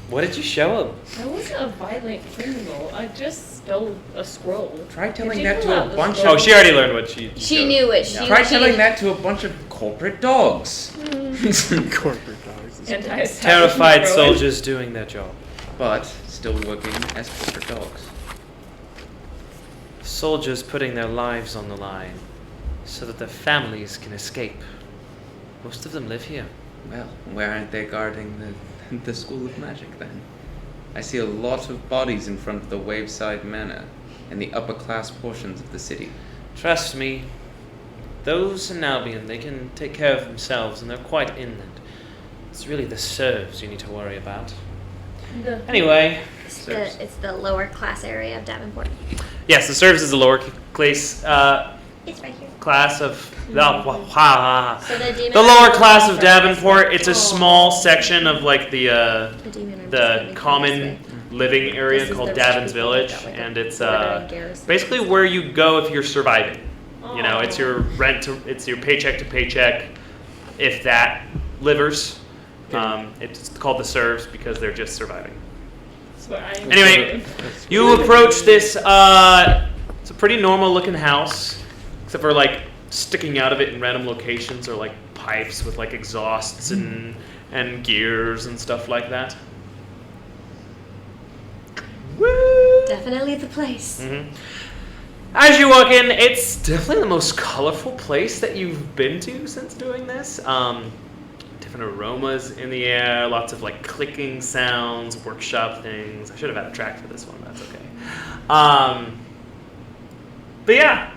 Speaker 12: What did you show him?
Speaker 7: I wasn't a violent criminal. I just stole a scroll.
Speaker 5: Try telling
Speaker 7: you
Speaker 5: that
Speaker 7: pull
Speaker 5: to
Speaker 7: out
Speaker 5: a
Speaker 7: the
Speaker 5: bunch
Speaker 7: scroll?
Speaker 12: Oh, she already learned what she.
Speaker 3: She knew it. She
Speaker 5: Try
Speaker 3: she-
Speaker 5: telling that to a bunch of corporate dogs.
Speaker 9: Corporate dogs.
Speaker 7: Anti-establishment
Speaker 12: Terrified
Speaker 7: growing.
Speaker 12: soldiers doing their job.
Speaker 5: But still working as corporate dogs.
Speaker 12: Soldiers putting their lives on the line so that their families can escape. Most of them live here.
Speaker 5: Well, where aren't they guarding the School of Magic then? I see a lot of bodies in front of the Waveside Manor and the upper class portions of the city.
Speaker 12: Trust me, those in Albion, they can take care of themselves and they're quite inland. It's really the serfs you need to worry about. Anyway,
Speaker 3: It's the lower class area of Davenport.
Speaker 12: yes, the serfs is the lower class
Speaker 3: It's right here.
Speaker 12: class of
Speaker 3: So the demon.
Speaker 12: the lower class of Davenport. It's a small section of like the common living area
Speaker 3: This is
Speaker 12: called
Speaker 3: the
Speaker 12: Davin's
Speaker 3: people
Speaker 12: Village,
Speaker 3: that got, like, a
Speaker 12: and it's
Speaker 3: border and garrison.
Speaker 12: basically where you go if you're surviving. You know, it's your it's your paycheck to paycheck, if that, livers. It's called the serfs because they're just surviving.
Speaker 7: That's where I am.
Speaker 12: Anyway, you approach this. It's a pretty normal looking house, except for like sticking out of it in random locations are like pipes with like exhausts and gears and stuff like that. Woo!
Speaker 3: Definitely the place.
Speaker 12: As you walk in, it's definitely the most colorful place that you've been to since doing this. Different aromas in the air, lots of like clicking sounds, workshop things. I should have had a track for this one, but that's okay. But yeah,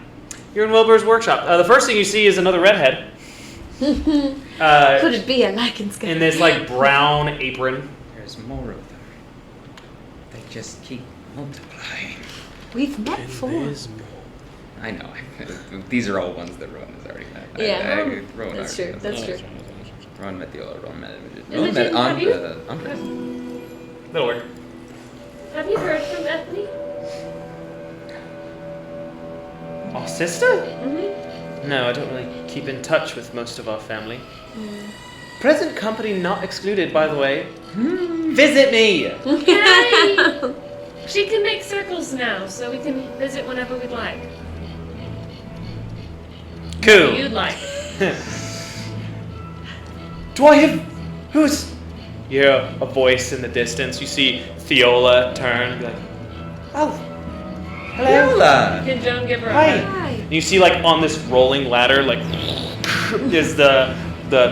Speaker 12: you're in Wilbur's workshop. The first thing you see is another redhead.
Speaker 3: Could it be a Lycan's guy?
Speaker 12: In this like brown apron.
Speaker 5: There's more of them. They just keep multiplying.
Speaker 3: We've met before.
Speaker 5: I know. These are all ones that Rowan has already met.
Speaker 3: Yeah,
Speaker 5: Rowan
Speaker 3: that's
Speaker 5: already
Speaker 3: true.
Speaker 5: knows
Speaker 3: That's
Speaker 5: them.
Speaker 3: true.
Speaker 5: Rowan met the other. Rowan met
Speaker 7: Imogen,
Speaker 5: met
Speaker 7: have you-
Speaker 5: Andres.
Speaker 12: That'll work.
Speaker 7: Have you heard from Ethne?
Speaker 12: Oh, sister? No, I don't really keep in touch with most of our family. Present company not excluded, by the way. Visit me!
Speaker 7: Yay! She can make circles now, so we can visit whenever we'd like.
Speaker 12: Cool.
Speaker 7: You'd like.
Speaker 12: Do I have... Who's... You hear a voice in the distance. You see Theola turn and be like,
Speaker 2: Oh, hello.
Speaker 5: Yola!
Speaker 10: Can Joan give her a
Speaker 2: Hi.
Speaker 10: hug?
Speaker 2: And you see, like, on this rolling ladder, like, is the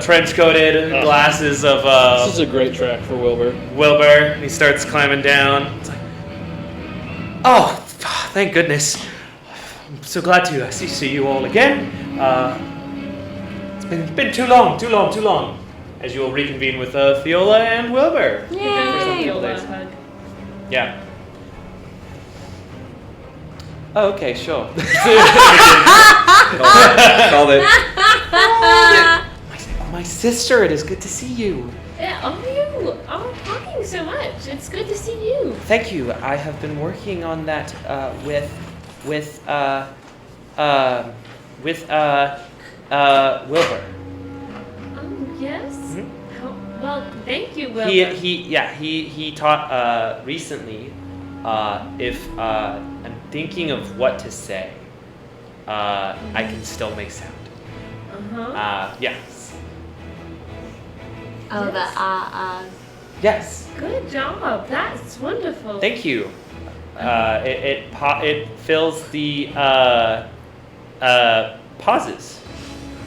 Speaker 2: trench-coated glasses of
Speaker 4: This is a great track for Wilbur.
Speaker 2: Wilbur. And he starts climbing down. It's like, oh, thank goodness. I'm so glad to see you all again. It's been too long. As you will reconvene with Fiola and Wilbur.
Speaker 3: Yay!
Speaker 10: Hug.
Speaker 2: Yeah. Oh, okay, sure.
Speaker 5: Called it.
Speaker 2: My sister, it is good to see you.
Speaker 10: Yeah, you are talking so much. It's good to see you.
Speaker 2: Thank you. I have been working on that with Wilbur.
Speaker 10: Yes?
Speaker 2: Mhm.
Speaker 10: Well, thank you, Wilbur.
Speaker 2: He taught recently. If I'm thinking of what to say, I can still make sound. Yes.
Speaker 3: Oh,
Speaker 2: Yes.
Speaker 10: Good job. That's wonderful.
Speaker 2: Thank you. It fills the pauses.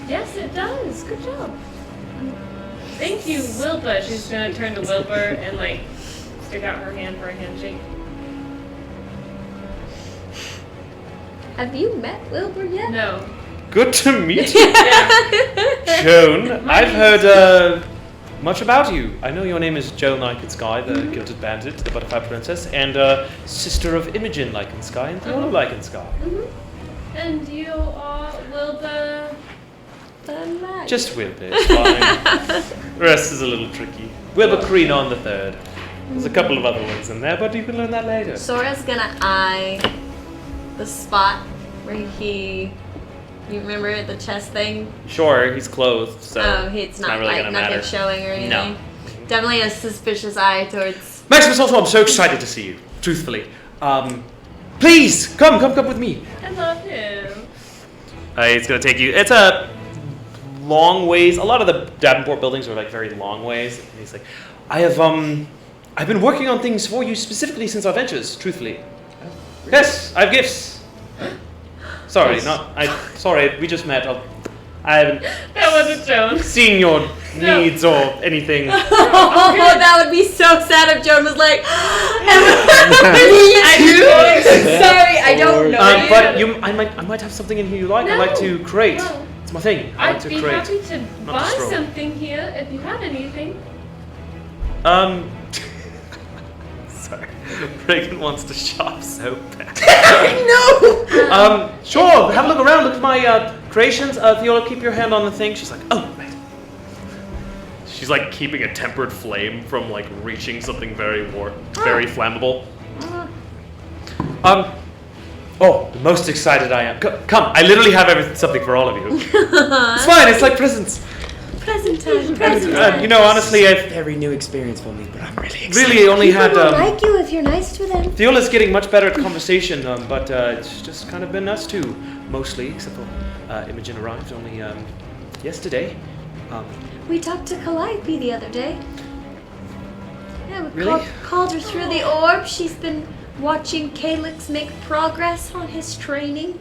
Speaker 10: Yes, it does. Good job. Thank you, Wilbur. She's gonna turn to Wilbur and like stick out her hand for a handshake.
Speaker 3: Have you met Wilbur yet?
Speaker 10: No.
Speaker 2: Good to meet you, Joan. I've heard much about you. I know your name is Joan Lycansky, the Gilded Bandit, the Butterfly Princess, and sister of Imogen Lycansky and Fiona Lycansky.
Speaker 10: And you are Wilbur.
Speaker 2: Just Wilbur, it's fine. The rest is a little tricky. Wilbur Creenon the Third. There's a couple of other ones in there, but you can learn that later.
Speaker 3: Sora's gonna eye the spot where you remember the chest thing?
Speaker 2: Sure, he's clothed, so
Speaker 3: it's
Speaker 2: not really
Speaker 3: like
Speaker 2: gonna
Speaker 3: nothing
Speaker 2: matter.
Speaker 3: showing or anything.
Speaker 2: No.
Speaker 3: Definitely a suspicious eye towards.
Speaker 2: Maximus Ultor, I'm so excited to see you, truthfully. Please, come with me.
Speaker 10: I love him.
Speaker 2: It's gonna take you, it's a long ways. A lot of the Davenport buildings are like very long ways. And he's like, I've been working on things for you specifically since our ventures, truthfully. Yes, I have gifts. Sorry, we just met. I haven't
Speaker 10: That wasn't Joan.
Speaker 2: seen your needs or anything.
Speaker 3: Oh, that would be so sad if Joan was like, sorry, I don't know.
Speaker 2: But I might have something in here you like. I like to create.
Speaker 10: No.
Speaker 2: It's my thing. I like
Speaker 10: I'd
Speaker 2: to
Speaker 10: be
Speaker 2: create.
Speaker 10: happy to
Speaker 2: not
Speaker 10: buy
Speaker 2: destroy.
Speaker 10: something here if you had anything.
Speaker 2: Sorry. Reagan wants to shop so bad.
Speaker 3: No!
Speaker 2: Sure, have a look around, look at my creations. Theola, keep your hand on the thing. She's like, oh, right. She's like keeping a tempered flame from like reaching something very flammable. Oh, the most excited I am. Come, I literally have something for all of you. It's fine, it's like presents.
Speaker 3: Present time.
Speaker 2: You know, honestly, I've
Speaker 8: Very new experience for me, but I'm really excited.
Speaker 2: really only
Speaker 3: People
Speaker 2: had.
Speaker 3: will like you if you're nice to them.
Speaker 2: Theola's getting much better at conversation, but it's just kind of been us two, mostly, except for Imogen arrived only yesterday.
Speaker 3: We talked to Calliope the other day. Yeah, we
Speaker 2: Really?
Speaker 3: called her through the orb. She's been watching Calyx make progress on his training.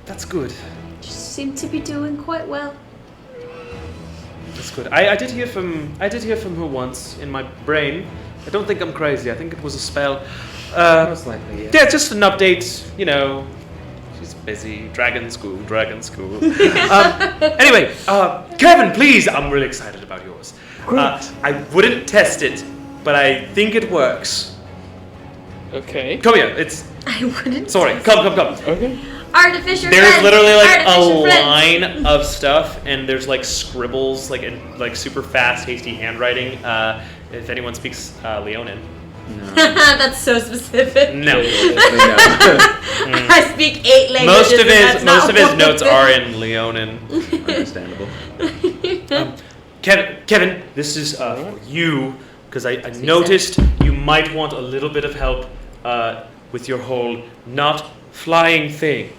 Speaker 2: That's good.
Speaker 3: Just seemed to be doing quite well.
Speaker 2: That's good. I did hear from her once in my brain. I don't think I'm crazy. I think it was a spell.
Speaker 5: Most likely, yeah.
Speaker 2: Yeah, just an update. You know, she's busy. Dragon school. Anyway, Kevin, please. I'm really excited about yours. I wouldn't test it, but I think it works.
Speaker 4: Okay.
Speaker 2: Come here.
Speaker 3: I wouldn't.
Speaker 2: Sorry. Come.
Speaker 4: Okay.
Speaker 3: Artificial
Speaker 2: There's
Speaker 3: friends.
Speaker 2: literally like a
Speaker 3: Artificial friends.
Speaker 2: line of stuff, and there's like scribbles, like in like super fast, hasty handwriting. If anyone speaks Leonin.
Speaker 3: That's so specific.
Speaker 2: No.
Speaker 3: I speak 8 languages.
Speaker 2: Most of his notes are in Leonin.
Speaker 5: Understandable.
Speaker 2: Kevin, this is for you because I noticed you might want a little bit of help with your whole not flying thing.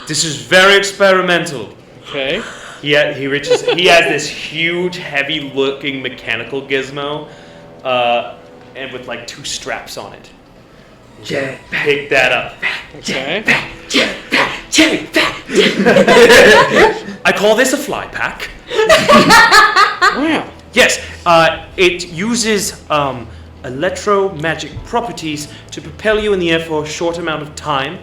Speaker 2: This is very experimental.
Speaker 4: Okay.
Speaker 2: He has this huge, heavy-looking mechanical gizmo, and with like 2 straps on it. Pick that up.
Speaker 4: Okay.
Speaker 2: I call this a fly pack.
Speaker 4: Wow.
Speaker 2: Yes, it uses electromagic properties to propel you in the air for a short amount of time.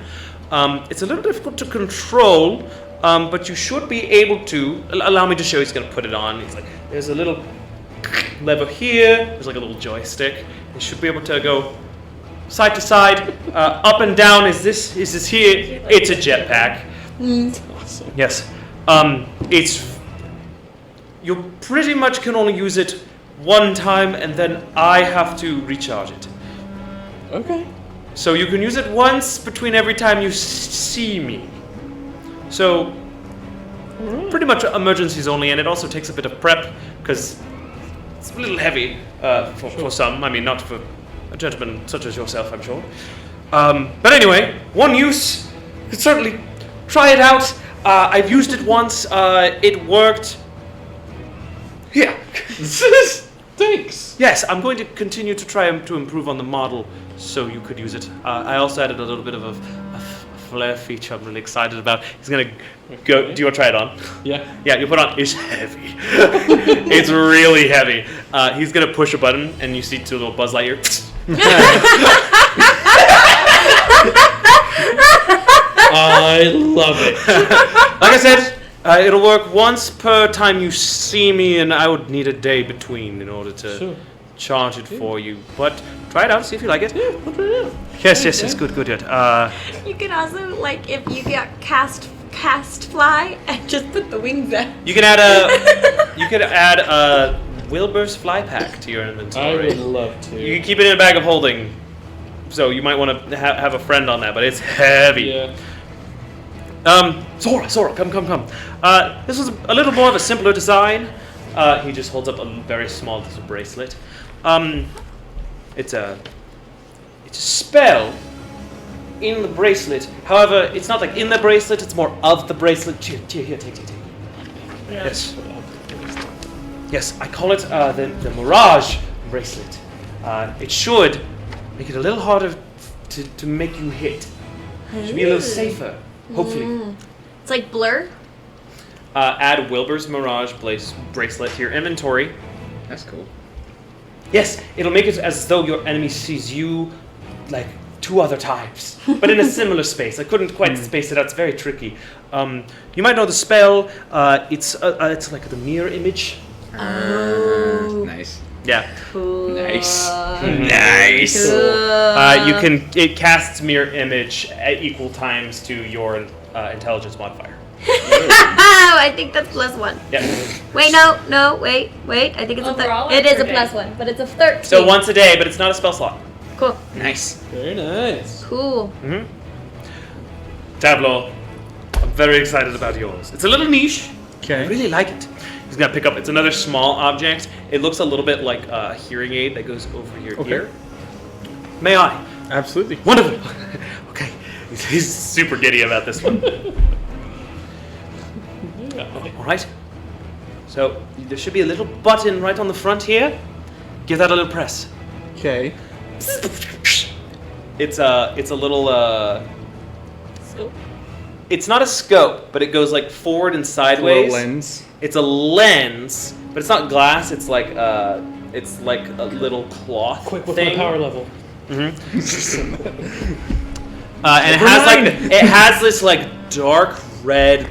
Speaker 2: It's a little difficult to control, but you should be able to. Allow me to show. He's going to put it on. He's like, there's a little lever here. There's like a little joystick. You should be able to go side to side, up and down. Is this here? It's a jetpack.
Speaker 4: Awesome.
Speaker 2: Yes. You pretty much can only use it one time, and then I have to recharge it.
Speaker 4: Okay.
Speaker 2: So you can use it once between every time you see me. So pretty much emergencies only, and it also takes a bit of prep because it's a little heavy for some. I mean, not for a gentleman such as yourself, I'm sure. But anyway, one use. You could certainly try it out. I've used it once. It worked. Here.
Speaker 4: Thanks.
Speaker 2: Yes, I'm going to continue to try to improve on the model so you could use it. I also added a little bit of a flare feature I'm really excited about. He's going to go. Do you want to try it on?
Speaker 4: Yeah.
Speaker 2: Yeah, you put on. It's heavy. It's really heavy. He's going to push a button, and you see two little Buzz Lightyear.
Speaker 4: I love it.
Speaker 2: Like I said, it'll work once per time you see me, and I would need a day between in order to charge it for you. But try it out, see if you like it.
Speaker 4: Yeah, I'll try it out.
Speaker 2: Yes, good.
Speaker 3: You could also, like, if you got cast fly and just put the wings out.
Speaker 2: You could add a Wilbur's fly pack to your inventory.
Speaker 4: I would love to.
Speaker 2: You can keep it in a bag of holding, so you might want to have a friend on that, but it's heavy.
Speaker 4: Yeah.
Speaker 2: Sora, come. This was a little more of a simpler design. He just holds up a very small little bracelet. It's a spell in the bracelet. However, it's not like in the bracelet, it's more of the bracelet. Here, take.
Speaker 10: Yeah.
Speaker 2: Yes, I call it the Mirage bracelet. It should make it a little harder to make you hit. It should be a little safer, hopefully.
Speaker 3: It's like Blur.
Speaker 2: Add Wilbur's Mirage bracelet to your inventory.
Speaker 5: That's cool.
Speaker 2: Yes, it'll make it as though your enemy sees you like 2 other times, but in a similar space. I couldn't quite space it out. It's very tricky. You might know the spell. It's like the mirror image.
Speaker 3: Oh.
Speaker 5: Nice.
Speaker 2: Yeah.
Speaker 3: Cool.
Speaker 5: Nice.
Speaker 3: Cool.
Speaker 2: It casts mirror image at equal times to your intelligence modifier.
Speaker 3: I think that's +1.
Speaker 2: Yeah.
Speaker 3: Wait, no, wait. I think it's
Speaker 10: Overall,
Speaker 3: it is a
Speaker 10: or
Speaker 3: +1, but it's a 13.
Speaker 2: So once a day, but it's not a spell slot.
Speaker 3: Cool.
Speaker 5: Nice.
Speaker 4: Very nice.
Speaker 3: Cool.
Speaker 2: Tableau, I'm very excited about yours. It's a little niche.
Speaker 9: Okay.
Speaker 2: I really like it. He's gonna pick up. It's another small object. It looks a little bit like a hearing aid that goes over your ear. May I?
Speaker 9: Absolutely.
Speaker 2: Wonderful. Okay. He's super giddy about this one. All right. So there should be a little button right on the front here. Give that a little press.
Speaker 9: Okay.
Speaker 2: It's a little. It's not a scope, but it goes like forward and sideways.
Speaker 9: Little lens.
Speaker 2: It's a lens, but it's not glass. It's like a little cloth
Speaker 4: Quick with
Speaker 2: thing.
Speaker 4: my power level.
Speaker 2: And it has this like dark red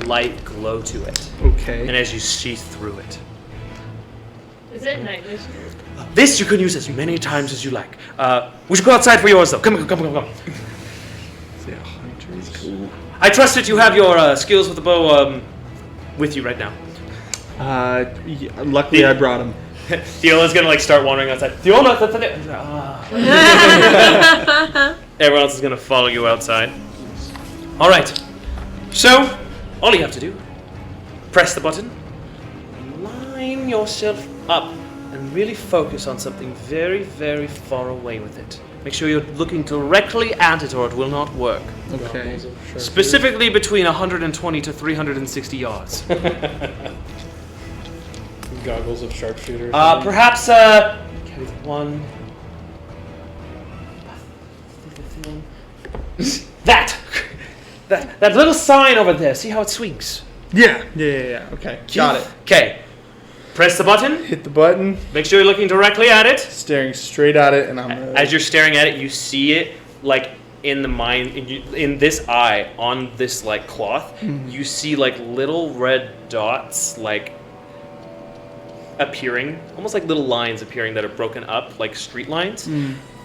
Speaker 2: light glow to it.
Speaker 9: Okay.
Speaker 2: And as you see through it,
Speaker 10: Is it night vision?
Speaker 2: this you can use as many times as you like. We should go outside for yours though. Come.
Speaker 9: Yeah, hunter is cool.
Speaker 2: I trust that you have your skills with the bow with you right now.
Speaker 9: Luckily I brought him.
Speaker 2: Theola's gonna like start wandering outside. Theola, everyone else is gonna follow you outside. All right. So, all you have to do, press the button, line yourself up, and really focus on something very, very far away with it. Make sure you're looking directly at it, or it will not work.
Speaker 9: Okay.
Speaker 2: Specifically between 120 to 360 yards.
Speaker 4: Goggles of sharpshooter.
Speaker 2: Perhaps, one,
Speaker 12: That little sign over there. See how it swings?
Speaker 9: Yeah. Okay, got it.
Speaker 2: Okay. Press the button.
Speaker 9: Hit the button.
Speaker 2: Make sure you're looking directly at it.
Speaker 9: Staring straight at it, and I'm.
Speaker 2: As you're staring at it, you see it like in the mind, in this eye, on this like cloth.
Speaker 9: Mm-hmm.
Speaker 2: You see like little red dots, like appearing, almost like little lines appearing that are broken up, like street lines,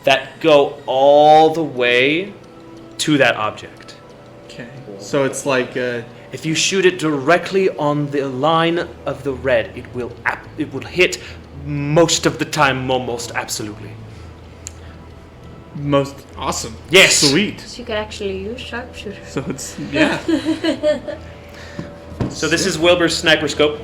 Speaker 2: that go all the way to that object.
Speaker 9: Okay. So it's like.
Speaker 12: If you shoot it directly on the line of the red, it will hit most of the time, almost absolutely.
Speaker 9: Most awesome.
Speaker 12: Yes.
Speaker 9: Sweet.
Speaker 3: So you could actually use sharpshooter.
Speaker 9: So it's
Speaker 2: So this is Wilbur's sniper scope.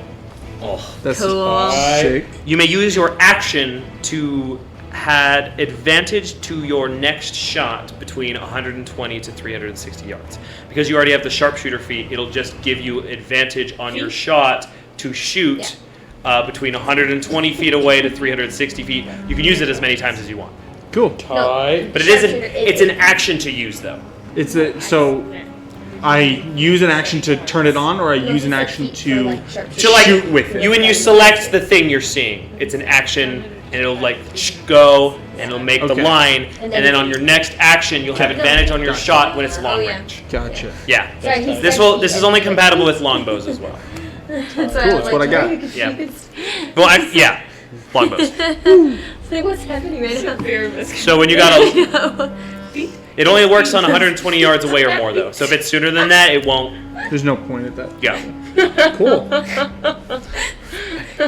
Speaker 9: Oh, that's
Speaker 3: Cool.
Speaker 9: sick.
Speaker 2: You may use your action to add advantage to your next shot between 120 to 360 yards. Because you already have the sharpshooter feat, it'll just give you advantage on your shot to shoot between 120 feet away to 360 feet. You can use it as many times as you want.
Speaker 9: Cool.
Speaker 2: But it's an action to use though.
Speaker 9: So I use an action to turn it on, or I use an action to
Speaker 2: like,
Speaker 9: shoot with it.
Speaker 2: When you select the thing you're seeing, it's an action, and it'll like go, and it'll make the line, and then on your next action, you'll have advantage on your shot when it's long range.
Speaker 9: Gotcha.
Speaker 2: Yeah. This is only compatible with longbows as well.
Speaker 9: Cool. That's what I got.
Speaker 2: Yeah. Well, yeah. Longbows.
Speaker 3: Like, what's happening right now?
Speaker 2: So when you got it only works on 120 yards away or more, though. So if it's sooner than that, it won't.
Speaker 9: There's no point at that.
Speaker 2: Yeah.
Speaker 9: Cool.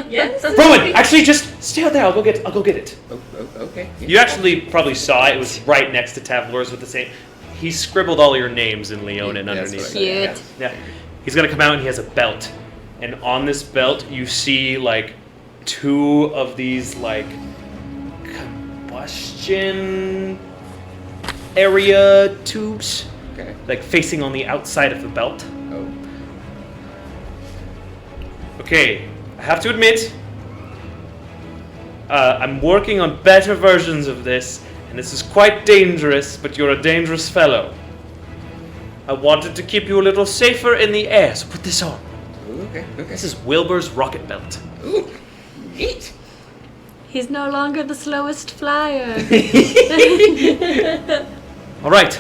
Speaker 7: Yes.
Speaker 2: Rowan, actually, just stay out there. I'll go get it.
Speaker 11: Okay.
Speaker 2: You actually probably saw it. It was right next to Tavlor's with the same. He scribbled all your names in Leonin underneath.
Speaker 3: Cute.
Speaker 2: Yeah. He's gonna come out and he has a belt, and on this belt you see like two of these like combustion area tubes, like facing on the outside of the belt.
Speaker 11: Oh.
Speaker 2: Okay, I have to admit, I'm working on better versions of this, and this is quite dangerous, but you're a dangerous fellow. I wanted to keep you a little safer in the air, so put this on.
Speaker 11: Okay.
Speaker 2: This is Wilbur's rocket belt.
Speaker 11: Ooh, neat.
Speaker 3: He's no longer the slowest flyer.
Speaker 2: All right.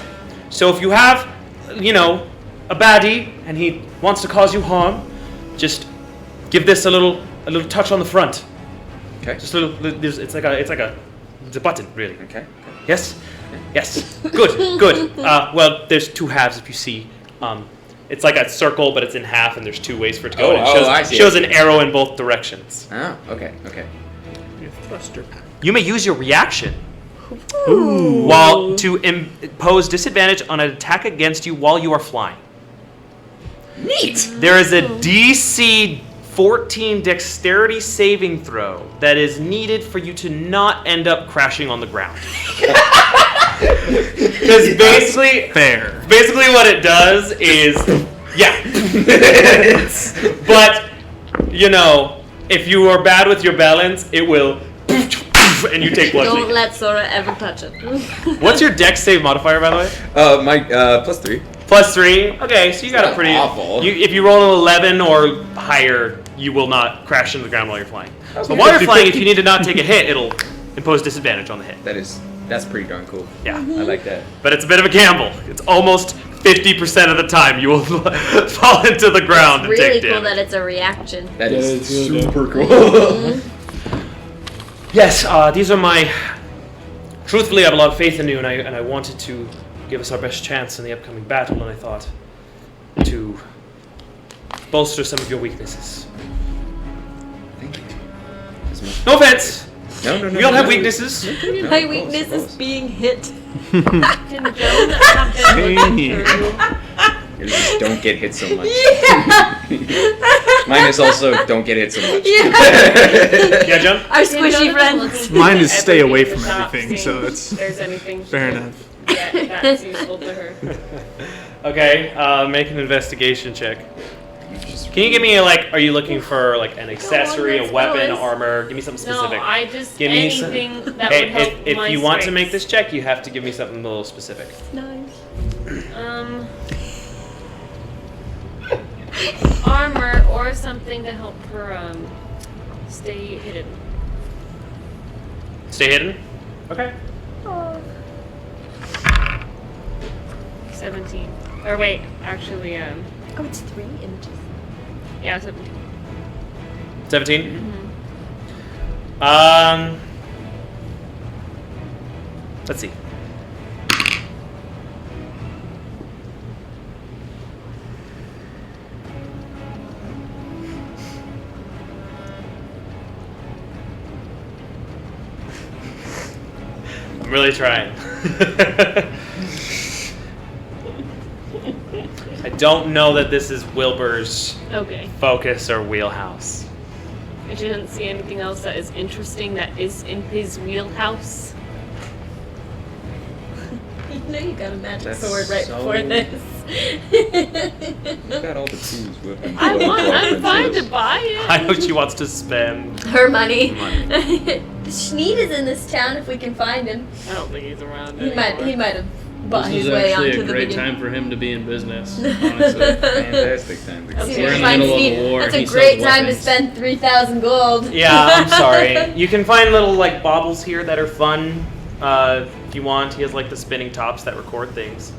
Speaker 2: So if you have, a baddie and he wants to cause you harm, just give this a little touch on the front.
Speaker 5: Okay.
Speaker 2: Just a little. It's a button, really.
Speaker 5: Okay.
Speaker 2: Yes. Yes. Good. Well, there's two halves if you see. It's like a circle, but it's in half, and there's two ways for it to go.
Speaker 5: I see.
Speaker 2: Shows an arrow in both directions.
Speaker 5: Oh, okay.
Speaker 2: You may use your reaction while to impose disadvantage on an attack against you while you are flying.
Speaker 11: Neat.
Speaker 2: There is a DC 14 dexterity saving throw that is needed for you to not end up crashing on the ground. Because basically what it does is, but, if you are bad with your balance, it will, and you take bludgeoning.
Speaker 3: Don't let Sora ever touch it.
Speaker 2: What's your dex save modifier, by the way?
Speaker 5: My +3.
Speaker 2: +3. Okay, so you got a pretty.
Speaker 5: Awful.
Speaker 2: If you roll an 11 or higher, you will not crash into the ground while you're flying. But while you're flying, if you need to not take a hit, it'll impose disadvantage on the hit.
Speaker 5: That's pretty darn cool.
Speaker 2: Yeah.
Speaker 5: I like that.
Speaker 2: But it's a bit of a gamble. It's almost 50% of the time you will fall into the ground and
Speaker 3: Really
Speaker 2: take
Speaker 3: cool
Speaker 2: damage.
Speaker 3: that it's a reaction.
Speaker 5: That is super cool.
Speaker 2: Yes, these are my. Truthfully, I have a lot of faith in you, and I wanted to give us our best chance in the upcoming battle, and I thought to bolster some of your weaknesses.
Speaker 5: Thank you.
Speaker 2: No offense.
Speaker 5: No.
Speaker 2: We all have weaknesses.
Speaker 3: My weakness is being hit.
Speaker 5: Just don't get hit so much. Mine is also don't get hit so much.
Speaker 2: Yeah, John?
Speaker 3: Our squishy friends.
Speaker 9: Mine is stay away from everything, so that's
Speaker 10: There's anything
Speaker 9: fair enough.
Speaker 10: that's useful to her.
Speaker 2: Okay, make an investigation check. Can you give me are you looking for an accessory, a weapon, armor? Give me something specific.
Speaker 10: No, I just
Speaker 2: Give me
Speaker 10: anything that
Speaker 2: Hey,
Speaker 10: would help
Speaker 2: if
Speaker 10: my
Speaker 2: you want to
Speaker 10: strength.
Speaker 2: make this check, you have to give me something a little specific.
Speaker 3: Nice.
Speaker 10: Armor or something to help her stay hidden.
Speaker 2: Stay hidden? Okay.
Speaker 10: 17. Or wait, actually,
Speaker 3: Oh, it's 3 images.
Speaker 10: yeah, 17.
Speaker 2: 17? Let's see. I'm really trying. I don't know that this is Wilbur's
Speaker 10: Okay.
Speaker 2: focus or wheelhouse.
Speaker 10: And she doesn't see anything else that is interesting that is in his wheelhouse.
Speaker 3: You know you got a magic
Speaker 5: That's
Speaker 3: sword right
Speaker 5: so-
Speaker 3: before this.
Speaker 5: You've got all the tools with
Speaker 10: I'm fine to buy it.
Speaker 2: I know she wants to spend.
Speaker 3: Her money. Schneid is in this town if we can find him.
Speaker 10: I don't think he's around
Speaker 3: He
Speaker 10: anymore.
Speaker 3: might have bought
Speaker 4: This
Speaker 3: his
Speaker 4: is
Speaker 3: way
Speaker 4: actually
Speaker 3: onto
Speaker 4: a
Speaker 3: the
Speaker 4: great
Speaker 3: beginning.
Speaker 4: time for him to be in business, honestly.
Speaker 5: Fantastic time. to
Speaker 3: See,
Speaker 5: go.
Speaker 4: We're in the
Speaker 3: find
Speaker 4: middle of
Speaker 3: Schneid.
Speaker 4: a war
Speaker 3: That's
Speaker 4: and
Speaker 3: a
Speaker 4: he
Speaker 3: great
Speaker 4: sells
Speaker 3: time to
Speaker 4: weapons.
Speaker 3: spend 3,000 gold.
Speaker 2: Yeah, I'm sorry. You can find little like baubles here that are fun. If you want, he has like the spinning tops that record things.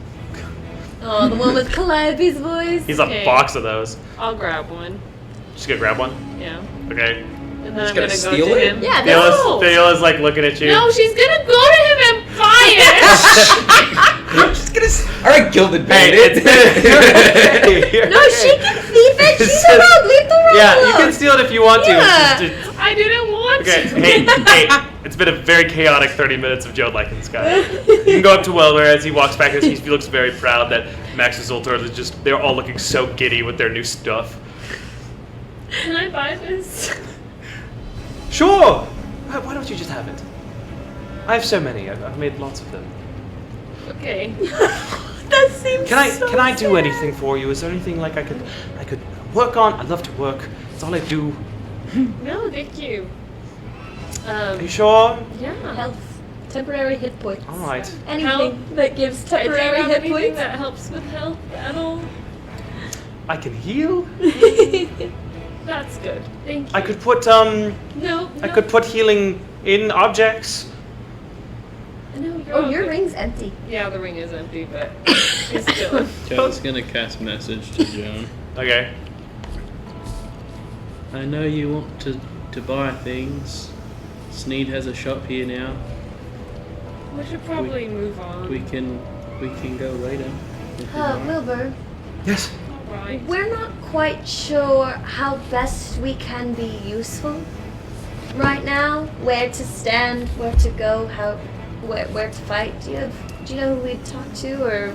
Speaker 3: Oh, the one with Calliope's voice.
Speaker 2: He's a
Speaker 10: Okay.
Speaker 2: box of those.
Speaker 10: I'll grab one.
Speaker 2: Just gonna grab one.
Speaker 10: Yeah.
Speaker 2: Okay.
Speaker 10: And then
Speaker 5: Just
Speaker 10: I'm
Speaker 5: gonna
Speaker 10: gonna go
Speaker 5: steal
Speaker 10: to
Speaker 5: it?
Speaker 10: him.
Speaker 3: Yeah,
Speaker 10: No.
Speaker 2: Theola's like looking at you.
Speaker 10: No, she's gonna go to him and buy it.
Speaker 5: Just gonna. All right, Gilded
Speaker 2: Hey,
Speaker 5: Bandit.
Speaker 3: No, she can thief it. She's a rogue. Leave the rogue
Speaker 2: Yeah, you
Speaker 3: alone.
Speaker 2: can steal it if you want to.
Speaker 3: Yeah.
Speaker 2: It's just-
Speaker 10: I didn't want
Speaker 2: okay,
Speaker 10: to.
Speaker 2: hey, it's been a very chaotic 30 minutes of Joe Lycan's guy. You can go up to Wilbur as he walks back. He looks very proud that Maximus Ultor is just, they're all looking so giddy with their new stuff.
Speaker 10: Can I buy this?
Speaker 2: Sure! Why don't you just have it? I have so many. I've made lots of them.
Speaker 10: Okay.
Speaker 3: That seems
Speaker 2: Can I
Speaker 3: so
Speaker 2: do
Speaker 3: sad.
Speaker 2: anything for you? Is there anything like I could work on? I love to work. That's all I do.
Speaker 10: No, thank you.
Speaker 2: Are you sure?
Speaker 10: Yeah.
Speaker 3: Health. Temporary hit points.
Speaker 2: All right.
Speaker 3: Anything
Speaker 10: Health.
Speaker 3: that gives
Speaker 10: Do you
Speaker 3: temporary
Speaker 10: have
Speaker 3: hit
Speaker 10: anything
Speaker 3: points.
Speaker 10: that helps with health at all?
Speaker 2: I can heal.
Speaker 10: That's good. Thank you.
Speaker 2: I could put
Speaker 10: No.
Speaker 2: I could put healing in objects.
Speaker 10: No, you're
Speaker 3: Oh,
Speaker 10: all
Speaker 3: your
Speaker 10: good.
Speaker 3: ring's empty.
Speaker 10: Yeah, the ring is empty, but it's still.
Speaker 4: Joan's gonna cast message to Joan.
Speaker 2: Okay.
Speaker 4: I know you want to buy things. Sneed has a shop here now.
Speaker 10: We should probably move on.
Speaker 4: We can go later. if you want.
Speaker 3: Wilbur,
Speaker 2: Yes.
Speaker 10: Alright.
Speaker 3: we're not quite sure how best we can be useful right now. Where to stand, where to go, where to fight. Do you know who we'd talk to, or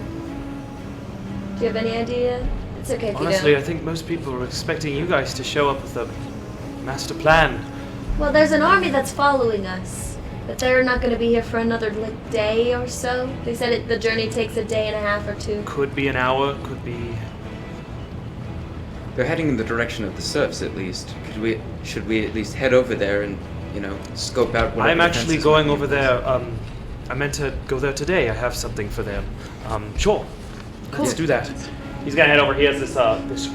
Speaker 3: do you have any idea? It's okay if
Speaker 2: Honestly,
Speaker 3: you
Speaker 2: I
Speaker 3: don't.
Speaker 2: think most people were expecting you guys to show up with a master plan.
Speaker 3: Well, there's an army that's following us, but they're not going to be here for another day or so. They said the journey takes a day and a half or 2.
Speaker 2: Could be an hour, could be.
Speaker 5: They're heading in the direction of the serfs, at least. Should we at least head over there and, scope out what?
Speaker 2: I'm actually going over there. I meant to go there today. I have something for them. Sure. Let's do that. He's gonna head over. He has this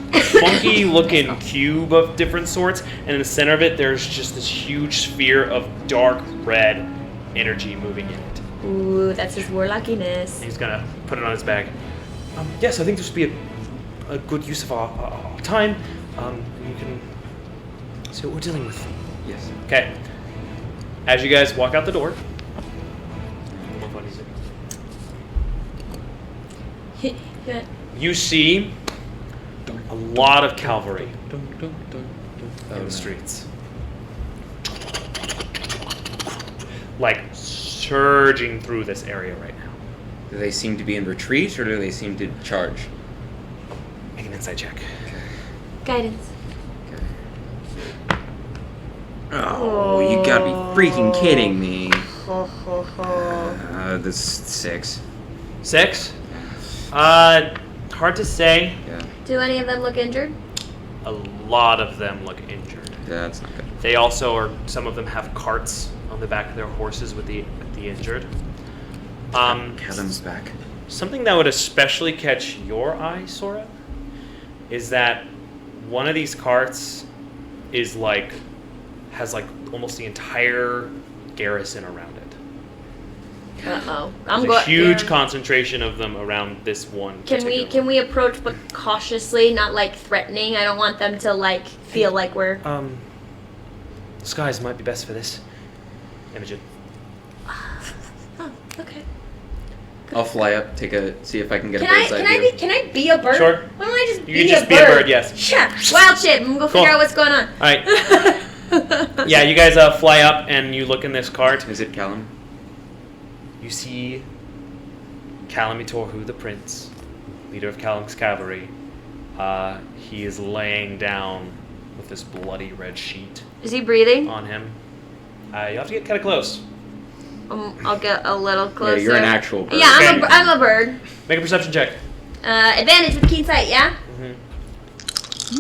Speaker 2: funky looking cube of different sorts, and in the center of it, there's just this huge sphere of dark red energy moving in it.
Speaker 3: Ooh, that's his warlockiness.
Speaker 2: He's gonna put it on his bag. Yes, I think this would be a good use of our time. You can see what we're dealing with.
Speaker 5: Yes.
Speaker 2: Okay. As you guys walk out the door. You see a lot of cavalry in the streets. Like surging through this area right now.
Speaker 5: Do they seem to be in retreat, or do they seem to charge?
Speaker 2: Make an insight check.
Speaker 3: Guidance.
Speaker 5: Oh, you gotta be freaking kidding me. This 6.
Speaker 2: 6? Hard to say.
Speaker 5: Yeah.
Speaker 3: Do any of them look injured?
Speaker 2: A lot of them look injured.
Speaker 5: Yeah, that's not good.
Speaker 2: They also some of them have carts on the back of their horses with the injured.
Speaker 5: Callum's back.
Speaker 2: Something that would especially catch your eye, Sora, is that one of these carts is has almost the entire garrison around it.
Speaker 3: Uh-oh.
Speaker 2: There's a huge concentration of them around this one.
Speaker 3: Can we approach but cautiously, not threatening? I don't want them to feel like we're
Speaker 2: Skies might be best for this. Imogen.
Speaker 3: Oh, okay.
Speaker 5: I'll fly up, see if I can get a bird's eye view.
Speaker 3: Can I be a bird?
Speaker 2: Sure.
Speaker 3: Why don't I just
Speaker 2: You can just be a bird, yes.
Speaker 3: Yeah. Wild shape. I'm gonna go figure out what's going on.
Speaker 2: Alright. Yeah, you guys fly up and you look in this cart.
Speaker 5: Is it Callum?
Speaker 2: You see Callum Itorhu, the prince, leader of Callum's cavalry. He is laying down with this bloody red sheet.
Speaker 3: Is he breathing?
Speaker 2: On him. You have to get kind of close.
Speaker 3: I'll get a little closer.
Speaker 5: Yeah, you're an actual bird.
Speaker 3: Yeah, I'm a bird.
Speaker 2: Make a perception check.
Speaker 3: Advantage with keen sight, yeah?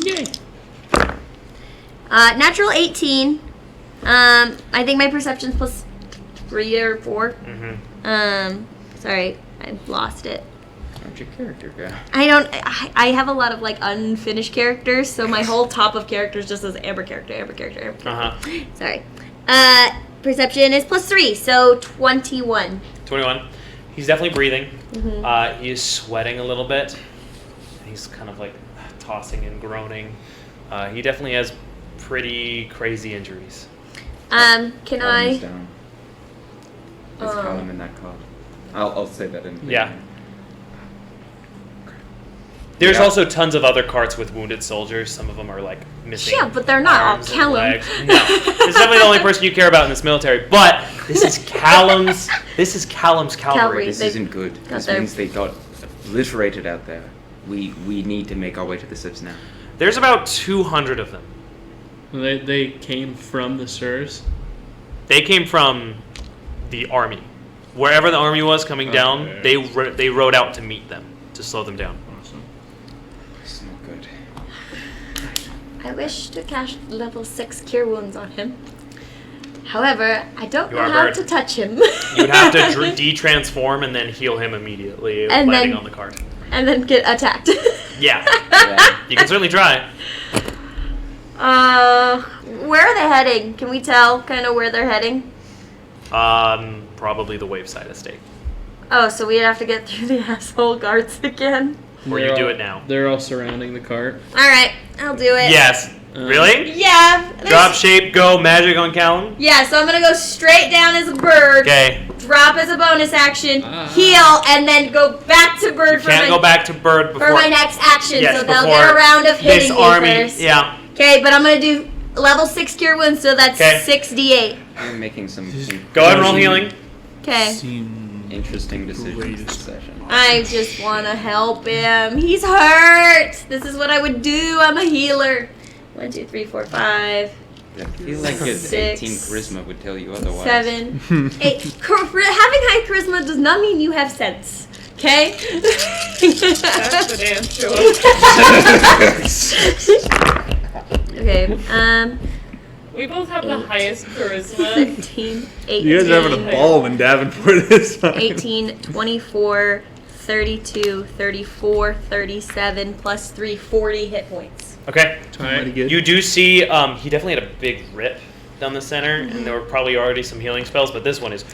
Speaker 2: Yay.
Speaker 3: Natural 18. I think my perception's plus 3 or 4. Sorry, I lost it.
Speaker 5: How'd your character go?
Speaker 3: I have a lot of unfinished characters, so my whole top of characters just says Amber character. Sorry. Perception is plus 3, so 21.
Speaker 2: 21. He's definitely breathing. He is sweating a little bit. He's kind of tossing and groaning. He definitely has pretty crazy injuries.
Speaker 3: Can
Speaker 5: Callum's
Speaker 3: I?
Speaker 5: down. Is Callum in that cart? I'll say that in.
Speaker 2: Yeah. There's also tons of other carts with wounded soldiers. Some of them are missing.
Speaker 3: Yeah, but they're not all
Speaker 2: arms and
Speaker 3: Callum.
Speaker 2: legs. No, this is definitely the only person you care about in this military. But this is Callum's. This is Callum's cavalry.
Speaker 5: This isn't good. This means they got obliterated out there. We need to make our way to the ships now.
Speaker 2: There's about 200 of them.
Speaker 4: They came from the Sirs?
Speaker 2: They came from the army. Wherever the army was coming down, they rode out to meet them, to slow them down.
Speaker 4: Awesome.
Speaker 5: It's not good.
Speaker 3: I wish to cast level 6 cure wounds on him. However, I don't know how to touch him.
Speaker 2: You'd have to de-transform and then heal him immediately,
Speaker 3: And
Speaker 2: landing
Speaker 3: then-
Speaker 2: on the cart.
Speaker 3: And then get attacked.
Speaker 2: Yeah. You can certainly try.
Speaker 3: Where are they heading? Can we tell kind of where they're heading?
Speaker 2: Probably the Waveside estate.
Speaker 3: Oh, so we'd have to get through the asshole guards again.
Speaker 2: Or you do it now.
Speaker 4: They're all surrounding the cart.
Speaker 3: Alright, I'll do it.
Speaker 2: Yes. Really?
Speaker 3: Yeah.
Speaker 2: Drop shape, go, magic on Callum.
Speaker 3: Yeah, so I'm gonna go straight down as a bird.
Speaker 2: Okay.
Speaker 3: Drop as a bonus action, heal, and then go back to bird for
Speaker 2: Can't go back to bird before.
Speaker 3: for my next action.
Speaker 2: Yes,
Speaker 3: so they'll
Speaker 2: before
Speaker 3: get a round of hitting
Speaker 2: this
Speaker 3: me
Speaker 2: army.
Speaker 3: first.
Speaker 2: Yeah.
Speaker 3: Okay, but I'm gonna do level 6 cure wounds, so that's 6d8.
Speaker 5: I'm making some.
Speaker 2: Go ahead and roll healing.
Speaker 3: Okay.
Speaker 5: Interesting decisions this session.
Speaker 3: I just want to help him. He's hurt. This is what I would do. I'm a healer. 1, 2, 3, 4, 5.
Speaker 5: I feel like his
Speaker 3: 6,
Speaker 5: 18 charisma would tell you otherwise.
Speaker 3: 7, 8. Having high charisma does not mean you have sense. Okay?
Speaker 10: That's the damn truth.
Speaker 3: Okay.
Speaker 10: We both have the highest charisma.
Speaker 3: 15, 18.
Speaker 9: You guys are having a ball in Davenport this time.
Speaker 3: 18, 24, 32, 34, 37, plus 3, 40 hit points.
Speaker 2: Okay.
Speaker 9: Pretty good.
Speaker 2: You do see, he definitely had a big rip down the center, and there were probably already some healing spells, but this one is.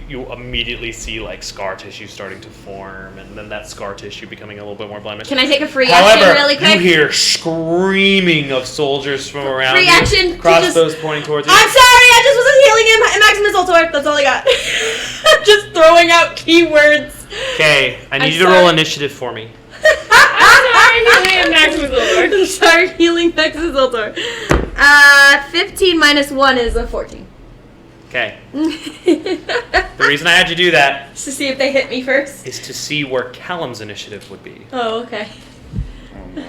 Speaker 2: You immediately see scar tissue starting to form, and then that scar tissue becoming a little bit more blemish.
Speaker 3: Can I take a free
Speaker 2: However,
Speaker 3: action really quick?
Speaker 2: you hear screaming of soldiers from around
Speaker 3: Free
Speaker 2: you.
Speaker 3: action to
Speaker 2: Crossbows pointing towards you.
Speaker 3: I'm sorry, I just wasn't healing him. Maximus Ultor, that's all I got. I'm just throwing out keywords.
Speaker 2: Okay, I need
Speaker 3: I'm
Speaker 2: you to
Speaker 3: sorry.
Speaker 2: roll initiative for me.
Speaker 10: I'm healing Maximus Ultor.
Speaker 3: I'm sorry, healing Maximus Ultor. 15 minus 1 is a 14.
Speaker 2: Okay. The reason I had you do that
Speaker 3: To see if they hit me first.
Speaker 2: is to see where Callum's initiative would be.
Speaker 3: Oh, okay.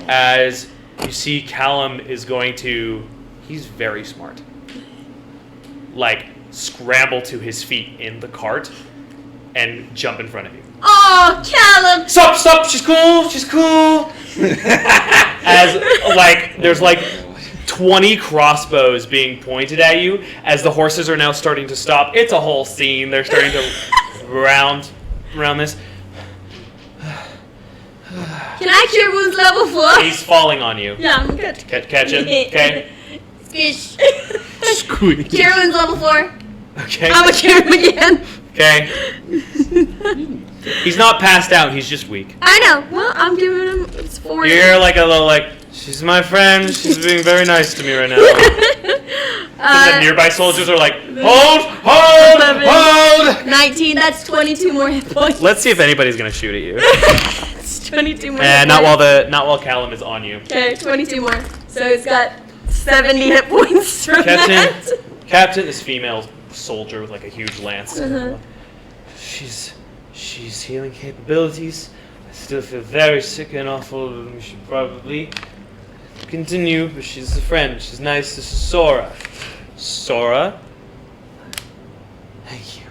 Speaker 2: As you see, Callum is going to. He's very smart. Scramble to his feet in the cart and jump in front of you.
Speaker 3: Oh, Callum!
Speaker 2: Stop, she's cool. As, there's 20 crossbows being pointed at you as the horses are now starting to stop. It's a whole scene. They're starting to round. around this.
Speaker 3: Can I cure wounds level 4?
Speaker 2: He's falling on you.
Speaker 3: Yeah, I'm good.
Speaker 2: Catch him. Okay.
Speaker 3: Squish.
Speaker 9: Squeeze.
Speaker 3: Cure wounds level 4.
Speaker 2: Okay.
Speaker 3: I'm gonna cure him again.
Speaker 2: Okay. He's not passed out. He's just weak.
Speaker 3: I know. Well, I'm giving him. It's 4.
Speaker 2: You hear like a little like, she's my friend. She's being very nice to me right now. And the nearby soldiers are like, hold,
Speaker 3: 19. That's 22 more hit points.
Speaker 2: Let's see if anybody's gonna shoot at you.
Speaker 3: It's 22 more.
Speaker 2: And not while Callum is on you.
Speaker 3: Okay, 22 more. So it's got 70 hit points from that.
Speaker 2: Captain, this female soldier with like a huge lance.
Speaker 3: Uh-huh.
Speaker 12: She's healing capabilities. I still feel very sick and awful. We should probably continue, but she's a friend. She's nice. This is Sora.
Speaker 2: Sora. Thank you.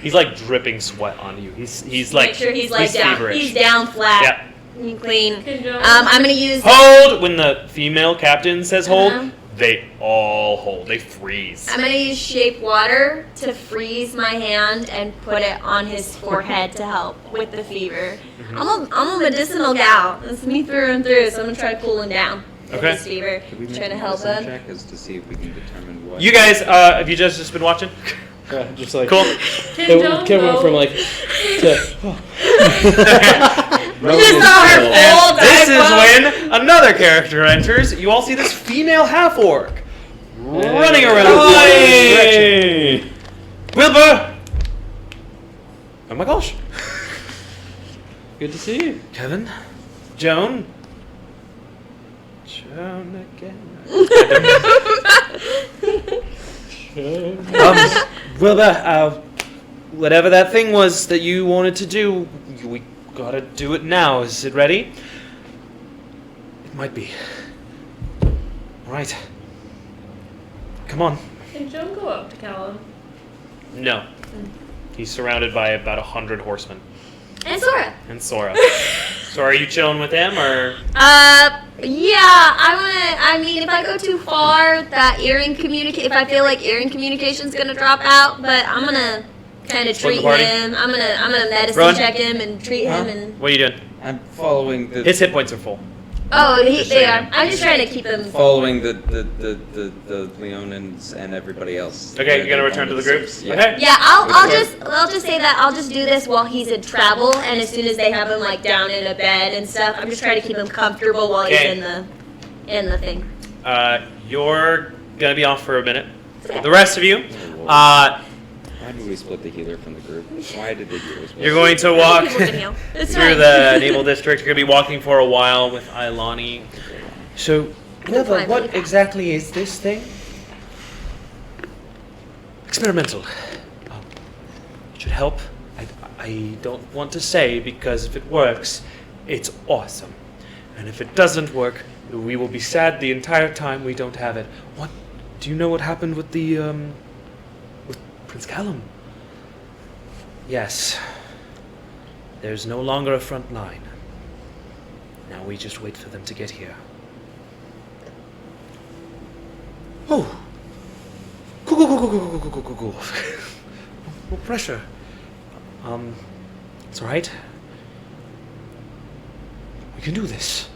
Speaker 2: He's like dripping sweat on you. He's like
Speaker 3: Make sure he's like down.
Speaker 2: feverish.
Speaker 3: He's down flat.
Speaker 2: Yeah.
Speaker 3: And clean. I'm gonna use.
Speaker 2: Hold when the female captain says hold.
Speaker 3: Uh-huh.
Speaker 2: They all hold. They freeze.
Speaker 3: I'm gonna use shape water to freeze my hand and put it on his forehead to help with the fever. I'm a medicinal gal. That's me through and through. So I'm gonna try to cool him down with
Speaker 2: Okay.
Speaker 3: this fever.
Speaker 5: Could we make
Speaker 3: Trying to
Speaker 5: a
Speaker 3: help
Speaker 5: medicine
Speaker 3: him.
Speaker 5: check as to see if we can determine what?
Speaker 2: You guys, have you just been watching?
Speaker 4: Yeah, just like
Speaker 2: Cool.
Speaker 4: It went from like to.
Speaker 3: Just saw her full
Speaker 2: This is
Speaker 3: dive
Speaker 2: when another character enters. You all see this female half orc running around.
Speaker 4: Hey!
Speaker 2: Wilbur! Oh my gosh.
Speaker 4: Good to see you.
Speaker 2: Kevin? Joan? Joan again. Wilbur, whatever that thing was that you wanted to do, we gotta do it now. Is it ready? It might be. Alright. Come on.
Speaker 10: Can Joan go up to Callum?
Speaker 2: No. He's surrounded by about 100 horsemen.
Speaker 3: And Sora.
Speaker 2: And Sora. So are you chilling with him, or?
Speaker 3: Yeah, I mean, if I go too far, that if I feel like earring communication's gonna drop out, but I'm gonna kind of treat him. I'm gonna medicine
Speaker 2: Rowan?
Speaker 3: check him and treat him and.
Speaker 2: What are you doing?
Speaker 5: I'm following the.
Speaker 2: His hit points are full.
Speaker 3: Oh,
Speaker 5: Just
Speaker 3: they
Speaker 5: saying.
Speaker 3: are. I'm just trying to keep him.
Speaker 5: Following the Leonins and everybody else.
Speaker 2: Okay, you're gonna return to the group?
Speaker 5: Yeah.
Speaker 2: Okay.
Speaker 3: Yeah, I'll just say that I'll just do this while he's in travel, and as soon as they have him like down in a bed and stuff, I'm just trying to keep him comfortable while he's
Speaker 2: Okay.
Speaker 3: in the thing.
Speaker 2: You're gonna be off for a minute. The rest of you,
Speaker 5: Why did we split the healer from the group? Why did the healers?
Speaker 2: you're going to walk
Speaker 3: People can heal. It's
Speaker 2: through
Speaker 3: fine.
Speaker 2: the naval district. You're gonna be walking for a while with Ailani.
Speaker 12: So, Wilbur,
Speaker 3: fly really
Speaker 12: what
Speaker 3: fast.
Speaker 12: exactly is this thing?
Speaker 2: Experimental. It should help. I don't want to say, because if it works, it's awesome. And if it doesn't work, we will be sad the entire time we don't have it. What? Do you know what happened with the, with Prince Callum? Yes. There's no longer a front line. Now we just wait for them to get here. Oh! Cool. No pressure. It's alright. We can do this.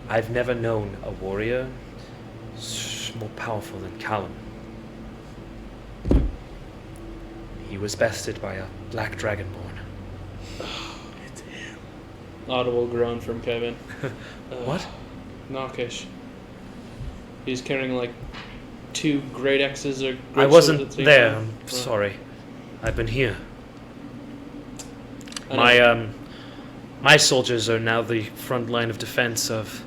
Speaker 2: I've never known a warrior more powerful than Callum. He was bested by a black dragonborn.
Speaker 4: Audible groan from Kevin.
Speaker 2: What?
Speaker 4: Knockish. He's carrying like 2 great axes or.
Speaker 2: I wasn't there. I'm sorry. I've been here. My soldiers are now the front line of defense of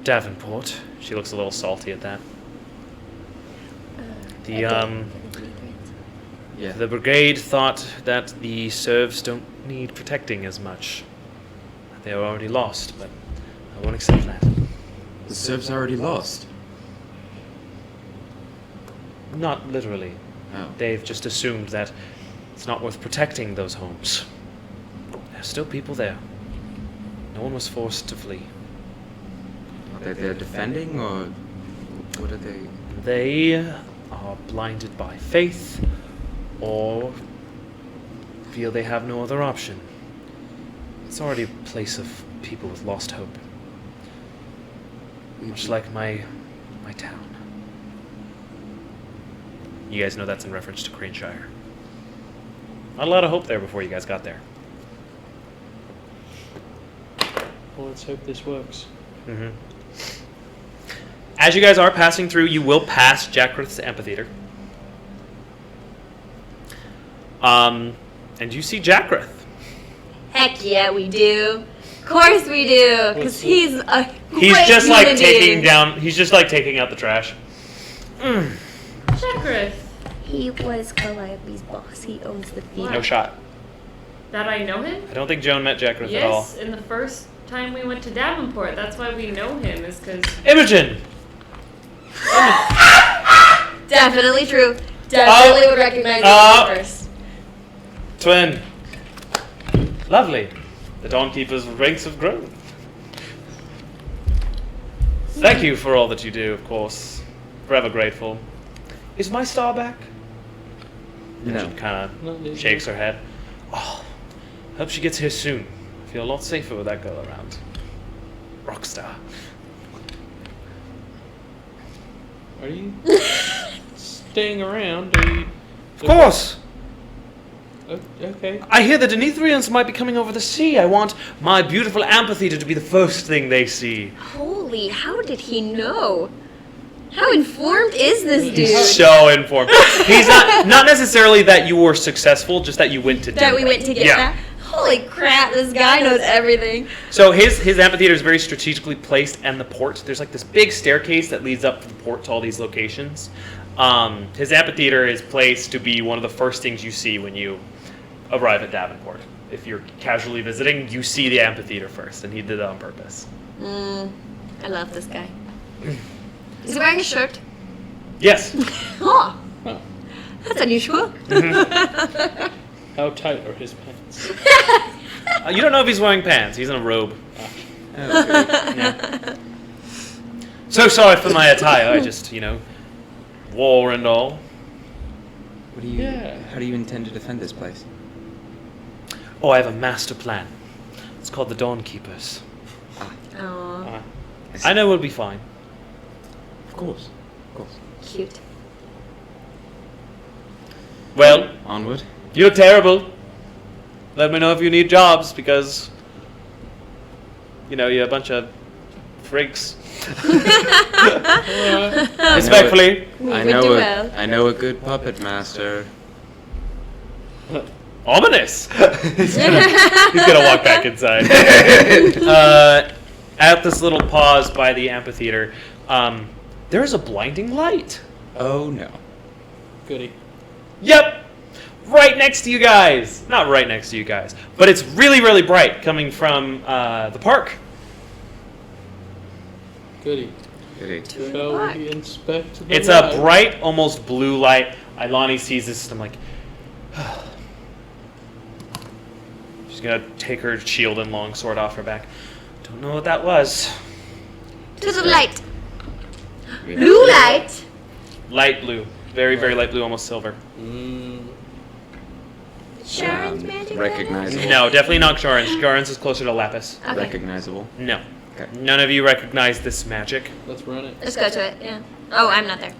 Speaker 2: Davenport. She looks a little salty at that. The brigade thought that the serfs don't need protecting as much. They are already lost, but I won't accept that.
Speaker 5: The serfs already lost.
Speaker 2: Not literally.
Speaker 5: Oh.
Speaker 2: They've just assumed that it's not worth protecting those homes. There's still people there. No one was forced to flee.
Speaker 5: They're defending, or what are they?
Speaker 2: They are blinded by faith or
Speaker 12: feel they have no other option. It's already a place of people with lost hope. Much like my town. You guys know that's in reference to Craneshire. Not a lot of hope there before you guys got there.
Speaker 4: Well, let's hope this works.
Speaker 12: Mm-hmm. As you guys are passing through, you will pass Jackrith's amphitheater. And you see Jackrith.
Speaker 3: Heck yeah, we do. Of course we do, because he's a
Speaker 12: He's
Speaker 3: great
Speaker 12: just like
Speaker 3: human
Speaker 12: taking
Speaker 3: being.
Speaker 12: down. He's just like taking out the trash.
Speaker 10: Chakras.
Speaker 3: He was Calliope's boss. He owns the theater.
Speaker 12: No shot.
Speaker 10: That I know him?
Speaker 12: I don't think Joan met Jackrith at all.
Speaker 10: Yes, in the first time we went to Davenport. That's why we know him, is because...
Speaker 12: Imogen.
Speaker 3: Definitely true. Definitely would recognize him first.
Speaker 12: Twin. Lovely. The Dawnkeeper's ranks have grown. Thank you for all that you do, of course. Forever grateful. Is my star back?
Speaker 5: No.
Speaker 12: Imogen kind of shakes her head. Oh, hope she gets here soon. I feel a lot safer with that girl around. Rockstar.
Speaker 4: Are you staying around? Are you...
Speaker 12: Of course!
Speaker 4: Okay.
Speaker 12: I hear the Denethrians might be coming over the sea. I want my beautiful amphitheater to be the first thing they see.
Speaker 3: Holy, how did he know? How informed is this dude?
Speaker 12: He's so informed. He's not necessarily that you were successful, just that you went to do
Speaker 3: That we went to get that? Holy crap, this guy knows everything.
Speaker 12: So his amphitheater is very strategically placed and the port. There's like this big staircase that leads up to the port to all these locations. His amphitheater is placed to be one of the first things you see when you arrive at Davenport. If you're casually visiting, you see the amphitheater first, and he did it on purpose.
Speaker 3: I love this guy. Is he wearing a shirt?
Speaker 12: Yes.
Speaker 3: Oh, that's unusual.
Speaker 4: How tight are his pants?
Speaker 12: You don't know if he's wearing pants. He's in a robe. Yeah. So sorry for my attire. I just, war and all.
Speaker 5: What do you? How do you intend to defend this place?
Speaker 12: Oh, I have a master plan. It's called the Dawnkeepers.
Speaker 3: Oh,
Speaker 12: I know we'll be fine.
Speaker 5: Of course.
Speaker 3: cute.
Speaker 12: Well,
Speaker 5: Onward.
Speaker 12: you look terrible. Let me know if you need jobs, because, you're a bunch of freaks. Respectfully.
Speaker 5: I know a good puppet master.
Speaker 12: Ominous. He's gonna walk back inside. At this little pause by the amphitheater, there's a blinding light.
Speaker 5: Oh no.
Speaker 4: Goody.
Speaker 12: Yep. Right next to you guys. Not right next to you guys, but it's really, really bright coming from the park.
Speaker 4: Goody. Shall we inspect the
Speaker 12: It's
Speaker 4: light?
Speaker 12: a bright, almost blue light. Ilani sees this and I'm like, she's gonna take her shield and longsword off her back. Don't know what that was.
Speaker 3: To the light. Blue light.
Speaker 12: Light blue. Very, very light blue, almost silver.
Speaker 3: Sharon's magic.
Speaker 5: Recognizable.
Speaker 12: No, definitely not Sharon's. Sharon's is closer to Lapis.
Speaker 3: Okay.
Speaker 5: Recognizable.
Speaker 12: No.
Speaker 5: Okay.
Speaker 12: None of you recognize this magic.
Speaker 4: Let's run it.
Speaker 3: Let's go to it. Yeah. Oh, I'm not there.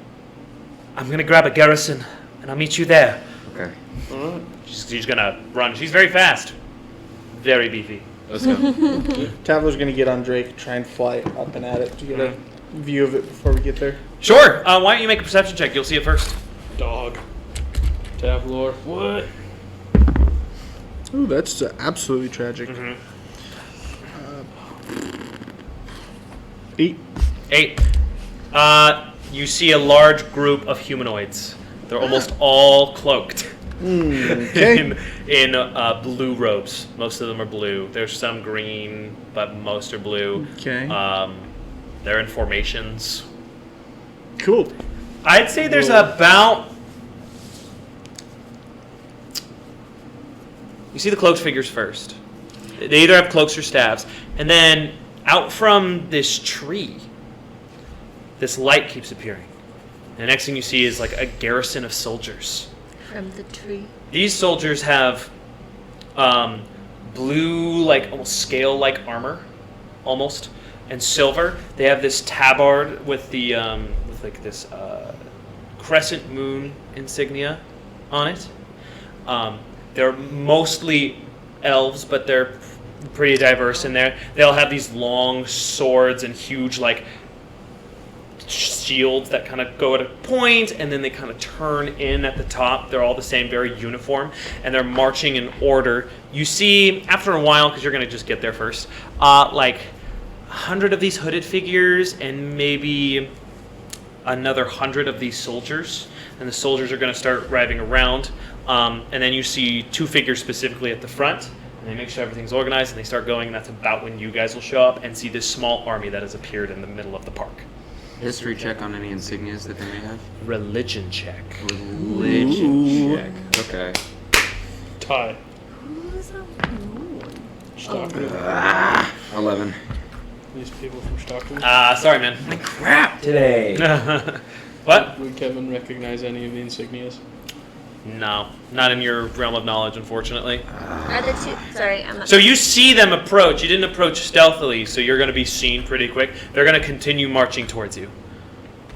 Speaker 12: I'm gonna grab a garrison, and I'll meet you there.
Speaker 5: Okay.
Speaker 4: Alright.
Speaker 12: She's gonna run. She's very fast. Very beefy.
Speaker 5: Let's go.
Speaker 9: Taviler's gonna get on Drake, try and fly up and at it to get a view of it before we get there.
Speaker 12: Sure. Why don't you make a perception check? You'll see it first.
Speaker 4: Dog. Tavlor. What?
Speaker 9: Ooh, that's absolutely tragic. 8.
Speaker 12: 8. You see a large group of humanoids. They're almost all cloaked.
Speaker 9: Okay.
Speaker 12: in blue robes. Most of them are blue. There's some green, but most are blue.
Speaker 9: Okay.
Speaker 12: They're in formations.
Speaker 9: Cool.
Speaker 12: I'd say there's about... You see the cloaked figures first. They either have cloaks or staves. And then out from this tree, this light keeps appearing. And the next thing you see is like a garrison of soldiers.
Speaker 3: From the tree.
Speaker 12: These soldiers have
Speaker 2: blue, like almost scale-like armor, almost, and silver. They have this tabard with the with like this crescent moon insignia on it. They're mostly elves, but they're pretty diverse in there. They'll have these long swords and huge like shields that kind of go at a point, and then they kind of turn in at the top. They're all the same, very uniform, and they're marching in order. You see, after a while, because you're going to just get there first, like 100 of these hooded figures and maybe another 100 of these soldiers, and the soldiers are going to start riding around, and then you see 2 figures specifically at the front, and they make sure everything's organized, and they start going, and that's about when you guys will show up and see this small army that has appeared in the middle of the park.
Speaker 5: History check on any insignias that they may have.
Speaker 2: Religion check.
Speaker 5: Religion check. Okay.
Speaker 4: Tie.
Speaker 3: Who's a
Speaker 4: Stockton.
Speaker 5: 11.
Speaker 4: These people from Stockton.
Speaker 2: Sorry, man.
Speaker 11: My crap today.
Speaker 2: What?
Speaker 4: Would Kevin recognize any of the insignias?
Speaker 2: No, not in your realm of knowledge, unfortunately.
Speaker 3: Are the two? Sorry, I'm not.
Speaker 2: So you see them approach. You didn't approach stealthily, so you're going to be seen pretty quick. They're going to continue marching towards you.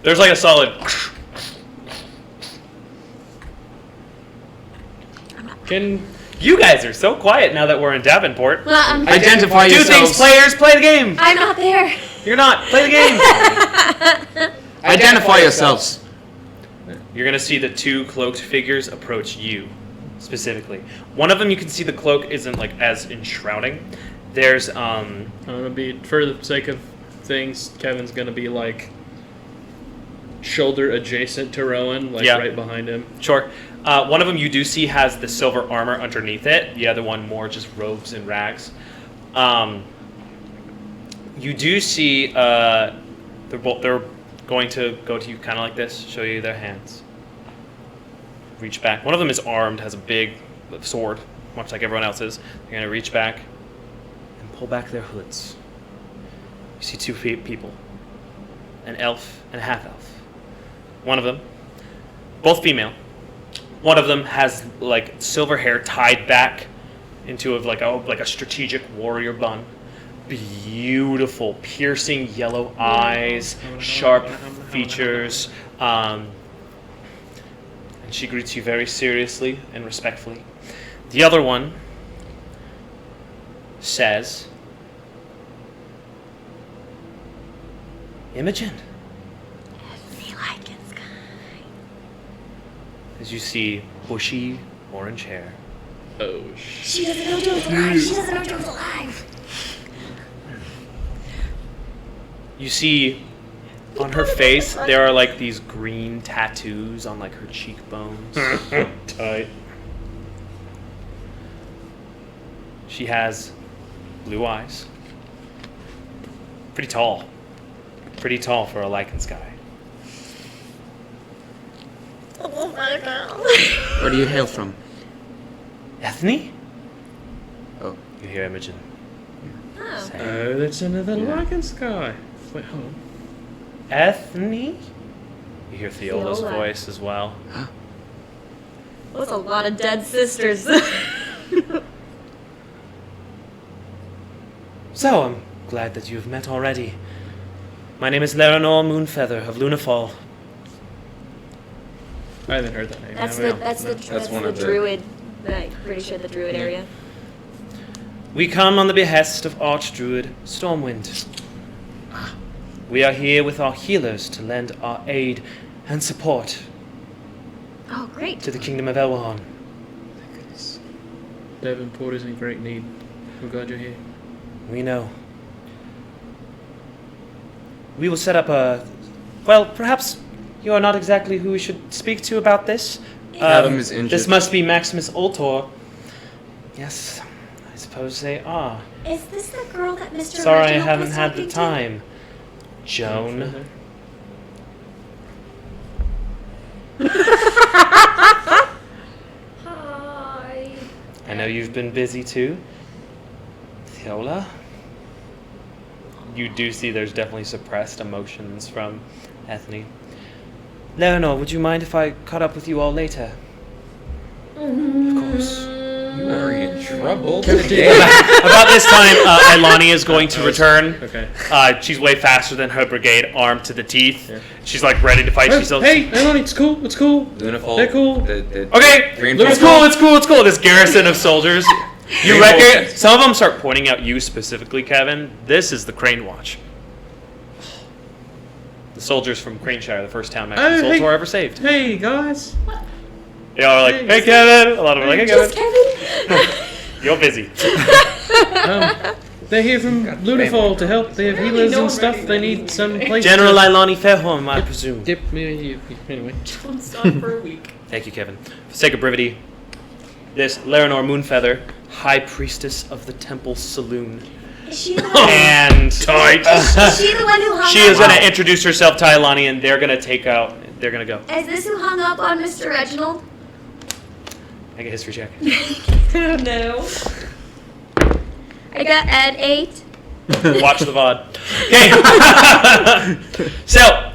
Speaker 2: There's like a solid...
Speaker 4: Can
Speaker 2: You guys are so quiet now that we're in Davenport.
Speaker 3: Well, I'm,
Speaker 5: Identify
Speaker 2: Do
Speaker 5: yourselves.
Speaker 2: things, players. Play the game.
Speaker 3: I'm not there.
Speaker 2: You're not. Play the game.
Speaker 5: Identify yourselves.
Speaker 2: You're going to see the 2 cloaked figures approach you, specifically. One of them, you can see the cloak isn't like as enshrouding. There's
Speaker 4: I'm gonna be, for the sake of things, Kevin's gonna be like shoulder adjacent to Rowan, like right behind him.
Speaker 2: Sure. One of them you do see has the silver armor underneath it. The other one more just robes and rags. You do see they're going to go to you kind of like this, show you their hands. Reach back. One of them is armed, has a big sword, much like everyone else's. They're going to reach back and pull back their hoods. You see 2 people, an elf and a half-elf. One of them, both female. One of them has like silver hair tied back into like a strategic warrior bun. Beautiful, piercing yellow eyes, sharp features, and she greets you very seriously and respectfully. The other one says, Imogen. As you see bushy orange hair.
Speaker 4: Oh,
Speaker 3: She doesn't know Joe's alive. She doesn't know Joe's alive.
Speaker 2: You see on her face there are like these green tattoos on like her cheekbones.
Speaker 4: tight.
Speaker 2: She has blue eyes. Pretty tall. Pretty tall for a Lycan Sky.
Speaker 5: Where do you hail from?
Speaker 2: Ethne?
Speaker 5: Oh.
Speaker 2: You hear Imogen.
Speaker 3: Oh.
Speaker 4: Oh, that's another Lycan Sky. Wait, hold on.
Speaker 2: Ethne? You hear Theola's
Speaker 3: Theola.
Speaker 2: voice as well.
Speaker 3: That's a lot of dead sisters.
Speaker 2: So, I'm glad that you've met already. My name is Laranor Moonfeather of Lunafall.
Speaker 4: I haven't heard that name.
Speaker 3: That's
Speaker 5: That's one
Speaker 3: the
Speaker 5: of the-
Speaker 3: druid. I'm pretty sure the druid area.
Speaker 2: We come on the behest of Archdruid Stormwind. We are here with our healers to lend our aid and support
Speaker 3: Oh, great.
Speaker 2: to the Kingdom of Elwahon.
Speaker 4: Davenport is in great need. We're glad you're here.
Speaker 2: We know. We will set up a... Well, perhaps you are not exactly who we should speak to about this.
Speaker 5: Adam is injured.
Speaker 2: This must be Maximus Ultor. Yes, I suppose they are.
Speaker 3: Is this the girl that Mr.
Speaker 2: Sorry, I
Speaker 3: Reginald
Speaker 2: haven't
Speaker 3: was
Speaker 2: had the
Speaker 3: talking to?
Speaker 2: time. Joan.
Speaker 7: Hi.
Speaker 2: I know you've been busy too. Theola? You do see there's definitely suppressed emotions from Ethne. Leonor, would you mind if I caught up with you all later? Of course.
Speaker 5: You are in trouble.
Speaker 2: About this time, Ilani is going to return.
Speaker 4: Okay.
Speaker 2: She's way faster than her brigade, armed to the teeth. Yeah. She's like ready to fight. She's
Speaker 4: Hey, Eloni, it's cool. It's cool.
Speaker 5: Lunafol.
Speaker 4: They're cool.
Speaker 2: Okay, it's cool. This garrison of soldiers. You reckon some of them start pointing out you specifically, Kevin. This is the Crane Watch. The soldiers from Craneshire, the first town Maximus Ultor ever saved.
Speaker 4: Hey, guys.
Speaker 2: They all are like, hey, Kevin. A lot of them are like, hey, Kevin. You're busy.
Speaker 4: They're here from Lunafol to help. They have healers and stuff. They need some place.
Speaker 2: General Ilani Fairholm, I presume.
Speaker 4: Anyway.
Speaker 10: Don't stop for a week.
Speaker 2: Thank you, Kevin. For the sake of brevity, this Laranor Moonfeather, High Priestess of the Temple Saloon.
Speaker 3: Is she the one?
Speaker 2: And
Speaker 3: Is she the one who hung
Speaker 2: she
Speaker 3: up
Speaker 2: is going to introduce herself to Ilani, and they're going to take out. They're going to go.
Speaker 3: Is this who hung up on Mr. Reginald?
Speaker 2: Make a history check.
Speaker 10: No.
Speaker 3: I got an 8.
Speaker 2: Watch the VOD. Okay. So,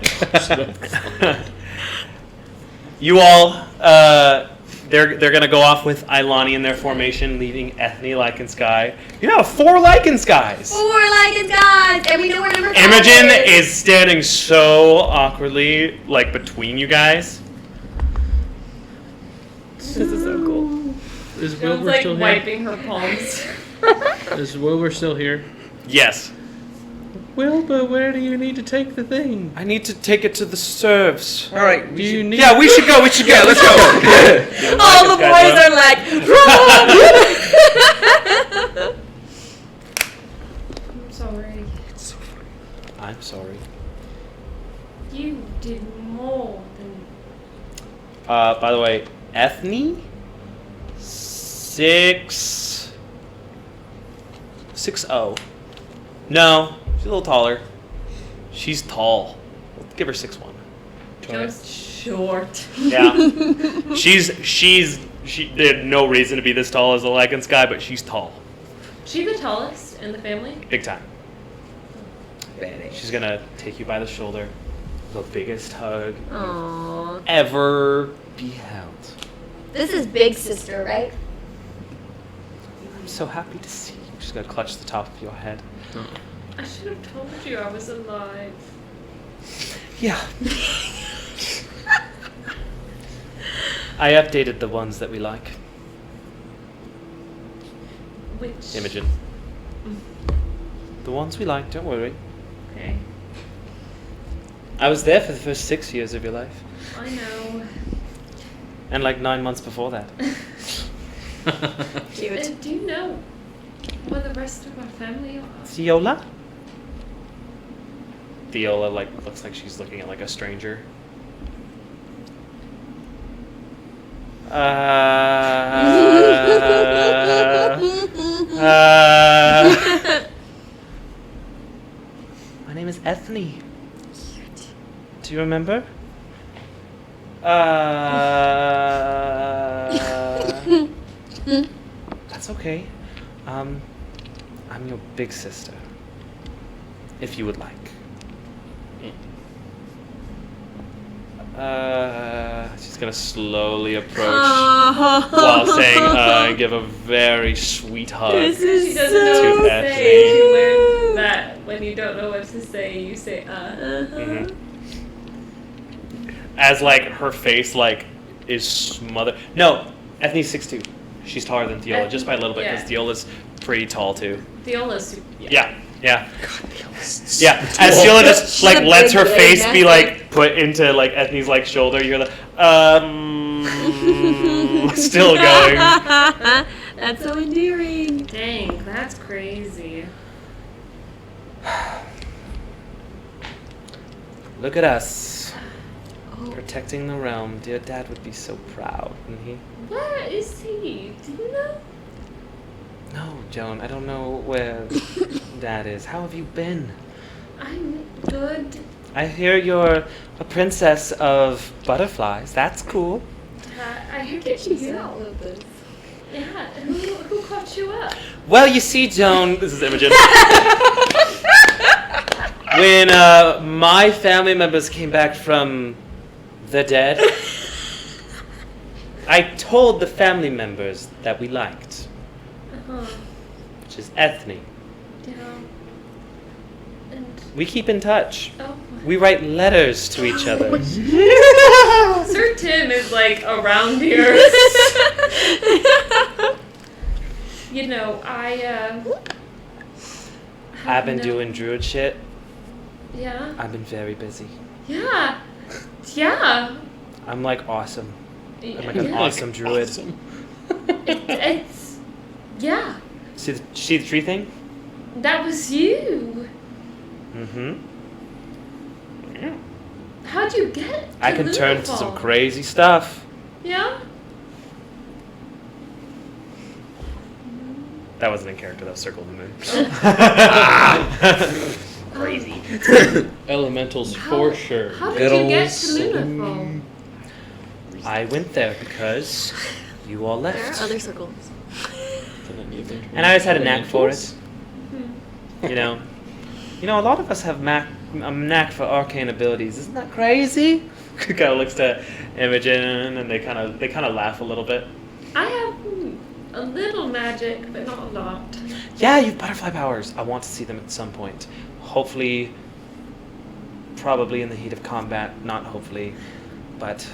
Speaker 2: you all, they're gonna go off with Ilani in their formation, leaving Ethne, Lycan Sky. You know, 4 Lycan Skies.
Speaker 3: 4 Lycan Skies, and we know where number 5
Speaker 2: Imogen is standing so awkwardly, like between you guys.
Speaker 10: This is so cool.
Speaker 4: Is
Speaker 10: Joan's
Speaker 4: Wilbur
Speaker 10: like
Speaker 4: still here?
Speaker 10: wiping her palms.
Speaker 4: Is Wilbur still here?
Speaker 2: Yes.
Speaker 4: Wilbur, where do you need to take the thing?
Speaker 2: I need to take it to the serfs.
Speaker 5: All right.
Speaker 4: Do you need?
Speaker 2: Yeah, we should go.
Speaker 5: Yeah, let's go.
Speaker 3: All the boys are like, run!
Speaker 10: I'm sorry.
Speaker 2: I'm sorry.
Speaker 10: You did more than.
Speaker 2: By the way, Ethne, 6'0". No, she's a little taller. She's tall. We'll give her 6'1".
Speaker 10: Just short.
Speaker 2: Yeah. She had no reason to be this tall as a Lycan Sky, but she's tall.
Speaker 10: She the tallest in the family?
Speaker 2: Big time. She's gonna take you by the shoulder. The biggest hug
Speaker 3: Aww.
Speaker 2: ever beheld.
Speaker 3: This is big sister, right?
Speaker 2: I'm so happy to see you. She's gonna clutch the top of your head.
Speaker 10: I should have told you I was alive.
Speaker 2: Yeah. I updated the ones that we like.
Speaker 10: Which?
Speaker 2: Imogen. The ones we like, don't worry.
Speaker 10: Okay.
Speaker 2: I was there for the first 6 years of your life.
Speaker 10: I know.
Speaker 2: And like 9 months before that.
Speaker 3: Cute.
Speaker 10: Do you know where the rest of our family are?
Speaker 2: Theola? Theola looks like she's looking at like a stranger. My name is Ethne. Do you remember? That's okay. I'm your big sister. If you would like. She's gonna slowly approach while saying, and give a very sweet hug.
Speaker 10: She doesn't know what to say. She learned that when you don't know what to say, you say,
Speaker 2: Mm-hmm. As like her face is smothered. No, Ethne's 6'2". She's taller than Theola just by a little bit because Theola's pretty tall too.
Speaker 10: Theola's super.
Speaker 2: Yeah. Yeah. As Theola just lets her face be put into Ethne's shoulder, you're still going.
Speaker 3: That's so endearing.
Speaker 10: Dang, that's crazy.
Speaker 2: Look at us. Protecting the realm. Dear Dad would be so proud, wouldn't he?
Speaker 10: Where is he? Do you know?
Speaker 2: No, Joan, I don't know where Dad is. How have you been?
Speaker 10: I'm good.
Speaker 2: I hear you're a princess of butterflies. That's cool.
Speaker 10: I heard that you hear all of this. Yeah, who caught you up?
Speaker 2: Well, you see, Joan, this is Imogen. When my family members came back from the dead,
Speaker 12: I told the family members that we liked, which is Ethne.
Speaker 10: Yeah. And
Speaker 12: We keep in touch.
Speaker 10: oh,
Speaker 12: We write letters to each other.
Speaker 10: Sir Tim is like around here. You know,
Speaker 12: I've been doing druid shit.
Speaker 10: Yeah.
Speaker 12: I've been very busy.
Speaker 10: Yeah. Yeah.
Speaker 12: I'm like awesome. I'm like
Speaker 10: Yeah.
Speaker 12: an awesome druid.
Speaker 4: Awesome.
Speaker 10: It's yeah.
Speaker 12: See the tree thing?
Speaker 10: That was you.
Speaker 12: Mm-hmm.
Speaker 10: How'd you get?
Speaker 12: I
Speaker 10: to
Speaker 12: can turn to some
Speaker 10: Lunafall?
Speaker 12: crazy stuff.
Speaker 10: Yeah.
Speaker 12: That wasn't in character. That was Circle of the Moon. Crazy.
Speaker 4: Elementals
Speaker 10: How-
Speaker 4: for sure.
Speaker 10: How did you get to Lunafall?
Speaker 12: I went there because you all
Speaker 6: There
Speaker 12: left.
Speaker 6: are other circles.
Speaker 12: And I always had a knack for it. You know, a lot of us have a knack for arcane abilities. Isn't that crazy? Kind of looks to Imogen, and they kind of laugh a little bit.
Speaker 10: I have a little magic, but not a lot.
Speaker 12: Yeah, you've butterfly powers. I want to see them at some point. Hopefully, probably in the heat of combat. Not hopefully, but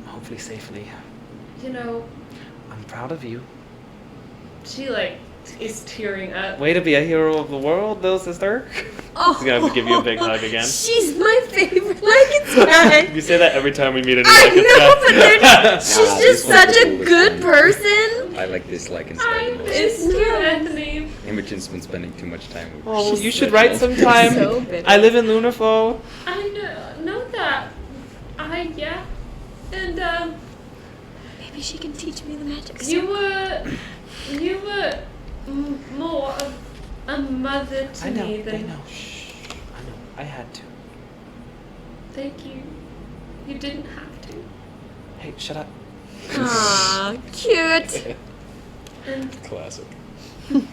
Speaker 12: hopefully safely.
Speaker 10: You know,
Speaker 12: I'm proud of you.
Speaker 10: she like is tearing up.
Speaker 12: Way to be a hero of the world, little sister.
Speaker 3: Oh,
Speaker 12: He's gonna give you a big hug again.
Speaker 3: She's my favorite Lycan
Speaker 12: You say that every time we meet a new
Speaker 3: I
Speaker 12: Lycan
Speaker 3: know, but
Speaker 12: guy.
Speaker 3: she's
Speaker 5: Nah,
Speaker 3: just
Speaker 5: this one's
Speaker 3: such
Speaker 5: the
Speaker 3: a
Speaker 5: coolest
Speaker 3: good
Speaker 5: one.
Speaker 3: person.
Speaker 5: I like this like
Speaker 10: I
Speaker 5: inspired most.
Speaker 10: miss you, Anthony.
Speaker 5: Imogen's been spending too much time with
Speaker 12: Oh,
Speaker 3: She's
Speaker 12: you should
Speaker 5: so
Speaker 12: write
Speaker 5: cool.
Speaker 12: sometime.
Speaker 3: So bitter.
Speaker 12: I live in Lunafall.
Speaker 10: I know that. Yeah. And
Speaker 6: Maybe she can teach me the magic.
Speaker 10: you were more of a mother to
Speaker 12: I know.
Speaker 10: me
Speaker 12: I
Speaker 10: than.
Speaker 12: know. Shh. I know. I had to.
Speaker 10: Thank you. You didn't have to.
Speaker 12: Hey, shut up.
Speaker 3: Aw, cute.
Speaker 10: And
Speaker 4: Classic.
Speaker 5: Good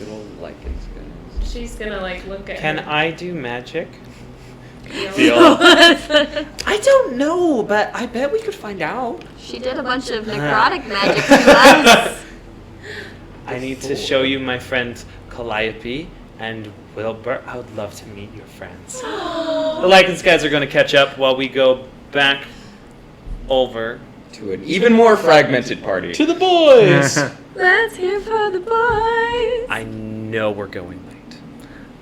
Speaker 5: old lichens, guys.
Speaker 10: she's gonna like look at
Speaker 12: Can
Speaker 10: her.
Speaker 12: I do magic?
Speaker 10: Deal.
Speaker 12: I don't know, but I bet we could find out.
Speaker 3: She did a bunch of necrotic magic to us.
Speaker 12: I need to show you my friends Calliope and Wilbur. I would love to meet your friends. The Lycans guys are going to catch up while we go back over.
Speaker 5: To an even more fragmented party.
Speaker 4: To the boys!
Speaker 3: Let's hear for the boys.
Speaker 12: I know we're going late,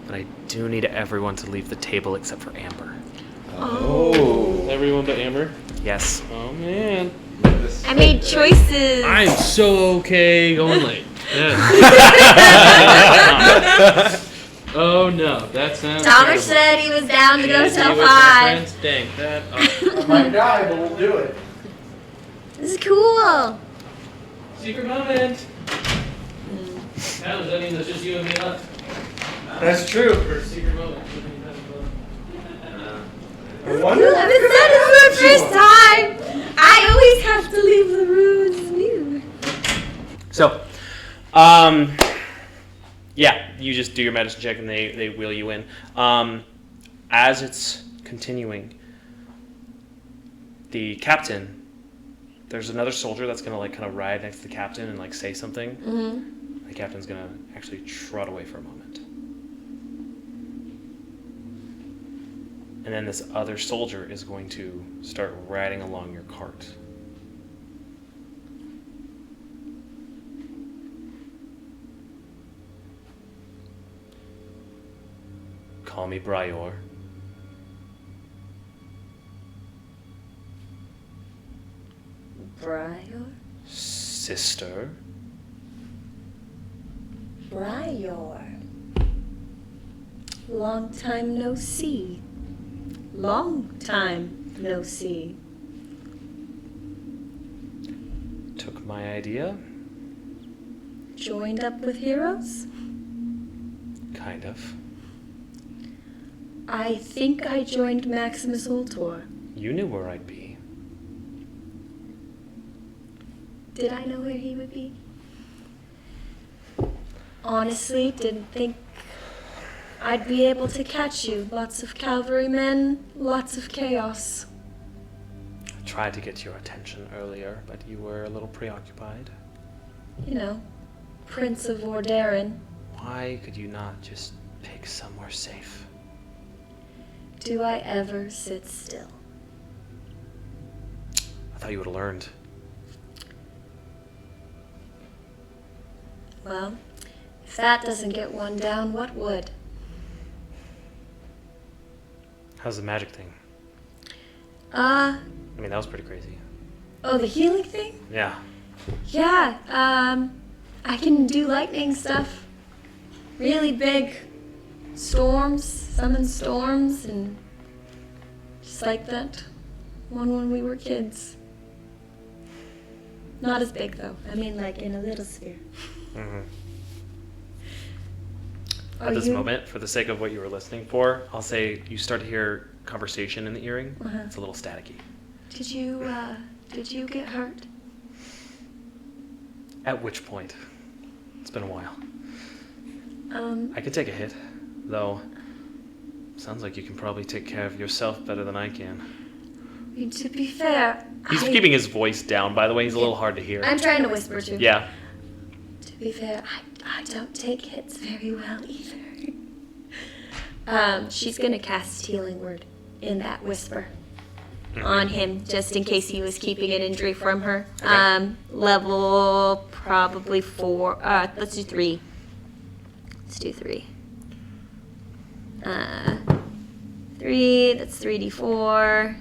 Speaker 12: but I do need everyone to leave the table except for Amber.
Speaker 4: Oh. Everyone but Amber?
Speaker 12: Yes.
Speaker 4: Oh, man.
Speaker 3: I made choices.
Speaker 4: I'm so okay going late. Yeah. Oh, no. That sounds
Speaker 3: Donner
Speaker 4: terrible.
Speaker 3: said he was down to go
Speaker 4: Can't
Speaker 3: till
Speaker 4: be with my
Speaker 3: 5.
Speaker 4: friends. Dang that.
Speaker 9: I might die, but we'll do it.
Speaker 3: This is cool.
Speaker 4: Secret moment. Now, does that mean there's just you and me left?
Speaker 9: That's true.
Speaker 4: For a secret moment.
Speaker 9: I wonder.
Speaker 3: This is my first time. I always have to leave the rooms new.
Speaker 12: So, yeah, you just do your medicine check and they wheel you in. As it's continuing, the captain, there's another soldier that's gonna like kind of ride next to the captain and like say something.
Speaker 3: Mm-hmm.
Speaker 12: The captain's gonna actually trot away for a moment. And then this other soldier is going to start riding along your cart. Call me Brior.
Speaker 6: Briar?
Speaker 12: Sister.
Speaker 6: Briar. Long time no see. Long time no see.
Speaker 12: Took my idea.
Speaker 6: Joined up with heroes?
Speaker 12: Kind of.
Speaker 6: I think I joined Maximus Ultor.
Speaker 12: You knew where I'd be.
Speaker 6: Did I know where he would be? Honestly, didn't think I'd be able to catch you. Lots of cavalrymen, lots of chaos.
Speaker 12: tried to get your attention earlier, but you were a little preoccupied.
Speaker 6: You know, Prince of Vordarin.
Speaker 12: Why could you not just pick somewhere safe?
Speaker 6: Do I ever sit still?
Speaker 12: I thought you would have learned.
Speaker 6: Well, if that doesn't get one down, what would?
Speaker 12: How's the magic thing?
Speaker 6: Uh,
Speaker 12: I mean, that was pretty crazy.
Speaker 6: oh, the healing thing?
Speaker 12: Yeah.
Speaker 6: Yeah, I can do lightning stuff. Really big storms, summon storms, and just like that one when we were kids. Not as big, though. I mean, like in a little sphere.
Speaker 12: Mm-hmm.
Speaker 6: Are
Speaker 12: At this
Speaker 6: you-
Speaker 12: moment, for the sake of what you were listening for, I'll say you start to hear conversation in the earring.
Speaker 6: Uh-huh.
Speaker 12: It's a little staticky.
Speaker 6: Did you get hurt?
Speaker 12: At which point, it's been a while.
Speaker 6: Um,
Speaker 12: I could take a hit, though. Sounds like you can probably take care of yourself better than I can.
Speaker 6: I mean, to be fair,
Speaker 12: He's keeping his voice down, by the way. He's a little hard to hear.
Speaker 6: I'm trying to whisper too.
Speaker 12: Yeah.
Speaker 6: To be fair, I don't take hits very well either. She's gonna cast Healing Word in that whisper on him, just in case he was keeping an injury from her.
Speaker 12: Okay.
Speaker 3: Level probably 4. Let's do 3. Let's do 3. 3. That's 3d4.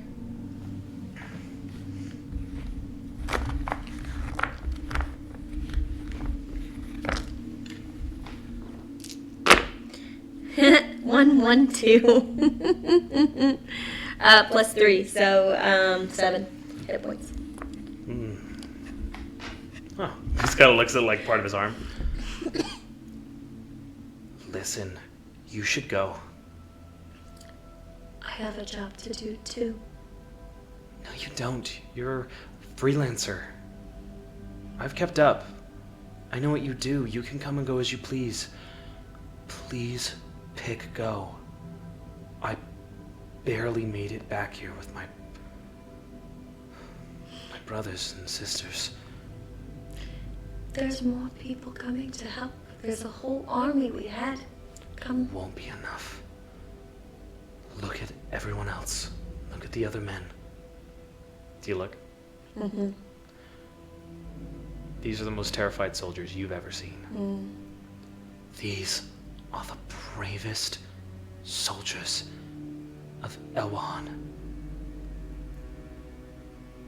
Speaker 3: One, 1, 2. Plus 3, so 7 hit points.
Speaker 12: Huh. Just kind of looks at like part of his arm. Listen, you should go.
Speaker 6: I have a job to do too.
Speaker 12: No, you don't. You're a freelancer. I've kept up. I know what you do. You can come and go as you please. Please pick go. I barely made it back here with my brothers and sisters.
Speaker 6: There's more people coming to help. There's a whole army we had. Come.
Speaker 12: Won't be enough. Look at everyone else. Look at the other men. Do you look?
Speaker 6: Mm-hmm.
Speaker 12: These are the most terrified soldiers you've ever seen. These are the bravest soldiers of Elwan.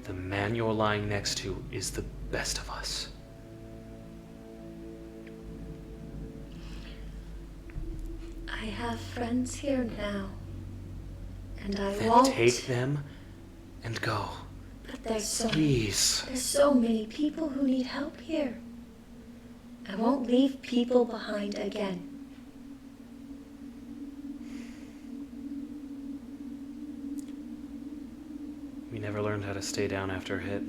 Speaker 12: The man you're lying next to is the best of us.
Speaker 6: I have friends here now. And I
Speaker 12: Then
Speaker 6: won't.
Speaker 12: take them and go.
Speaker 6: But there's so
Speaker 12: Please.
Speaker 6: There's so many people who need help here. I won't leave people behind again.
Speaker 12: We never learned how to stay down after a hit.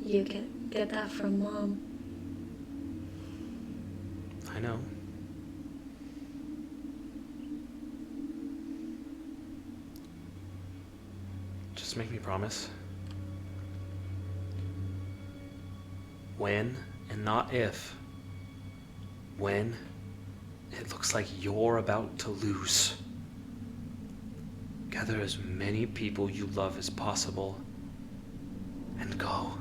Speaker 6: You get that from Mom.
Speaker 12: I know. Just make me promise. When, and not if, when it looks like you're about to lose, gather as many people you love as possible and go.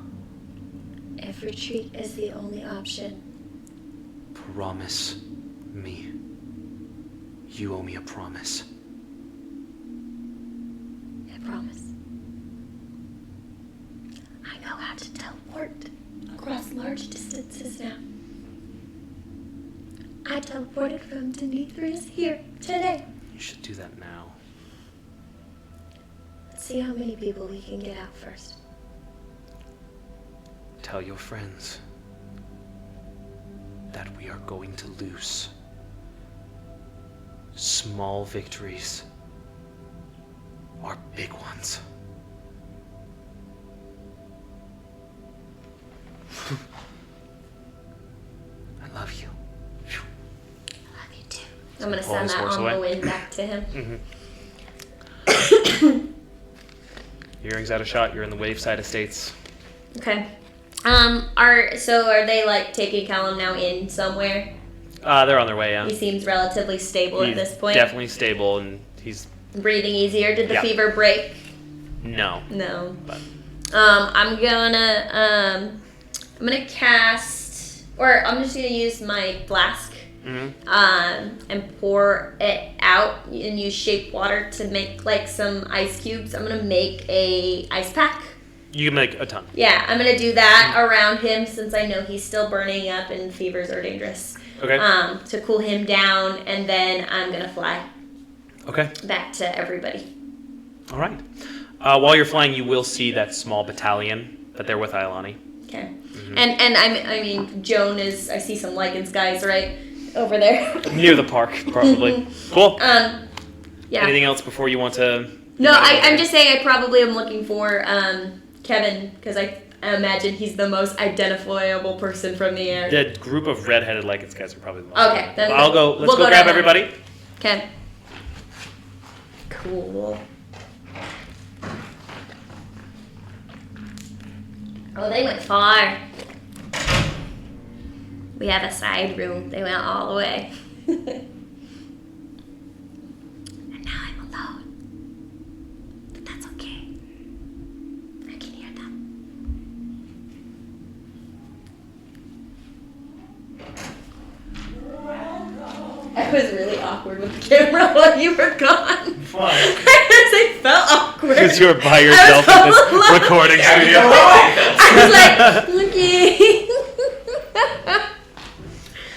Speaker 6: If retreat is the only option,
Speaker 12: Promise me. You owe me a promise.
Speaker 6: I promise. I know how to teleport across large distances now. I teleported from Demetrius here today.
Speaker 12: You should do that now.
Speaker 6: Let's see how many people we can get out first.
Speaker 12: Tell your friends that we are going to lose. Small victories are big ones. I love you.
Speaker 6: I love you too.
Speaker 3: I'm gonna
Speaker 12: Pull
Speaker 3: send
Speaker 12: his
Speaker 3: that
Speaker 12: horse
Speaker 3: on
Speaker 12: away.
Speaker 3: the wind back to him.
Speaker 12: You
Speaker 2: Earring's out of shot. You're in the Waveside Estates.
Speaker 3: Okay. Are they like taking Callum now in somewhere?
Speaker 2: They're on their way. Yeah.
Speaker 3: He seems relatively stable at this point.
Speaker 2: Definitely stable, and he's
Speaker 3: breathing easier. Did the
Speaker 2: Yeah.
Speaker 3: fever break?
Speaker 2: no.
Speaker 3: No.
Speaker 2: But
Speaker 3: I'm gonna cast, or I'm just gonna use my flask, and pour it out and use shape water to make like some ice cubes. I'm gonna make a ice pack.
Speaker 2: you can make a ton.
Speaker 3: Yeah, I'm gonna do that around him since I know he's still burning up and fevers are dangerous.
Speaker 2: Okay.
Speaker 3: To cool him down, and then I'm gonna fly
Speaker 2: Okay.
Speaker 3: back to everybody.
Speaker 2: All right. While you're flying, you will see that small battalion, but they're with Iolani.
Speaker 3: Okay. And I mean, Joan is. I see some lichens guys right over there.
Speaker 2: Near the park, probably. Cool.
Speaker 3: Yeah.
Speaker 2: Anything else before you want to?
Speaker 3: No, I'm just saying I probably am looking for Kevin because I imagine he's the most identifiable person from the air.
Speaker 2: The group of red-headed lichens guys are probably the most.
Speaker 3: Okay, then
Speaker 2: I'll go. Let's
Speaker 3: we'll
Speaker 2: go
Speaker 3: go
Speaker 2: grab
Speaker 3: down there.
Speaker 2: everybody.
Speaker 3: Okay. Cool. Oh, they went far. We have a side room. They went all the way. And now I'm alone. But that's okay. I can hear them. That was really awkward with the camera while you were gone.
Speaker 2: Why?
Speaker 3: Because I felt awkward.
Speaker 2: Because you were by yourself in this recording studio.
Speaker 3: I was like, okay.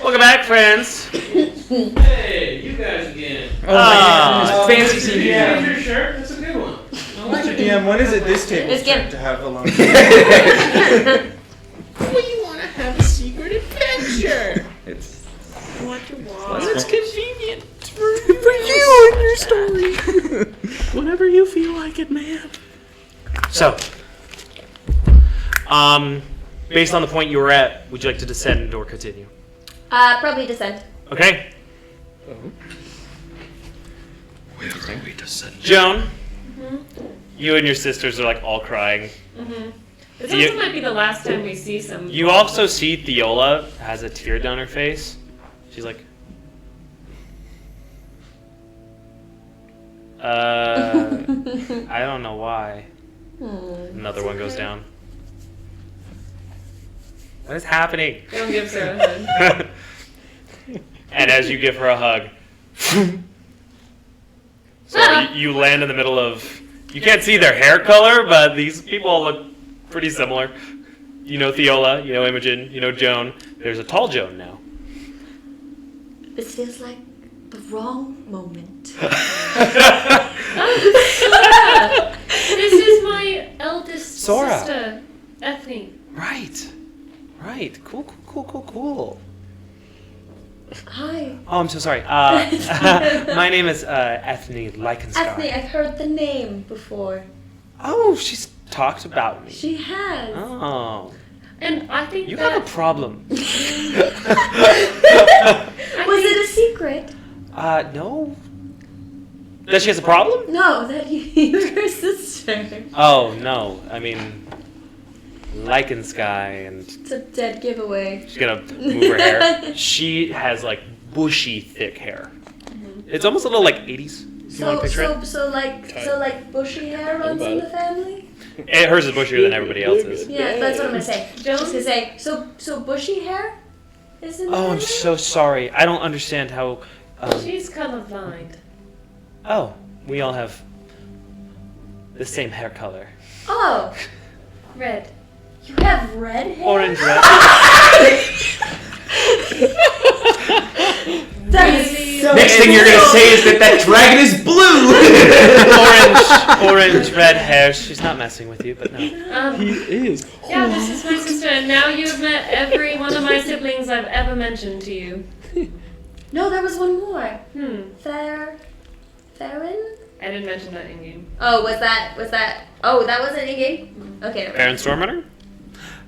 Speaker 2: Welcome back, friends.
Speaker 13: Hey, you guys again.
Speaker 9: Oh my goodness.
Speaker 13: Fancy seeing you. Your shirt, that's a good one.
Speaker 9: Mr. DM, when is it this table
Speaker 3: It's
Speaker 9: start
Speaker 3: good.
Speaker 9: to have alone?
Speaker 13: Well, you want to have a secret adventure.
Speaker 5: It's
Speaker 13: It's convenient
Speaker 9: For you and your story. Whenever you feel like it, man.
Speaker 2: So, based on the point you were at, would you like to descend or continue?
Speaker 3: Probably descend.
Speaker 2: Okay.
Speaker 11: Where are we descending?
Speaker 2: Joan, you and your sisters are like all crying.
Speaker 10: This also might be the last time we see some.
Speaker 2: You also see Theola has a tear down her face. She's like, I don't know why. Another one goes down. What is happening?
Speaker 10: Don't give Sarah a hug.
Speaker 2: And as you give her a hug, so you land in the middle of. You can't see their hair color, but these people all look pretty similar. You know Theola, you know Imogen, you know Joan. There's a tall Joan now.
Speaker 6: This feels like the wrong moment.
Speaker 10: This is my eldest
Speaker 2: Sora.
Speaker 10: sister, Ethne.
Speaker 2: Right. Cool.
Speaker 6: Hi.
Speaker 2: Oh, I'm so sorry. My name is Ethne Lycansky.
Speaker 6: Ethne, I've heard the name before.
Speaker 2: Oh, she's talked about me.
Speaker 6: She has.
Speaker 2: Oh.
Speaker 10: And I think
Speaker 2: You
Speaker 10: that
Speaker 2: have a problem.
Speaker 6: Was it a secret?
Speaker 2: No. That she has a problem?
Speaker 6: No, that you're her sister.
Speaker 2: Oh, no. I mean, Lycansky, and
Speaker 6: It's a dead giveaway.
Speaker 2: she's gonna move her hair. She has, like, bushy, thick hair. It's almost a little like 80s. If you want to picture it.
Speaker 6: So like bushy hair runs in the family?
Speaker 2: Hers is bushier than everybody else's.
Speaker 6: Yeah, that's what I'm gonna say. Just gonna say, so bushy hair is in the
Speaker 2: Oh, I'm
Speaker 6: family?
Speaker 2: so sorry. I don't understand how.
Speaker 10: she's colorblind.
Speaker 2: Oh, we all have the same hair color.
Speaker 6: Oh,
Speaker 10: Red.
Speaker 6: you have red hair?
Speaker 2: Orange, red.
Speaker 6: That is so
Speaker 11: Next thing you're gonna say is that dragon is blue.
Speaker 2: orange, red hair. She's not messing with you, but no.
Speaker 9: He is.
Speaker 10: Yeah, this is my sister, and now you've met every one of my siblings I've ever mentioned to you.
Speaker 6: No, there was one more.
Speaker 10: Theron? I didn't mention that in game.
Speaker 3: Oh, was that? Oh, that wasn't in game. Okay. Never
Speaker 2: Baron
Speaker 3: mind.
Speaker 2: Stormrunner?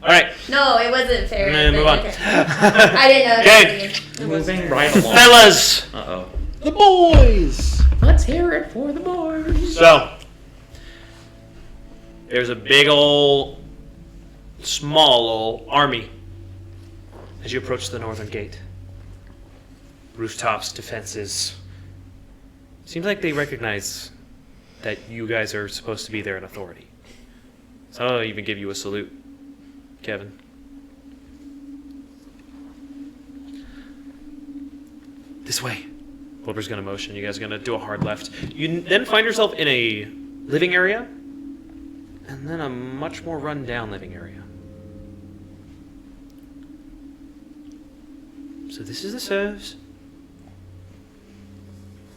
Speaker 2: Alright.
Speaker 3: No, it wasn't fair.
Speaker 2: Move on.
Speaker 3: Okay. I didn't know.
Speaker 2: Okay.
Speaker 3: It was in game.
Speaker 11: Moving right along.
Speaker 2: Fellas!
Speaker 11: Uh-oh.
Speaker 9: The boys.
Speaker 13: Let's hear it for the boys.
Speaker 2: So, there's a big ol' small ol' army as you approach the northern gate. Rooftops, defenses. Seems like they recognize that you guys are supposed to be there in authority. So I'll even give you a salute, Kevin. This way. Wilbur's gonna motion. You guys are gonna do a hard left. You then find yourself in a living area, and then a much more run-down living area. So this is the serves.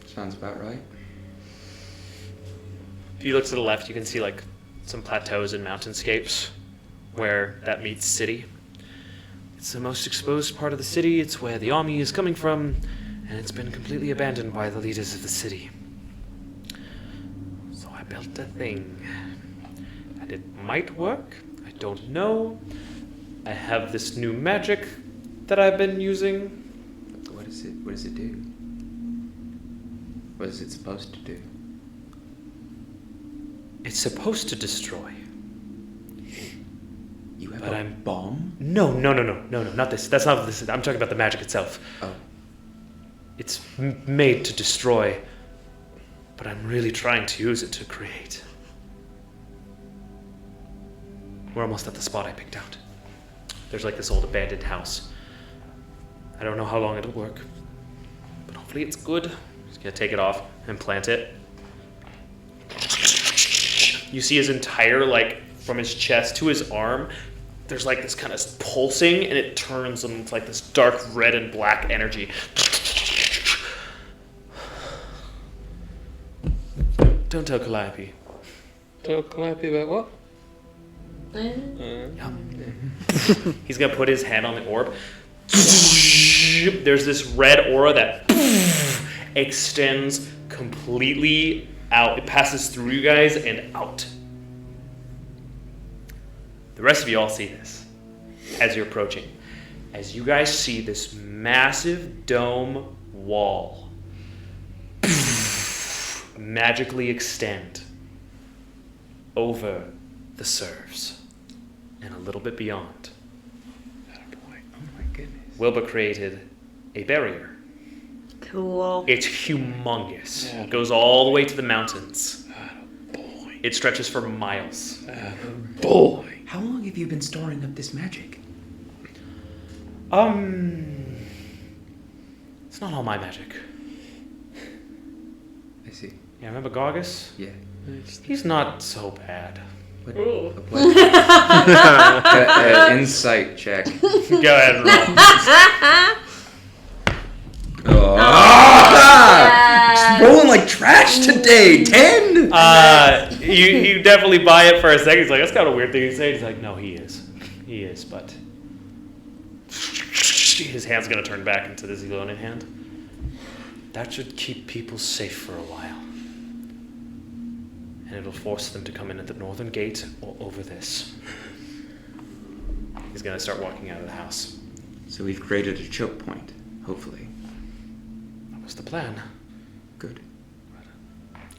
Speaker 5: Sounds about right.
Speaker 2: If you look to the left, you can see like some plateaus and mountainscapes where that meets city. It's the most exposed part of the city. It's where the army is coming from, and it's been completely abandoned by the leaders of the city. So I built a thing. And it might work. I don't know. I have this new magic that I've been using.
Speaker 5: What does it do? What is it supposed to do?
Speaker 2: It's supposed to destroy.
Speaker 5: You have
Speaker 2: But
Speaker 5: a
Speaker 2: I'm-
Speaker 5: bomb?
Speaker 2: No, not this. That's not this. I'm talking about the magic itself.
Speaker 5: Oh.
Speaker 2: It's made to destroy, but I'm really trying to use it to create. We're almost at the spot I picked out. There's like this old abandoned house. I don't know how long it'll work, but hopefully it's good. Just gonna take it off and plant it. You see his entire, like, from his chest to his arm, there's like this kind of pulsing, and it turns and it's like this dark red and black energy. Don't tell Calliope.
Speaker 4: Tell Calliope about what?
Speaker 2: He's gonna put his hand on the orb. There's this red aura that extends completely out. It passes through you guys and out. The rest of you all see this as you're approaching. As you guys see this massive dome wall magically extend over the serfs and a little bit beyond.
Speaker 5: Oh my goodness.
Speaker 2: Wilbur created a barrier.
Speaker 3: Cool.
Speaker 2: It's humongous. It goes all the way to the mountains. It stretches for miles.
Speaker 4: Boy.
Speaker 11: How long have you been storing up this magic?
Speaker 2: It's not all my magic.
Speaker 5: I see.
Speaker 2: Yeah, remember Gargus?
Speaker 5: Yeah.
Speaker 2: He's not so bad.
Speaker 5: What? Insight check.
Speaker 2: Go ahead, roll.
Speaker 11: It's rolling like trash today. 10.
Speaker 2: You definitely buy it for a second. He's like, that's kind of a weird thing to say. He's like, no, he is, but his hand's gonna turn back into the Zelonian hand. That should keep people safe for a while, and it'll force them to come in at the northern gate or over this. He's gonna start walking out of the house.
Speaker 5: So we've created a choke point, hopefully.
Speaker 2: That was the plan.
Speaker 5: Good.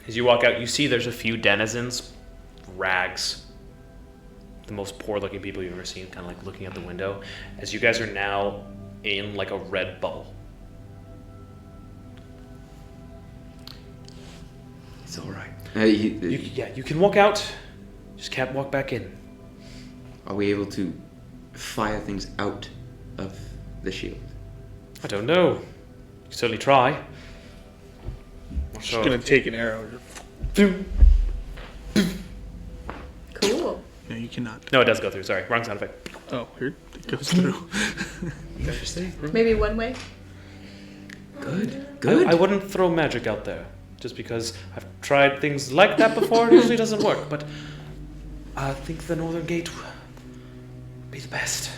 Speaker 2: As you walk out, you see there's a few denizens, rags, the most poor-looking people you've ever seen, kind of like looking out the window. As you guys are now in like a red bubble.
Speaker 5: It's all right.
Speaker 2: You can walk out, just can't walk back in.
Speaker 5: Are we able to fire things out of the shield?
Speaker 2: I don't know. You can certainly try.
Speaker 9: Just gonna take an arrow.
Speaker 3: Cool.
Speaker 9: No, you cannot.
Speaker 2: No, it does go through. Sorry, wrong sound effect.
Speaker 9: Oh, here it goes through.
Speaker 3: Maybe one way.
Speaker 5: Good.
Speaker 2: I wouldn't throw magic out there, just because I've tried things like that before. It usually doesn't work, but I think the northern gate would be the best.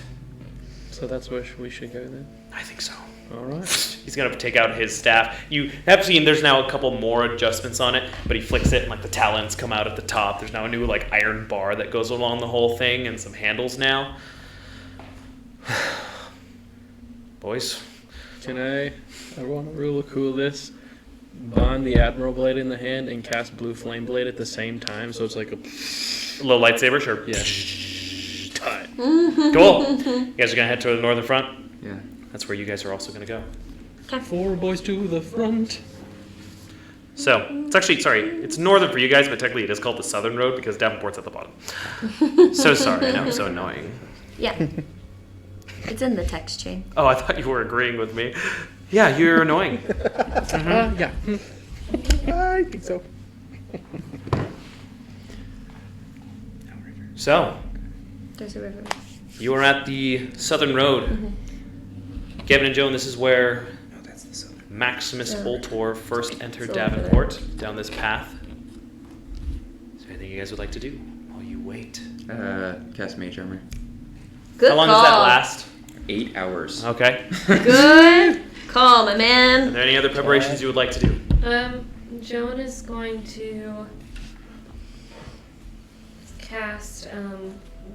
Speaker 4: So that's where we should go then?
Speaker 2: I think so.
Speaker 4: All right.
Speaker 2: He's gonna take out his staff. You have seen there's now a couple more adjustments on it, but he flicks it and like the talons come out at the top. There's now a new like iron bar that goes along the whole thing and some handles now. Boys,
Speaker 4: I want to real cool this. Bond the Admiral Blade in the hand and cast Blue Flame Blade at the same time, so it's like a
Speaker 2: A little lightsaber, sure.
Speaker 4: Yeah.
Speaker 2: Cool. You guys are gonna head to the northern front.
Speaker 5: Yeah.
Speaker 2: That's where you guys are also gonna go.
Speaker 4: 4 boys to the front.
Speaker 2: So it's actually it's northern for you guys, but technically it is called the Southern Road because Davenport's at the bottom. So sorry, I know I'm so annoying.
Speaker 3: Yeah. It's in the text chain.
Speaker 2: Oh, I thought you were agreeing with me. Yeah, you're annoying.
Speaker 9: Yeah. I think so.
Speaker 2: So
Speaker 3: There's a river.
Speaker 2: you are at the Southern Road. Kevin and Joan, this is where Maximus Ultor first entered Davenport down this path. Is there anything you guys would like to do while you wait?
Speaker 5: Cast Mage Armor.
Speaker 3: Good
Speaker 2: How long
Speaker 3: call.
Speaker 2: does that last?
Speaker 5: 8 hours.
Speaker 2: Okay.
Speaker 3: Good call, my
Speaker 2: Are
Speaker 3: man.
Speaker 2: there any other preparations you would like to do?
Speaker 7: Joan is going to cast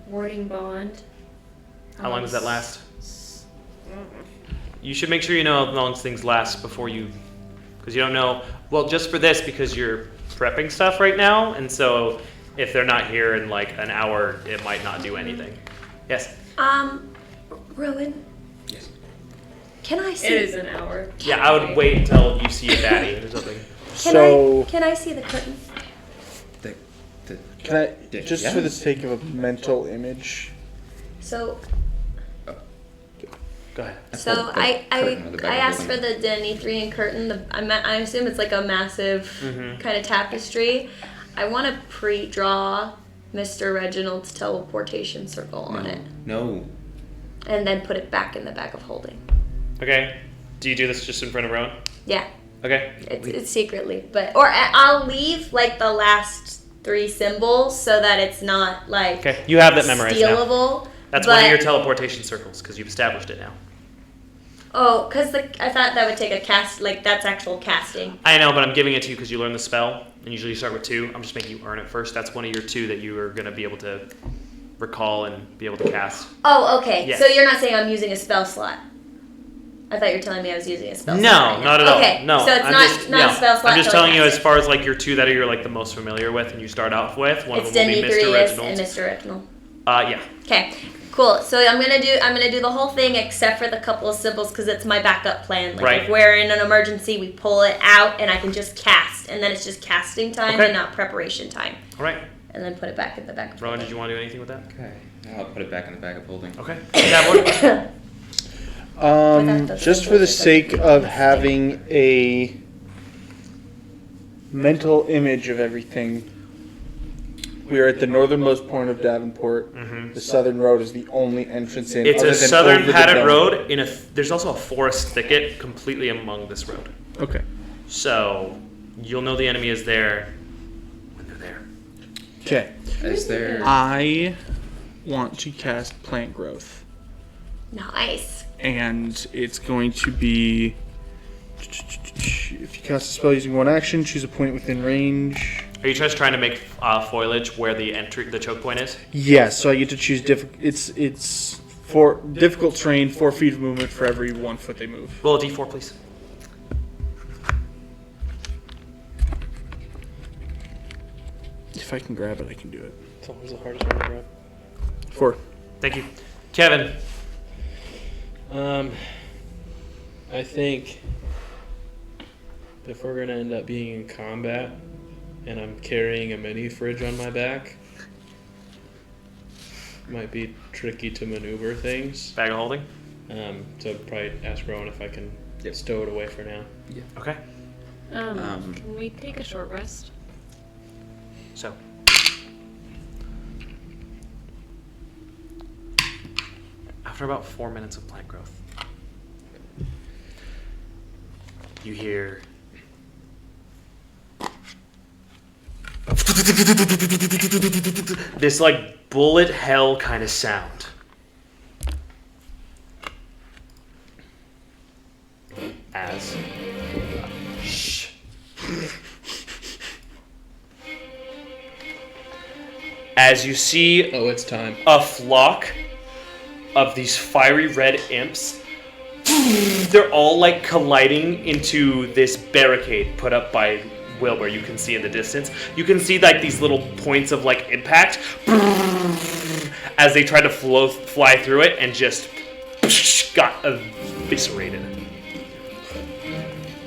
Speaker 7: Warding Bond.
Speaker 2: How long does that last? You should make sure you know how long things last before you, because you don't know. Well, just for this, because you're prepping stuff right now, and so if they're not here in like an hour, it might not do anything. Yes.
Speaker 3: Rowan.
Speaker 5: Yes.
Speaker 3: Can I see?
Speaker 10: It is an hour.
Speaker 2: Yeah, I would wait until you see a baddie or something.
Speaker 3: Can I see the curtain?
Speaker 9: Can I, just for the sake of a mental image?
Speaker 3: So
Speaker 2: Go ahead.
Speaker 3: So I asked for the Denethrian curtain. I assume it's like a massive kind of tapestry. I want to pre-draw Mr. Reginald's teleportation circle on it.
Speaker 5: No.
Speaker 3: And then put it back in the bag of holding.
Speaker 2: Okay. Do you do this just in front of Rowan?
Speaker 3: Yeah.
Speaker 2: Okay.
Speaker 3: It's secretly, or I'll leave like the last 3 symbols so that it's not like
Speaker 2: Okay. You have that memorized now.
Speaker 3: stealable.
Speaker 2: That's one of your teleportation circles because you've established it now.
Speaker 3: Oh, because I thought that would take a cast, like that's actual casting.
Speaker 2: I know, but I'm giving it to you because you learned the spell, and usually you start with 2. I'm just making you earn it first. That's one of your 2 that you are going to be able to recall and be able to cast.
Speaker 3: Oh, okay.
Speaker 2: Yes.
Speaker 3: So you're not saying I'm using a spell slot. I thought you were telling me I was using a spell slot.
Speaker 2: No, not at all.
Speaker 3: Okay,
Speaker 2: No,
Speaker 3: so it's
Speaker 2: I'm
Speaker 3: not
Speaker 2: just,
Speaker 3: a spell slot.
Speaker 2: I'm just
Speaker 3: till I
Speaker 2: telling you
Speaker 3: cast
Speaker 2: as far as like your 2 that you're like the most familiar with, and you start off with. One
Speaker 3: it's
Speaker 2: of them will be Mr.
Speaker 3: Demetrius
Speaker 2: Reginald.
Speaker 3: and Mr. Reginald.
Speaker 2: Yeah.
Speaker 3: Okay, cool. So I'm gonna do the whole thing except for the couple of symbols because it's my backup plan. Like
Speaker 2: Right.
Speaker 3: if we're in an emergency, we pull it out and I can just cast, and then it's just casting time
Speaker 2: Okay.
Speaker 3: and not preparation time.
Speaker 2: All right.
Speaker 3: And then put it back in the backup.
Speaker 2: Rowan, did you want to do anything with that?
Speaker 5: Okay. I'll put it back in the bag of holding.
Speaker 2: Okay. That works.
Speaker 9: Just for the sake of having a mental image of everything, we are at the northernmost point of Davenport. The Southern Road is the only entrance in.
Speaker 2: It's
Speaker 9: other
Speaker 2: a
Speaker 9: than
Speaker 2: southern
Speaker 9: over the
Speaker 2: padded
Speaker 9: dome.
Speaker 2: road. There's also a forest thicket completely among this road.
Speaker 9: Okay.
Speaker 2: So you'll know the enemy is there when they're there.
Speaker 9: Okay.
Speaker 5: Is there?
Speaker 9: I want to cast Plant Growth.
Speaker 3: Nice.
Speaker 9: And it's going to be... If you cast a spell using 1 action, choose a point within range.
Speaker 2: Are you just trying to make foliage where the choke point is?
Speaker 9: Yes, so I get to choose it's for difficult terrain, 4 feet of movement for every 1 foot they move.
Speaker 2: Roll a d4, please.
Speaker 9: If I can grab it, I can do it.
Speaker 4: It's always the hardest one to grab.
Speaker 9: 4.
Speaker 2: Thank you. Kevin.
Speaker 4: I think if we're gonna end up being in combat and I'm carrying a mini fridge on my back, it might be tricky to maneuver things.
Speaker 2: Bag of holding?
Speaker 4: So probably ask Rowan if I can stow it away for now.
Speaker 5: Yeah.
Speaker 2: Okay.
Speaker 10: Can we take a short rest?
Speaker 2: So. After about 4 minutes of plant growth, you hear this like bullet hell kind of sound. As shh. As you see
Speaker 4: it's time.
Speaker 2: A flock of these fiery red imps. They're all like colliding into this barricade put up by quill where you can see in the distance. You can see like these little points of like impact as they try to fly through it and just got eviscerated.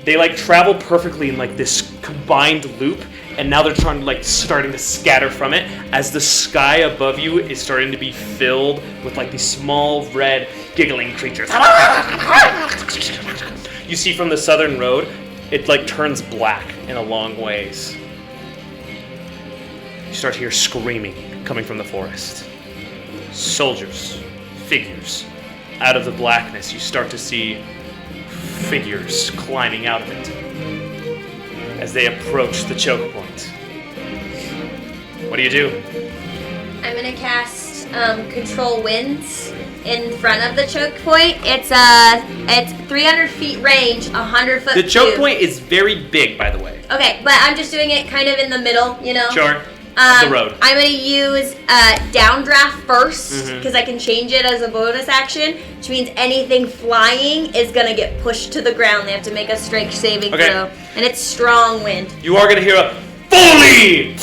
Speaker 2: They like travel perfectly in like this combined loop, and now they're trying to like starting to scatter from it as the sky above you is starting to be filled with like these small red giggling creatures. You see from the southern road, it like turns black in a long ways. You start to hear screaming coming from the forest. Soldiers, figures. Out of the blackness, you start to see figures climbing out of it as they approach the choke point. What do you do?
Speaker 3: I'm gonna cast Control Winds in front of the choke point. It's 300 feet range, 100 foot.
Speaker 2: The choke
Speaker 3: cube.
Speaker 2: point is very big, by the way.
Speaker 3: Okay, but I'm just doing it kind of in the middle, you know.
Speaker 2: Sure. The road.
Speaker 3: I'm gonna use downdraft first because I can change it as a bonus action, which means anything flying is gonna get pushed to the ground. They have to make a strength saving throw, and it's strong wind.
Speaker 2: You are gonna hear a fully,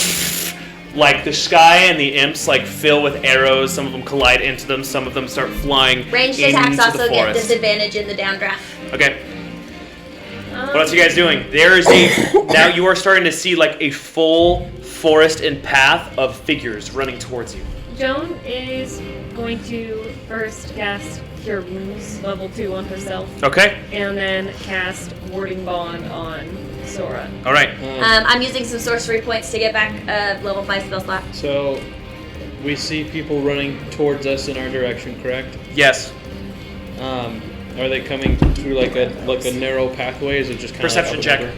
Speaker 2: like the sky and the imps like fill with arrows. Some of them collide into them. Some of them start flying.
Speaker 3: Ranged
Speaker 2: into
Speaker 3: attacks also
Speaker 2: the
Speaker 3: get
Speaker 2: forest.
Speaker 3: disadvantage in the downdraft.
Speaker 2: Okay. What else are you guys doing? There is now you are starting to see like a full forest and path of figures running towards you.
Speaker 10: Joan is going to first cast Cure Wounds level 2 on herself.
Speaker 2: Okay.
Speaker 10: And then cast Warding Bond on Sora.
Speaker 2: All right.
Speaker 3: I'm using some sorcery points to get back a level 5 spell slot.
Speaker 4: So, we see people running towards us in our direction, correct?
Speaker 2: Yes.
Speaker 4: Are they coming through like a narrow pathway? Is it just kind of
Speaker 2: perception check?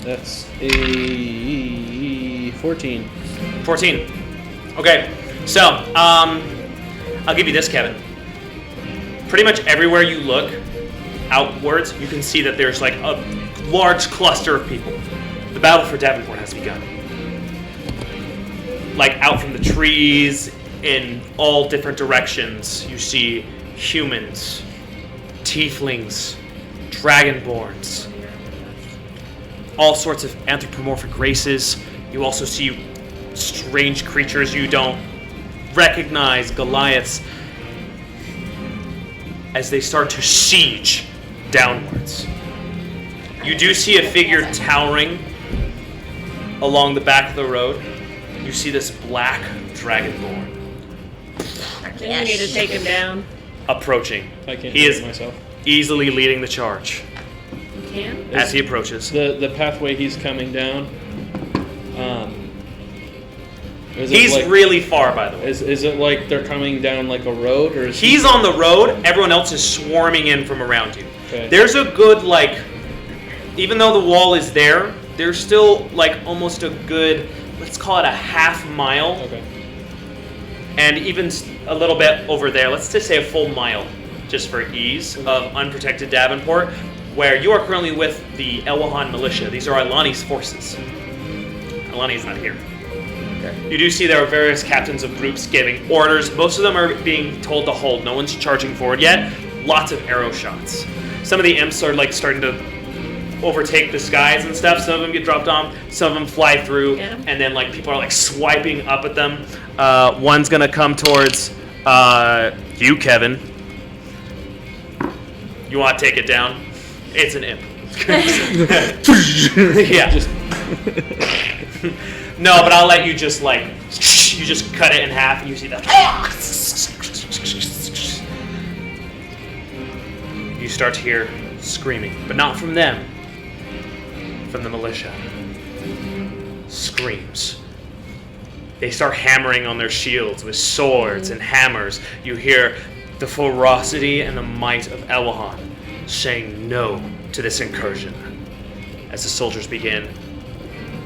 Speaker 4: That's a 14.
Speaker 2: 14. Okay. So, I'll give you this, Kevin. Pretty much everywhere you look outwards, you can see that there's like a large cluster of people. The battle for Davenport has begun. Like out from the trees, in all different directions, you see humans, tieflings, dragonborns, all sorts of anthropomorphic races. You also see strange creatures you don't recognize, Goliaths, as they start to siege downwards. You do see a figure towering along the back of the road. You see this black dragonborn
Speaker 10: You need to take him down.
Speaker 2: approaching.
Speaker 4: I can't
Speaker 2: He
Speaker 4: do
Speaker 2: is
Speaker 4: it myself.
Speaker 2: easily leading the charge
Speaker 10: You can?
Speaker 2: as he approaches.
Speaker 4: The pathway he's coming down. Is it
Speaker 2: He's
Speaker 4: like,
Speaker 2: really far, by the way.
Speaker 4: Is it like they're coming down like a road, or is
Speaker 2: He's on the road. Everyone else is swarming in from around you.
Speaker 4: Okay.
Speaker 2: There's a good, like, even though the wall is there, there's still, like, almost a good, let's call it a half mile.
Speaker 4: Okay.
Speaker 2: And even a little bit over there, let's just say a full mile, just for ease, of unprotected Davenport, where you are currently with the Elwahan militia. These are Ilani's forces. Ilani's not here. You do see there are various captains of groups giving orders. Most of them are being told to hold. No one's charging forward yet. Lots of arrow shots. Some of the imps are like starting to overtake the skies and stuff. Some of them get dropped on. Some of them fly through, and then like people are like swiping up at them. One's gonna come towards you, Kevin. You want to take it down? It's an imp. Yeah. No, but I'll let you just like, you just cut it in half and you see that. You start to hear screaming, but not from them, from the militia. Screams. They start hammering on their shields with swords and hammers. You hear the ferocity and the might of Elwahan saying no to this incursion. As the soldiers begin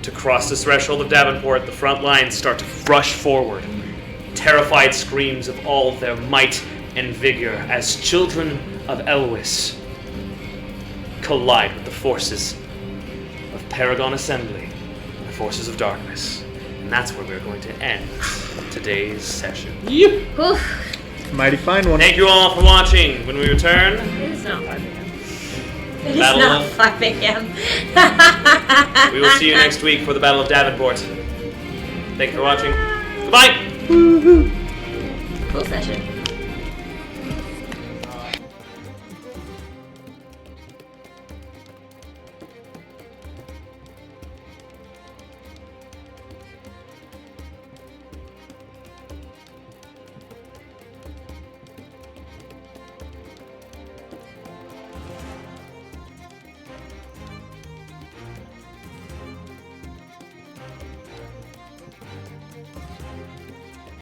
Speaker 2: to cross the threshold of Davenport, the front lines start to rush forward. Terrified screams of all of their might and vigor as children of Elwys collide with the forces of Paragon Assembly, the forces of darkness. And that's where we're going to end today's session.
Speaker 9: Yep. Mighty fine one.
Speaker 2: Thank you all for watching. When we return,
Speaker 10: It's not 5 a.m.
Speaker 3: It's
Speaker 2: Battle
Speaker 3: not
Speaker 2: of-
Speaker 3: 5 a.m.
Speaker 2: We will see you next week for the Battle of Davenport. Thank you for watching. Goodbye!
Speaker 3: Cool session.